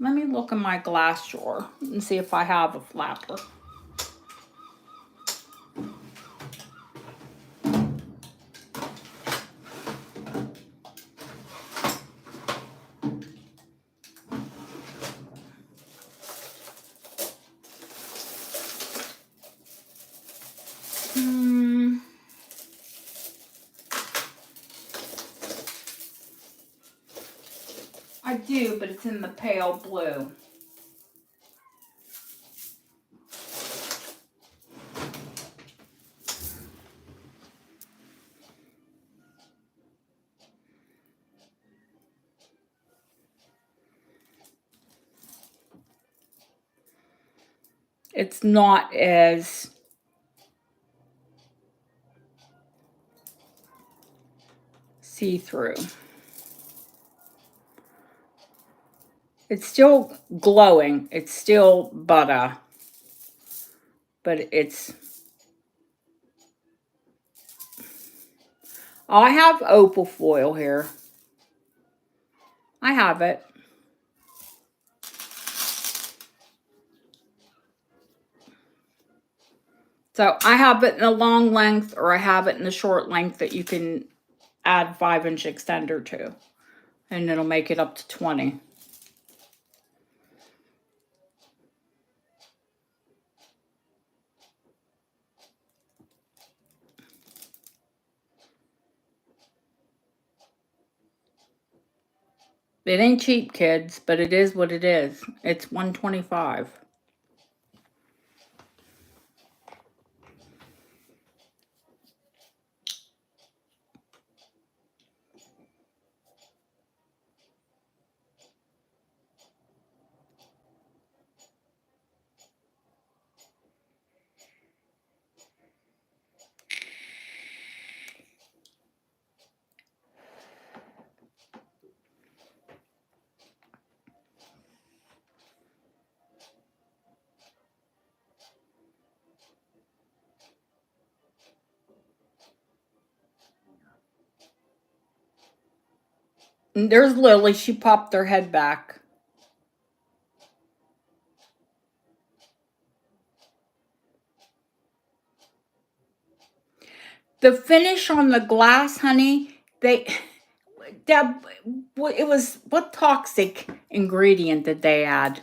Let me look in my glass drawer and see if I have a flapper. I do, but it's in the pale blue. It's not as see-through. It's still glowing. It's still butter. But it's... Oh, I have opal foil here. I have it. So I have it in a long length, or I have it in a short length that you can add 5-inch extender to. And it'll make it up to 20. It ain't cheap, kids, but it is what it is. It's $125. And there's Lily. She popped her head back. The finish on the glass, honey, it was, what toxic ingredient did they add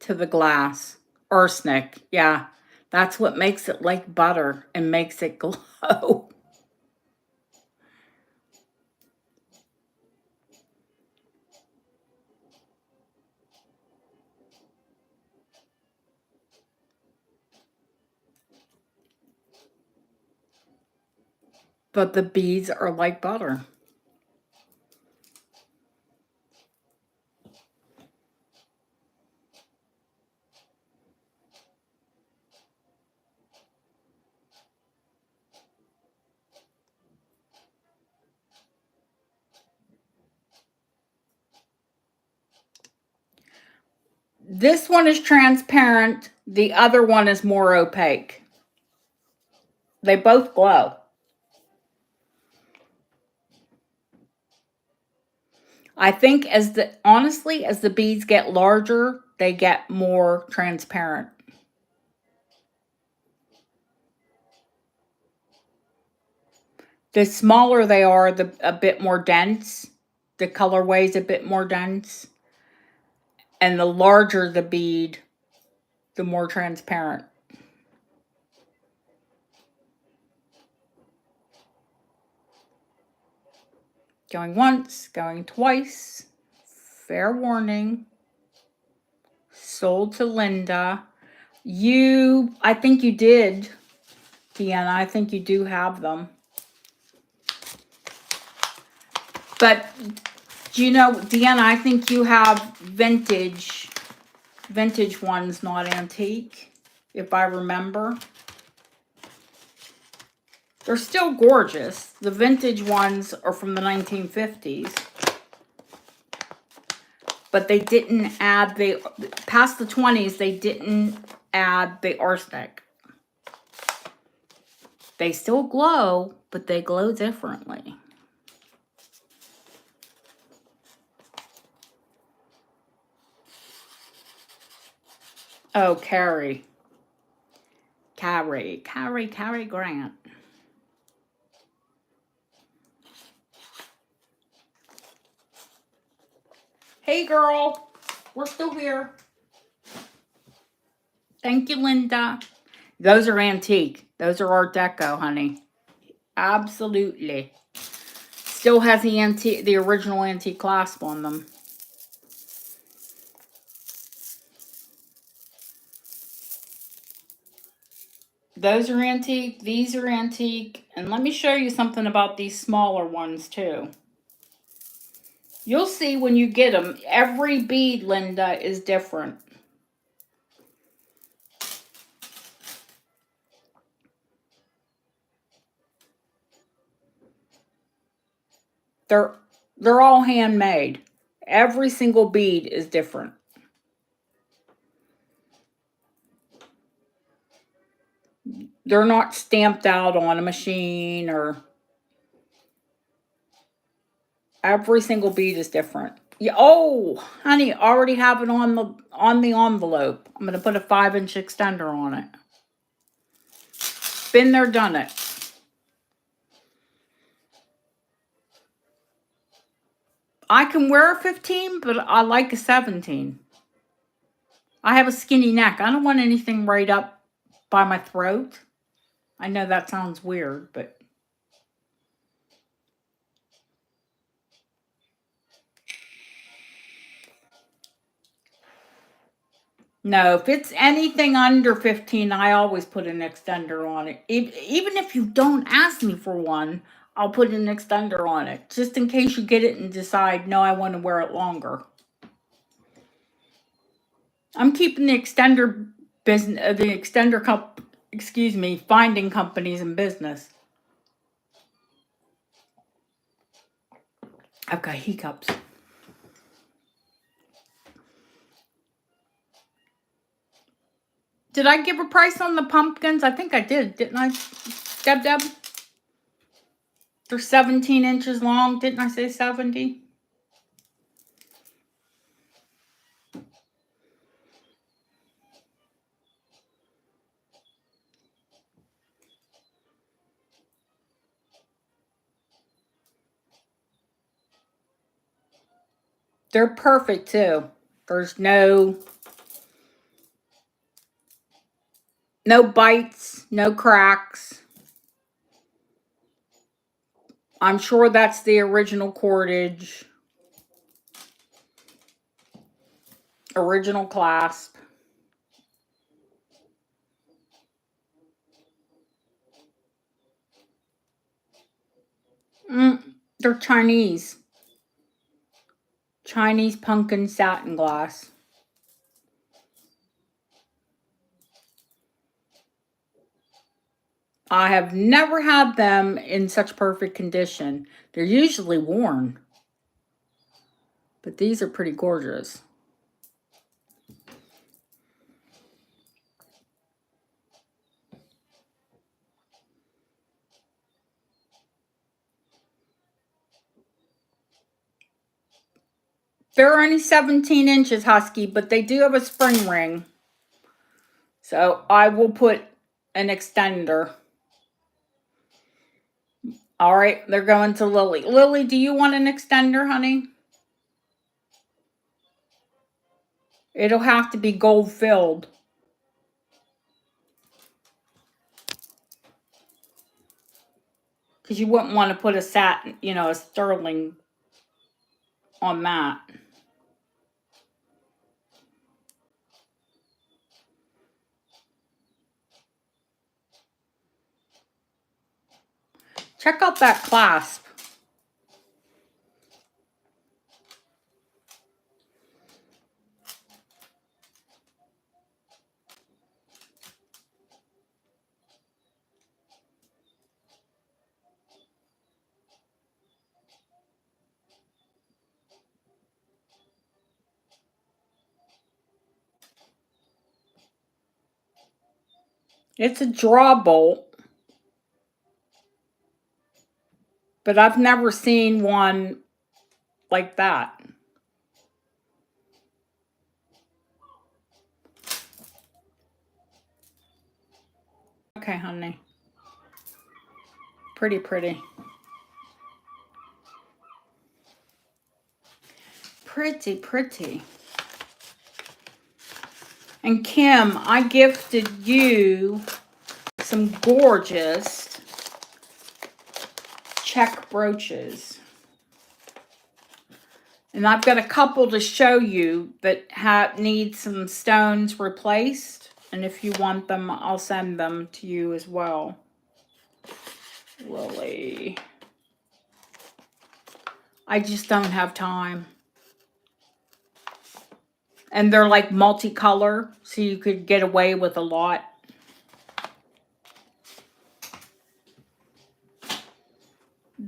to the glass? Arsenic, yeah. That's what makes it like butter and makes it glow. But the beads are like butter. This one is transparent. The other one is more opaque. They both glow. I think honestly, as the beads get larger, they get more transparent. The smaller they are, a bit more dense. The colorway's a bit more dense. And the larger the bead, the more transparent. Going once, going twice. Fair warning. Sold to Linda. I think you did, Deanna. I think you do have them. But, Deanna, I think you have vintage ones, not antique, if I remember. They're still gorgeous. The vintage ones are from the 1950s. But they didn't add past the 20s, they didn't add the arsenic. They still glow, but they glow differently. Oh, Carrie Grant. Hey, girl. We're still here. Thank you, Linda. Those are antique. Those are Art Deco, honey. Absolutely. Still has the original antique clasp on them. Those are antique. These are antique. And let me show you something about these smaller ones, too. You'll see when you get them. Every bead, Linda, is different. They're all handmade. Every single bead is different. They're not stamped out on a machine, or every single bead is different. Yeah, oh, honey, already have it on the envelope. I'm gonna put a 5-inch extender on it. Been there, done it. I can wear a 15, but I like a 17. I have a skinny neck. I don't want anything right up by my throat. I know that sounds weird, but no, if it's anything under 15, I always put an extender on it. Even if you don't ask me for one, I'll put an extender on it, just in case you get it and decide, no, I want to wear it longer. I'm keeping the extender business, finding companies in business. I've got hiccups. Did I give a price on the pumpkins? I think I did, didn't I? Deb? They're 17 inches long. Didn't I say 70? They're perfect too. There's no bites, no cracks. I'm sure that's the original cordage. Original clasp. They're Chinese. Chinese pumpkin satin glass. I have never had them in such perfect condition. They're usually worn. But these are pretty gorgeous. They're only 17 inches, Husky, but they do have a spring ring. So I will put an extender. All right, they're going to Lily. Lily, do you want an extender, honey? It'll have to be gold filled. Because you wouldn't want to put a satin, a sterling on that. Check out that clasp. It's a draw bolt. But I've never seen one like that. Okay, honey. Pretty. Pretty. And Kim, I gifted you some gorgeous check brooches. And I've got a couple to show you that need some stones replaced. And if you want them, I'll send them to you as well. Lily. I just don't have time. And they're like multicolor, so you could get away with a lot.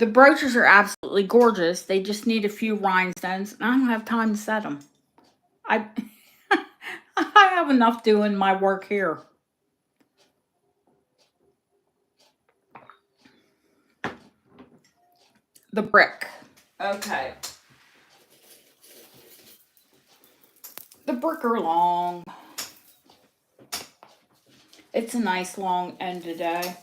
The brooches are absolutely gorgeous. They just need a few rhinestones, and I don't have time to set them. I I have enough doing my work here. The brick. Okay. The brick are long. It's a nice long end today.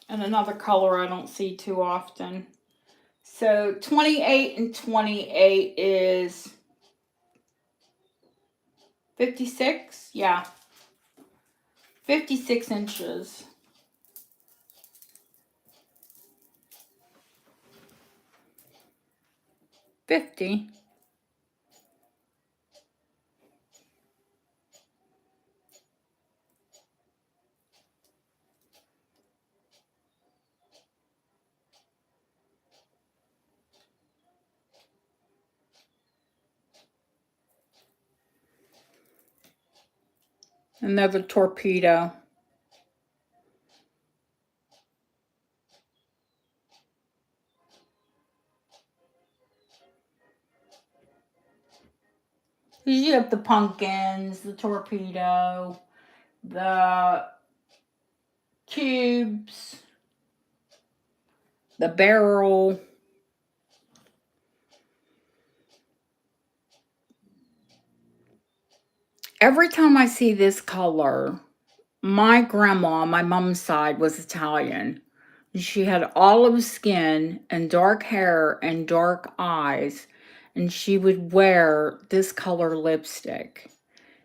And another color I don't see too often. So 28 and 28 is 56? Yeah. 56 inches. $50. Another torpedo. You have the pumpkins, the torpedo, the cubes, the barrel. Every time I see this color, my grandma on my mom's side was Italian. She had olive skin and dark hair and dark eyes, and she would wear this color lipstick.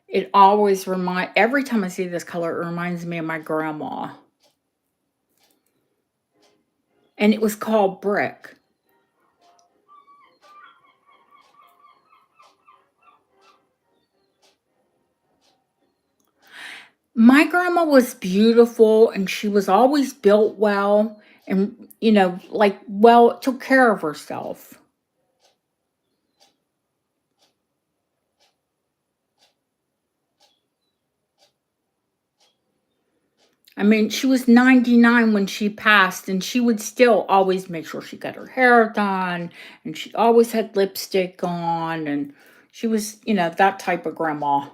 It always every time I see this color, it reminds me of my grandma. And it was called brick. My grandma was beautiful, and she was always built well, and, took care of herself. I mean, she was 99 when she passed, and she would still always make sure she got her hair done, and she always had lipstick on, and she was, that type of grandma.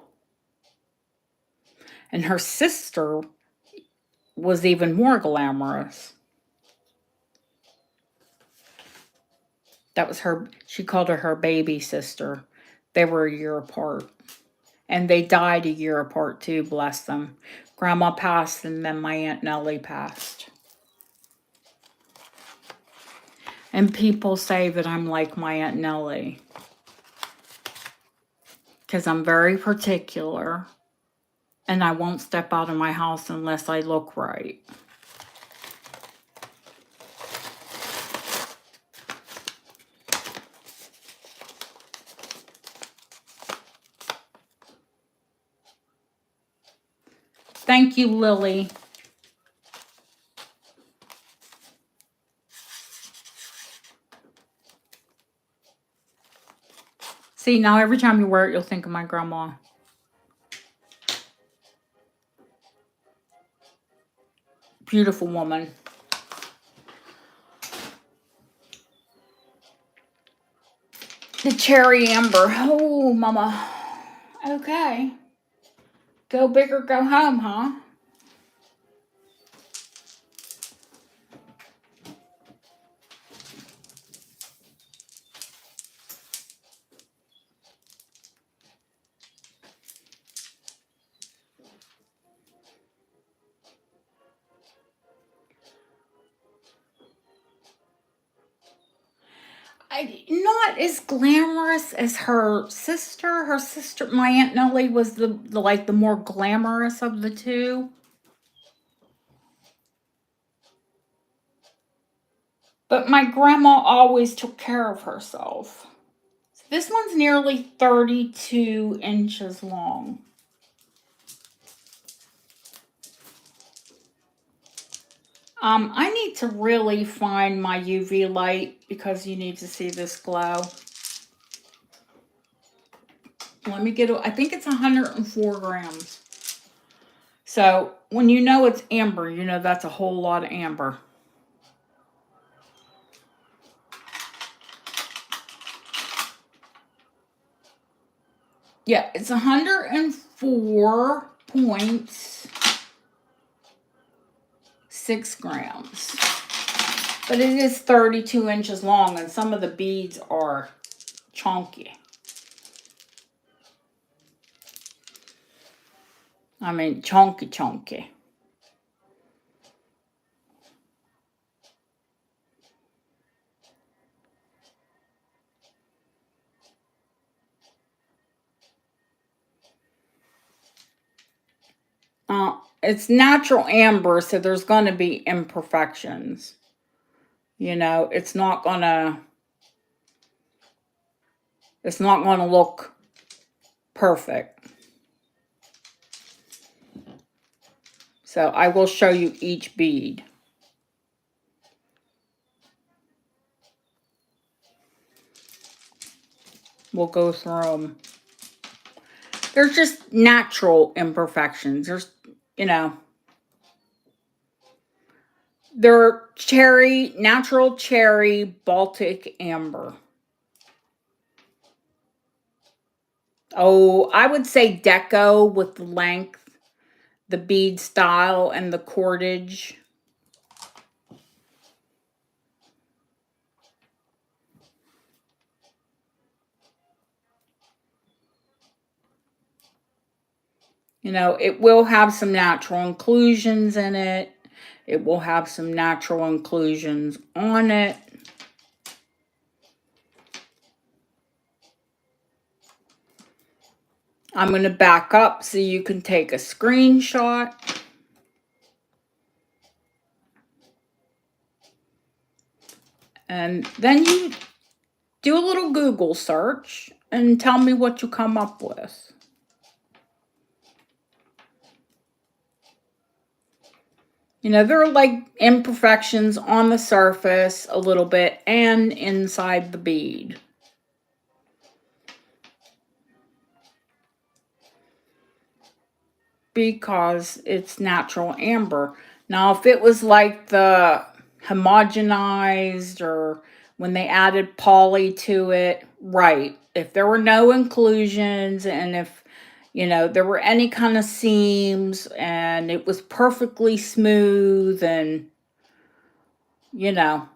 And her sister was even more glamorous. That was she called her baby sister. They were a year apart. And they died a year apart too, bless them. Grandma passed, and then my Aunt Nellie passed. And people say that I'm like my Aunt Nellie, because I'm very particular, and I won't step out of my house unless I look right. Thank you, Lily. See, now every time you wear it, you'll think of my grandma. Beautiful woman. The cherry amber. Oh, mama. Okay. Go big or go home, huh? Not as glamorous as her sister. Her sister, my Aunt Nellie, was the more glamorous of the two. But my grandma always took care of herself. This one's nearly 32 inches long. I need to really find my UV light because you need to see this glow. Let me get it. I think it's 104 grams. So when you know it's amber, you know that's a whole lot of amber. Yeah, it's 104.6 grams. But it is 32 inches long, and some of the beads are chunky. I mean, chunky. It's natural amber, so there's going to be imperfections. You know, it's not going to look perfect. So I will show you each bead. We'll go through them. There's just natural imperfections. There's, you know, they're natural cherry Baltic amber. Oh, I would say Deco with the length, the bead style, and the cordage. You know, it will have some natural inclusions in it. It will have some natural inclusions on it. I'm going to back up so you can take a screenshot. And then you do a little Google search and tell me what you come up with. You know, there are like imperfections on the surface a little bit and inside the bead. Because it's natural amber. Now, if it was like the homogenized or when they added poly to it, right. If there were no inclusions and if, you know, there were any kind of seams and it was perfectly smooth and, you know,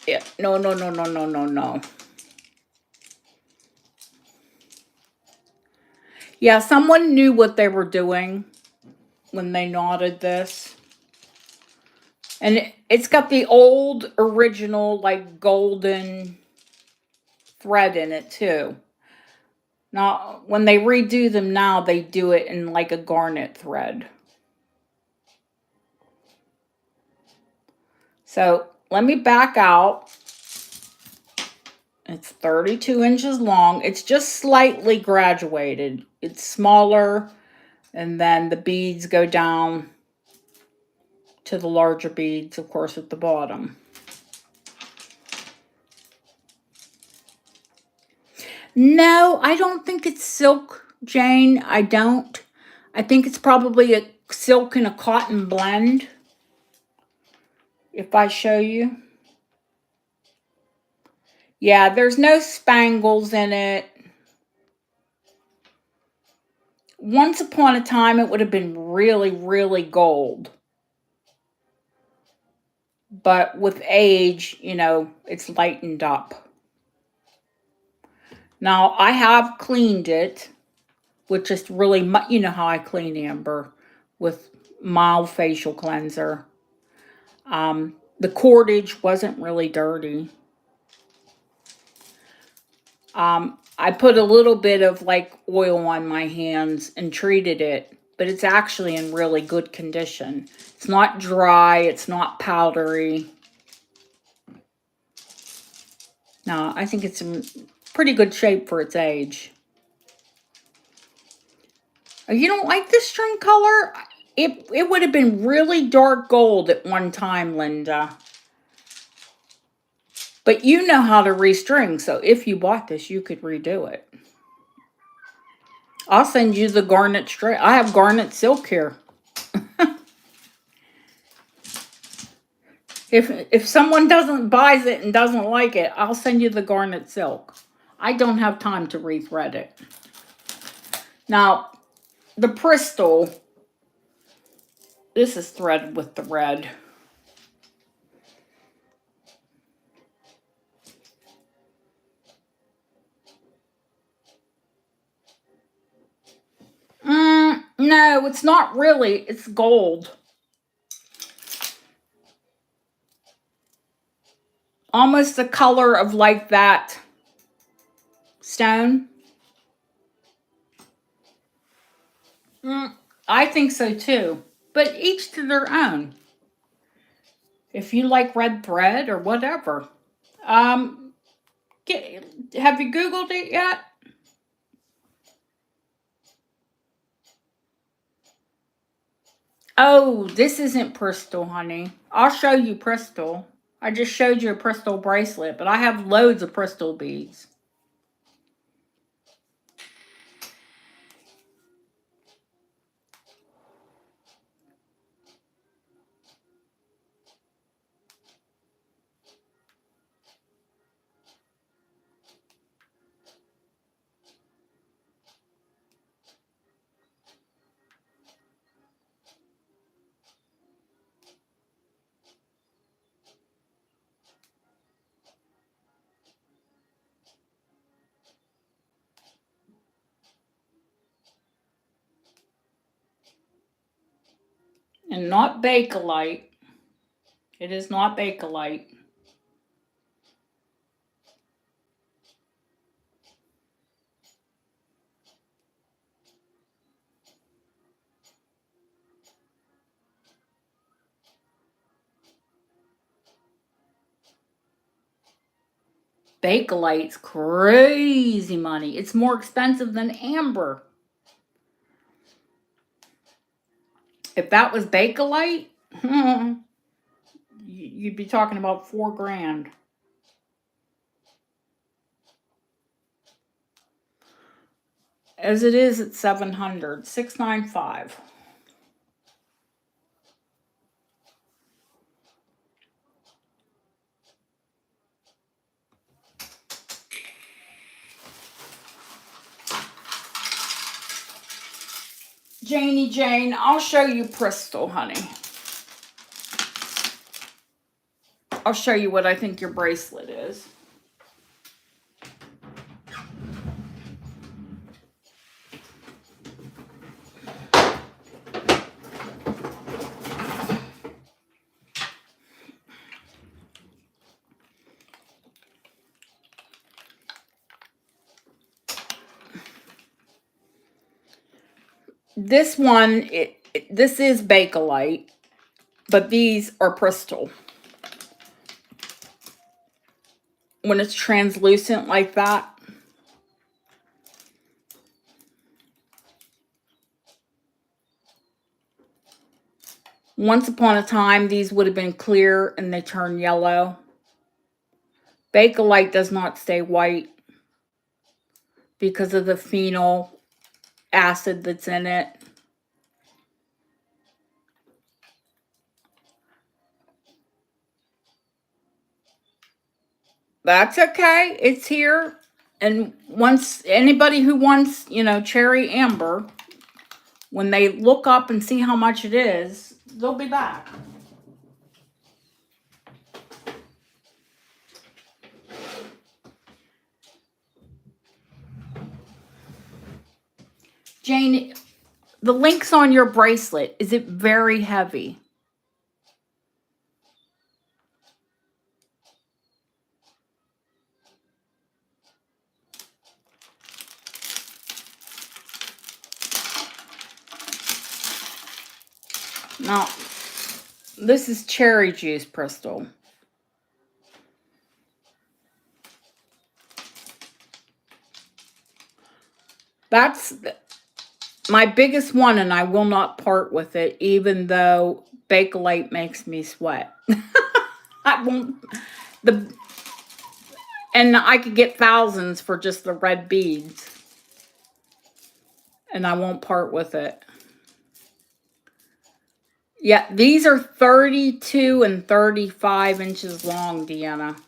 yeah, no. Yeah, someone knew what they were doing when they knotted this. And it's got the old original like golden thread in it too. Now, when they redo them now, they do it in like a garnet thread. So let me back out. It's 32 inches long. It's just slightly graduated. It's smaller, and then the beads go down to the larger beads, of course, at the bottom. No, I don't think it's silk, Jane. I don't. I think it's probably a silk and a cotton blend. If I show you. Yeah, there's no spangles in it. Once upon a time, it would have been really, really gold. But with age, you know, it's lightened up. Now, I have cleaned it with just really, you know how I clean amber, with mild facial cleanser. The cordage wasn't really dirty. I put a little bit of like oil on my hands and treated it, but it's actually in really good condition. It's not dry, it's not powdery. No, I think it's in pretty good shape for its age. You don't like this string color? It would have been really dark gold at one time, Linda. But you know how to restring, so if you bought this, you could redo it. I'll send you the garnet straight. I have garnet silk here. If someone doesn't buys it and doesn't like it, I'll send you the garnet silk. I don't have time to rethread it. Now, the Bristol, this is threaded with the red. No, it's not really. It's gold. Almost the color of like that stone. I think so too. But each to their own. If you like red thread or whatever. Have you Googled it yet? Oh, this isn't Bristol, honey. I'll show you Bristol. I just showed you a Bristol bracelet, but I have loads of Bristol beads. And not Bakelite. It is not Bakelite. Bakelite's crazy money. It's more expensive than amber. If that was Bakelite, you'd be talking about $4,000. As it is at 700, 695. Janie Jane, I'll show you Bristol, honey. I'll show you what I think your bracelet is. This one, this is Bakelite, but these are Bristol. When it's translucent like that. Once upon a time, these would have been clear and they turn yellow. Bakelite does not stay white because of the phenol acid that's in it. That's okay. It's here. And once anybody who wants, cherry amber, when they look up and see how much it is, they'll be back. Jane, the links on your bracelet, is it very heavy? No, this is cherry juice, Bristol. That's my biggest one, and I will not part with it, even though Bakelite makes me sweat. I won't. And I could get thousands for just the red beads. and I won't part with it. Yeah, these are 32 and 35 inches long, Deanna.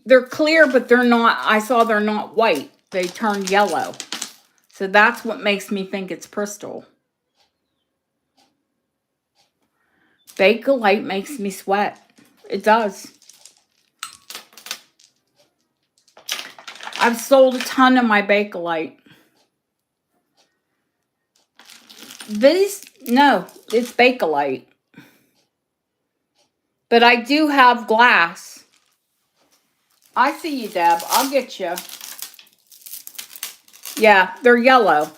They're clear, but they're not, I saw they're not white. They turned yellow. So that's what makes me think it's crystal. Bakelite makes me sweat. It does. I've sold a ton of my Bakelite. No, it's Bakelite. But I do have glass. I see you, Deb. I'll get you. Yeah, they're yellow.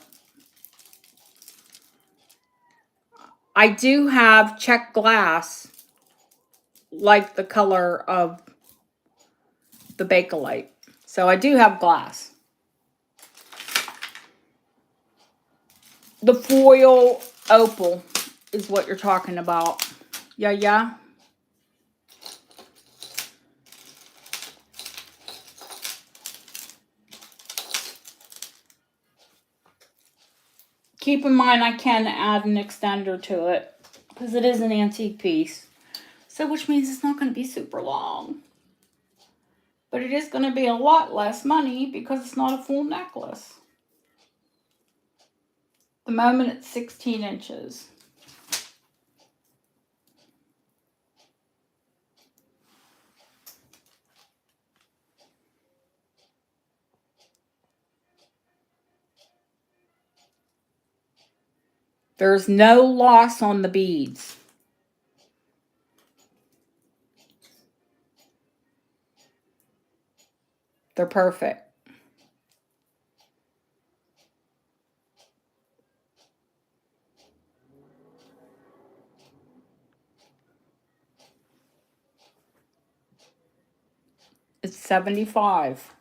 I do have check glass, like the color of the Bakelite. So I do have glass. The foil opal is what you're talking about. Yeah. Keep in mind I can add an extender to it because it is an antique piece. So which means it's not going to be super long. But it is going to be a lot less money because it's not a full necklace. At the moment it's 16 inches. There's no loss on the beads. They're perfect. It's 75.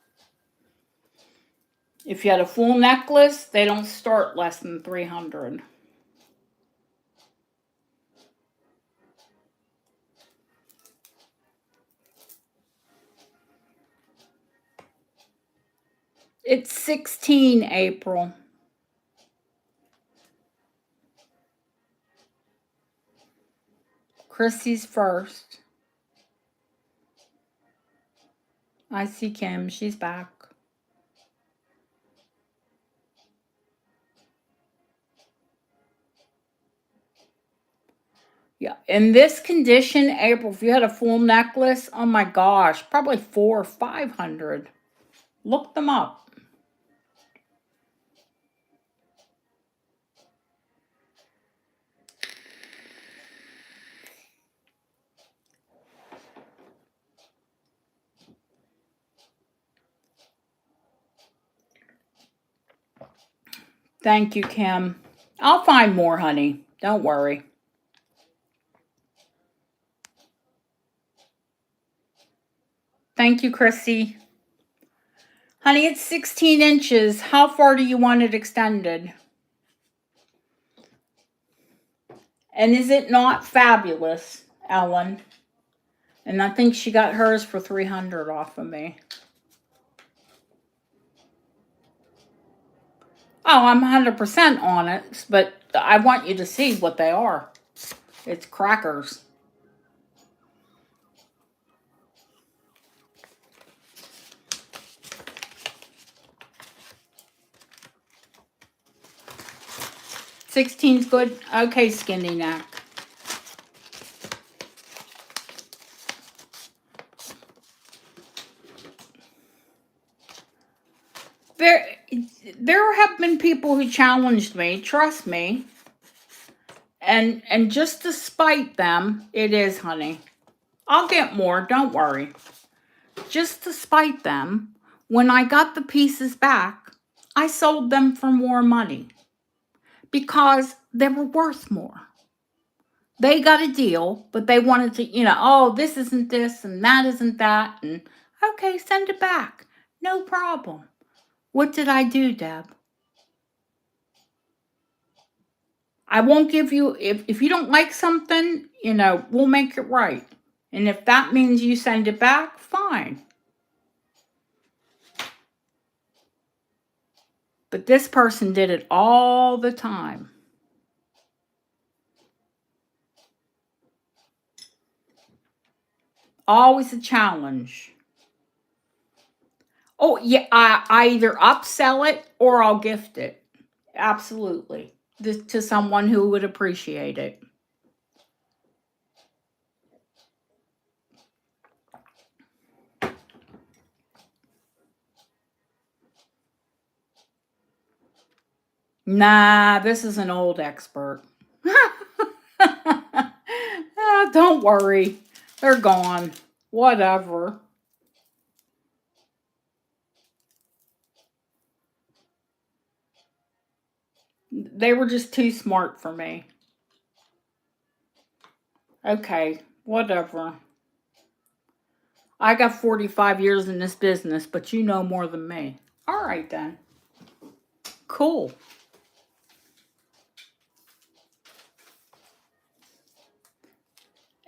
If you had a full necklace, they don't start less than 300. It's 16, April. Chrissy's first. I see Kim. She's back. Yeah, in this condition, April, if you had a full necklace, oh my gosh, probably 400 or 500. Look them up. Thank you, Kim. I'll find more, honey. Don't worry. Thank you, Chrissy. Honey, it's 16 inches. How far do you want it extended? And is it not fabulous, Ellen? And I think she got hers for 300 off of me. Oh, I'm 100% on it, but I want you to see what they are. It's crackers. $16's good? Okay, skinny neck. There have been people who challenged me, trust me. And just to spite them, it is, honey. I'll get more, don't worry. Just to spite them, when I got the pieces back, I sold them for more money. Because they were worth more. They got a deal, but they wanted to, oh, this isn't this and that isn't that. And okay, send it back. No problem. What did I do, Deb? I won't give you, if you don't like something, we'll make it right. And if that means you send it back, fine. But this person did it all the time. Always a challenge. Oh, yeah, I either upsell it or I'll gift it. Absolutely. To someone who would appreciate it. Nah, this is an old expert. Don't worry. They're gone. Whatever. They were just too smart for me. Okay, whatever. I got 45 years in this business, but you know more than me. All right, then. Cool.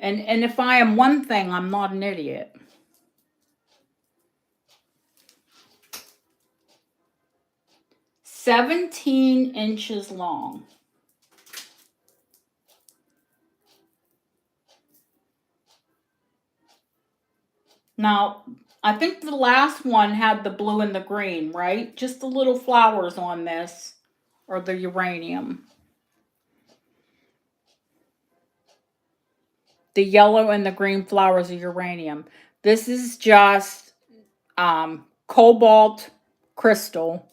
And if I am one thing, I'm not an idiot. $17 long. Now, I think the last one had the blue and the green, right? Just the little flowers on this, or the uranium. The yellow and the green flowers of uranium. This is just cobalt crystal.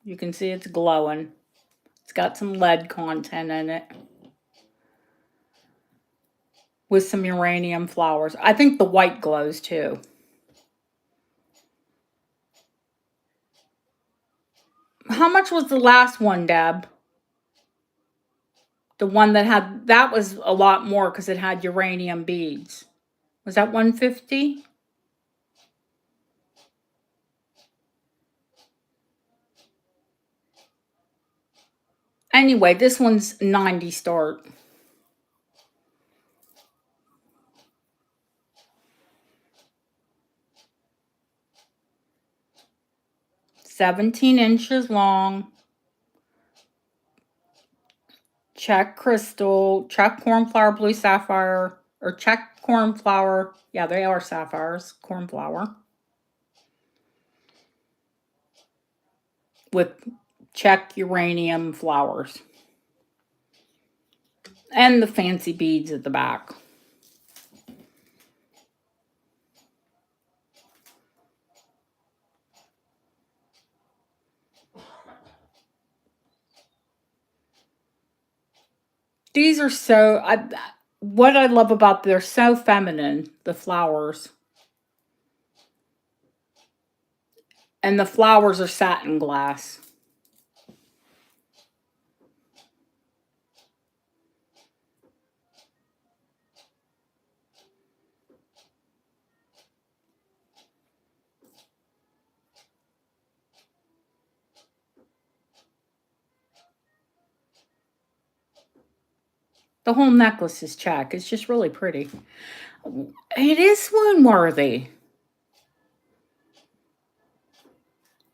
You can see it's glowing. It's got some lead content in it. With some uranium flowers. I think the white glows too. How much was the last one, Deb? The one that was a lot more because it had uranium beads. Was that 150? Anyway, this one's 90 start. $17 long. Check crystal, check cornflower, blue sapphire, or check cornflower. Yeah, they are sapphires, cornflower. With check uranium flowers. And the fancy beads at the back. These are what I love about they're so feminine, the flowers. And the flowers are satin glass. The whole necklace is check. It's just really pretty. It is swoon worthy.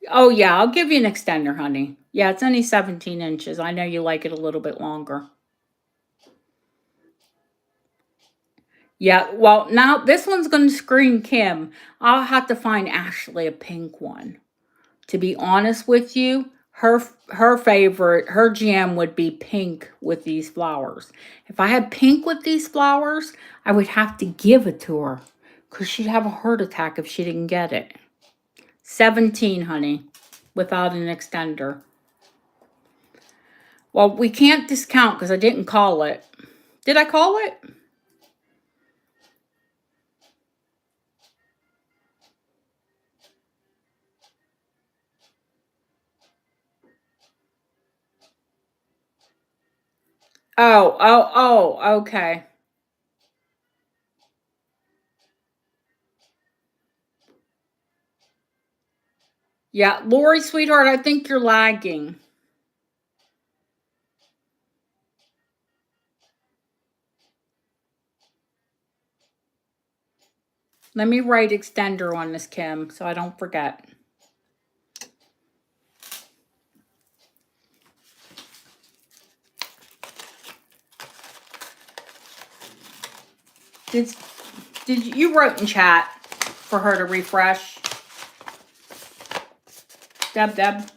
Oh, yeah, I'll give you an extender, honey. Yeah, it's only 17 inches. I know you like it a little bit longer. Yeah, well, now this one's going to scream Kim. I'll have to find Ashley a pink one. To be honest with you, her favorite, her jam would be pink with these flowers. If I had pink with these flowers, I would have to give it to her because she'd have a heart attack if she didn't get it. 17, honey, without an extender. Well, we can't discount because I didn't call it. Did I call it? Oh, okay. Yeah, Lori, sweetheart, I think you're lagging. Let me write extender on this, Kim, so I don't forget. Did you wrote in chat for her to refresh? Deb.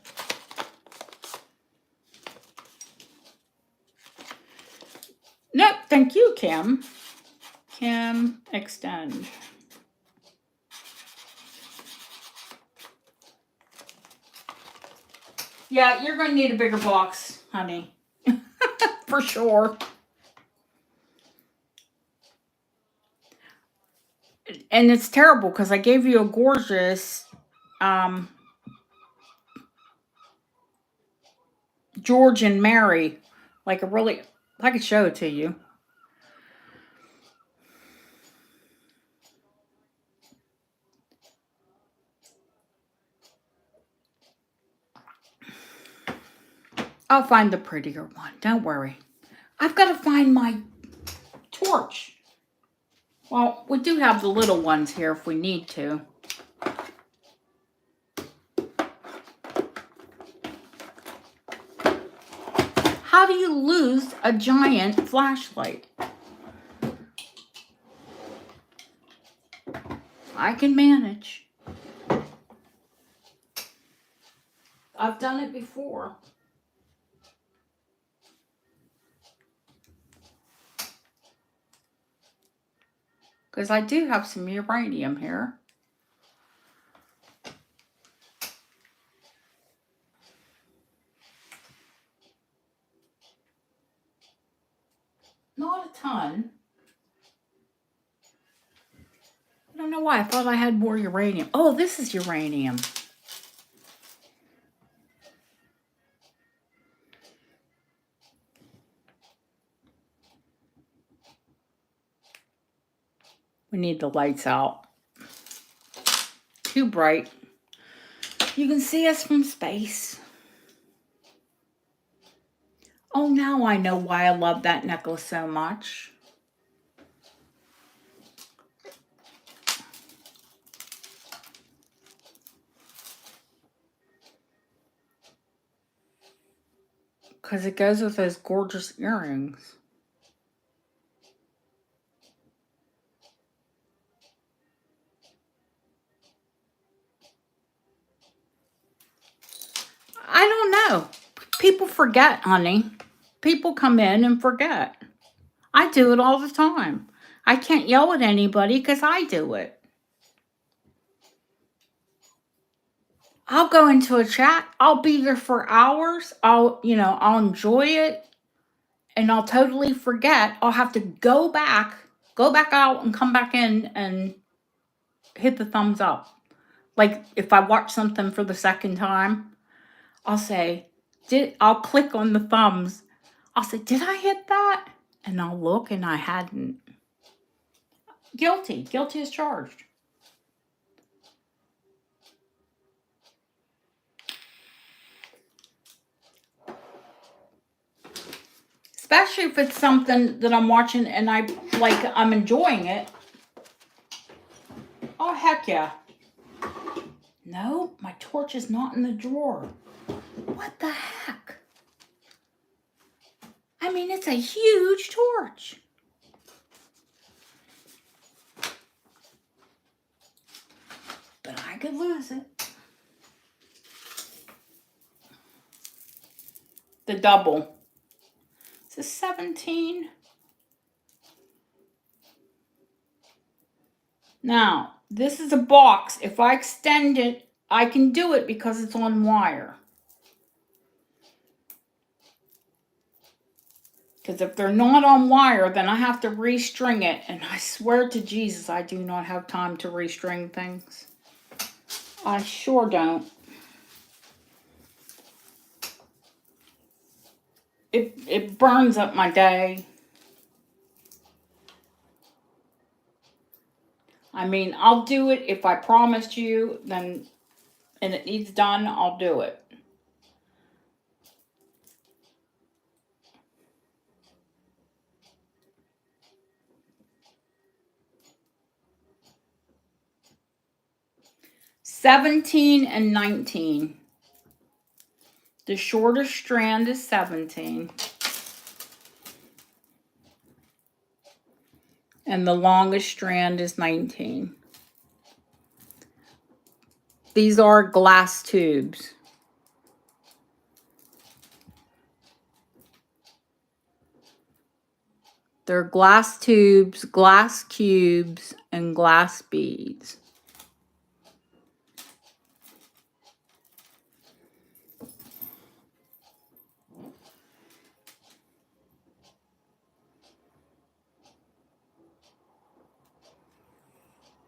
Nope, thank you, Kim. Kim, extend. Yeah, you're going to need a bigger box, honey. For sure. And it's terrible because I gave you a gorgeous George and Mary. Like a really, I could show it to you. I'll find the prettier one. Don't worry. I've got to find my torch. Well, we do have the little ones here if we need to. How do you lose a giant flashlight? I can manage. I've done it before. Because I do have some uranium here. Not a ton. I don't know why. I thought I had more uranium. Oh, this is uranium. We need the lights out. Too bright. You can see us from space. Oh, now I know why I love that necklace so much. Because it goes with those gorgeous earrings. I don't know. People forget, honey. People come in and forget. I do it all the time. I can't yell at anybody because I do it. I'll go into a chat. I'll be there for hours. I'll enjoy it. And I'll totally forget. I'll have to go back out and come back in and hit the thumbs up. Like if I watch something for the second time, I'll say, I'll click on the thumbs. I'll say, did I hit that? And I'll look and I hadn't. Guilty as charged. Especially if it's something that I'm watching and I'm enjoying it. Oh, heck yeah. No, my torch is not in the drawer. What the heck? I mean, it's a huge torch. But I could lose it. The double. It's a 17. Now, this is a box. If I extend it, I can do it because it's on wire. Because if they're not on wire, then I have to restring it. And I swear to Jesus, I do not have time to restring things. I sure don't. It burns up my day. I mean, I'll do it if I promised you, and it needs done, I'll do it. 17 and 19. The shortest strand is 17. And the longest strand is 19. These are glass tubes. They're glass tubes, glass cubes, and glass beads.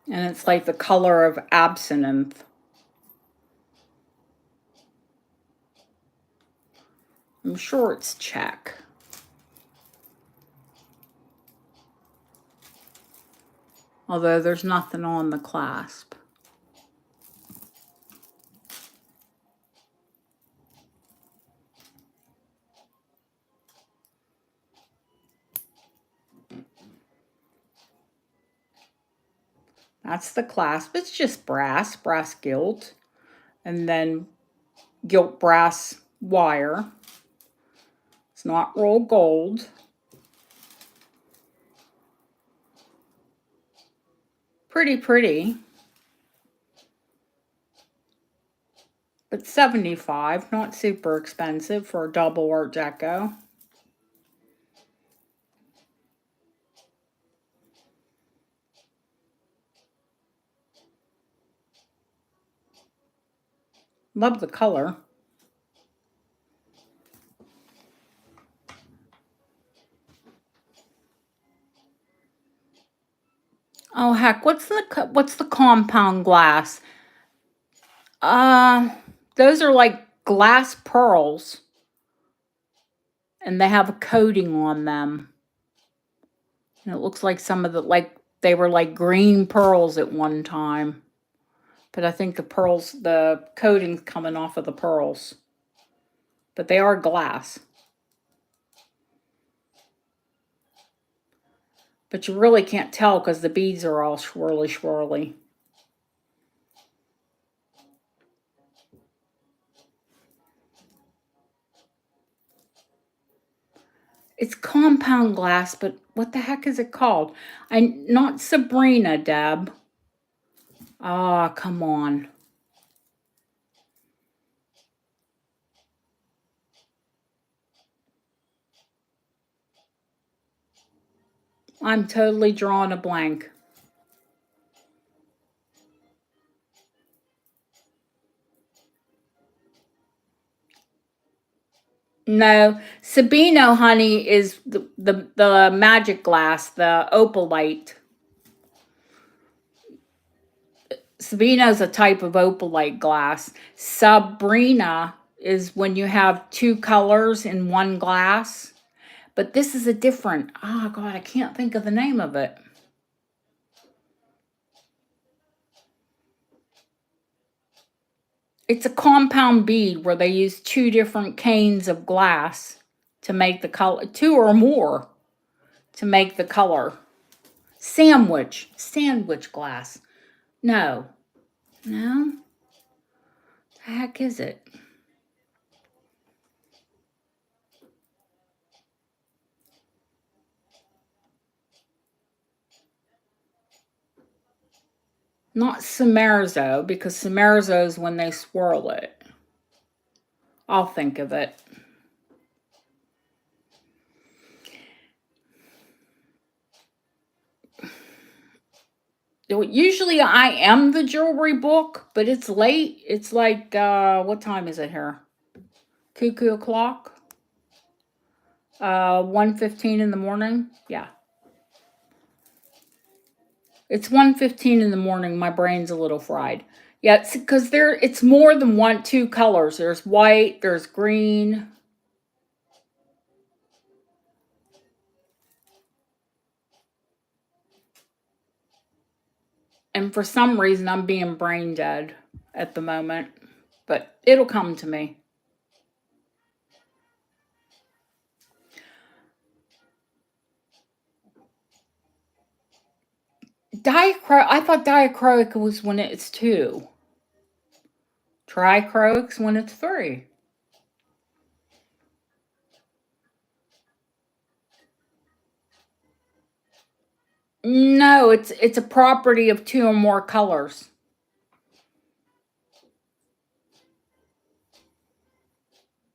And it's like the color of absinthe. I'm sure it's check. Although there's nothing on the clasp. That's the clasp. It's just brass gilt, and then gilt brass wire. It's not roll gold. Pretty. But $75, not super expensive for a double Art Deco. Love the color. Oh heck, what's the compound glass? Those are like glass pearls, and they have a coating on them. And it looks like some of they were like green pearls at one time. But I think the coating's coming off of the pearls. But they are glass. But you really can't tell because the beads are all swirly. It's compound glass, but what the heck is it called? Not Sabrina, Deb. Ah, come on. I'm totally drawing a blank. No, Sabino, honey, is the magic glass, the opalite. Sabino's a type of opalite glass. Sabrina is when you have two colors in one glass. But this is a different, oh God, I can't think of the name of it. It's a compound bead where they use two different canes of glass to make the color, two or more to make the color. Sandwich glass. No. The heck is it? Not Cimerzo, because Cimerzo is when they swirl it. I'll think of it. Usually I am the jewelry book, but it's late. It's like, what time is it here? Cuckoo o'clock? 1:15 in the morning? Yeah. It's 1:15 in the morning. My brain's a little fried. Yeah, it's because it's more than two colors. There's white, there's green. And for some reason, I'm being brain dead at the moment. But it'll come to me. I thought diachroic was when it's two. Try acrylics when it's 3. No, it's a property of 2 or more colors.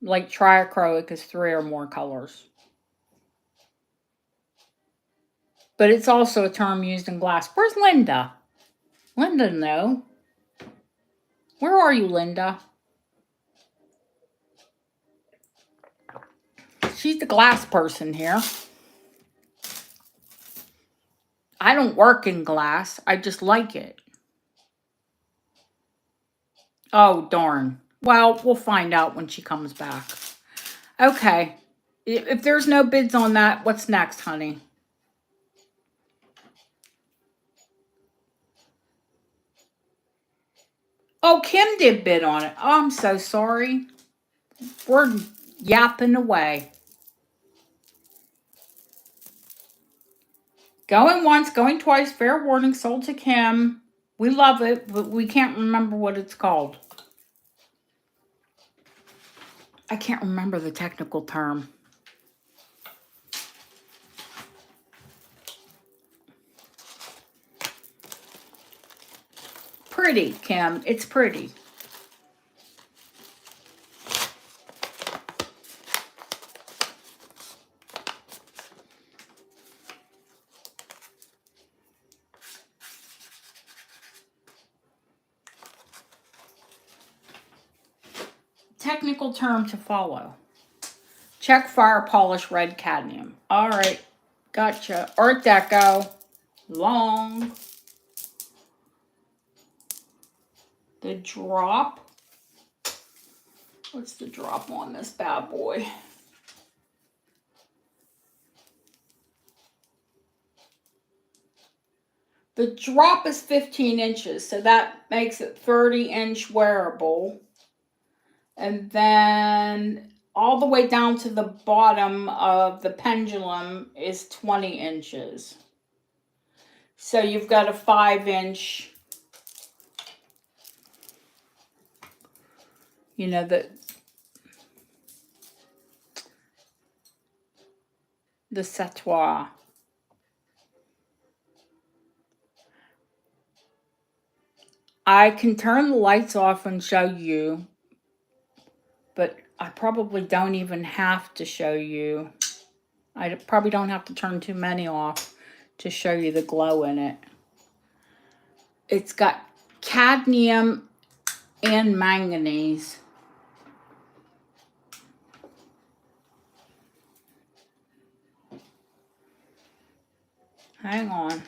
Like triacrylic is 3 or more colors. But it's also a term used in glass. Where's Linda? Linda, no. Where are you, Linda? She's the glass person here. I don't work in glass. I just like it. Oh, darn. Well, we'll find out when she comes back. Okay. If there's no bids on that, what's next, honey? Oh, Kim did bid on it. Oh, I'm so sorry. We're yapping away. Going once, going twice, fair warning, sold to Kim. We love it, but we can't remember what it's called. I can't remember the technical term. Pretty, Kim. It's pretty. Technical term to follow. Check fire polish red cadmium. All right. Gotcha. Art Deco. Long. The drop. What's the drop on this bad boy? The drop is 15 inches, so that makes it 30-inch wearable. And then all the way down to the bottom of the pendulum is 20 inches. So you've got a 5-inch, you know, the sautoir. I can turn the lights off and show you, but I probably don't even have to show you. I probably don't have to turn too many off to show you the glow in it. It's got cadmium and manganese. Hang on.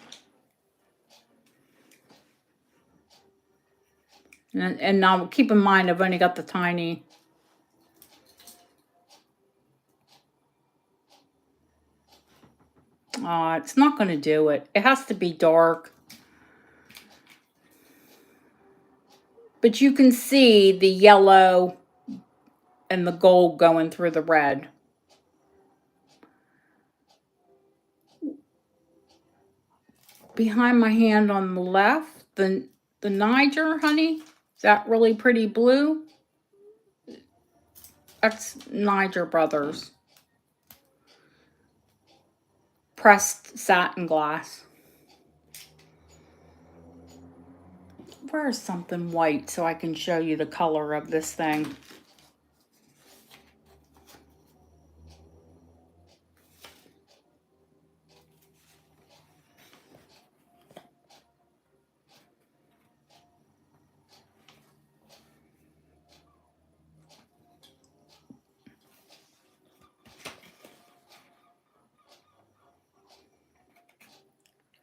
And now keep in mind, I've only got the tiny. It's not going to do it. It has to be dark. But you can see the yellow and the gold going through the red. Behind my hand on the left, the Niger, honey, is that really pretty blue? That's Niger Brothers. Pressed satin glass. Where's something white so I can show you the color of this thing?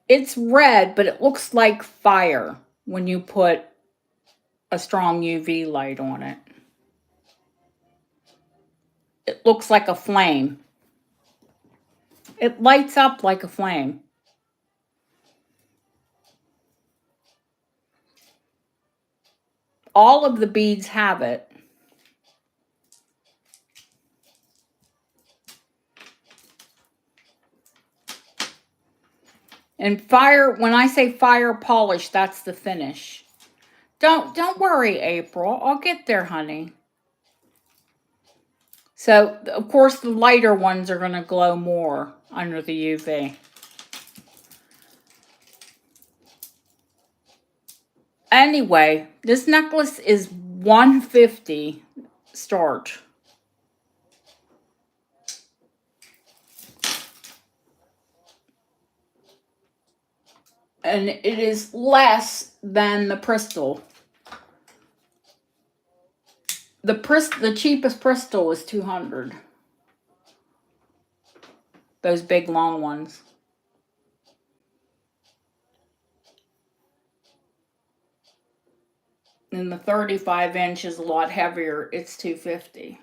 It's red, but it looks like fire when you put a strong UV light on it. It looks like a flame. It lights up like a flame. All of the beads have it. And fire, when I say fire polish, that's the finish. Don't worry, April. I'll get there, honey. So, of course, the lighter ones are going to glow more under the UV. Anyway, this necklace is $150 start. And it is less than the crystal. The cheapest crystal is $200. Those big long ones. And the 35-inch is a lot heavier. It's $250.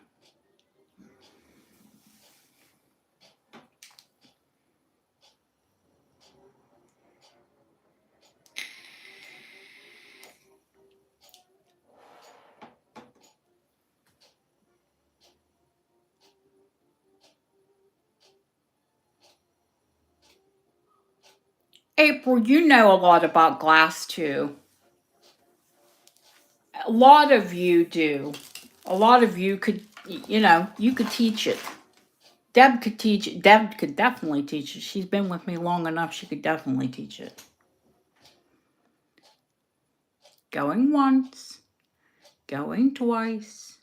April, you know a lot about glass too. A lot of you do. A lot of you could, you could teach it. Deb could teach it. Deb could definitely teach it. She's been with me long enough. She could definitely teach it. Going once. Going twice.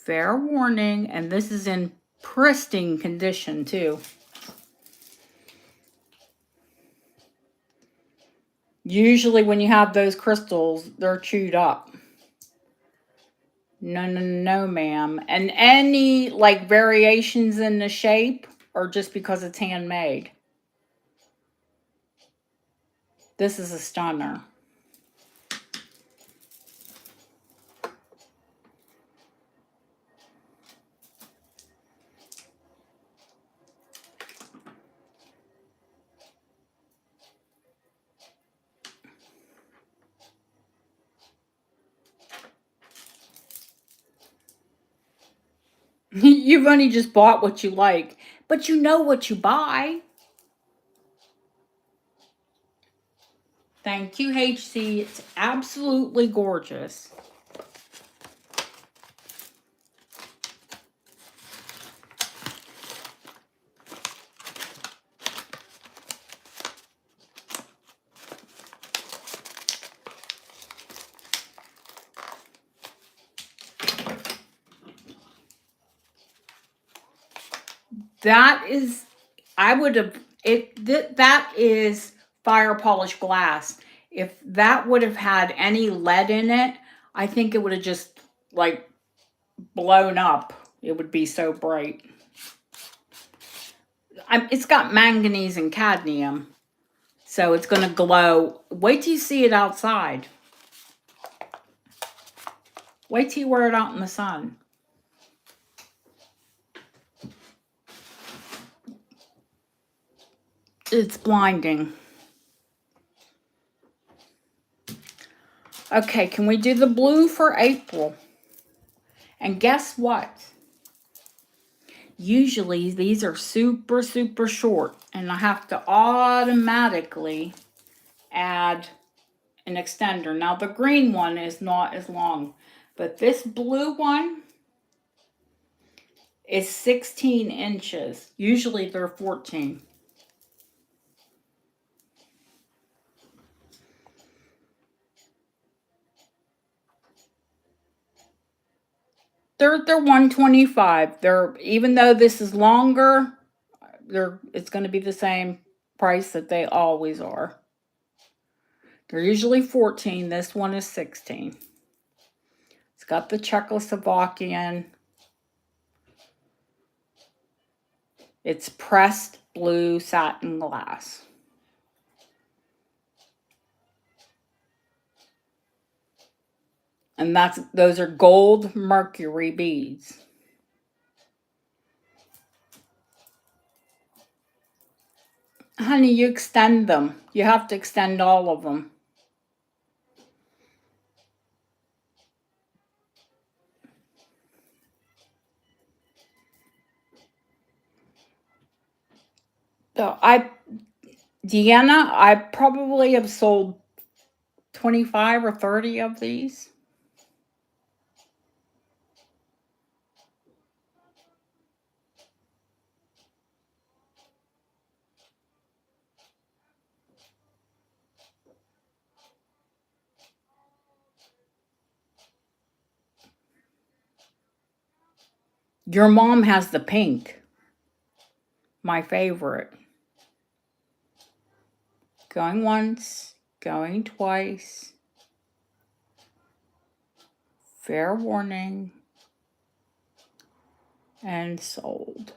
Fair warning. And this is in pristine condition too. Usually when you have those crystals, they're chewed up. No, ma'am. And any variations in the shape are just because it's handmade. This is a stunner. You've only just bought what you like, but you know what you buy. Thank you, HC. It's absolutely gorgeous. That is, that is fire polished glass. If that would have had any lead in it, I think it would have just blown up. It would be so bright. It's got manganese and cadmium, so it's going to glow. Wait till you see it outside. Wait till you wear it out in the sun. It's blinding. Okay, can we do the blue for April? And guess what? Usually these are super, super short, and I have to automatically add an extender. Now the green one is not as long, but this blue one is 16 inches. Usually they're 14. They're $125. Even though this is longer, it's going to be the same price that they always are. They're usually 14. This one is 16. It's got the Czechoslovakian. It's pressed blue satin glass. And those are gold mercury beads. Honey, you extend them. You have to extend all of them. So Deanna, I probably have sold 25 or 30 of these. Your mom has the pink. My favorite. Going once, going twice. Fair warning. And sold.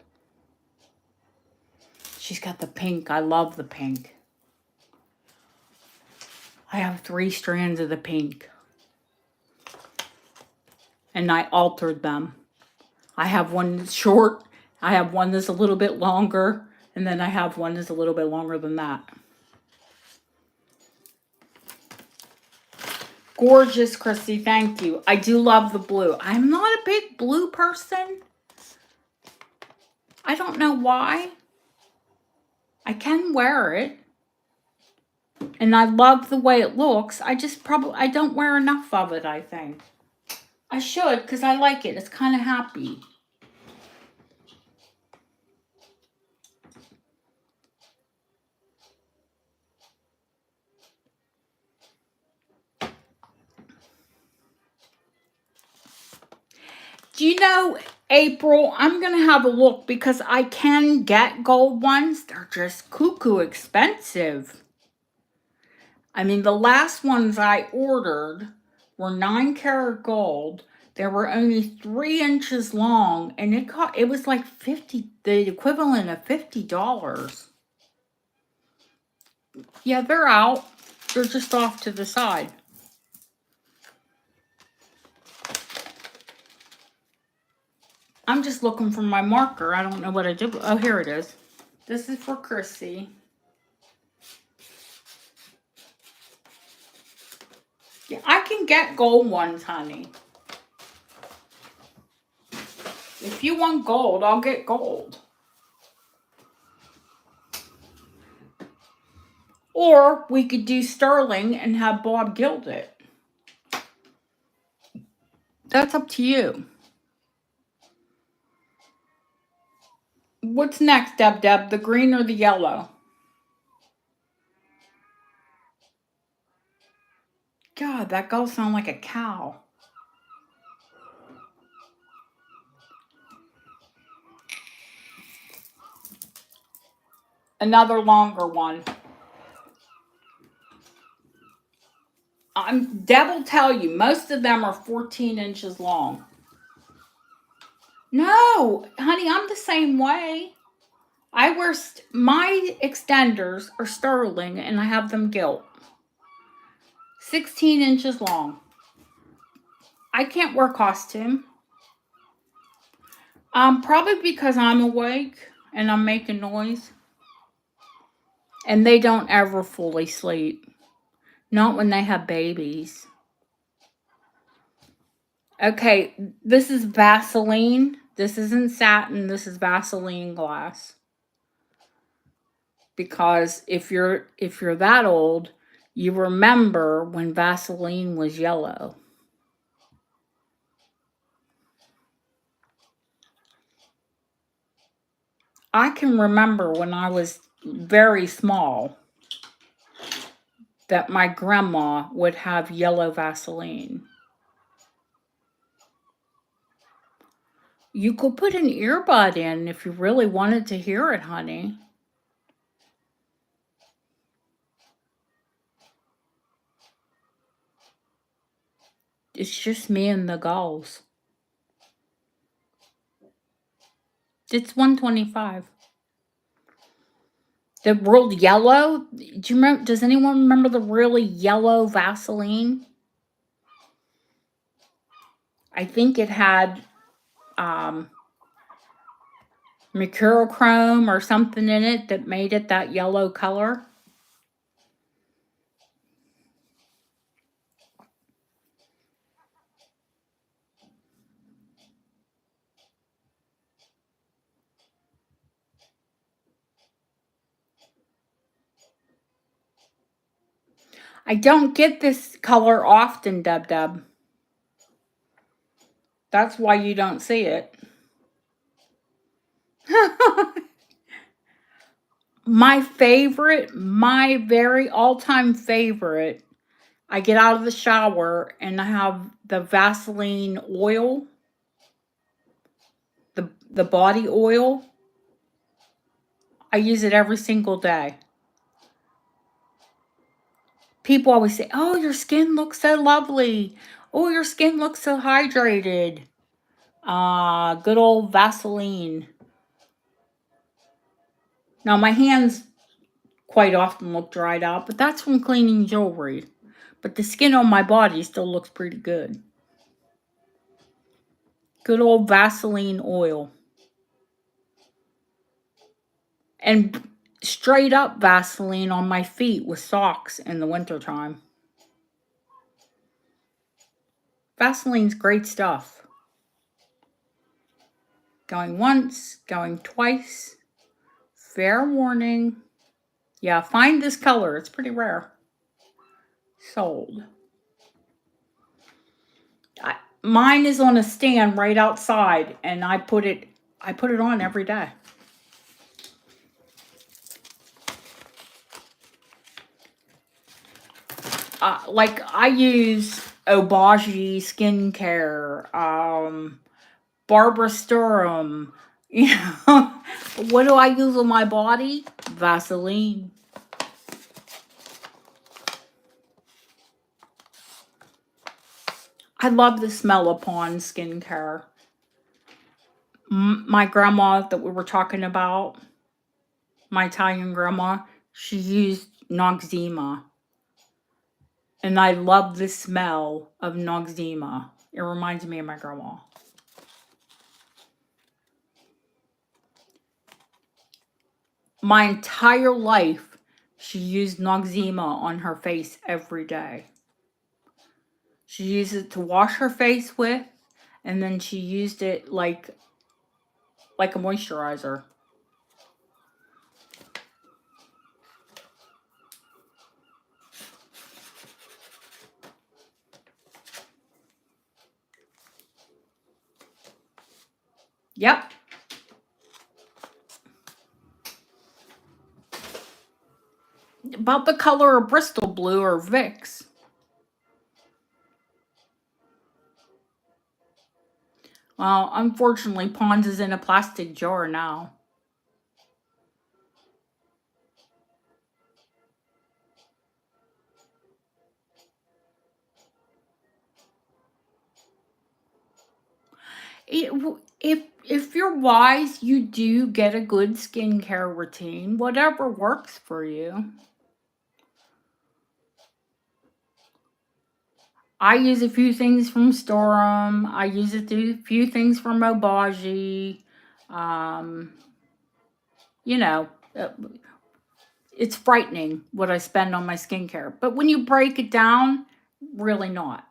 She's got the pink. I love the pink. I have 3 strands of the pink. And I altered them. I have one that's short. I have one that's a little bit longer. And then I have one that's a little bit longer than that. Gorgeous, Christy. Thank you. I do love the blue. I'm not a big blue person. I don't know why. I can wear it. And I love the way it looks. I don't wear enough of it, I think. I should, because I like it. It's kind of happy. Do you know, April, I'm going to have a look because I can get gold ones. They're just cuckoo expensive. I mean, the last ones I ordered were 9-karat gold. They were only 3 inches long, and it was like the equivalent of $50. Yeah, they're out. They're just off to the side. I'm just looking for my marker. I don't know what I did. Oh, here it is. This is for Chrissy. Yeah, I can get gold ones, honey. If you want gold, I'll get gold. Or we could do sterling and have Bob gild it. That's up to you. What's next, Deb? The green or the yellow? God, that girl sounds like a cow. Another longer one. Deb will tell you, most of them are 14 inches long. No, honey, I'm the same way. I wear, my extenders are sterling and I have them gilt. 16 inches long. I can't wear costume. Probably because I'm awake and I'm making noise. And they don't ever fully sleep. Not when they have babies. Okay, this is Vaseline. This isn't satin. This is Vaseline glass. Because if you're that old, you remember when Vaseline was yellow. I can remember when I was very small that my grandma would have yellow Vaseline. You could put an earbud in if you really wanted to hear it, honey. It's just me and the gulls. It's $125. The real yellow. Do you remember? Does anyone remember the really yellow Vaseline? I think it had mercurochrome or something in it that made it that yellow color. I don't get this color often, Deb. That's why you don't see it. My favorite, my very all-time favorite, I get out of the shower and I have the Vaseline oil, the body oil. I use it every single day. People always say, "Oh, your skin looks so lovely. Oh, your skin looks so hydrated." Good old Vaseline. Now my hands quite often look dried out, but that's from cleaning jewelry. But the skin on my body still looks pretty good. Good old Vaseline oil. And straight up Vaseline on my feet with socks in the wintertime. Vaseline's great stuff. Going once, going twice. Fair warning. Yeah, find this color. It's pretty rare. Sold. Mine is on a stand right outside, and I put it on every day. Like I use Obagi skincare, Barbara Sturm. You know, what do I use on my body? Vaseline. I love the smell of Pond skincare. My grandma that we were talking about, my Italian grandma, she used Noxzema. And I love the smell of Noxzema. It reminds me of my grandma. My entire life, she used Noxzema on her face every day. She used it to wash her face with, and then she used it like a moisturizer. Yep. About the color of Bristol Blue or Vicks. Well, unfortunately, Pond's is in a plastic jar now. If you're wise, you do get a good skincare routine, whatever works for you. I use a few things from Storm. I use a few things from Obagi. You know, it's frightening what I spend on my skincare. But when you break it down, really not.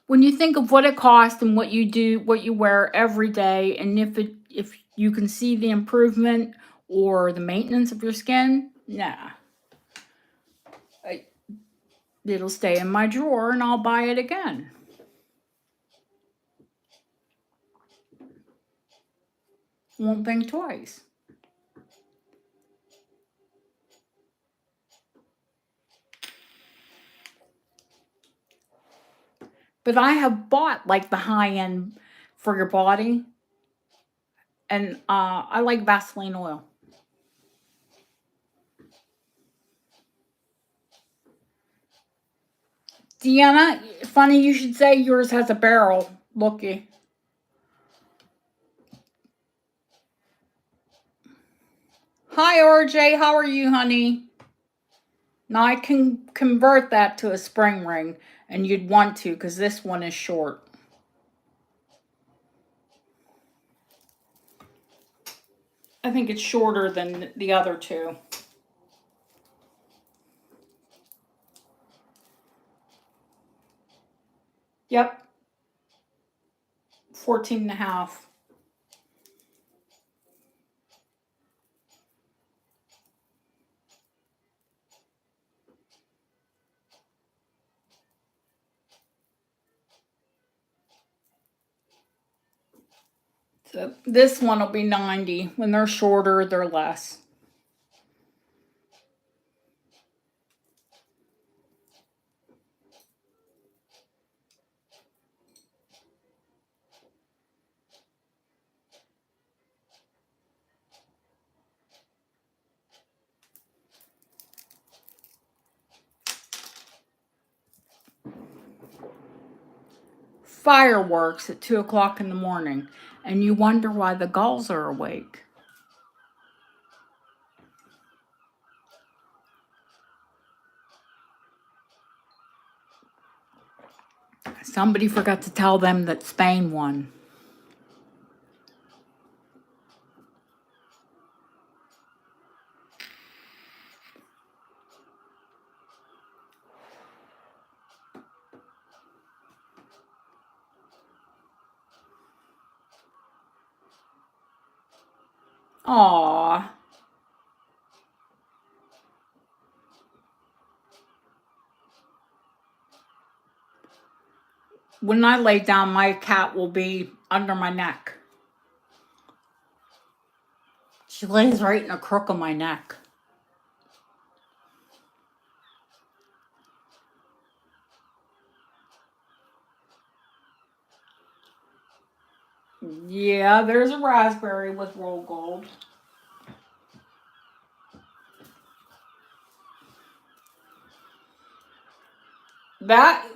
When you think of what it costs and what you do, what you wear every day, and if you can see the improvement or the maintenance of your skin, nah. It'll stay in my drawer and I'll buy it again. Won't think twice. But I have bought like the high end for your body. And I like Vaseline oil. Deanna, funny you should say yours has a barrel. Looky. Hi, RJ. How are you, honey? Now I can convert that to a spring ring, and you'd want to because this one is short. I think it's shorter than the other two. Yep. 14 and a half. So this one will be 90. When they're shorter, they're less. Fireworks at 2 o'clock in the morning, and you wonder why the gulls are awake. Somebody forgot to tell them that Spain won. Aww. When I lay down, my cat will be under my neck. She lays right in the crook of my neck. Yeah, there's a raspberry with roll gold.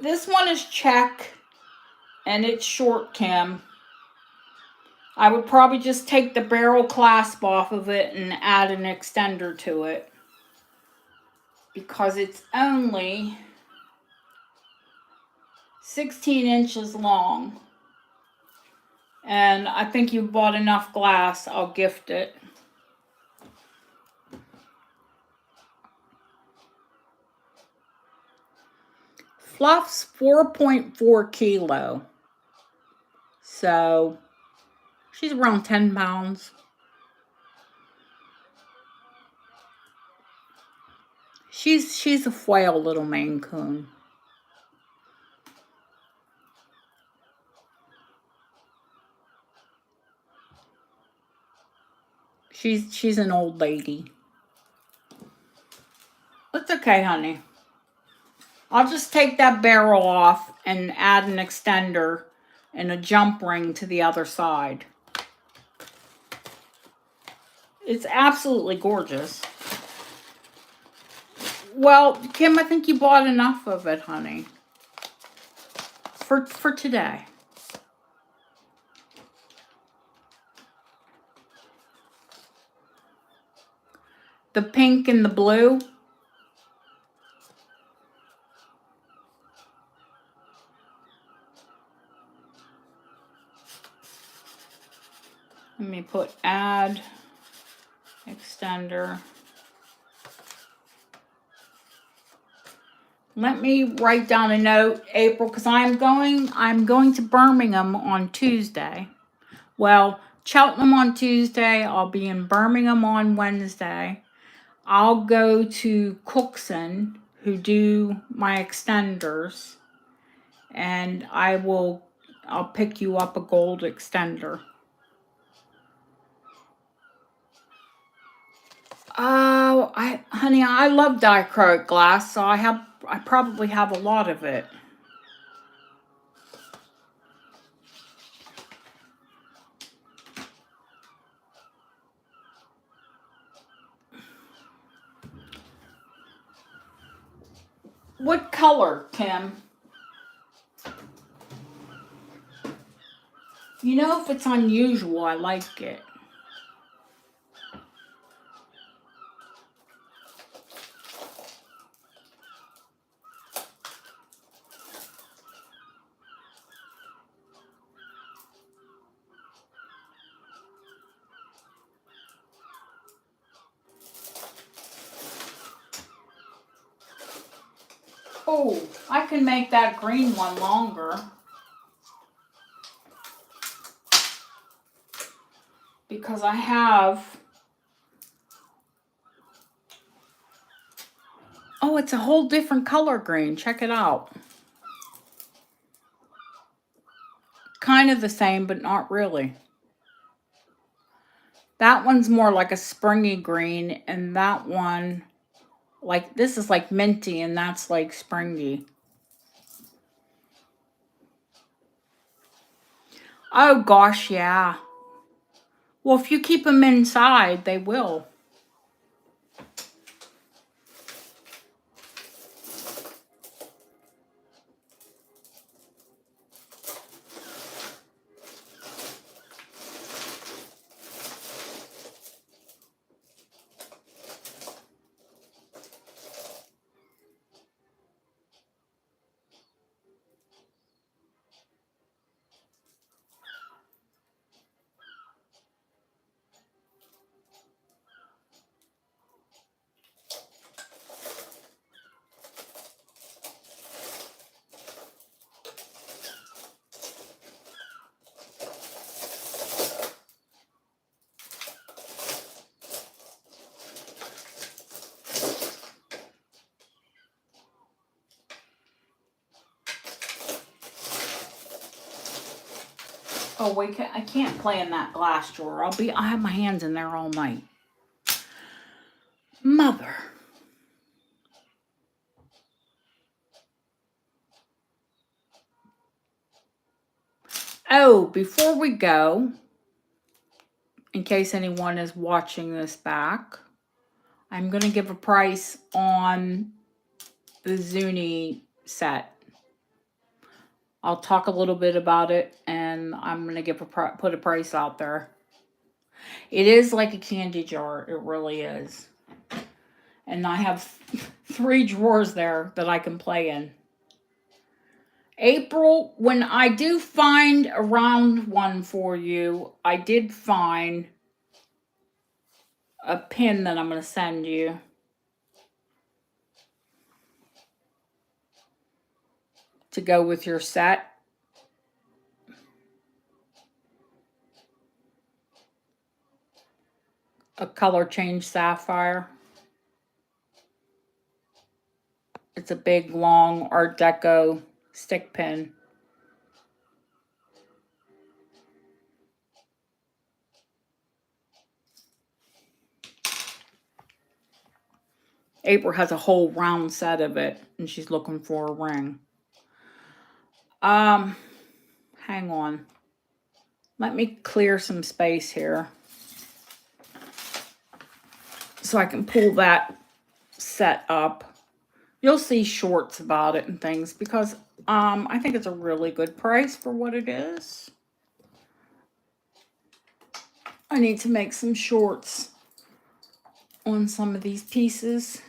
This one is check, and it's short, Kim. I would probably just take the barrel clasp off of it and add an extender to it, because it's only 16 inches long. And I think you bought enough glass. I'll gift it. Fluff's 4.4 kilo. So she's around 10 pounds. She's a frail little Maine Coon. She's an old lady. That's okay, honey. I'll just take that barrel off and add an extender and a jump ring to the other side. It's absolutely gorgeous. Well, Kim, I think you bought enough of it, honey. For today. The pink and the blue. Let me put add extender. Let me write down a note, April, because I'm going to Birmingham on Tuesday. Well, Cheltenham on Tuesday. I'll be in Birmingham on Wednesday. I'll go to Cookson, who do my extenders, and I'll pick you up a gold extender. Oh, honey, I love dichroic glass, so I probably have a lot of it. What color, Kim? You know, if it's unusual, I like it. Oh, I can make that green one longer. Because I have... Oh, it's a whole different color green. Check it out. Kind of the same, but not really. That one's more like a springy green, and that one, like, this is like minty, and that's like springy. Oh gosh, yeah. Well, if you keep them inside, they will. Oh, I can't play in that glass drawer. I have my hands in there all night. Mother. Oh, before we go, in case anyone is watching this back, I'm going to give a price on the Zuni set. I'll talk a little bit about it, and I'm going to give put a price out there. It is like a candy jar. It really is. And I have 3 drawers there that I can play in. April, when I do find a round one for you, I did find a pin that I'm going to send you. To go with your set. A color change sapphire. It's a big, long Art Deco stick pin. April has a whole round set of it, and she's looking for a ring. Hang on. Let me clear some space here so I can pull that set up. You'll see shorts about it and things because I think it's a really good price for what it is. I need to make some shorts on some of these pieces.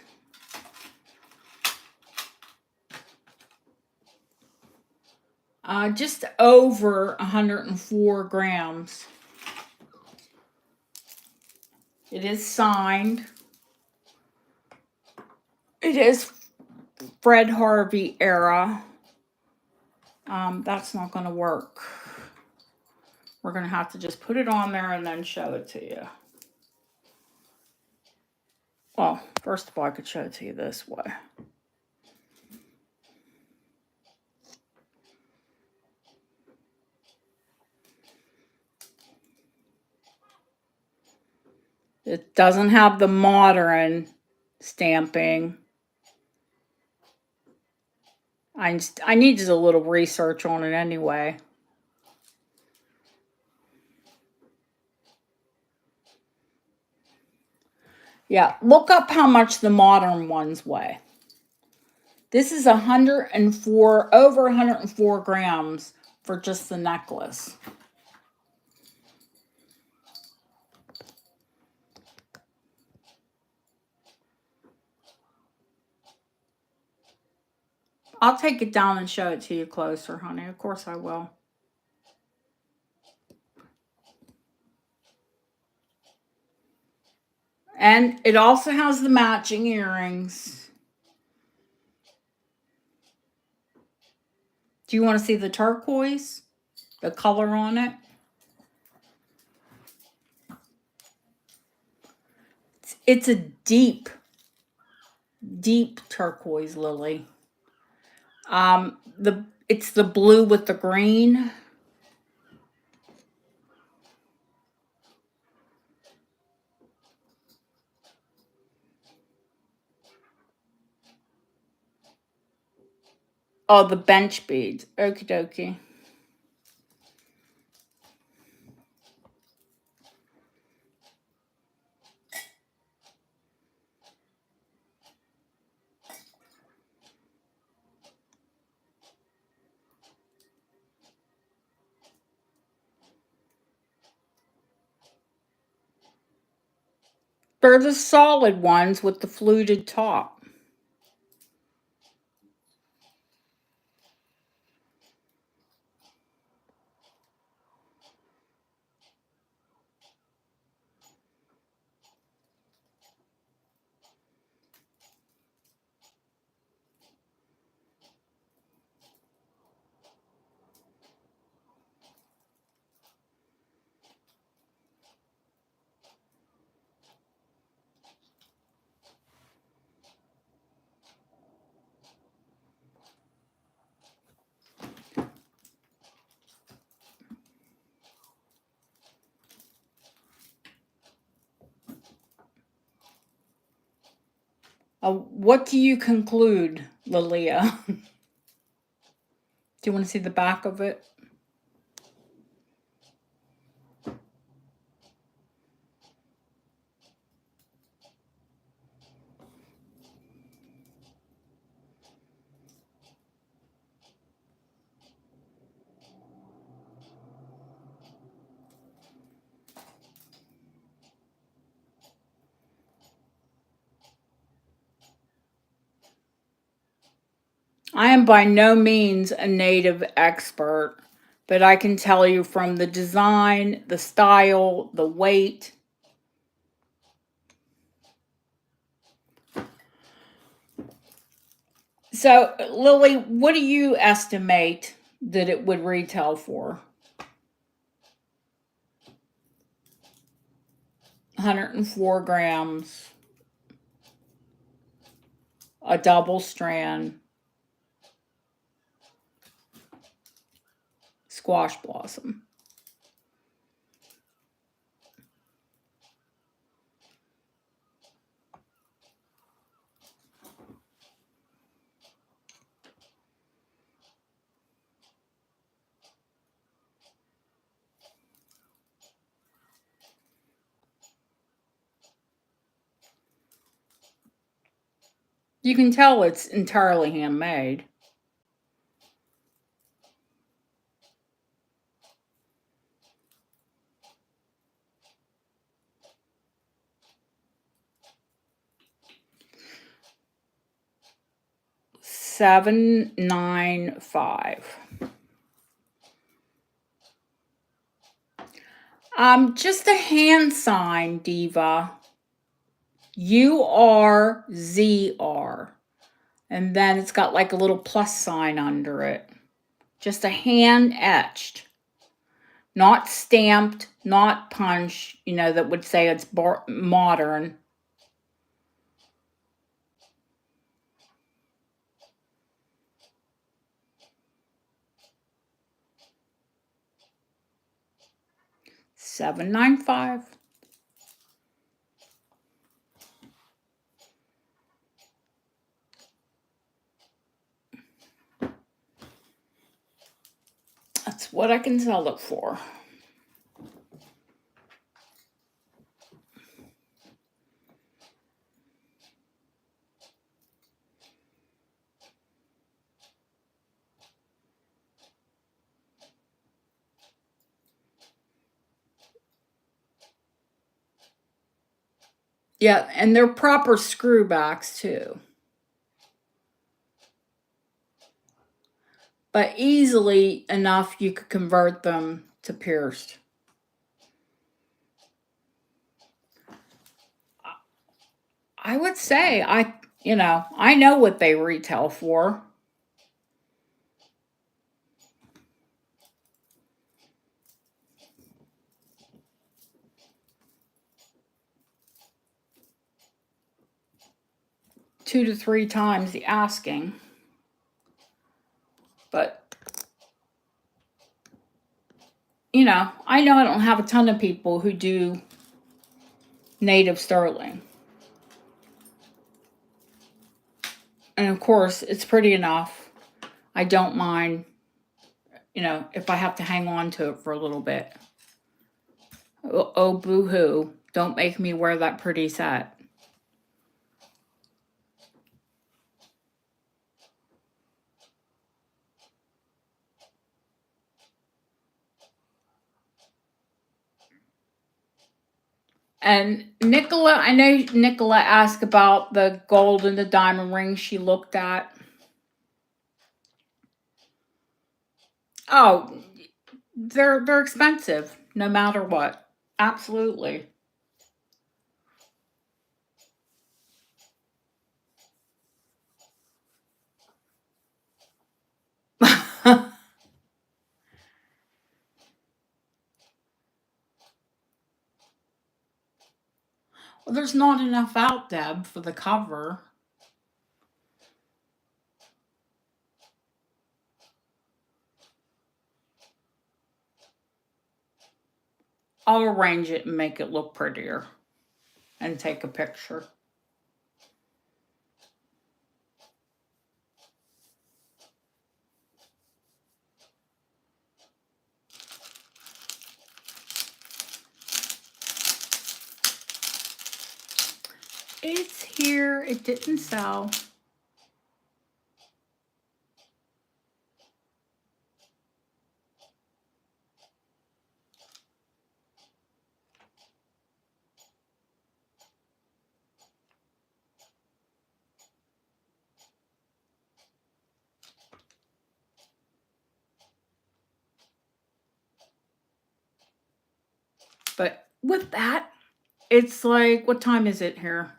Just over 104 grams. It is signed. It is Fred Harvey era. That's not going to work. We're going to have to just put it on there and then show it to you. Well, first of all, I could show it to you this way. It doesn't have the modern stamping. I needed a little research on it anyway. Yeah, look up how much the modern ones weigh. This is 104, over 104 grams for just the necklace. I'll take it down and show it to you closer, honey. Of course I will. And it also has the matching earrings. Do you want to see the turquoise? The color on it? It's a deep, deep turquoise, Lily. It's the blue with the green. Oh, the bench beads. Okie dokie. They're the solid ones with the fluted top. What do you conclude, Lilia? Do you want to see the back of it? I am by no means a native expert, but I can tell you from the design, the style, the weight. So, Lily, what do you estimate that it would retail for? 104 grams, a double strand, squash blossom. You can tell it's entirely handmade. $795. Just a hand sign, Diva. URZR. And then it's got like a little plus sign under it. Just a hand etched. Not stamped, not punched, that would say it's modern. $795. That's what I can sell it for. Yeah, and they're proper screwbacks too. But easily enough you could convert them to pierced. I would say I know what they retail for. Two to three times the asking. But I know I don't have a ton of people who do native sterling. And of course, it's pretty enough. I don't mind, if I have to hang on to it for a little bit. Oh, boo-hoo. Don't make me wear that pretty set. And Nicola, I know Nicola asked about the gold and the diamond rings she looked at. Oh, they're expensive, no matter what. Absolutely. Well, there's not enough out, Deb, for the cover. I'll arrange it and make it look prettier and take a picture. It's here. It didn't sell. But with that, it's like, what time is it here?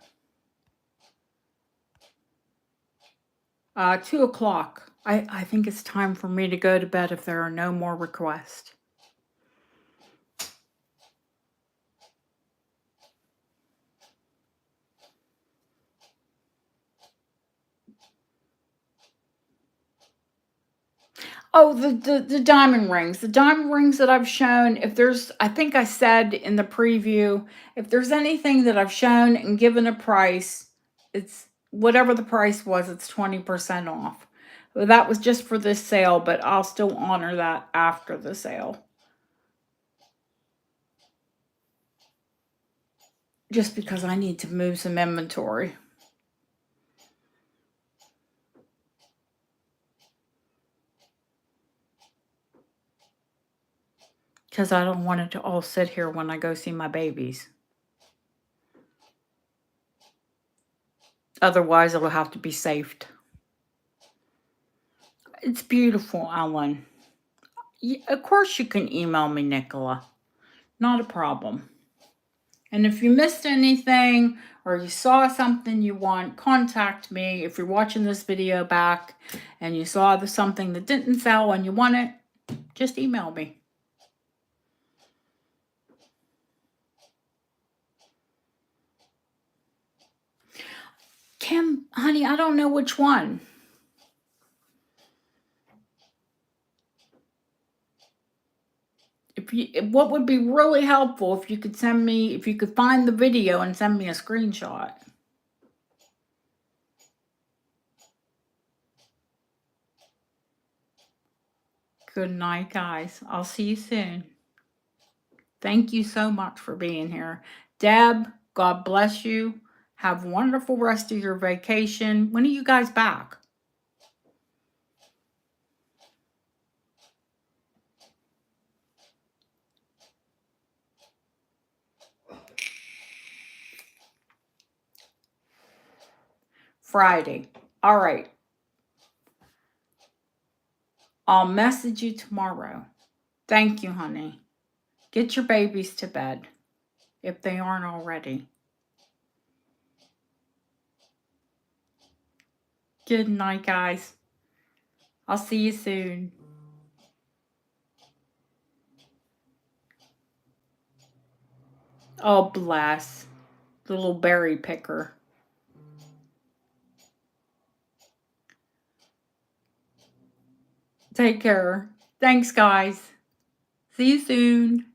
2 o'clock. I think it's time for me to go to bed if there are no more requests. Oh, the diamond rings. The diamond rings that I've shown, I think I said in the preview, if there's anything that I've shown and given a price, it's whatever the price was, it's 20% off. Well, that was just for this sale, but I'll still honor that after the sale. Just because I need to move some inventory. Because I don't want it to all sit here when I go see my babies. Otherwise, it'll have to be saved. It's beautiful, Ellen. Of course you can email me, Nicola. Not a problem. And if you missed anything or you saw something you want, contact me. If you're watching this video back and you saw something that didn't sell and you want it, just email me. Kim, honey, I don't know which one. What would be really helpful if you could find the video and send me a screenshot. Good night, guys. I'll see you soon. Thank you so much for being here. Deb, God bless you. Have a wonderful rest of your vacation. When are you guys back? Friday. All right. I'll message you tomorrow. Thank you, honey. Get your babies to bed if they aren't already. Good night, guys. I'll see you soon. Oh, bless. The little berry picker. Take care. Thanks, guys. See you soon.